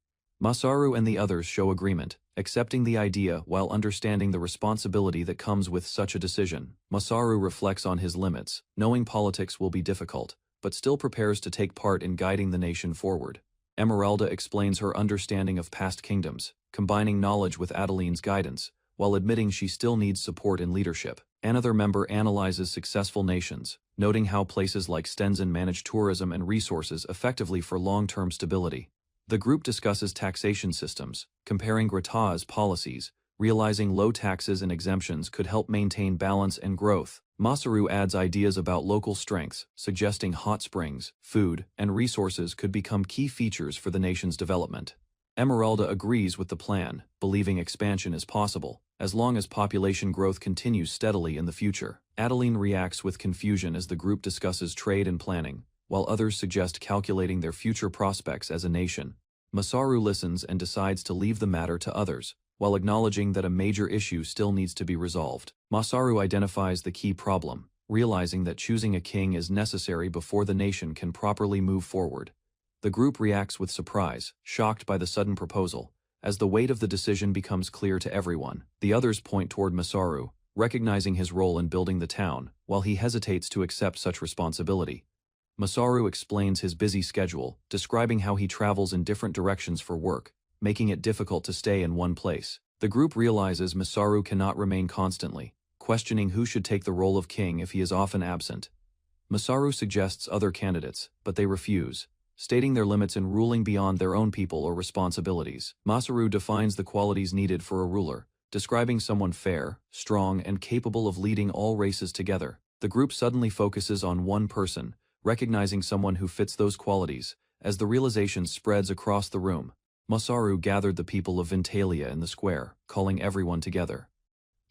Masaru and the others show agreement, accepting the idea while understanding the responsibility that comes with such a decision. Masaru reflects on his limits, knowing politics will be difficult, but still prepares to take part in guiding the nation forward. Esmeralda explains her understanding of past kingdoms, combining knowledge with Adeline's guidance, while admitting she still needs support in leadership. Another member analyzes successful nations, noting how places like Stenzen manage tourism and resources effectively for long-term stability. The group discusses taxation systems, comparing Grata's policies, realizing low taxes and exemptions could help maintain balance and growth. Masaru adds ideas about local strengths, suggesting hot springs, food, and resources could become key features for the nation's development. Esmeralda agrees with the plan, believing expansion is possible, as long as population growth continues steadily in the future. Adeline reacts with confusion as the group discusses trade and planning, while others suggest calculating their future prospects as a nation. Masaru listens and decides to leave the matter to others, while acknowledging that a major issue still needs to be resolved. Masaru identifies the key problem, realizing that choosing a king is necessary before the nation can properly move forward. The group reacts with surprise, shocked by the sudden proposal, as the weight of the decision becomes clear to everyone. The others point toward Masaru, recognizing his role in building the town, while he hesitates to accept such responsibility. Masaru explains his busy schedule, describing how he travels in different directions for work, making it difficult to stay in one place. The group realizes Masaru cannot remain constantly, questioning who should take the role of king if he is often absent. Masaru suggests other candidates, but they refuse, stating their limits in ruling beyond their own people or responsibilities. Masaru defines the qualities needed for a ruler, describing someone fair, strong, and capable of leading all races together. The group suddenly focuses on one person, recognizing someone who fits those qualities. As the realization spreads across the room, Masaru gathered the people of Vintalia in the square, calling everyone together.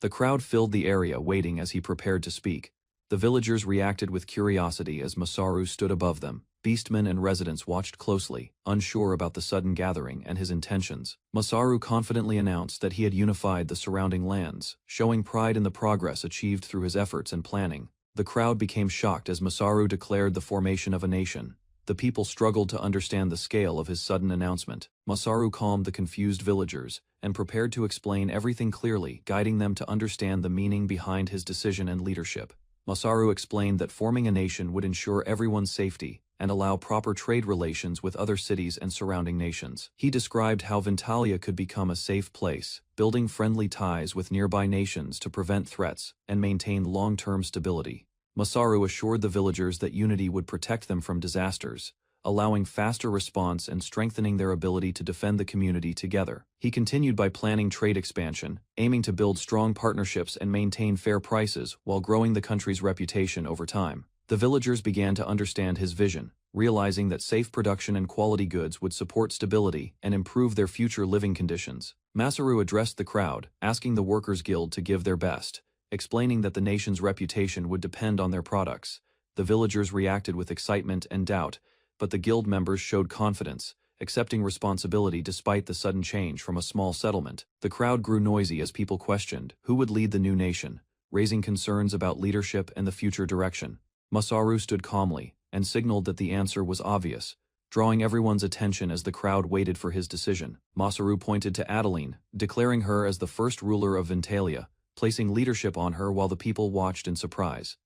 The crowd filled the area waiting as he prepared to speak. The villagers reacted with curiosity as Masaru stood above them. Beastmen and residents watched closely, unsure about the sudden gathering and his intentions. Masaru confidently announced that he had unified the surrounding lands, showing pride in the progress achieved through his efforts and planning. The crowd became shocked as Masaru declared the formation of a nation. The people struggled to understand the scale of his sudden announcement. Masaru calmed the confused villagers and prepared to explain everything clearly, guiding them to understand the meaning behind his decision and leadership. Masaru explained that forming a nation would ensure everyone's safety and allow proper trade relations with other cities and surrounding nations. He described how Vintalia could become a safe place, building friendly ties with nearby nations to prevent threats and maintain long-term stability. Masaru assured the villagers that unity would protect them from disasters, allowing faster response and strengthening their ability to defend the community together. He continued by planning trade expansion, aiming to build strong partnerships and maintain fair prices while growing the country's reputation over time. The villagers began to understand his vision, realizing that safe production and quality goods would support stability and improve their future living conditions. Masaru addressed the crowd, asking the Workers' Guild to give their best, explaining that the nation's reputation would depend on their products. The villagers reacted with excitement and doubt, but the guild members showed confidence, accepting responsibility despite the sudden change from a small settlement. The crowd grew noisy as people questioned who would lead the new nation, raising concerns about leadership and the future direction. Masaru stood calmly and signaled that the answer was obvious, drawing everyone's attention as the crowd waited for his decision. Masaru pointed to Adeline, declaring her as the first ruler of Vintalia, placing leadership on her while the people watched in surprise.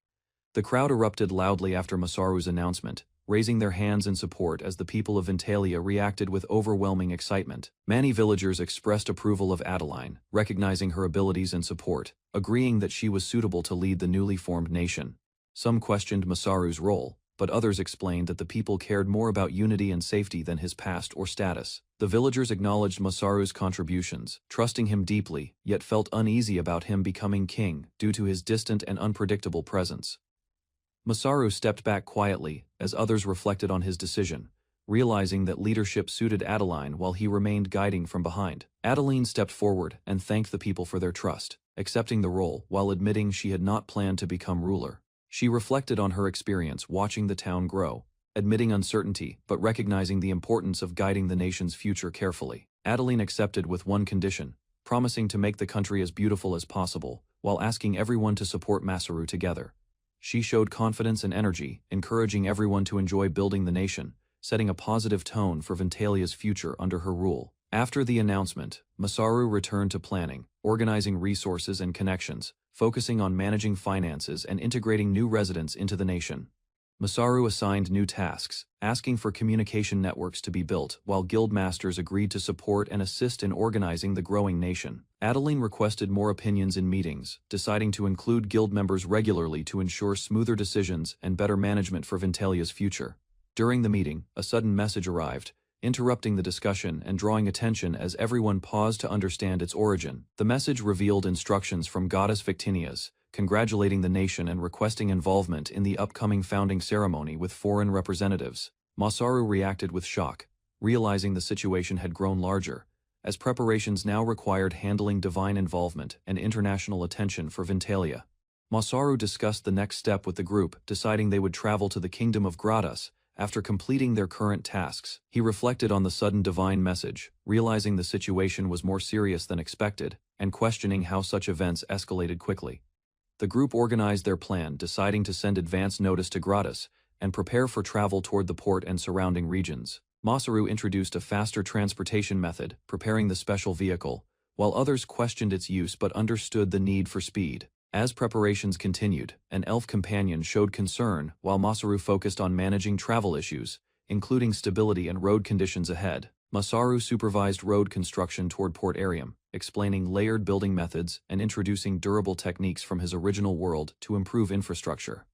The crowd erupted loudly after Masaru's announcement, raising their hands in support as the people of Vintalia reacted with overwhelming excitement. Many villagers expressed approval of Adeline, recognizing her abilities and support, agreeing that she was suitable to lead the newly formed nation. Some questioned Masaru's role, but others explained that the people cared more about unity and safety than his past or status. The villagers acknowledged Masaru's contributions, trusting him deeply, yet felt uneasy about him becoming king due to his distant and unpredictable presence. Masaru stepped back quietly as others reflected on his decision, realizing that leadership suited Adeline while he remained guiding from behind. Adeline stepped forward and thanked the people for their trust, accepting the role while admitting she had not planned to become ruler. She reflected on her experience watching the town grow, admitting uncertainty but recognizing the importance of guiding the nation's future carefully. Adeline accepted with one condition, promising to make the country as beautiful as possible, while asking everyone to support Masaru together. She showed confidence and energy, encouraging everyone to enjoy building the nation, setting a positive tone for Vintalia's future under her rule. After the announcement, Masaru returned to planning, organizing resources and connections, focusing on managing finances and integrating new residents into the nation. Masaru assigned new tasks, asking for communication networks to be built, while guild masters agreed to support and assist in organizing the growing nation. Adeline requested more opinions in meetings, deciding to include guild members regularly to ensure smoother decisions and better management for Vintalia's future. During the meeting, a sudden message arrived, interrupting the discussion and drawing attention as everyone paused to understand its origin. The message revealed instructions from Goddess Victinias, congratulating the nation and requesting involvement in the upcoming founding ceremony with foreign representatives. Masaru reacted with shock, realizing the situation had grown larger, as preparations now required handling divine involvement and international attention for Vintalia. Masaru discussed the next step with the group, deciding they would travel to the Kingdom of Gradas. After completing their current tasks, he reflected on the sudden divine message, realizing the situation was more serious than expected, and questioning how such events escalated quickly. The group organized their plan, deciding to send advance notice to Gradas and prepare for travel toward the port and surrounding regions. Masaru introduced a faster transportation method, preparing the special vehicle, while others questioned its use but understood the need for speed. As preparations continued, an elf companion showed concern while Masaru focused on managing travel issues, including stability and road conditions ahead. Masaru supervised road construction toward Port Arium, explaining layered building methods and introducing durable techniques from his original world to improve infrastructure.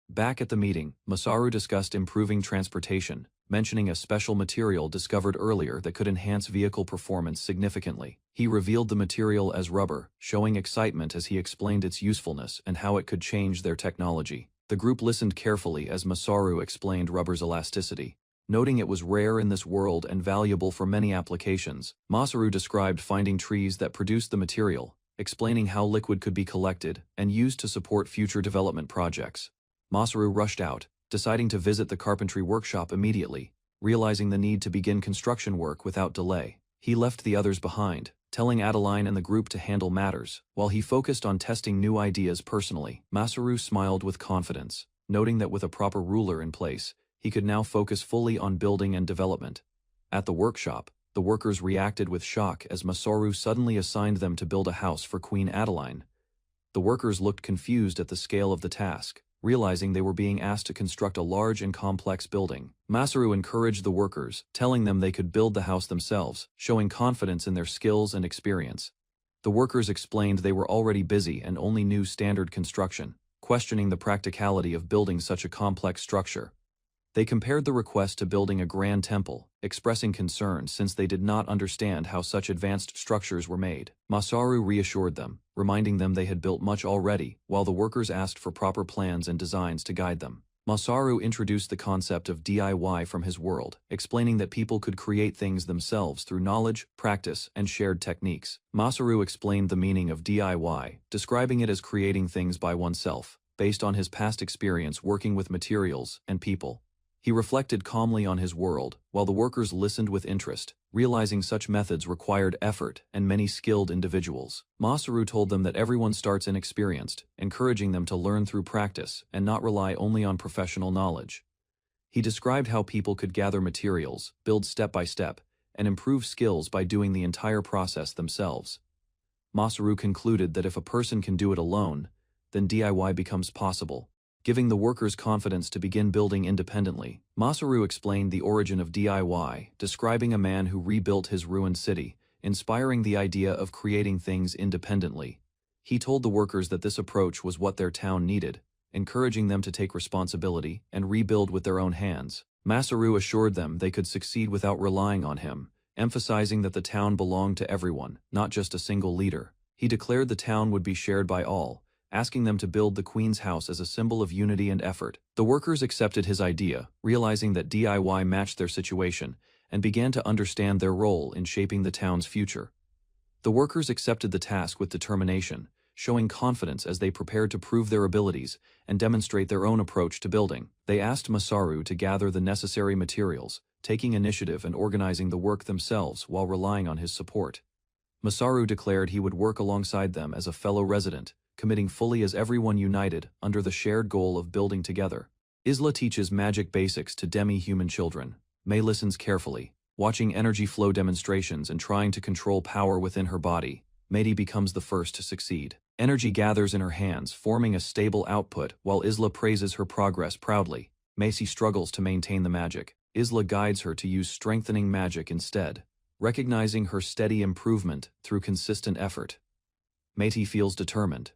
Back at the meeting, Masaru discussed improving transportation, mentioning a special material discovered earlier that could enhance vehicle performance significantly. He revealed the material as rubber, showing excitement as he explained its usefulness and how it could change their technology. The group listened carefully as Masaru explained rubber's elasticity. Noting it was rare in this world and valuable for many applications, Masaru described finding trees that produced the material, explaining how liquid could be collected and used to support future development projects. Masaru rushed out, deciding to visit the carpentry workshop immediately, realizing the need to begin construction work without delay. He left the others behind, telling Adeline and the group to handle matters, while he focused on testing new ideas personally. Masaru smiled with confidence, noting that with a proper ruler in place, he could now focus fully on building and development. At the workshop, the workers reacted with shock as Masaru suddenly assigned them to build a house for Queen Adeline. The workers looked confused at the scale of the task, realizing they were being asked to construct a large and complex building. Masaru encouraged the workers, telling them they could build the house themselves, showing confidence in their skills and experience. The workers explained they were already busy and only knew standard construction, questioning the practicality of building such a complex structure. They compared the request to building a grand temple, expressing concern since they did not understand how such advanced structures were made. Masaru reassured them, reminding them they had built much already, while the workers asked for proper plans and designs to guide them. Masaru introduced the concept of DIY from his world, explaining that people could create things themselves through knowledge, practice, and shared techniques. Masaru explained the meaning of DIY, describing it as creating things by oneself, based on his past experience working with materials and people. He reflected calmly on his world, while the workers listened with interest, realizing such methods required effort and many skilled individuals. Masaru told them that everyone starts inexperienced, encouraging them to learn through practice and not rely only on professional knowledge. He described how people could gather materials, build step by step, and improve skills by doing the entire process themselves. Masaru concluded that if a person can do it alone, then DIY becomes possible, giving the workers confidence to begin building independently. Masaru explained the origin of DIY, describing a man who rebuilt his ruined city, inspiring the idea of creating things independently. He told the workers that this approach was what their town needed, encouraging them to take responsibility and rebuild with their own hands. Masaru assured them they could succeed without relying on him, emphasizing that the town belonged to everyone, not just a single leader. He declared the town would be shared by all, asking them to build the Queen's house as a symbol of unity and effort. The workers accepted his idea, realizing that DIY matched their situation, and began to understand their role in shaping the town's future. The workers accepted the task with determination, showing confidence as they prepared to prove their abilities and demonstrate their own approach to building. They asked Masaru to gather the necessary materials, taking initiative and organizing the work themselves while relying on his support. Masaru declared he would work alongside them as a fellow resident, committing fully as everyone united under the shared goal of building together. Isla teaches magic basics to demi-human children. May listens carefully, watching energy flow demonstrations and trying to control power within her body. Mei becomes the first to succeed. Energy gathers in her hands, forming a stable output, while Isla praises her progress proudly. Macy struggles to maintain the magic. Isla guides her to use strengthening magic instead, recognizing her steady improvement through consistent effort. Meiti feels determined.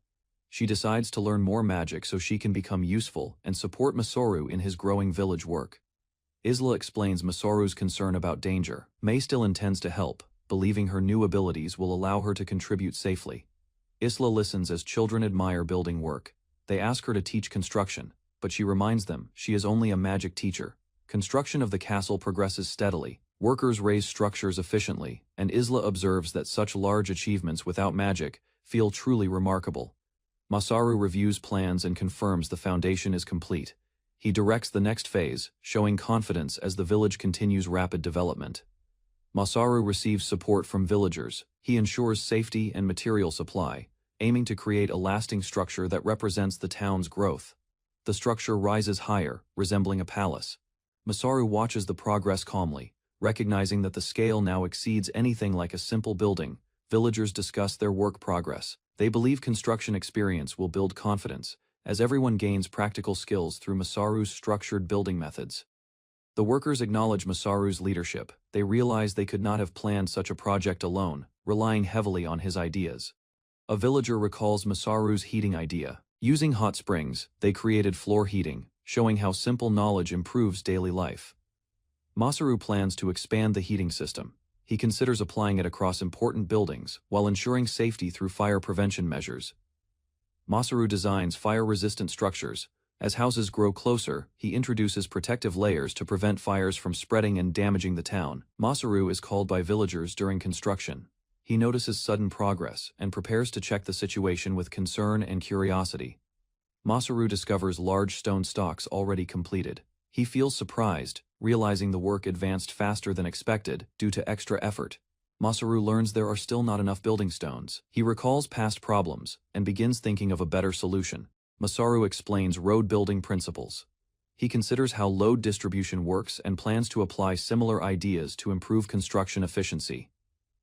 She decides to learn more magic so she can become useful and support Masaru in his growing village work. Isla explains Masaru's concern about danger. Mei still intends to help, believing her new abilities will allow her to contribute safely. Isla listens as children admire building work. They ask her to teach construction, but she reminds them she is only a magic teacher. Construction of the castle progresses steadily. Workers raise structures efficiently, and Isla observes that such large achievements without magic feel truly remarkable. Masaru reviews plans and confirms the foundation is complete. He directs the next phase, showing confidence as the village continues rapid development. Masaru receives support from villagers. He ensures safety and material supply, aiming to create a lasting structure that represents the town's growth. The structure rises higher, resembling a palace. Masaru watches the progress calmly, recognizing that the scale now exceeds anything like a simple building. Villagers discuss their work progress. They believe construction experience will build confidence, as everyone gains practical skills through Masaru's structured building methods. The workers acknowledge Masaru's leadership. They realize they could not have planned such a project alone, relying heavily on his ideas. A villager recalls Masaru's heating idea. Using hot springs, they created floor heating, showing how simple knowledge improves daily life. Masaru plans to expand the heating system. He considers applying it across important buildings while ensuring safety through fire prevention measures. Masaru designs fire-resistant structures. As houses grow closer, he introduces protective layers to prevent fires from spreading and damaging the town. Masaru is called by villagers during construction. He notices sudden progress and prepares to check the situation with concern and curiosity. Masaru discovers large stone stocks already completed. He feels surprised, realizing the work advanced faster than expected due to extra effort. Masaru learns there are still not enough building stones. He recalls past problems and begins thinking of a better solution. Masaru explains road building principles. He considers how load distribution works and plans to apply similar ideas to improve construction efficiency.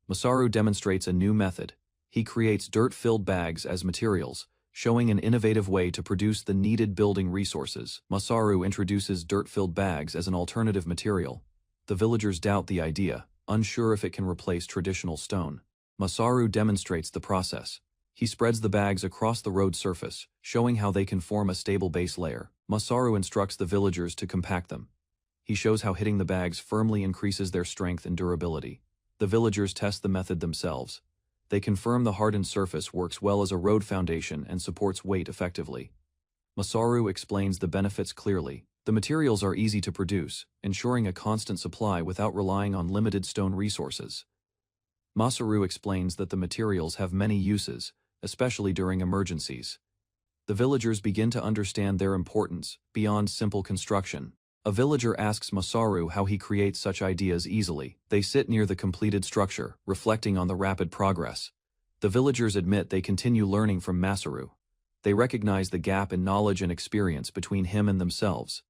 Masaru demonstrates a new method. He creates dirt-filled bags as materials, showing an innovative way to produce the needed building resources. Masaru introduces dirt-filled bags as an alternative material. The villagers doubt the idea, unsure if it can replace traditional stone. Masaru demonstrates the process. He spreads the bags across the road surface, showing how they can form a stable base layer. Masaru instructs the villagers to compact them. He shows how hitting the bags firmly increases their strength and durability. The villagers test the method themselves. They confirm the hardened surface works well as a road foundation and supports weight effectively. Masaru explains the benefits clearly. The materials are easy to produce, ensuring a constant supply without relying on limited stone resources. Masaru explains that the materials have many uses, especially during emergencies. The villagers begin to understand their importance beyond simple construction. A villager asks Masaru how he creates such ideas easily. They sit near the completed structure, reflecting on the rapid progress. The villagers admit they continue learning from Masaru. They recognize the gap in knowledge and experience between him and themselves.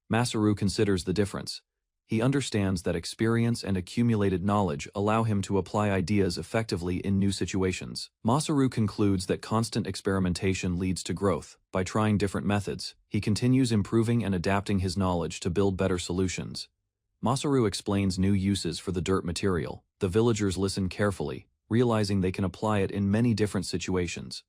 Masaru considers the difference. He understands that experience and accumulated knowledge allow him to apply ideas effectively in new situations. Masaru concludes that constant experimentation leads to growth. By trying different methods, he continues improving and adapting his knowledge to build better solutions. Masaru explains new uses for the dirt material. The villagers listen carefully, realizing they can apply it in many different situations.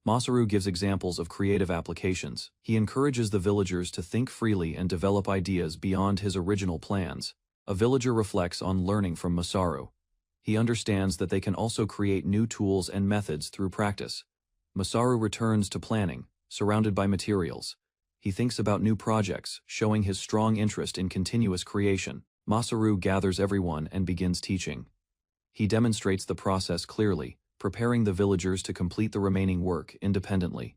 Masaru gives examples of creative applications. He encourages the villagers to think freely and develop ideas beyond his original plans. A villager reflects on learning from Masaru. He understands that they can also create new tools and methods through practice. Masaru returns to planning, surrounded by materials. He thinks about new projects, showing his strong interest in continuous creation. Masaru gathers everyone and begins teaching. He demonstrates the process clearly, preparing the villagers to complete the remaining work independently.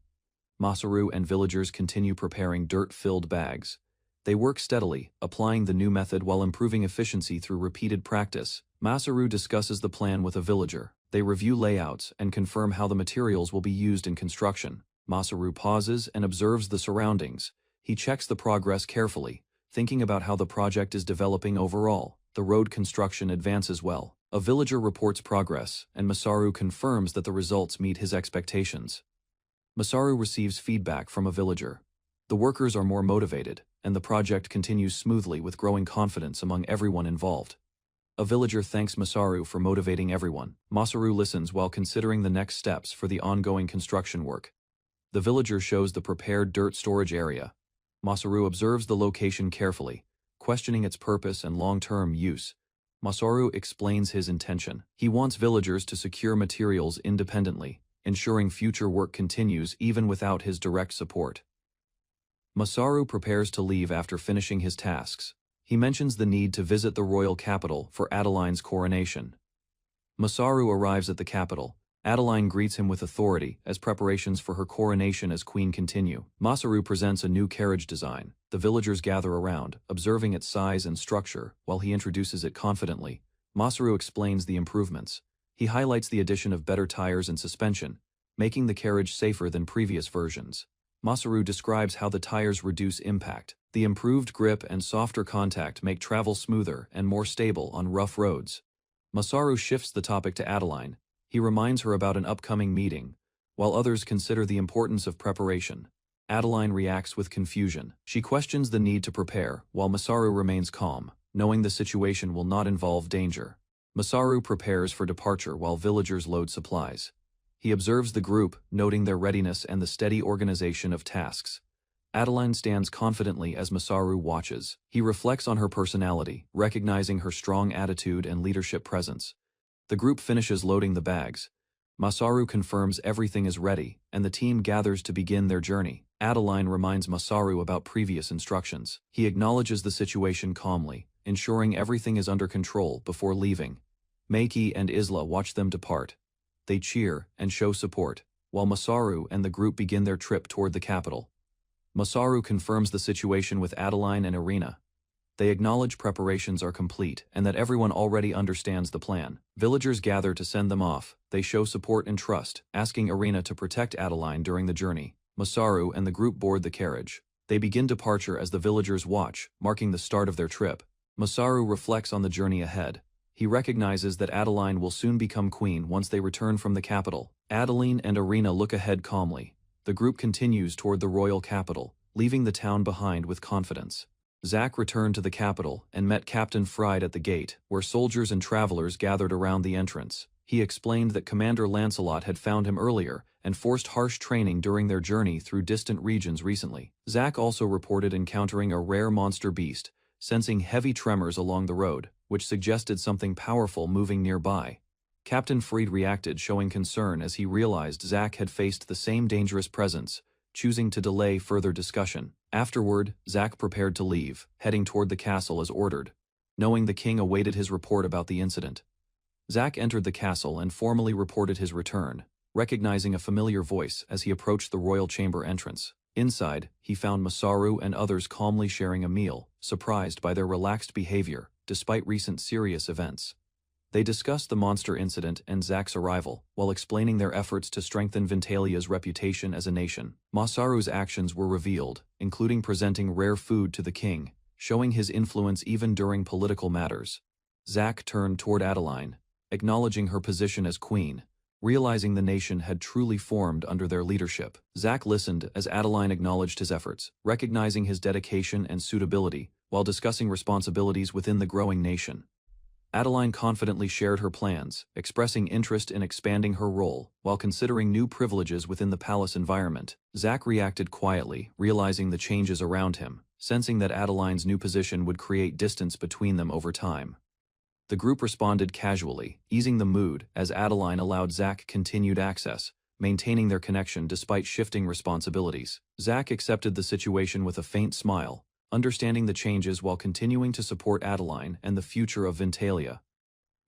Masaru and villagers continue preparing dirt-filled bags. They work steadily, applying the new method while improving efficiency through repeated practice. Masaru discusses the plan with a villager. They review layouts and confirm how the materials will be used in construction. Masaru pauses and observes the surroundings. He checks the progress carefully, thinking about how the project is developing overall. The road construction advances well. A villager reports progress, and Masaru confirms that the results meet his expectations. Masaru receives feedback from a villager. The workers are more motivated, and the project continues smoothly with growing confidence among everyone involved. A villager thanks Masaru for motivating everyone. Masaru listens while considering the next steps for the ongoing construction work. The villager shows the prepared dirt storage area. Masaru observes the location carefully, questioning its purpose and long-term use. Masaru explains his intention. He wants villagers to secure materials independently, ensuring future work continues even without his direct support. Masaru prepares to leave after finishing his tasks. He mentions the need to visit the royal capital for Adeline's coronation. Masaru arrives at the capital. Adeline greets him with authority as preparations for her coronation as queen continue. Masaru presents a new carriage design. The villagers gather around, observing its size and structure, while he introduces it confidently. Masaru explains the improvements. He highlights the addition of better tires and suspension, making the carriage safer than previous versions. Masaru describes how the tires reduce impact. The improved grip and softer contact make travel smoother and more stable on rough roads. Masaru shifts the topic to Adeline. He reminds her about an upcoming meeting, while others consider the importance of preparation. Adeline reacts with confusion. She questions the need to prepare, while Masaru remains calm, knowing the situation will not involve danger. Masaru prepares for departure while villagers load supplies. He observes the group, noting their readiness and the steady organization of tasks. Adeline stands confidently as Masaru watches. He reflects on her personality, recognizing her strong attitude and leadership presence. The group finishes loading the bags. Masaru confirms everything is ready, and the team gathers to begin their journey. Adeline reminds Masaru about previous instructions. He acknowledges the situation calmly, ensuring everything is under control before leaving. Meiki and Isla watch them depart. They cheer and show support, while Masaru and the group begin their trip toward the capital. Masaru confirms the situation with Adeline and Irina. They acknowledge preparations are complete and that everyone already understands the plan. Villagers gather to send them off. They show support and trust, asking Irina to protect Adeline during the journey. Masaru and the group board the carriage. They begin departure as the villagers watch, marking the start of their trip. Masaru reflects on the journey ahead. He recognizes that Adeline will soon become queen once they return from the capital. Adeline and Irina look ahead calmly. The group continues toward the royal capital, leaving the town behind with confidence. Zack returned to the capital and met Captain Fried at the gate, where soldiers and travelers gathered around the entrance. He explained that Commander Lancelot had found him earlier and forced harsh training during their journey through distant regions recently. Zack also reported encountering a rare monster beast, sensing heavy tremors along the road, which suggested something powerful moving nearby. Captain Fried reacted, showing concern as he realized Zack had faced the same dangerous presence, choosing to delay further discussion. Afterward, Zack prepared to leave, heading toward the castle as ordered, knowing the king awaited his report about the incident. Zack entered the castle and formally reported his return, recognizing a familiar voice as he approached the royal chamber entrance. Inside, he found Masaru and others calmly sharing a meal, surprised by their relaxed behavior, despite recent serious events. They discussed the monster incident and Zack's arrival, while explaining their efforts to strengthen Ventalia's reputation as a nation. Masaru's actions were revealed, including presenting rare food to the king, showing his influence even during political matters. Zack turned toward Adeline, acknowledging her position as queen, realizing the nation had truly formed under their leadership. Zack listened as Adeline acknowledged his efforts, recognizing his dedication and suitability, while discussing responsibilities within the growing nation. Adeline confidently shared her plans, expressing interest in expanding her role, while considering new privileges within the palace environment. Zack reacted quietly, realizing the changes around him, sensing that Adeline's new position would create distance between them over time. The group responded casually, easing the mood as Adeline allowed Zack continued access, maintaining their connection despite shifting responsibilities. Zack accepted the situation with a faint smile, understanding the changes while continuing to support Adeline and the future of Ventalia.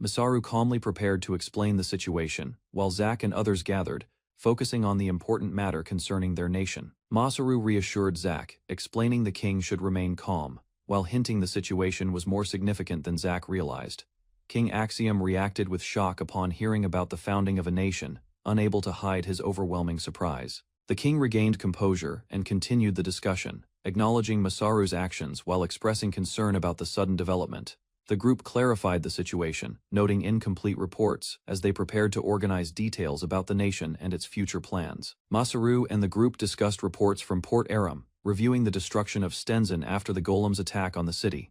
Masaru calmly prepared to explain the situation, while Zack and others gathered, focusing on the important matter concerning their nation. Masaru reassured Zack, explaining the king should remain calm, while hinting the situation was more significant than Zack realized. King Axiom reacted with shock upon hearing about the founding of a nation, unable to hide his overwhelming surprise. The king regained composure and continued the discussion, acknowledging Masaru's actions while expressing concern about the sudden development. The group clarified the situation, noting incomplete reports as they prepared to organize details about the nation and its future plans. Masaru and the group discussed reports from Port Aram, reviewing the destruction of Stenzen after the golem's attack on the city.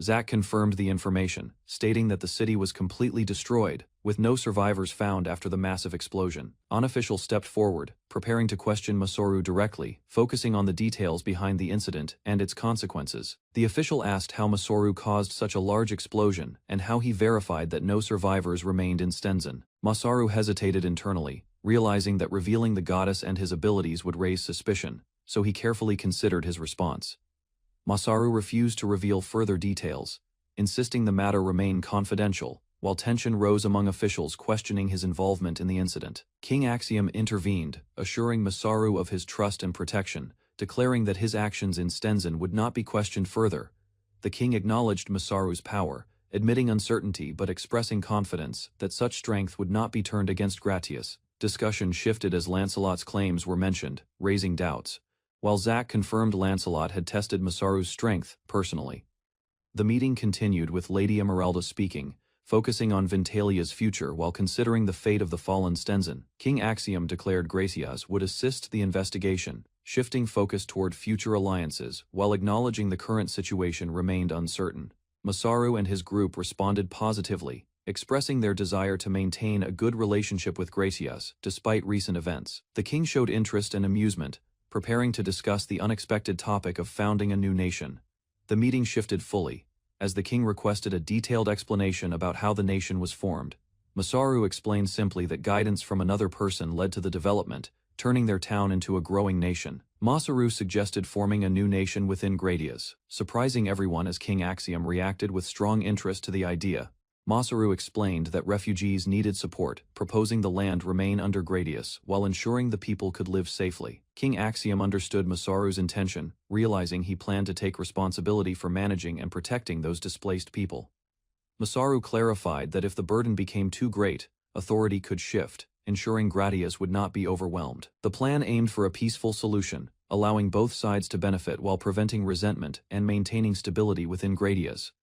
Zack confirmed the information, stating that the city was completely destroyed, with no survivors found after the massive explosion. Unofficial stepped forward, preparing to question Masaru directly, focusing on the details behind the incident and its consequences. The official asked how Masaru caused such a large explosion and how he verified that no survivors remained in Stenzen. Masaru hesitated internally, realizing that revealing the goddess and his abilities would raise suspicion, so he carefully considered his response. Masaru refused to reveal further details, insisting the matter remain confidential, while tension rose among officials questioning his involvement in the incident. King Axiom intervened, assuring Masaru of his trust and protection, declaring that his actions in Stenzen would not be questioned further. The king acknowledged Masaru's power, admitting uncertainty but expressing confidence that such strength would not be turned against Gratius. Discussion shifted as Lancelot's claims were mentioned, raising doubts, while Zack confirmed Lancelot had tested Masaru's strength personally. The meeting continued with Lady Emeralda speaking, focusing on Ventalia's future while considering the fate of the fallen Stenzen. King Axiom declared Gracias would assist the investigation, shifting focus toward future alliances, while acknowledging the current situation remained uncertain. Masaru and his group responded positively, expressing their desire to maintain a good relationship with Gracias despite recent events. The king showed interest and amusement, preparing to discuss the unexpected topic of founding a new nation. The meeting shifted fully, as the king requested a detailed explanation about how the nation was formed. Masaru explained simply that guidance from another person led to the development, turning their town into a growing nation. Masaru suggested forming a new nation within Gradius, surprising everyone as King Axiom reacted with strong interest to the idea. Masaru explained that refugees needed support, proposing the land remain under Gradius while ensuring the people could live safely. King Axiom understood Masaru's intention, realizing he planned to take responsibility for managing and protecting those displaced people. Masaru clarified that if the burden became too great, authority could shift, ensuring Gradius would not be overwhelmed. The plan aimed for a peaceful solution, allowing both sides to benefit while preventing resentment and maintaining stability within Gradius.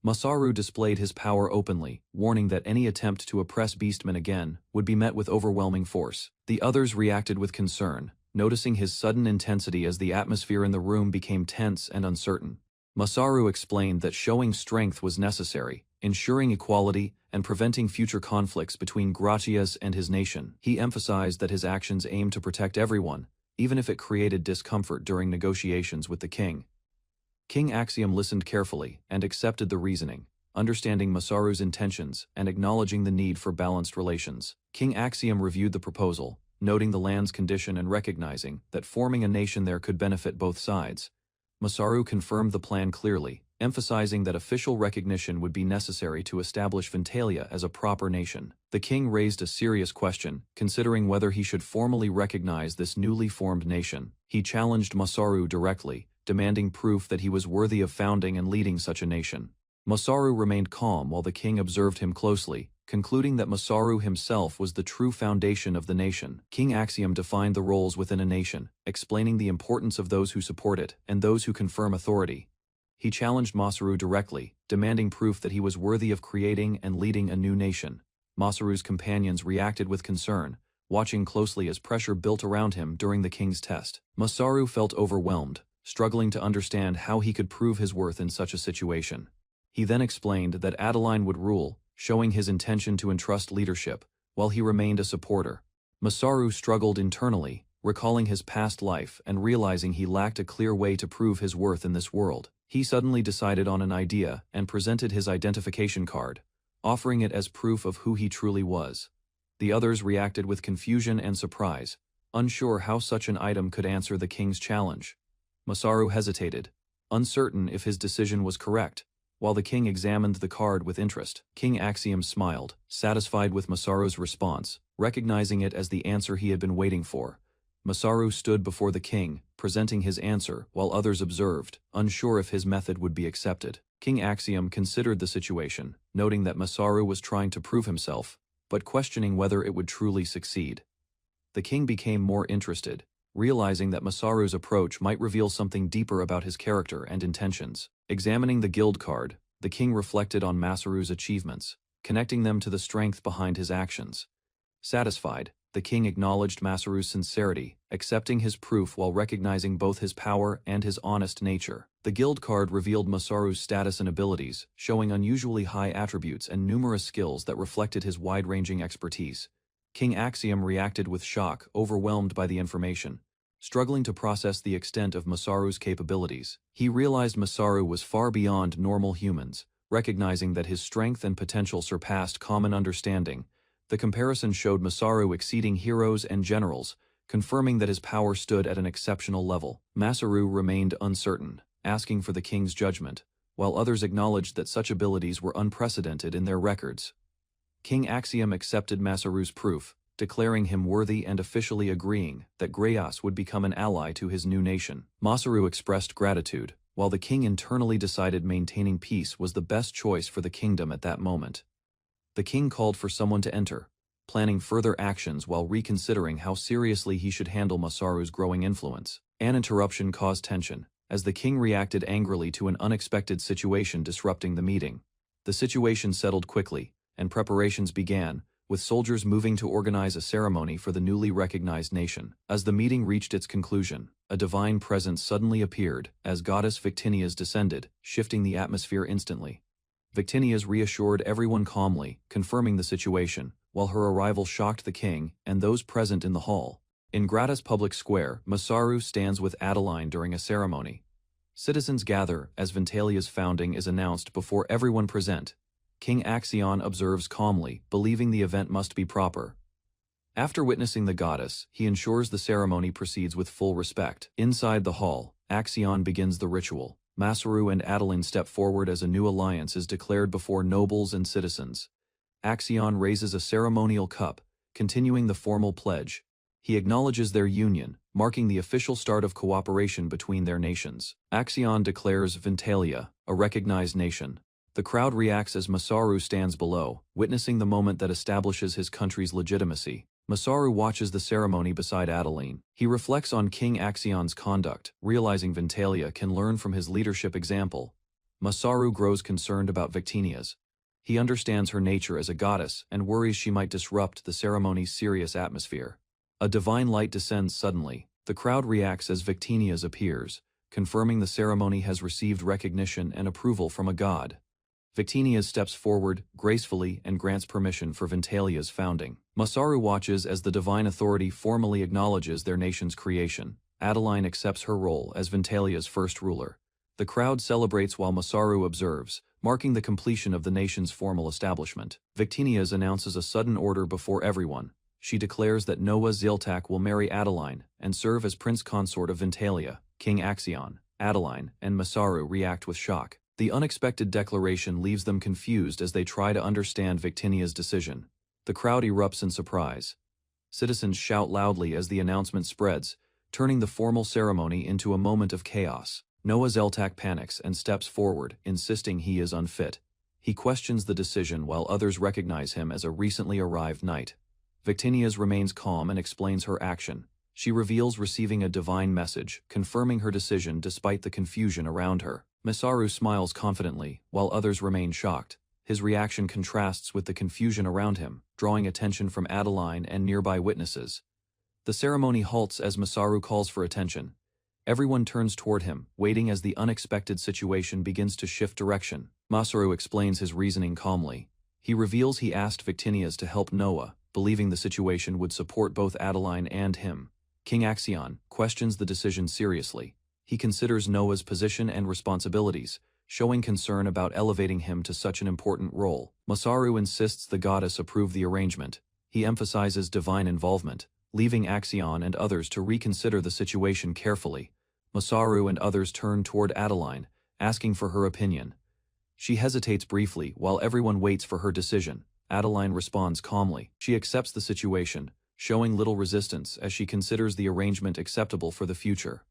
Masaru displayed his power openly, warning that any attempt to oppress beastmen again would be met with overwhelming force. The others reacted with concern, noticing his sudden intensity as the atmosphere in the room became tense and uncertain. Masaru explained that showing strength was necessary, ensuring equality and preventing future conflicts between Gratias and his nation. He emphasized that his actions aimed to protect everyone, even if it created discomfort during negotiations with the king. King Axiom listened carefully and accepted the reasoning, understanding Masaru's intentions and acknowledging the need for balanced relations. King Axiom reviewed the proposal, noting the land's condition and recognizing that forming a nation there could benefit both sides. Masaru confirmed the plan clearly, emphasizing that official recognition would be necessary to establish Ventalia as a proper nation. The king raised a serious question, considering whether he should formally recognize this newly formed nation. He challenged Masaru directly, demanding proof that he was worthy of founding and leading such a nation. Masaru remained calm while the king observed him closely, concluding that Masaru himself was the true foundation of the nation. King Axiom defined the roles within a nation, explaining the importance of those who support it and those who confirm authority. He challenged Masaru directly, demanding proof that he was worthy of creating and leading a new nation. Masaru's companions reacted with concern, watching closely as pressure built around him during the king's test. Masaru felt overwhelmed, struggling to understand how he could prove his worth in such a situation. He then explained that Adeline would rule, showing his intention to entrust leadership, while he remained a supporter. Masaru struggled internally, recalling his past life and realizing he lacked a clear way to prove his worth in this world. He suddenly decided on an idea and presented his identification card, offering it as proof of who he truly was. The others reacted with confusion and surprise, unsure how such an item could answer the king's challenge. Masaru hesitated, uncertain if his decision was correct, while the king examined the card with interest. King Axiom smiled, satisfied with Masaru's response, recognizing it as the answer he had been waiting for. Masaru stood before the king, presenting his answer while others observed, unsure if his method would be accepted. King Axiom considered the situation, noting that Masaru was trying to prove himself, but questioning whether it would truly succeed. The king became more interested, realizing that Masaru's approach might reveal something deeper about his character and intentions. Examining the guild card, the king reflected on Masaru's achievements, connecting them to the strength behind his actions. Satisfied, the king acknowledged Masaru's sincerity, accepting his proof while recognizing both his power and his honest nature. The guild card revealed Masaru's status and abilities, showing unusually high attributes and numerous skills that reflected his wide-ranging expertise. King Axiom reacted with shock, overwhelmed by the information. Struggling to process the extent of Masaru's capabilities, he realized Masaru was far beyond normal humans, recognizing that his strength and potential surpassed common understanding. The comparison showed Masaru exceeding heroes and generals, confirming that his power stood at an exceptional level. Masaru remained uncertain, asking for the king's judgment, while others acknowledged that such abilities were unprecedented in their records. King Axiom accepted Masaru's proof, declaring him worthy and officially agreeing that Grayas would become an ally to his new nation. Masaru expressed gratitude, while the king internally decided maintaining peace was the best choice for the kingdom at that moment. The king called for someone to enter, planning further actions while reconsidering how seriously he should handle Masaru's growing influence. An interruption caused tension, as the king reacted angrily to an unexpected situation disrupting the meeting. The situation settled quickly, and preparations began, with soldiers moving to organize a ceremony for the newly recognized nation. As the meeting reached its conclusion, a divine presence suddenly appeared as goddess Victinias descended, shifting the atmosphere instantly. Victinias reassured everyone calmly, confirming the situation, while her arrival shocked the king and those present in the hall. In Grata's public square, Masaru stands with Adeline during a ceremony. Citizens gather as Ventalia's founding is announced before everyone present. King Axion observes calmly, believing the event must be proper. After witnessing the goddess, he ensures the ceremony proceeds with full respect. Inside the hall, Axion begins the ritual. Masaru and Adeline step forward as a new alliance is declared before nobles and citizens. Axion raises a ceremonial cup, continuing the formal pledge. He acknowledges their union, marking the official start of cooperation between their nations. Axion declares Ventalia a recognized nation. The crowd reacts as Masaru stands below, witnessing the moment that establishes his country's legitimacy. Masaru watches the ceremony beside Adeline. He reflects on King Axion's conduct, realizing Ventalia can learn from his leadership example. Masaru grows concerned about Victinia's. He understands her nature as a goddess and worries she might disrupt the ceremony's serious atmosphere. A divine light descends suddenly. The crowd reacts as Victinia's appears, confirming the ceremony has received recognition and approval from a god. Victinia's steps forward, gracefully, and grants permission for Ventalia's founding. Masaru watches as the divine authority formally acknowledges their nation's creation. Adeline accepts her role as Ventalia's first ruler. The crowd celebrates while Masaru observes, marking the completion of the nation's formal establishment. Victinia's announces a sudden order before everyone. She declares that Noah Ziltak will marry Adeline and serve as prince consort of Ventalia. King Axion, Adeline, and Masaru react with shock. The unexpected declaration leaves them confused as they try to understand Victinia's decision. The crowd erupts in surprise. Citizens shout loudly as the announcement spreads, turning the formal ceremony into a moment of chaos. Noah Zeltak panics and steps forward, insisting he is unfit. He questions the decision while others recognize him as a recently arrived knight. Victinia's remains calm and explains her action. She reveals receiving a divine message, confirming her decision despite the confusion around her. Masaru smiles confidently, while others remain shocked. His reaction contrasts with the confusion around him, drawing attention from Adeline and nearby witnesses. The ceremony halts as Masaru calls for attention. Everyone turns toward him, waiting as the unexpected situation begins to shift direction. Masaru explains his reasoning calmly. He reveals he asked Victinia's to help Noah, believing the situation would support both Adeline and him. King Axion questions the decision seriously. He considers Noah's position and responsibilities, showing concern about elevating him to such an important role. Masaru insists the goddess approve the arrangement. He emphasizes divine involvement, leaving Axion and others to reconsider the situation carefully. Masaru and others turn toward Adeline, asking for her opinion. She hesitates briefly while everyone waits for her decision. Adeline responds calmly. She accepts the situation, showing little resistance as she considers the arrangement acceptable for the future.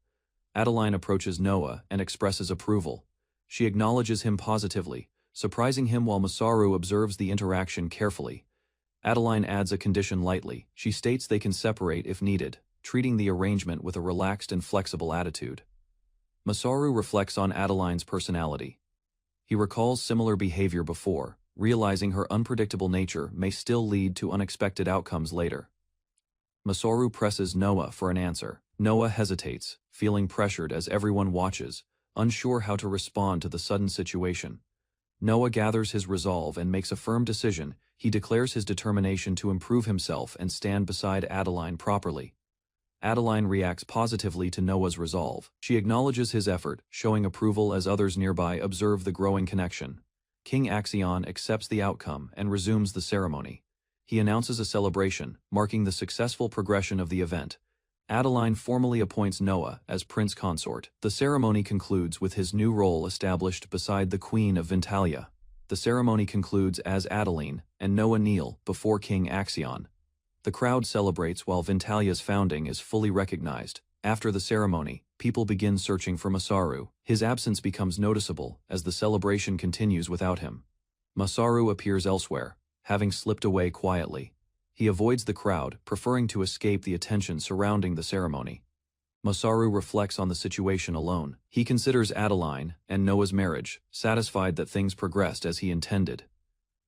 Adeline approaches Noah and expresses approval. She acknowledges him positively, surprising him while Masaru observes the interaction carefully. Adeline adds a condition lightly. She states they can separate if needed, treating the arrangement with a relaxed and flexible attitude. Masaru reflects on Adeline's personality. He recalls similar behavior before, realizing her unpredictable nature may still lead to unexpected outcomes later. Masaru presses Noah for an answer. Noah hesitates, feeling pressured as everyone watches, unsure how to respond to the sudden situation. Noah gathers his resolve and makes a firm decision. He declares his determination to improve himself and stand beside Adeline properly. Adeline reacts positively to Noah's resolve. She acknowledges his effort, showing approval as others nearby observe the growing connection. King Axion accepts the outcome and resumes the ceremony. He announces a celebration, marking the successful progression of the event. Adeline formally appoints Noah as prince consort. The ceremony concludes with his new role established beside the Queen of Ventalia. The ceremony concludes as Adeline and Noah kneel before King Axion. The crowd celebrates while Ventalia's founding is fully recognized. After the ceremony, people begin searching for Masaru. His absence becomes noticeable as the celebration continues without him. Masaru appears elsewhere, having slipped away quietly. He avoids the crowd, preferring to escape the attention surrounding the ceremony. Masaru reflects on the situation alone. He considers Adeline and Noah's marriage, satisfied that things progressed as he intended.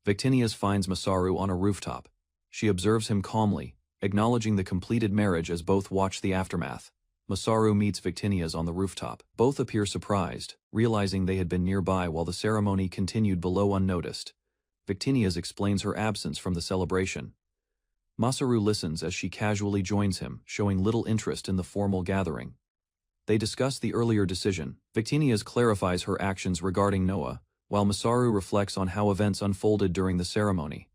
Victinia's finds Masaru on a rooftop. She observes him calmly, acknowledging the completed marriage as both watch the aftermath. Masaru meets Victinia's on the rooftop. Both appear surprised, realizing they had been nearby while the ceremony continued below unnoticed. Victinia's explains her absence from the celebration. Masaru listens as she casually joins him, showing little interest in the formal gathering. They discuss the earlier decision. Victinias clarifies her actions regarding Noah, while Masaru reflects on how events unfolded during the ceremony.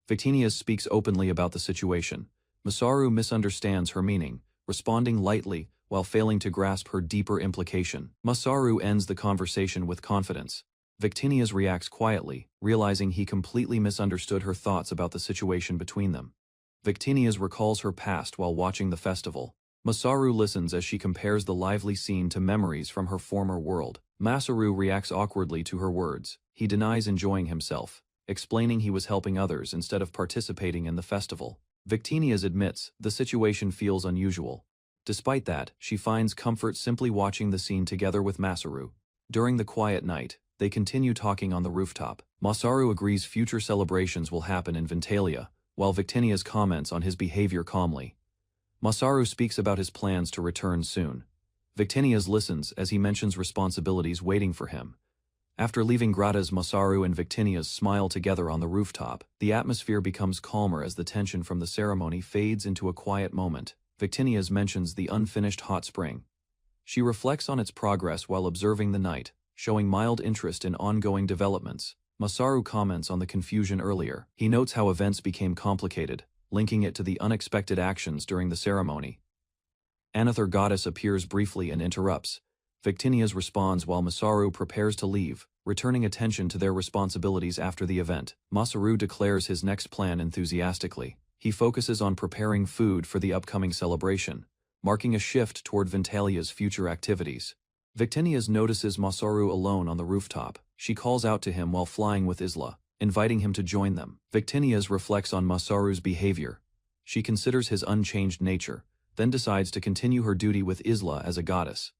Victinias speaks openly about the situation. Masaru misunderstands her meaning, responding lightly while failing to grasp her deeper implication. Masaru ends the conversation with confidence. Victinias reacts quietly, realizing he completely misunderstood her thoughts about the situation between them. Victinias recalls her past while watching the festival. Masaru listens as she compares the lively scene to memories from her former world. Masaru reacts awkwardly to her words. He denies enjoying himself, explaining he was helping others instead of participating in the festival. Victinias admits the situation feels unusual. Despite that, she finds comfort simply watching the scene together with Masaru. During the quiet night, they continue talking on the rooftop. Masaru agrees future celebrations will happen in Ventalia, while Victinias comments on his behavior calmly. Masaru speaks about his plans to return soon. Victinias listens as he mentions responsibilities waiting for him. After leaving Gratas, Masaru and Victinias smile together on the rooftop. The atmosphere becomes calmer as the tension from the ceremony fades into a quiet moment. Victinias mentions the unfinished hot spring. She reflects on its progress while observing the night, showing mild interest in ongoing developments. Masaru comments on the confusion earlier. He notes how events became complicated, linking it to the unexpected actions during the ceremony. Another goddess appears briefly and interrupts. Victinias responds while Masaru prepares to leave, returning attention to their responsibilities after the event. Masaru declares his next plan enthusiastically. He focuses on preparing food for the upcoming celebration, marking a shift toward Ventalia's future activities. Victinias notices Masaru alone on the rooftop. She calls out to him while flying with Isla, inviting him to join them. Victinias reflects on Masaru's behavior. She considers his unchanged nature, then decides to continue her duty with Isla as a goddess.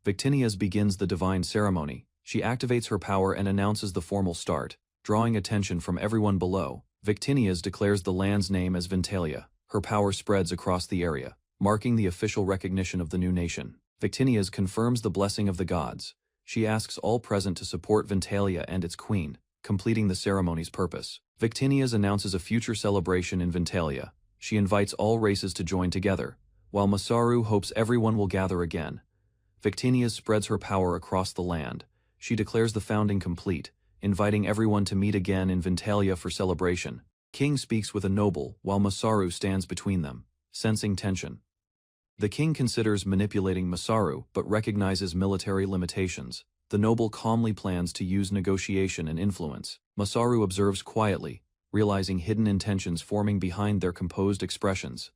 Victinias begins the divine ceremony. She activates her power and announces the formal start, drawing attention from everyone below. Victinias declares the land's name as Ventalia. Her power spreads across the area, marking the official recognition of the new nation. Victinias confirms the blessing of the gods. She asks all present to support Ventalia and its queen, completing the ceremony's purpose. Victinias announces a future celebration in Ventalia. She invites all races to join together, while Masaru hopes everyone will gather again. Victinias spreads her power across the land. She declares the founding complete, inviting everyone to meet again in Ventalia for celebration. King speaks with a noble while Masaru stands between them, sensing tension. The king considers manipulating Masaru but recognizes military limitations. The noble calmly plans to use negotiation and influence. Masaru observes quietly, realizing hidden intentions forming behind their composed expressions.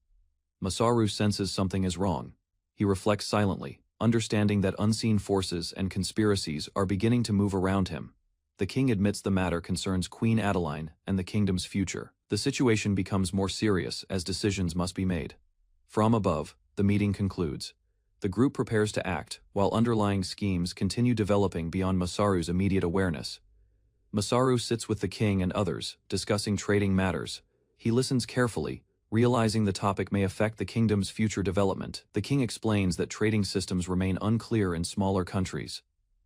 Masaru senses something is wrong. He reflects silently, understanding that unseen forces and conspiracies are beginning to move around him. The king admits the matter concerns Queen Adeline and the kingdom's future. The situation becomes more serious as decisions must be made. From above, the meeting concludes. The group prepares to act, while underlying schemes continue developing beyond Masaru's immediate awareness. Masaru sits with the king and others, discussing trading matters. He listens carefully, realizing the topic may affect the kingdom's future development. The king explains that trading systems remain unclear in smaller countries.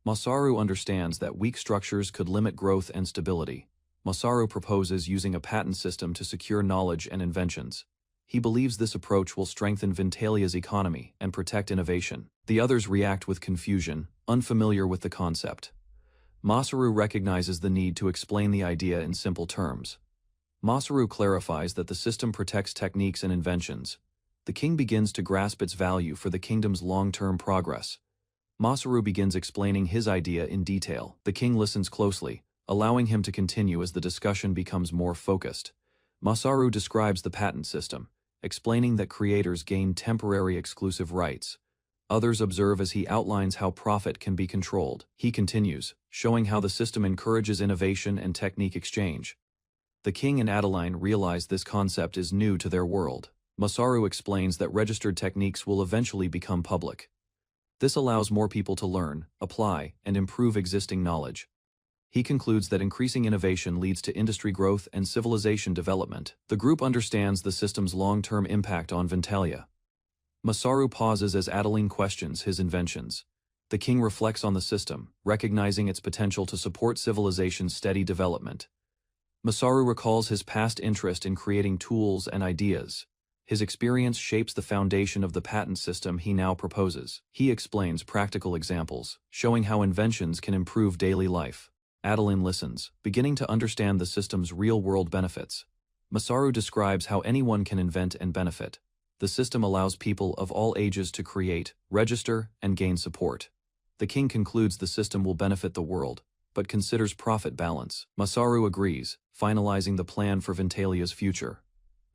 Masaru understands that weak structures could limit growth and stability. Masaru proposes using a patent system to secure knowledge and inventions. He believes this approach will strengthen Ventalia's economy and protect innovation. The others react with confusion, unfamiliar with the concept. Masaru recognizes the need to explain the idea in simple terms. Masaru clarifies that the system protects techniques and inventions. The king begins to grasp its value for the kingdom's long-term progress. Masaru begins explaining his idea in detail. The king listens closely, allowing him to continue as the discussion becomes more focused. Masaru describes the patent system, explaining that creators gain temporary exclusive rights. Others observe as he outlines how profit can be controlled. He continues, showing how the system encourages innovation and technique exchange. The king and Adeline realize this concept is new to their world. Masaru explains that registered techniques will eventually become public. This allows more people to learn, apply, and improve existing knowledge. He concludes that increasing innovation leads to industry growth and civilization development. The group understands the system's long-term impact on Ventalia. Masaru pauses as Adeline questions his inventions. The king reflects on the system, recognizing its potential to support civilization's steady development. Masaru recalls his past interest in creating tools and ideas. His experience shapes the foundation of the patent system he now proposes. He explains practical examples, showing how inventions can improve daily life. Adeline listens, beginning to understand the system's real-world benefits. Masaru describes how anyone can invent and benefit. The system allows people of all ages to create, register, and gain support. The king concludes the system will benefit the world, but considers profit balance. Masaru agrees, finalizing the plan for Ventalia's future.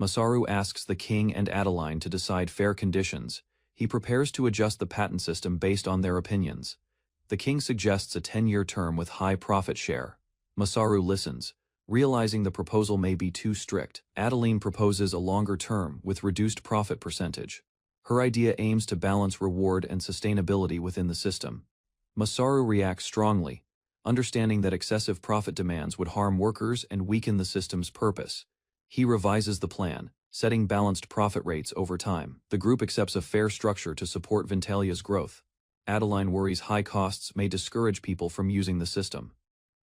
Masaru asks the king and Adeline to decide fair conditions. He prepares to adjust the patent system based on their opinions. The king suggests a 10-year term with high profit share. Masaru listens, realizing the proposal may be too strict. Adeline proposes a longer term with reduced profit percentage. Her idea aims to balance reward and sustainability within the system. Masaru reacts strongly, understanding that excessive profit demands would harm workers and weaken the system's purpose. He revises the plan, setting balanced profit rates over time. The group accepts a fair structure to support Ventalia's growth. Adeline worries high costs may discourage people from using the system.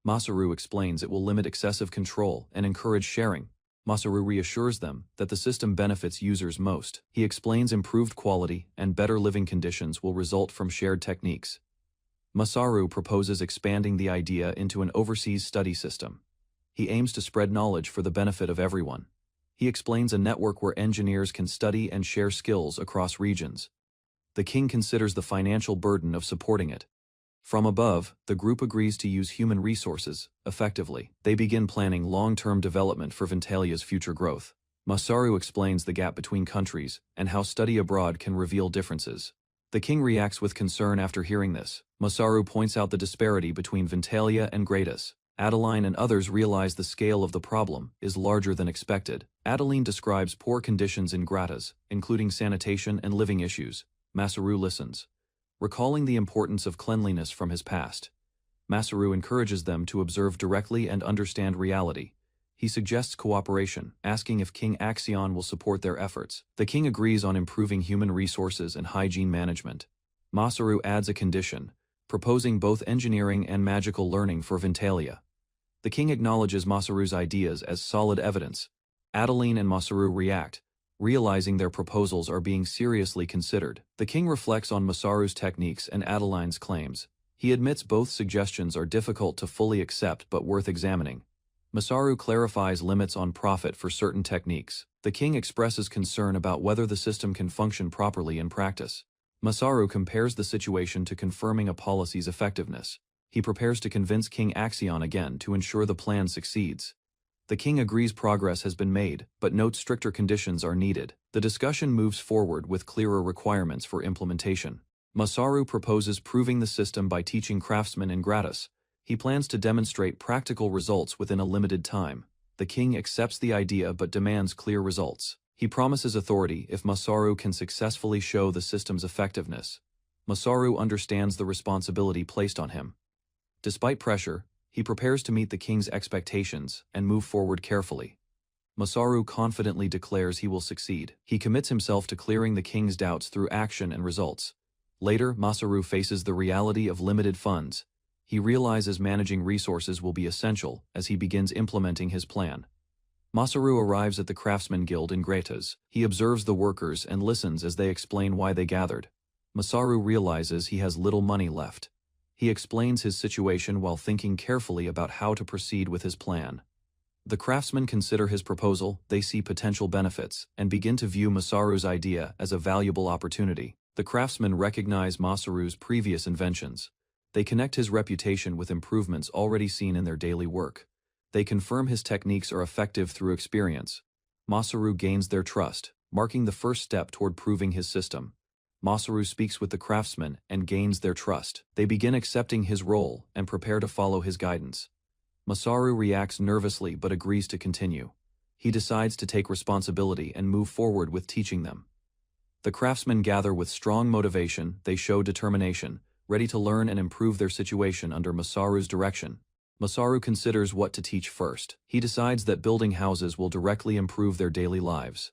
Masaru explains it will limit excessive control and encourage sharing. Masaru reassures them that the system benefits users most. He explains improved quality and better living conditions will result from shared techniques. Masaru proposes expanding the idea into an overseas study system. He aims to spread knowledge for the benefit of everyone. He explains a network where engineers can study and share skills across regions. The king considers the financial burden of supporting it. From above, the group agrees to use human resources effectively. They begin planning long-term development for Ventalia's future growth. Masaru explains the gap between countries and how study abroad can reveal differences. The king reacts with concern after hearing this. Masaru points out the disparity between Ventalia and Gratus. Adeline and others realize the scale of the problem is larger than expected. Adeline describes poor conditions in Gratus, including sanitation and living issues. Masaru listens, recalling the importance of cleanliness from his past. Masaru encourages them to observe directly and understand reality. He suggests cooperation, asking if King Axion will support their efforts. The king agrees on improving human resources and hygiene management. Masaru adds a condition, proposing both engineering and magical learning for Ventalia. The king acknowledges Masaru's ideas as solid evidence. Adeline and Masaru react, realizing their proposals are being seriously considered. The king reflects on Masaru's techniques and Adeline's claims. He admits both suggestions are difficult to fully accept but worth examining. Masaru clarifies limits on profit for certain techniques. The king expresses concern about whether the system can function properly in practice. Masaru compares the situation to confirming a policy's effectiveness. He prepares to convince King Axion again to ensure the plan succeeds. The king agrees progress has been made, but notes stricter conditions are needed. The discussion moves forward with clearer requirements for implementation. Masaru proposes proving the system by teaching craftsmen in Gratus. He plans to demonstrate practical results within a limited time. The king accepts the idea but demands clear results. He promises authority if Masaru can successfully show the system's effectiveness. Masaru understands the responsibility placed on him. Despite pressure, he prepares to meet the king's expectations and move forward carefully. Masaru confidently declares he will succeed. He commits himself to clearing the king's doubts through action and results. Later, Masaru faces the reality of limited funds. He realizes managing resources will be essential as he begins implementing his plan. Masaru arrives at the Craftsman Guild in Gratus. He observes the workers and listens as they explain why they gathered. Masaru realizes he has little money left. He explains his situation while thinking carefully about how to proceed with his plan. The craftsmen consider his proposal, they see potential benefits, and begin to view Masaru's idea as a valuable opportunity. The craftsmen recognize Masaru's previous inventions. They connect his reputation with improvements already seen in their daily work. They confirm his techniques are effective through experience. Masaru gains their trust, marking the first step toward proving his system. Masaru speaks with the craftsmen and gains their trust. They begin accepting his role and prepare to follow his guidance. Masaru reacts nervously but agrees to continue. He decides to take responsibility and move forward with teaching them. The craftsmen gather with strong motivation. They show determination, ready to learn and improve their situation under Masaru's direction. Masaru considers what to teach first. He decides that building houses will directly improve their daily lives.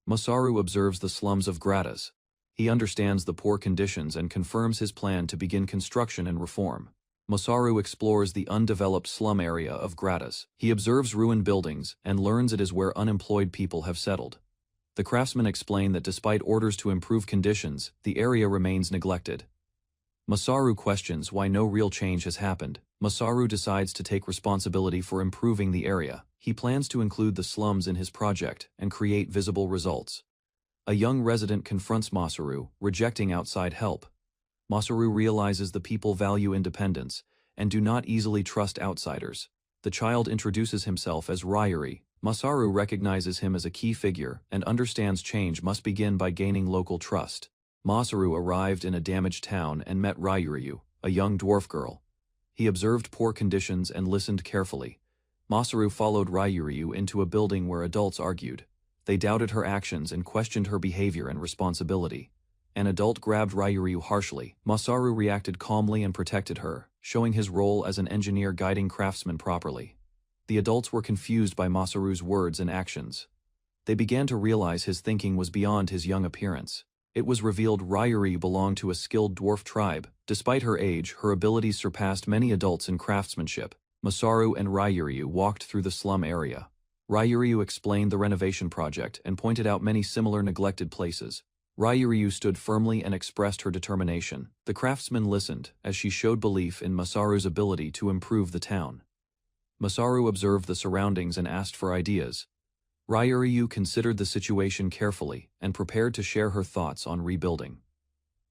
Masaru observes the slums of Gratus. He understands the poor conditions and confirms his plan to begin construction and reform. Masaru explores the undeveloped slum area of Gratis. He observes ruined buildings and learns it is where unemployed people have settled. The craftsmen explain that despite orders to improve conditions, the area remains neglected. Masaru questions why no real change has happened. Masaru decides to take responsibility for improving the area. He plans to include the slums in his project and create visible results. A young resident confronts Masaru, rejecting outside help. Masaru realizes the people value independence and do not easily trust outsiders. The child introduces himself as Ryuri. Masaru recognizes him as a key figure and understands change must begin by gaining local trust. Masaru arrived in a damaged town and met Ryuryu, a young dwarf girl. He observed poor conditions and listened carefully. Masaru followed Ryuryu into a building where adults argued. They doubted her actions and questioned her behavior and responsibility. An adult grabbed Ryuryu harshly. Masaru reacted calmly and protected her, showing his role as an engineer guiding craftsmen properly. The adults were confused by Masaru's words and actions. They began to realize his thinking was beyond his young appearance. It was revealed Ryuri belonged to a skilled dwarf tribe. Despite her age, her abilities surpassed many adults in craftsmanship. Masaru and Ryuryu walked through the slum area. Ryuryu explained the renovation project and pointed out many similar neglected places. Ryuryu stood firmly and expressed her determination. The craftsman listened as she showed belief in Masaru's ability to improve the town. Masaru observed the surroundings and asked for ideas. Ryuryu considered the situation carefully and prepared to share her thoughts on rebuilding.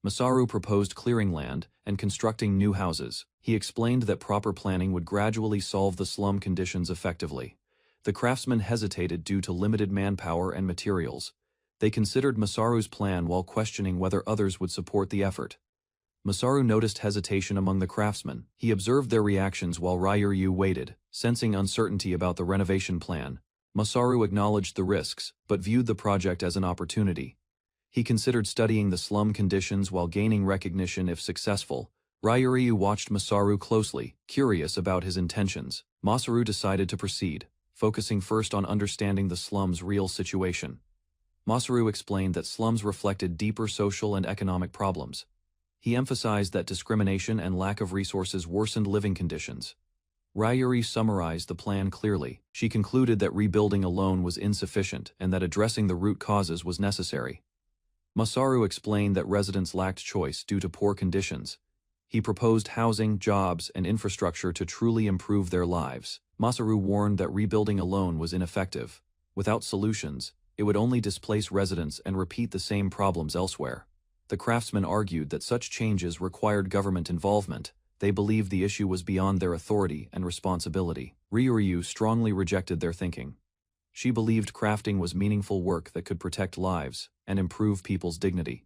Masaru proposed clearing land and constructing new houses. He explained that proper planning would gradually solve the slum conditions effectively. The craftsmen hesitated due to limited manpower and materials. They considered Masaru's plan while questioning whether others would support the effort. Masaru noticed hesitation among the craftsmen. He observed their reactions while Ryuryu waited, sensing uncertainty about the renovation plan. Masaru acknowledged the risks, but viewed the project as an opportunity. He considered studying the slum conditions while gaining recognition if successful. Ryuryu watched Masaru closely, curious about his intentions. Masaru decided to proceed, focusing first on understanding the slum's real situation. Masaru explained that slums reflected deeper social and economic problems. He emphasized that discrimination and lack of resources worsened living conditions. Ryuri summarized the plan clearly. She concluded that rebuilding alone was insufficient and that addressing the root causes was necessary. Masaru explained that residents lacked choice due to poor conditions. He proposed housing, jobs, and infrastructure to truly improve their lives. Masaru warned that rebuilding alone was ineffective. Without solutions, it would only displace residents and repeat the same problems elsewhere. The craftsmen argued that such changes required government involvement. They believed the issue was beyond their authority and responsibility. Ryuryu strongly rejected their thinking. She believed crafting was meaningful work that could protect lives and improve people's dignity.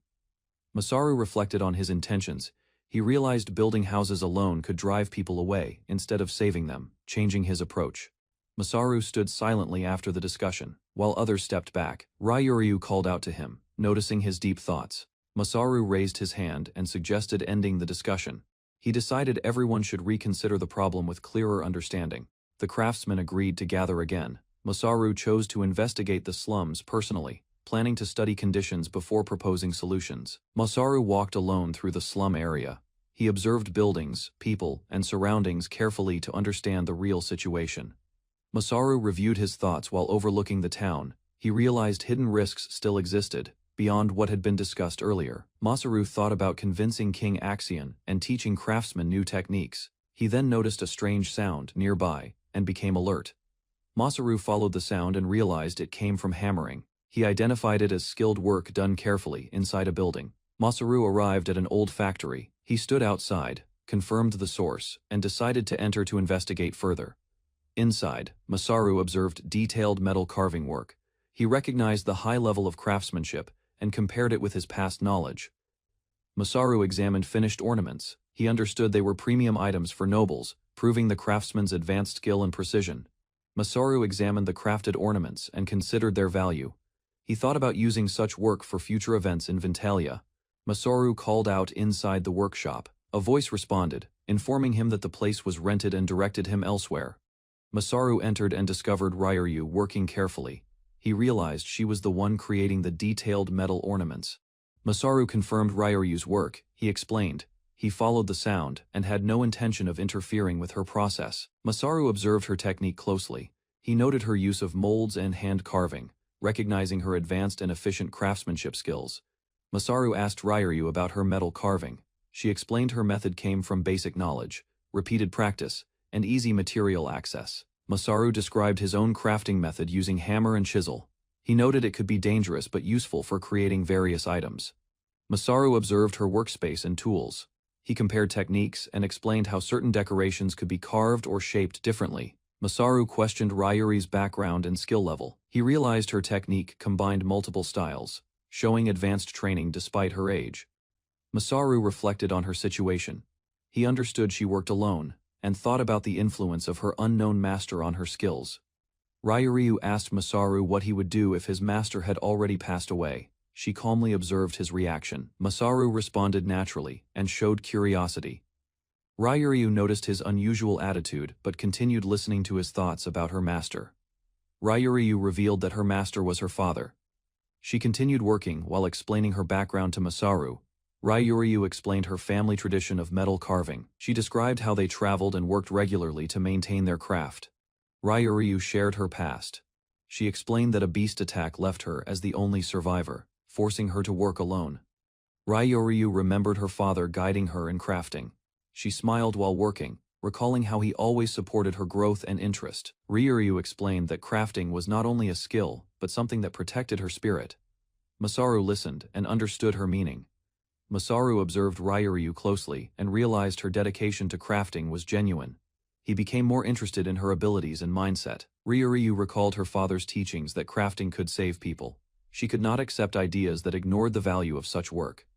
Masaru reflected on his intentions. He realized building houses alone could drive people away instead of saving them, changing his approach. Masaru stood silently after the discussion, while others stepped back. Ryuryu called out to him, noticing his deep thoughts. Masaru raised his hand and suggested ending the discussion. He decided everyone should reconsider the problem with clearer understanding. The craftsmen agreed to gather again. Masaru chose to investigate the slums personally, planning to study conditions before proposing solutions. Masaru walked alone through the slum area. He observed buildings, people, and surroundings carefully to understand the real situation. Masaru reviewed his thoughts while overlooking the town. He realized hidden risks still existed, beyond what had been discussed earlier. Masaru thought about convincing King Axion and teaching craftsmen new techniques. He then noticed a strange sound nearby and became alert. Masaru followed the sound and realized it came from hammering. He identified it as skilled work done carefully inside a building. Masaru arrived at an old factory. He stood outside, confirmed the source, and decided to enter to investigate further. Inside, Masaru observed detailed metal carving work. He recognized the high level of craftsmanship and compared it with his past knowledge. Masaru examined finished ornaments. He understood they were premium items for nobles, proving the craftsman's advanced skill and precision. Masaru examined the crafted ornaments and considered their value. He thought about using such work for future events in Vintalia. Masaru called out inside the workshop. A voice responded, informing him that the place was rented and directed him elsewhere. Masaru entered and discovered Ryuryu working carefully. He realized she was the one creating the detailed metal ornaments. Masaru confirmed Ryuryu's work. He explained, He followed the sound and had no intention of interfering with her process. Masaru observed her technique closely. He noted her use of molds and hand carving, recognizing her advanced and efficient craftsmanship skills. Masaru asked Ryoryu about her metal carving. She explained her method came from basic knowledge, repeated practice, and easy material access. Masaru described his own crafting method using hammer and chisel. He noted it could be dangerous but useful for creating various items. Masaru observed her workspace and tools. He compared techniques and explained how certain decorations could be carved or shaped differently. Masaru questioned Ryuri's background and skill level. He realized her technique combined multiple styles, showing advanced training despite her age. Masaru reflected on her situation. He understood she worked alone, and thought about the influence of her unknown master on her skills. Ryuryu asked Masaru what he would do if his master had already passed away. She calmly observed his reaction. Masaru responded naturally and showed curiosity. Ryuryu noticed his unusual attitude but continued listening to his thoughts about her master. Ryuryu revealed that her master was her father. She continued working while explaining her background to Masaru. Ryuryu explained her family tradition of metal carving. She described how they traveled and worked regularly to maintain their craft. Ryuryu shared her past. She explained that a beast attack left her as the only survivor, forcing her to work alone. Ryuryu remembered her father guiding her in crafting. She smiled while working, recalling how he always supported her growth and interest. Ryuryu explained that crafting was not only a skill, but something that protected her spirit. Masaru listened and understood her meaning. Masaru observed Ryuryu closely and realized her dedication to crafting was genuine. He became more interested in her abilities and mindset. Ryuryu recalled her father's teachings that crafting could save people. She could not accept ideas that ignored the value of such work.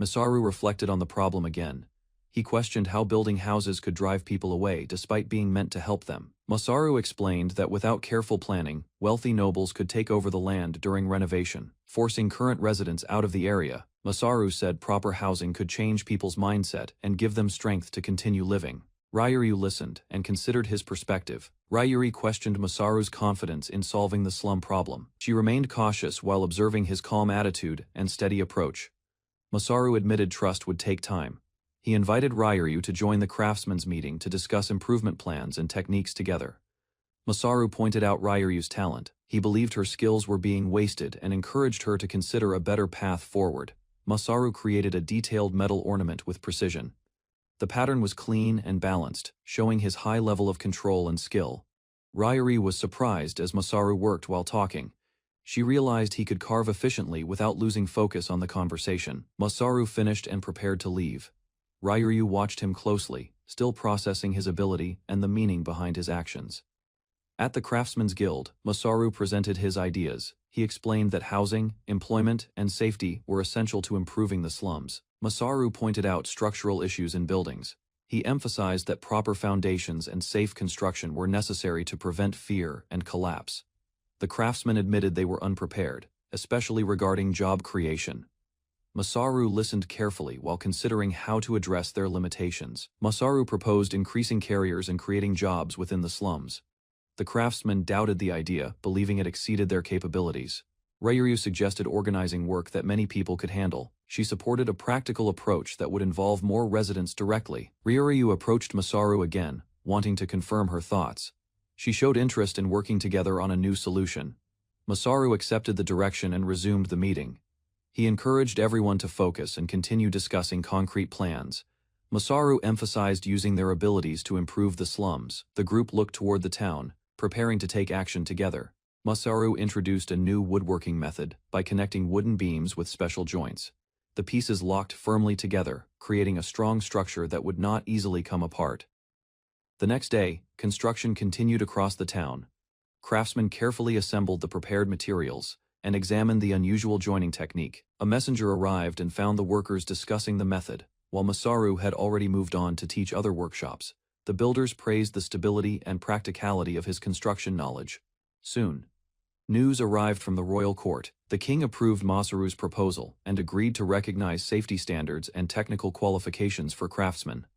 Masaru reflected on the problem again. He questioned how building houses could drive people away despite being meant to help them. Masaru explained that without careful planning, wealthy nobles could take over the land during renovation, forcing current residents out of the area. Masaru said proper housing could change people's mindset and give them strength to continue living. Ryuryu listened and considered his perspective. Ryuri questioned Masaru's confidence in solving the slum problem. She remained cautious while observing his calm attitude and steady approach. Masaru admitted trust would take time. He invited Ryuryu to join the craftsmen's meeting to discuss improvement plans and techniques together. Masaru pointed out Ryuryu's talent. He believed her skills were being wasted and encouraged her to consider a better path forward. Masaru created a detailed metal ornament with precision. The pattern was clean and balanced, showing his high level of control and skill. Ryuri was surprised as Masaru worked while talking. She realized he could carve efficiently without losing focus on the conversation. Masaru finished and prepared to leave. Ryuryu watched him closely, still processing his ability and the meaning behind his actions. At the Craftsmen's Guild, Masaru presented his ideas. He explained that housing, employment, and safety were essential to improving the slums. Masaru pointed out structural issues in buildings. He emphasized that proper foundations and safe construction were necessary to prevent fear and collapse. The craftsmen admitted they were unprepared, especially regarding job creation. Masaru listened carefully while considering how to address their limitations. Masaru proposed increasing carriers and creating jobs within the slums. The craftsmen doubted the idea, believing it exceeded their capabilities. Ryuryu suggested organizing work that many people could handle. She supported a practical approach that would involve more residents directly. Ryuryu approached Masaru again, wanting to confirm her thoughts. She showed interest in working together on a new solution. Masaru accepted the direction and resumed the meeting. He encouraged everyone to focus and continue discussing concrete plans. Masaru emphasized using their abilities to improve the slums. The group looked toward the town, preparing to take action together. Masaru introduced a new woodworking method by connecting wooden beams with special joints. The pieces locked firmly together, creating a strong structure that would not easily come apart. The next day, construction continued across the town. Craftsmen carefully assembled the prepared materials and examined the unusual joining technique. A messenger arrived and found the workers discussing the method, while Masaru had already moved on to teach other workshops. The builders praised the stability and practicality of his construction knowledge. Soon, news arrived from the royal court. The king approved Masaru's proposal and agreed to recognize safety standards and technical qualifications for craftsmen.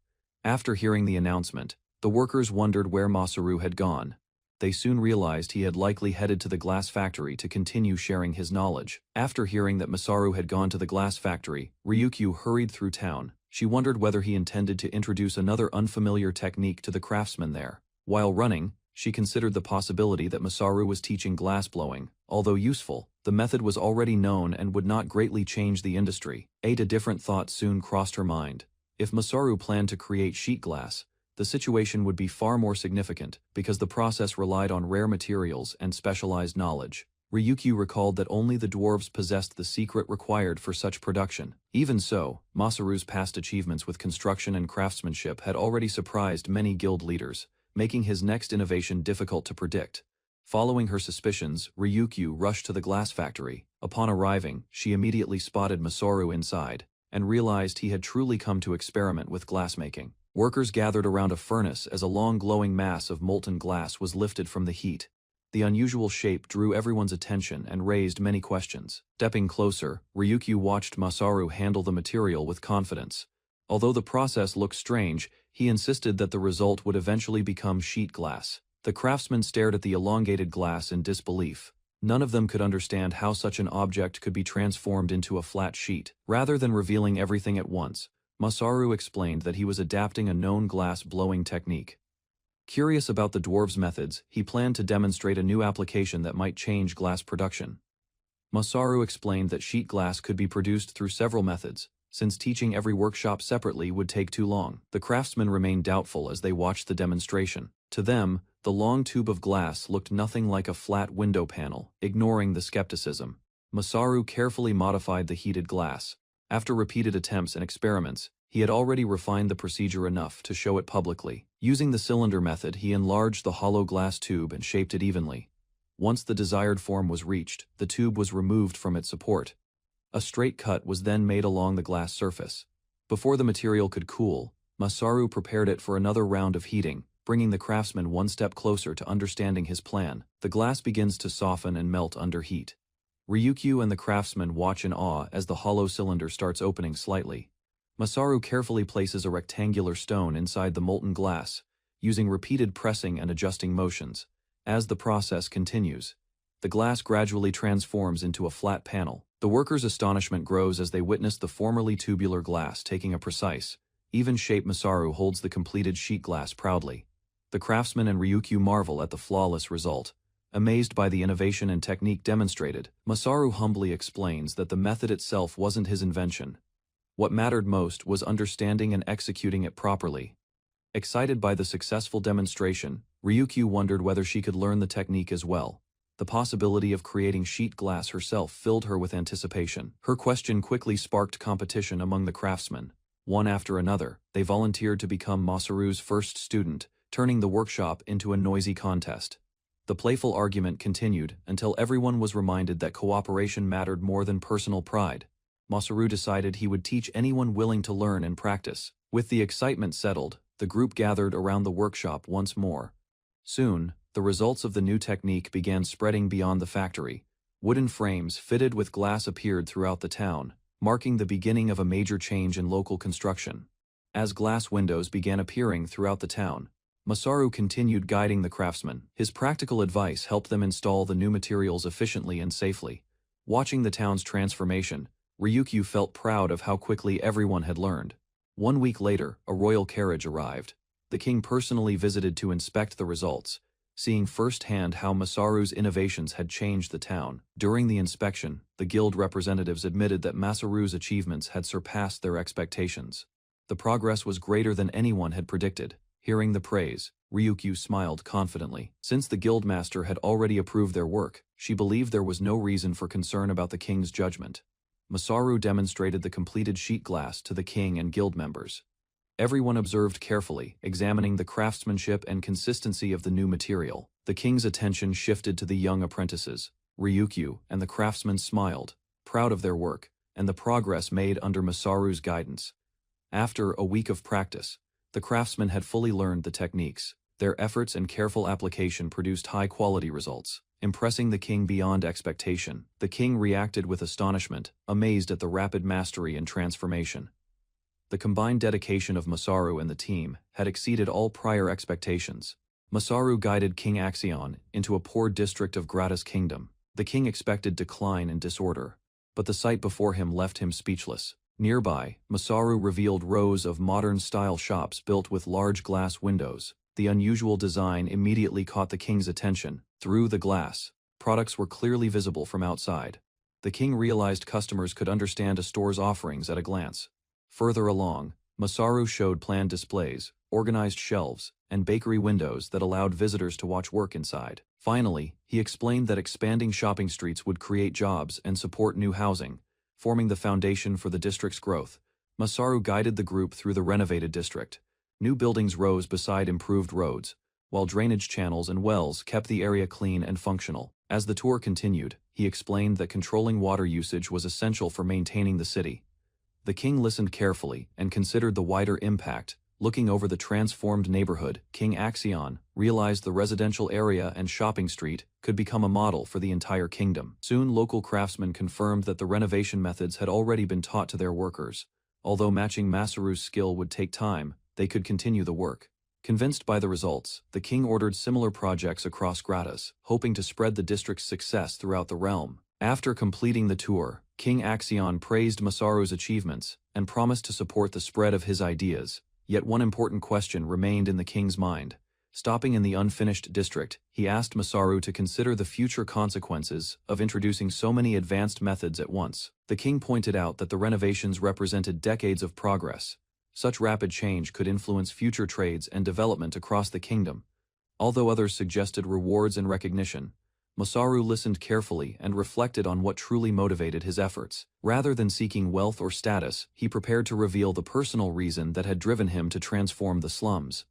After hearing the announcement, the workers wondered where Masaru had gone. They soon realized he had likely headed to the glass factory to continue sharing his knowledge. After hearing that Masaru had gone to the glass factory, Ryukyu hurried through town. She wondered whether he intended to introduce another unfamiliar technique to the craftsman there. While running, she considered the possibility that Masaru was teaching glass blowing. Although useful, the method was already known and would not greatly change the industry. A different thought soon crossed her mind. If Masaru planned to create sheet glass, the situation would be far more significant because the process relied on rare materials and specialized knowledge. Ryukyu recalled that only the dwarves possessed the secret required for such production. Even so, Masaru's past achievements with construction and craftsmanship had already surprised many guild leaders, making his next innovation difficult to predict. Following her suspicions, Ryukyu rushed to the glass factory. Upon arriving, she immediately spotted Masaru inside, and realized he had truly come to experiment with glassmaking. Workers gathered around a furnace as a long glowing mass of molten glass was lifted from the heat. The unusual shape drew everyone's attention and raised many questions. Stepping closer, Ryukyu watched Masaru handle the material with confidence. Although the process looked strange, he insisted that the result would eventually become sheet glass. The craftsmen stared at the elongated glass in disbelief. None of them could understand how such an object could be transformed into a flat sheet. Rather than revealing everything at once, Masaru explained that he was adapting a known glass blowing technique. Curious about the dwarves' methods, he planned to demonstrate a new application that might change glass production. Masaru explained that sheet glass could be produced through several methods, since teaching every workshop separately would take too long. The craftsmen remained doubtful as they watched the demonstration. To them, the long tube of glass looked nothing like a flat window panel. Ignoring the skepticism, Masaru carefully modified the heated glass. After repeated attempts and experiments, he had already refined the procedure enough to show it publicly. Using the cylinder method, he enlarged the hollow glass tube and shaped it evenly. Once the desired form was reached, the tube was removed from its support. A straight cut was then made along the glass surface. Before the material could cool, Masaru prepared it for another round of heating, bringing the craftsman one step closer to understanding his plan. The glass begins to soften and melt under heat. Ryukyu and the craftsman watch in awe as the hollow cylinder starts opening slightly. Masaru carefully places a rectangular stone inside the molten glass, using repeated pressing and adjusting motions. As the process continues, the glass gradually transforms into a flat panel. The workers' astonishment grows as they witness the formerly tubular glass taking a precise, even shape. Masaru holds the completed sheet glass proudly. The craftsman and Ryukyu marvel at the flawless result. Amazed by the innovation and technique demonstrated, Masaru humbly explains that the method itself wasn't his invention. What mattered most was understanding and executing it properly. Excited by the successful demonstration, Ryukyu wondered whether she could learn the technique as well. The possibility of creating sheet glass herself filled her with anticipation. Her question quickly sparked competition among the craftsmen. One after another, they volunteered to become Masaru's first student, turning the workshop into a noisy contest. The playful argument continued until everyone was reminded that cooperation mattered more than personal pride. Masaru decided he would teach anyone willing to learn and practice. With the excitement settled, the group gathered around the workshop once more. Soon, the results of the new technique began spreading beyond the factory. Wooden frames fitted with glass appeared throughout the town, marking the beginning of a major change in local construction. As glass windows began appearing throughout the town, Masaru continued guiding the craftsmen. His practical advice helped them install the new materials efficiently and safely. Watching the town's transformation, Ryukyu felt proud of how quickly everyone had learned. 1 week later, a royal carriage arrived. The king personally visited to inspect the results, seeing firsthand how Masaru's innovations had changed the town. During the inspection, the guild representatives admitted that Masaru's achievements had surpassed their expectations. The progress was greater than anyone had predicted. Hearing the praise, Ryukyu smiled confidently. Since the guildmaster had already approved their work, she believed there was no reason for concern about the king's judgment. Masaru demonstrated the completed sheet glass to the king and guild members. Everyone observed carefully, examining the craftsmanship and consistency of the new material. The king's attention shifted to the young apprentices. Ryukyu and the craftsmen smiled, proud of their work, and the progress made under Masaru's guidance. After a week of practice, the craftsmen had fully learned the techniques. Their efforts and careful application produced high-quality results, impressing the king beyond expectation. The king reacted with astonishment, amazed at the rapid mastery and transformation. The combined dedication of Masaru and the team had exceeded all prior expectations. Masaru guided King Axion into a poor district of Gratis Kingdom. The king expected decline and disorder, but the sight before him left him speechless. Nearby, Masaru revealed rows of modern-style shops built with large glass windows. The unusual design immediately caught the king's attention. Through the glass, products were clearly visible from outside. The king realized customers could understand a store's offerings at a glance. Further along, Masaru showed planned displays, organized shelves, and bakery windows that allowed visitors to watch work inside. Finally, he explained that expanding shopping streets would create jobs and support new housing, forming the foundation for the district's growth. Masaru guided the group through the renovated district. New buildings rose beside improved roads, while drainage channels and wells kept the area clean and functional. As the tour continued, he explained that controlling water usage was essential for maintaining the city. The king listened carefully and considered the wider impact. Looking over the transformed neighborhood, King Axion realized the residential area and shopping street could become a model for the entire kingdom. Soon local craftsmen confirmed that the renovation methods had already been taught to their workers. Although matching Masaru's skill would take time, they could continue the work. Convinced by the results, the king ordered similar projects across Gratas, hoping to spread the district's success throughout the realm. After completing the tour, King Axion praised Masaru's achievements and promised to support the spread of his ideas. Yet one important question remained in the king's mind. Stopping in the unfinished district, he asked Masaru to consider the future consequences of introducing so many advanced methods at once. The king pointed out that the renovations represented decades of progress. Such rapid change could influence future trades and development across the kingdom. Although others suggested rewards and recognition, Masaru listened carefully and reflected on what truly motivated his efforts. Rather than seeking wealth or status, he prepared to reveal the personal reason that had driven him to transform the slums.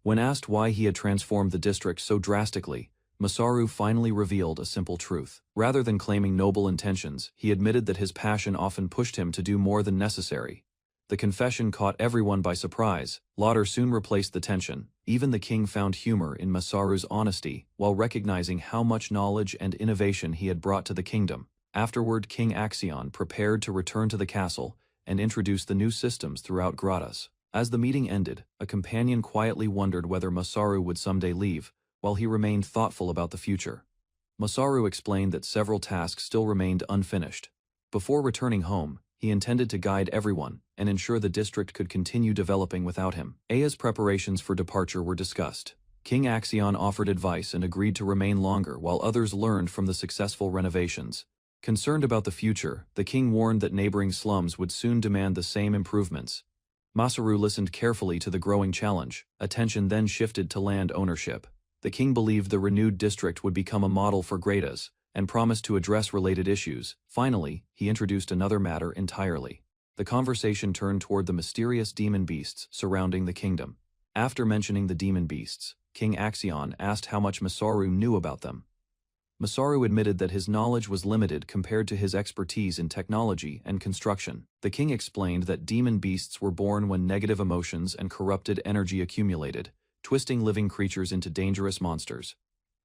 When asked why he had transformed the district so drastically, Masaru finally revealed a simple truth. Rather than claiming noble intentions, he admitted that his passion often pushed him to do more than necessary. The confession caught everyone by surprise. Laughter soon replaced the tension. Even the king found humor in Masaru's honesty, while recognizing how much knowledge and innovation he had brought to the kingdom. Afterward, King Axion prepared to return to the castle and introduce the new systems throughout Gratas. As the meeting ended, a companion quietly wondered whether Masaru would someday leave, while he remained thoughtful about the future. Masaru explained that several tasks still remained unfinished. Before returning home, he intended to guide everyone and ensure the district could continue developing without him. Aya's preparations for departure were discussed. King Axion offered advice and agreed to remain longer while others learned from the successful renovations. Concerned about the future, the king warned that neighboring slums would soon demand the same improvements. Masaru listened carefully to the growing challenge. Attention then shifted to land ownership. The king believed the renewed district would become a model for Gratas, and promised to address related issues. Finally, he introduced another matter entirely. The conversation turned toward the mysterious demon beasts surrounding the kingdom. After mentioning the demon beasts, King Axion asked how much Masaru knew about them. Masaru admitted that his knowledge was limited compared to his expertise in technology and construction. The king explained that demon beasts were born when negative emotions and corrupted energy accumulated, twisting living creatures into dangerous monsters.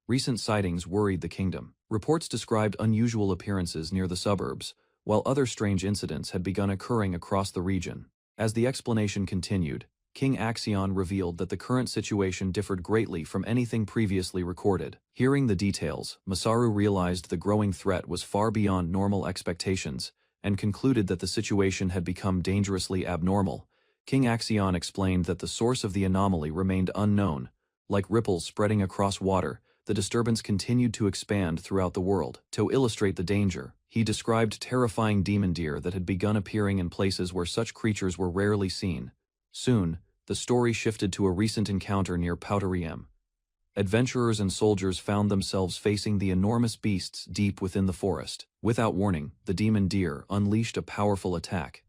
Recent sightings worried the kingdom. Reports described unusual appearances near the suburbs, while other strange incidents had begun occurring across the region. As the explanation continued, King Axion revealed that the current situation differed greatly from anything previously recorded. Hearing the details, Masaru realized the growing threat was far beyond normal expectations, and concluded that the situation had become dangerously abnormal. King Axion explained that the source of the anomaly remained unknown. Like ripples spreading across water, the disturbance continued to expand throughout the world. To illustrate the danger, he described terrifying demon deer that had begun appearing in places where such creatures were rarely seen. Soon, the story shifted to a recent encounter near Pouteriem. Adventurers and soldiers found themselves facing the enormous beasts deep within the forest. Without warning, the demon deer unleashed a powerful attack.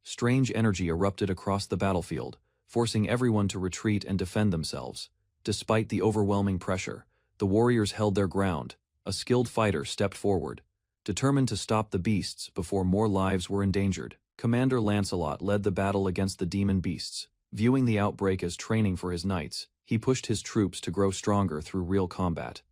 Strange energy erupted across the battlefield, forcing everyone to retreat and defend themselves. Despite the overwhelming pressure, the warriors held their ground. A skilled fighter stepped forward, determined to stop the beasts before more lives were endangered. Commander Lancelot led the battle against the demon beasts. Viewing the outbreak as training for his knights, he pushed his troops to grow stronger through real combat.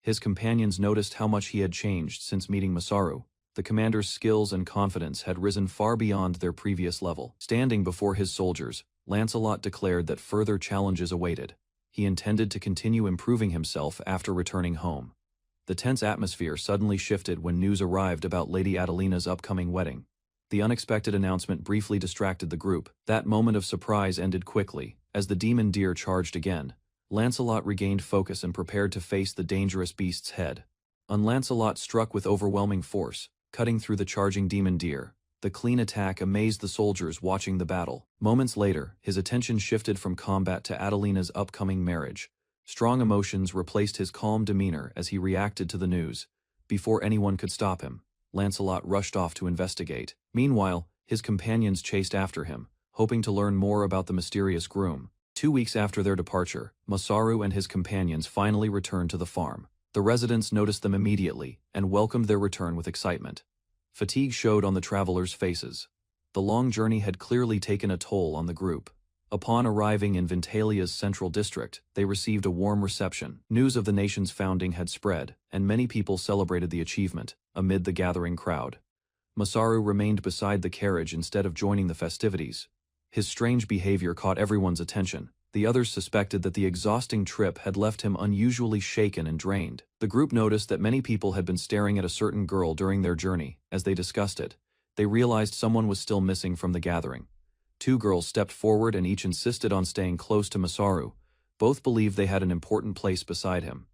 His companions noticed how much he had changed since meeting Masaru. The commander's skills and confidence had risen far beyond their previous level. Standing before his soldiers, Lancelot declared that further challenges awaited. He intended to continue improving himself after returning home. The tense atmosphere suddenly shifted when news arrived about Lady Adelina's upcoming wedding. The unexpected announcement briefly distracted the group. That moment of surprise ended quickly. As the demon deer charged again, Lancelot regained focus and prepared to face the dangerous beast's head. Lancelot struck with overwhelming force, cutting through the charging demon deer. The clean attack amazed the soldiers watching the battle. Moments later, his attention shifted from combat to Adelina's upcoming marriage. Strong emotions replaced his calm demeanor as he reacted to the news. Before anyone could stop him, Lancelot rushed off to investigate. Meanwhile, his companions chased after him, hoping to learn more about the mysterious groom. 2 weeks after their departure, Masaru and his companions finally returned to the farm. The residents noticed them immediately and welcomed their return with excitement. Fatigue showed on the travelers' faces. The long journey had clearly taken a toll on the group. Upon arriving in Ventalia's central district, they received a warm reception. News of the nation's founding had spread, and many people celebrated the achievement amid the gathering crowd. Masaru remained beside the carriage instead of joining the festivities. His strange behavior caught everyone's attention. The others suspected that the exhausting trip had left him unusually shaken and drained. The group noticed that many people had been staring at a certain girl during their journey. As they discussed it, they realized someone was still missing from the gathering. 2 girls stepped forward and each insisted on staying close to Masaru. Both believed they had an important place beside him.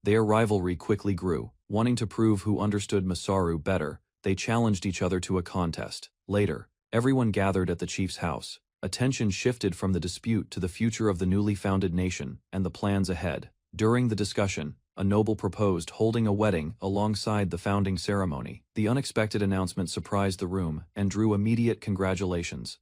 Their rivalry quickly grew. Wanting to prove who understood Masaru better, they challenged each other to a contest. Later, everyone gathered at the chief's house. Attention shifted from the dispute to the future of the newly founded nation and the plans ahead. During the discussion, a noble proposed holding a wedding alongside the founding ceremony. The unexpected announcement surprised the room and drew immediate congratulations.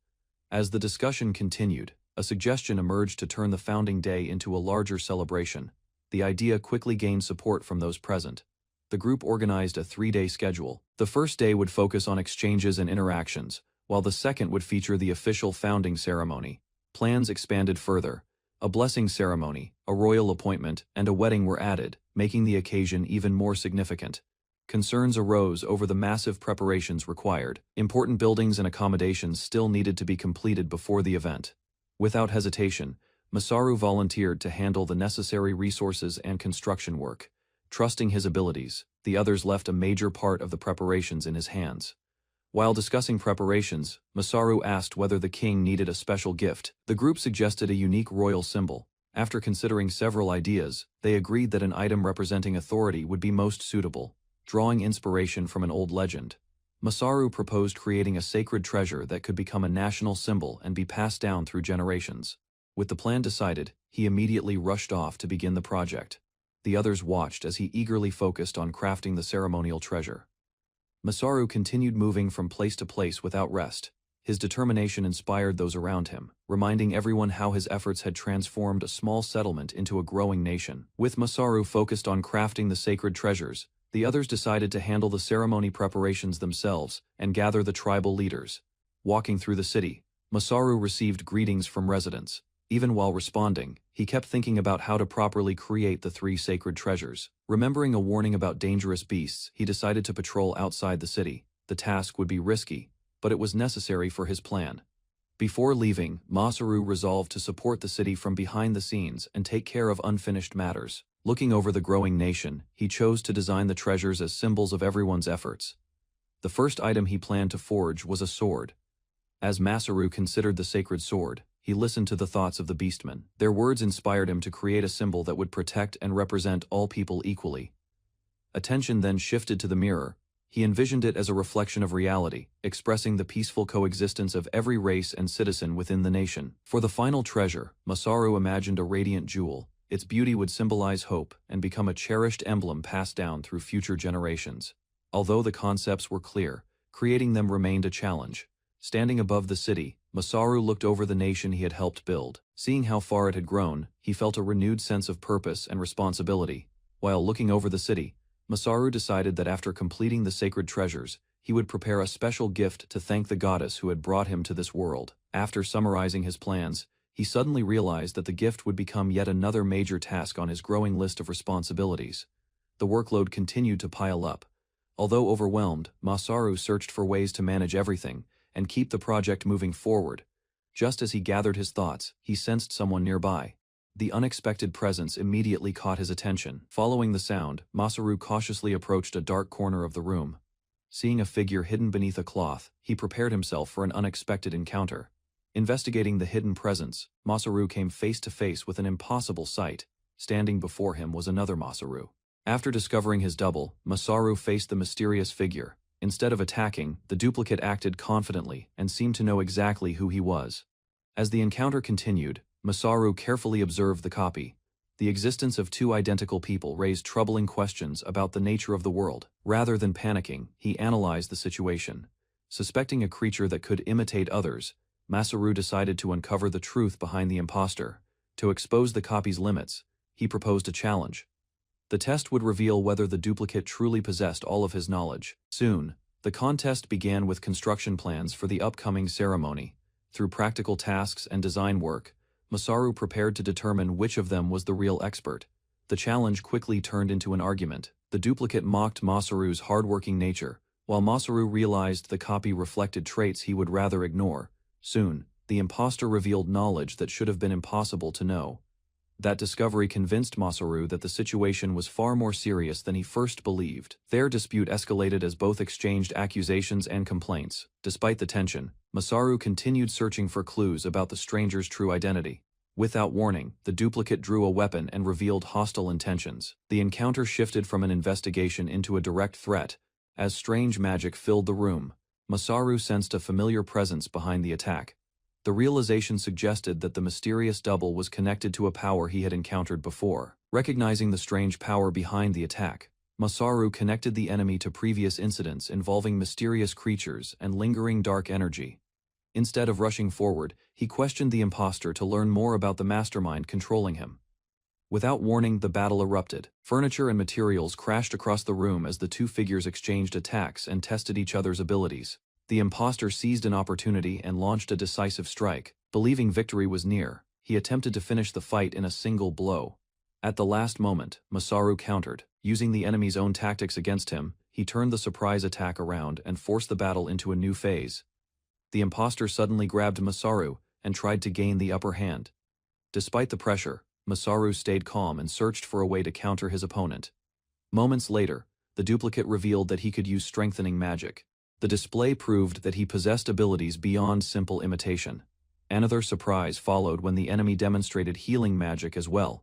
As the discussion continued, a suggestion emerged to turn the founding day into a larger celebration. The idea quickly gained support from those present. The group organized a 3-day schedule. The first day would focus on exchanges and interactions, while the second would feature the official founding ceremony. Plans expanded further. A blessing ceremony, a royal appointment, and a wedding were added, making the occasion even more significant. Concerns arose over the massive preparations required. Important buildings and accommodations still needed to be completed before the event. Without hesitation, Masaru volunteered to handle the necessary resources and construction work. Trusting his abilities, the others left a major part of the preparations in his hands. While discussing preparations, Masaru asked whether the king needed a special gift. The group suggested a unique royal symbol. After considering several ideas, they agreed that an item representing authority would be most suitable, drawing inspiration from an old legend. Masaru proposed creating a sacred treasure that could become a national symbol and be passed down through generations. With the plan decided, he immediately rushed off to begin the project. The others watched as he eagerly focused on crafting the ceremonial treasure. Masaru continued moving from place to place without rest. His determination inspired those around him, reminding everyone how his efforts had transformed a small settlement into a growing nation. With Masaru focused on crafting the sacred treasures, the others decided to handle the ceremony preparations themselves and gather the tribal leaders. Walking through the city, Masaru received greetings from residents. Even while responding, he kept thinking about how to properly create the 3 sacred treasures. Remembering a warning about dangerous beasts, he decided to patrol outside the city. The task would be risky, but it was necessary for his plan. Before leaving, Masaru resolved to support the city from behind the scenes and take care of unfinished matters. Looking over the growing nation, he chose to design the treasures as symbols of everyone's efforts. The first item he planned to forge was a sword. As Masaru considered the sacred sword, he listened to the thoughts of the beastmen. Their words inspired him to create a symbol that would protect and represent all people equally. Attention then shifted to the mirror. He envisioned it as a reflection of reality, expressing the peaceful coexistence of every race and citizen within the nation. For the final treasure, Masaru imagined a radiant jewel. Its beauty would symbolize hope and become a cherished emblem passed down through future generations. Although the concepts were clear, creating them remained a challenge. Standing above the city, Masaru looked over the nation he had helped build. Seeing how far it had grown, he felt a renewed sense of purpose and responsibility. While looking over the city, Masaru decided that after completing the sacred treasures, he would prepare a special gift to thank the goddess who had brought him to this world. After summarizing his plans, he suddenly realized that the gift would become yet another major task on his growing list of responsibilities. The workload continued to pile up. Although overwhelmed, Masaru searched for ways to manage everything and keep the project moving forward. Just as he gathered his thoughts, he sensed someone nearby. The unexpected presence immediately caught his attention. Following the sound, Masaru cautiously approached a dark corner of the room. Seeing a figure hidden beneath a cloth, he prepared himself for an unexpected encounter. Investigating the hidden presence, Masaru came face to face with an impossible sight. Standing before him was another Masaru. After discovering his double, Masaru faced the mysterious figure. Instead of attacking, the duplicate acted confidently and seemed to know exactly who he was. As the encounter continued, Masaru carefully observed the copy. The existence of two identical people raised troubling questions about the nature of the world. Rather than panicking, he analyzed the situation. Suspecting a creature that could imitate others, Masaru decided to uncover the truth behind the imposter. To expose the copy's limits, he proposed a challenge. The test would reveal whether the duplicate truly possessed all of his knowledge. Soon, the contest began with construction plans for the upcoming ceremony. Through practical tasks and design work, Masaru prepared to determine which of them was the real expert. The challenge quickly turned into an argument. The duplicate mocked Masaru's hardworking nature, while Masaru realized the copy reflected traits he would rather ignore. Soon, the imposter revealed knowledge that should have been impossible to know. That discovery convinced Masaru that the situation was far more serious than he first believed. Their dispute escalated as both exchanged accusations and complaints. Despite the tension, Masaru continued searching for clues about the stranger's true identity. Without warning, the duplicate drew a weapon and revealed hostile intentions. The encounter shifted from an investigation into a direct threat. As strange magic filled the room, Masaru sensed a familiar presence behind the attack. The realization suggested that the mysterious double was connected to a power he had encountered before. Recognizing the strange power behind the attack, Masaru connected the enemy to previous incidents involving mysterious creatures and lingering dark energy. Instead of rushing forward, he questioned the imposter to learn more about the mastermind controlling him. Without warning, the battle erupted. Furniture and materials crashed across the room as the two figures exchanged attacks and tested each other's abilities. The imposter seized an opportunity and launched a decisive strike. Believing victory was near, he attempted to finish the fight in a single blow. At the last moment, Masaru countered. Using the enemy's own tactics against him, he turned the surprise attack around and forced the battle into a new phase. The imposter suddenly grabbed Masaru and tried to gain the upper hand. Despite the pressure, Masaru stayed calm and searched for a way to counter his opponent. Moments later, the duplicate revealed that he could use strengthening magic. The display proved that he possessed abilities beyond simple imitation. Another surprise followed when the enemy demonstrated healing magic as well.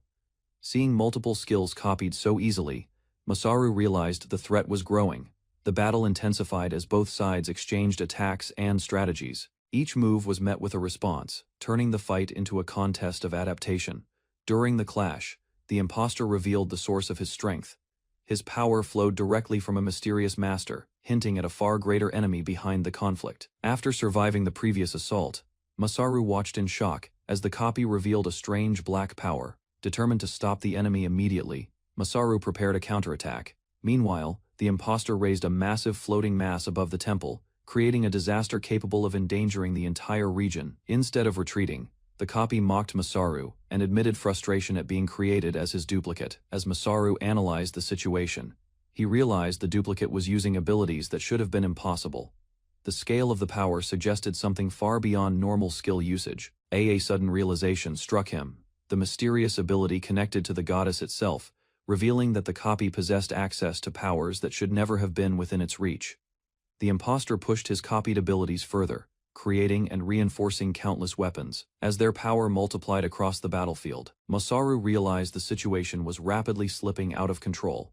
Seeing multiple skills copied so easily, Masaru realized the threat was growing. The battle intensified as both sides exchanged attacks and strategies. Each move was met with a response, turning the fight into a contest of adaptation. During the clash, the imposter revealed the source of his strength. His power flowed directly from a mysterious master, hinting at a far greater enemy behind the conflict. After surviving the previous assault, Masaru watched in shock as the copy revealed a strange black power. Determined to stop the enemy immediately, Masaru prepared a counterattack. Meanwhile, the imposter raised a massive floating mass above the temple, creating a disaster capable of endangering the entire region. Instead of retreating, the copy mocked Masaru and admitted frustration at being created as his duplicate. As Masaru analyzed the situation, he realized the duplicate was using abilities that should have been impossible. The scale of the power suggested something far beyond normal skill usage. A sudden realization struck him. The mysterious ability connected to the goddess itself, revealing that the copy possessed access to powers that should never have been within its reach. The imposter pushed his copied abilities further, creating and reinforcing countless weapons. As their power multiplied across the battlefield, Masaru realized the situation was rapidly slipping out of control.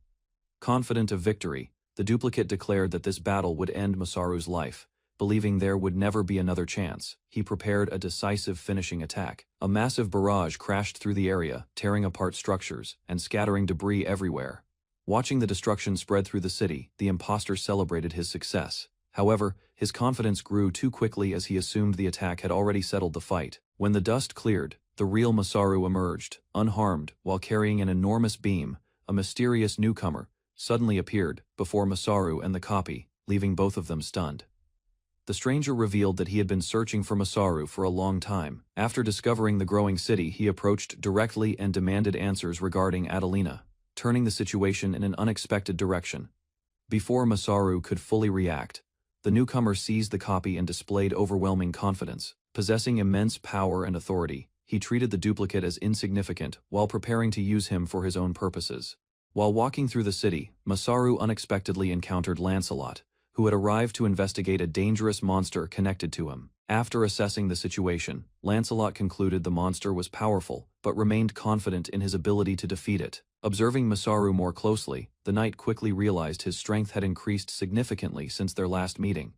Confident of victory, the duplicate declared that this battle would end Masaru's life. Believing there would never be another chance, he prepared a decisive finishing attack. A massive barrage crashed through the area, tearing apart structures and scattering debris everywhere. Watching the destruction spread through the city, the imposter celebrated his success. However, his confidence grew too quickly as he assumed the attack had already settled the fight. When the dust cleared, the real Masaru emerged, unharmed, while carrying an enormous beam. A mysterious newcomer suddenly appeared before Masaru and the copy, leaving both of them stunned. The stranger revealed that he had been searching for Masaru for a long time. After discovering the growing city, he approached directly and demanded answers regarding Adelina, turning the situation in an unexpected direction. Before Masaru could fully react, the newcomer seized the copy and displayed overwhelming confidence. Possessing immense power and authority, he treated the duplicate as insignificant while preparing to use him for his own purposes. While walking through the city, Masaru unexpectedly encountered Lancelot, who had arrived to investigate a dangerous monster connected to him. After assessing the situation, Lancelot concluded the monster was powerful, but remained confident in his ability to defeat it. Observing Masaru more closely, the knight quickly realized his strength had increased significantly since their last meeting.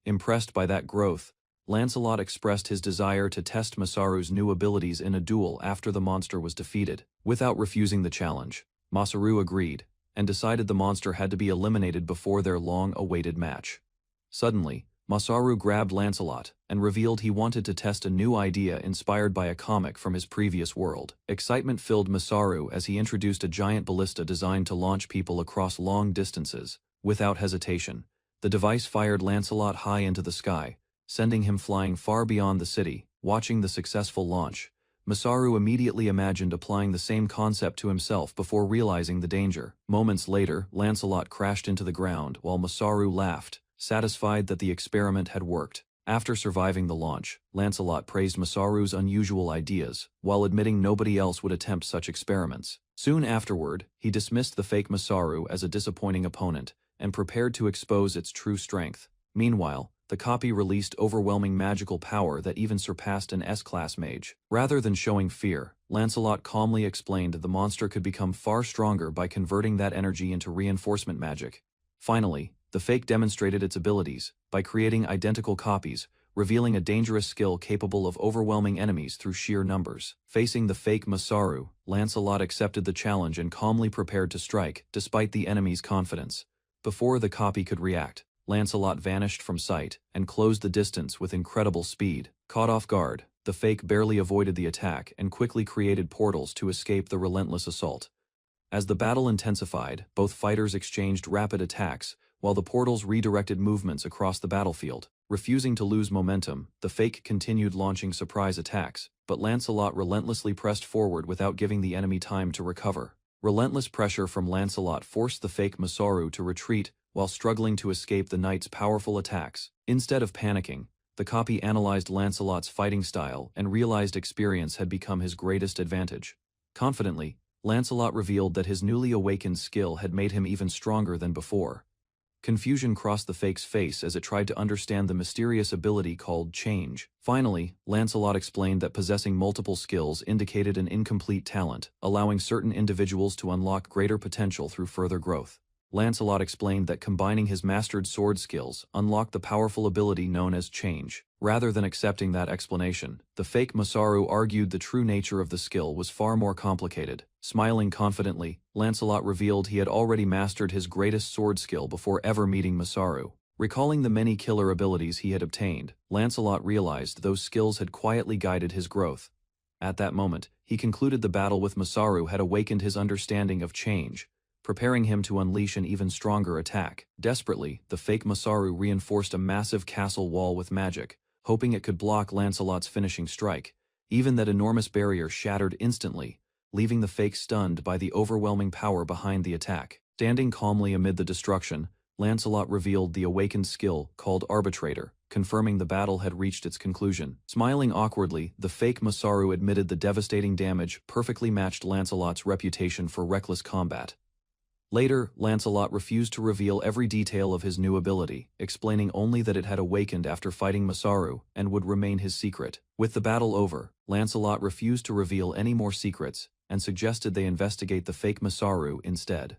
Impressed by that growth, Lancelot expressed his desire to test Masaru's new abilities in a duel after the monster was defeated. Without refusing the challenge, Masaru agreed, and decided the monster had to be eliminated before their long-awaited match. Suddenly, Masaru grabbed Lancelot and revealed he wanted to test a new idea inspired by a comic from his previous world. Excitement filled Masaru as he introduced a giant ballista designed to launch people across long distances. Without hesitation, the device fired Lancelot high into the sky, sending him flying far beyond the city. Watching the successful launch, Masaru immediately imagined applying the same concept to himself before realizing the danger. Moments later, Lancelot crashed into the ground while Masaru laughed, satisfied that the experiment had worked. After surviving the launch, Lancelot praised Masaru's unusual ideas, while admitting nobody else would attempt such experiments. Soon afterward, he dismissed the fake Masaru as a disappointing opponent, and prepared to expose its true strength. Meanwhile, the copy released overwhelming magical power that even surpassed an S-class mage. Rather than showing fear, Lancelot calmly explained the monster could become far stronger by converting that energy into reinforcement magic. Finally, the fake demonstrated its abilities by creating identical copies, revealing a dangerous skill capable of overwhelming enemies through sheer numbers. Facing the fake Masaru, Lancelot accepted the challenge and calmly prepared to strike, despite the enemy's confidence. Before the copy could react, Lancelot vanished from sight and closed the distance with incredible speed. Caught off guard, the fake barely avoided the attack and quickly created portals to escape the relentless assault. As the battle intensified, both fighters exchanged rapid attacks, while the portals redirected movements across the battlefield. Refusing to lose momentum, the fake continued launching surprise attacks, but Lancelot relentlessly pressed forward without giving the enemy time to recover. Relentless pressure from Lancelot forced the fake Masaru to retreat while struggling to escape the knight's powerful attacks. Instead of panicking, the copy analyzed Lancelot's fighting style and realized experience had become his greatest advantage. Confidently, Lancelot revealed that his newly awakened skill had made him even stronger than before. Confusion crossed the fake's face as it tried to understand the mysterious ability called change. Finally, Lancelot explained that possessing multiple skills indicated an incomplete talent, allowing certain individuals to unlock greater potential through further growth. Lancelot explained that combining his mastered sword skills unlocked the powerful ability known as change. Rather than accepting that explanation, the fake Masaru argued the true nature of the skill was far more complicated. Smiling confidently, Lancelot revealed he had already mastered his greatest sword skill before ever meeting Masaru. Recalling the many killer abilities he had obtained, Lancelot realized those skills had quietly guided his growth. At that moment, he concluded the battle with Masaru had awakened his understanding of change, preparing him to unleash an even stronger attack. Desperately, the fake Masaru reinforced a massive castle wall with magic, hoping it could block Lancelot's finishing strike. Even that enormous barrier shattered instantly, leaving the fake stunned by the overwhelming power behind the attack. Standing calmly amid the destruction, Lancelot revealed the awakened skill called Arbitrator, confirming the battle had reached its conclusion. Smiling awkwardly, the fake Masaru admitted the devastating damage perfectly matched Lancelot's reputation for reckless combat. Later, Lancelot refused to reveal every detail of his new ability, explaining only that it had awakened after fighting Masaru and would remain his secret. With the battle over, Lancelot refused to reveal any more secrets and suggested they investigate the fake Masaru instead.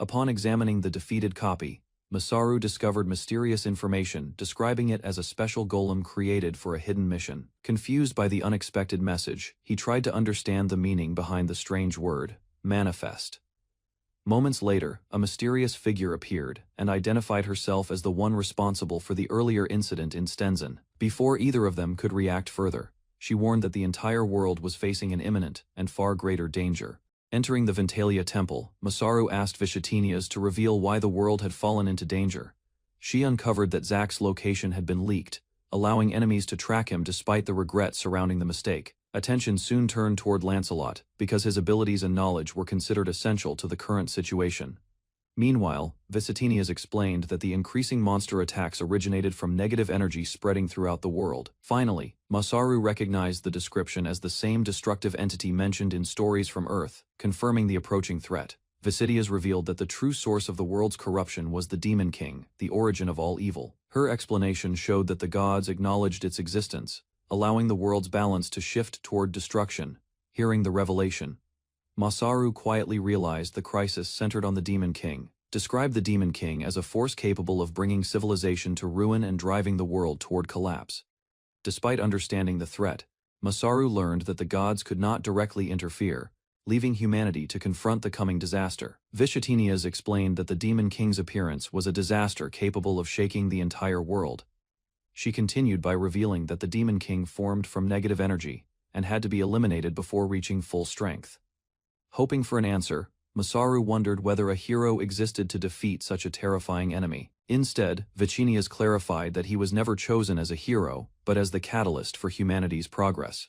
Upon examining the defeated copy, Masaru discovered mysterious information describing it as a special golem created for a hidden mission. Confused by the unexpected message, he tried to understand the meaning behind the strange word, manifest. Moments later, a mysterious figure appeared and identified herself as the one responsible for the earlier incident in Stenzen. Before either of them could react further, she warned that the entire world was facing an imminent and far greater danger. Entering the Ventalia temple, Masaru asked Vishatinias to reveal why the world had fallen into danger. She uncovered that Zack's location had been leaked, allowing enemies to track him despite the regret surrounding the mistake. Attention soon turned toward Lancelot, because his abilities and knowledge were considered essential to the current situation. Meanwhile, Visatinias explained that the increasing monster attacks originated from negative energy spreading throughout the world. Finally, Masaru recognized the description as the same destructive entity mentioned in stories from Earth, confirming the approaching threat. Visitias revealed that the true source of the world's corruption was the Demon King, the origin of all evil. Her explanation showed that the gods acknowledged its existence, allowing the world's balance to shift toward destruction. Hearing the revelation, Masaru quietly realized the crisis centered on the Demon King, described the Demon King as a force capable of bringing civilization to ruin and driving the world toward collapse. Despite understanding the threat, Masaru learned that the gods could not directly interfere, leaving humanity to confront the coming disaster. Visitinias explained that the Demon King's appearance was a disaster capable of shaking the entire world. She continued by revealing that the Demon King formed from negative energy and had to be eliminated before reaching full strength. Hoping for an answer, Masaru wondered whether a hero existed to defeat such a terrifying enemy. Instead, Vicinias clarified that he was never chosen as a hero, but as the catalyst for humanity's progress.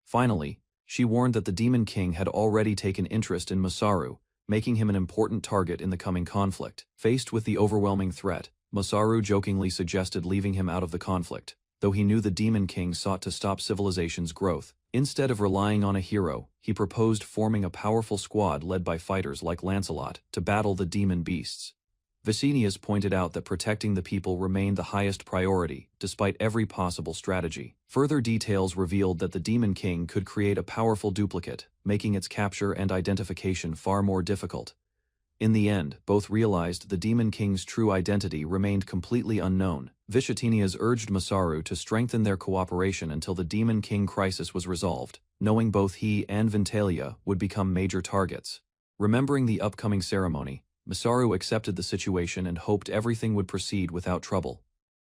Finally, she warned that the Demon King had already taken interest in Masaru, making him an important target in the coming conflict. Faced with the overwhelming threat, Masaru jokingly suggested leaving him out of the conflict, though he knew the Demon King sought to stop civilization's growth. Instead of relying on a hero, he proposed forming a powerful squad led by fighters like Lancelot to battle the demon beasts. Vicinias pointed out that protecting the people remained the highest priority, despite every possible strategy. Further details revealed that the Demon King could create a powerful duplicate, making its capture and identification far more difficult. In the end, both realized the Demon King's true identity remained completely unknown. Visitinias urged Masaru to strengthen their cooperation until the Demon King crisis was resolved, knowing both he and Ventalia would become major targets. Remembering the upcoming ceremony, Masaru accepted the situation and hoped everything would proceed without trouble.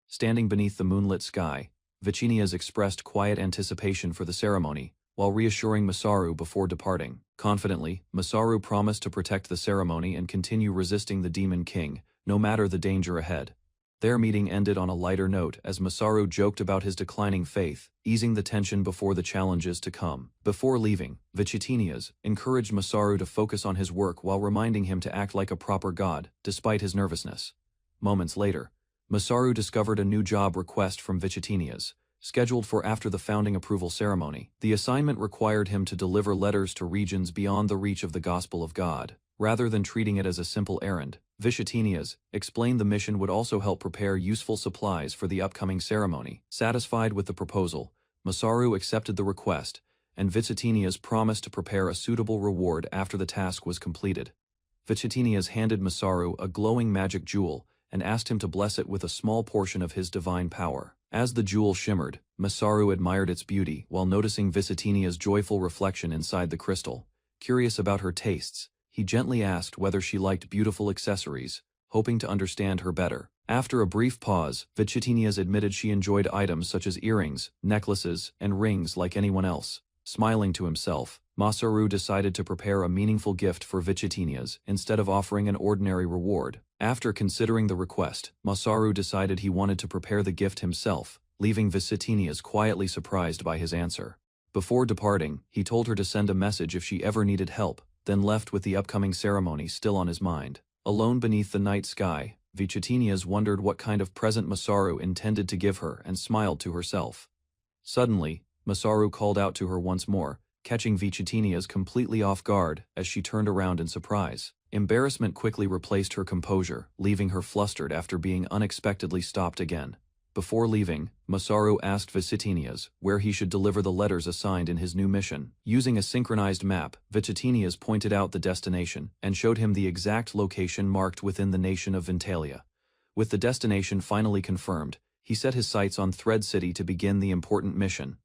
Standing beneath the moonlit sky, Vicinias expressed quiet anticipation for the ceremony, while reassuring Masaru before departing. Confidently, Masaru promised to protect the ceremony and continue resisting the Demon King, no matter the danger ahead. Their meeting ended on a lighter note as Masaru joked about his declining faith, easing the tension before the challenges to come. Before leaving, Vicitinias encouraged Masaru to focus on his work while reminding him to act like a proper god, despite his nervousness. Moments later, Masaru discovered a new job request from Vicitinias, scheduled for after the founding approval ceremony. The assignment required him to deliver letters to regions beyond the reach of the Gospel of God. Rather than treating it as a simple errand, Vicitinias explained the mission would also help prepare useful supplies for the upcoming ceremony. Satisfied with the proposal, Masaru accepted the request, and Vicitinias promised to prepare a suitable reward after the task was completed. Vicitinias handed Masaru a glowing magic jewel and asked him to bless it with a small portion of his divine power. As the jewel shimmered, Masaru admired its beauty while noticing Vicitinia's joyful reflection inside the crystal. Curious about her tastes, he gently asked whether she liked beautiful accessories, hoping to understand her better. After a brief pause, Vicitinias admitted she enjoyed items such as earrings, necklaces, and rings like anyone else. Smiling to himself, Masaru decided to prepare a meaningful gift for Vicitinias instead of offering an ordinary reward. After considering the request, Masaru decided he wanted to prepare the gift himself, leaving Vicitinias quietly surprised by his answer. Before departing, he told her to send a message if she ever needed help, then left with the upcoming ceremony still on his mind. Alone beneath the night sky, Vicitinias wondered what kind of present Masaru intended to give her and smiled to herself. Suddenly, Masaru called out to her once more, catching Vicitinias completely off guard as she turned around in surprise. Embarrassment quickly replaced her composure, leaving her flustered after being unexpectedly stopped again. Before leaving, Masaru asked Vicitinias where he should deliver the letters assigned in his new mission. Using a synchronized map, Vicitinias pointed out the destination and showed him the exact location marked within the nation of Ventalia. With the destination finally confirmed, he set his sights on Thread City to begin the important mission.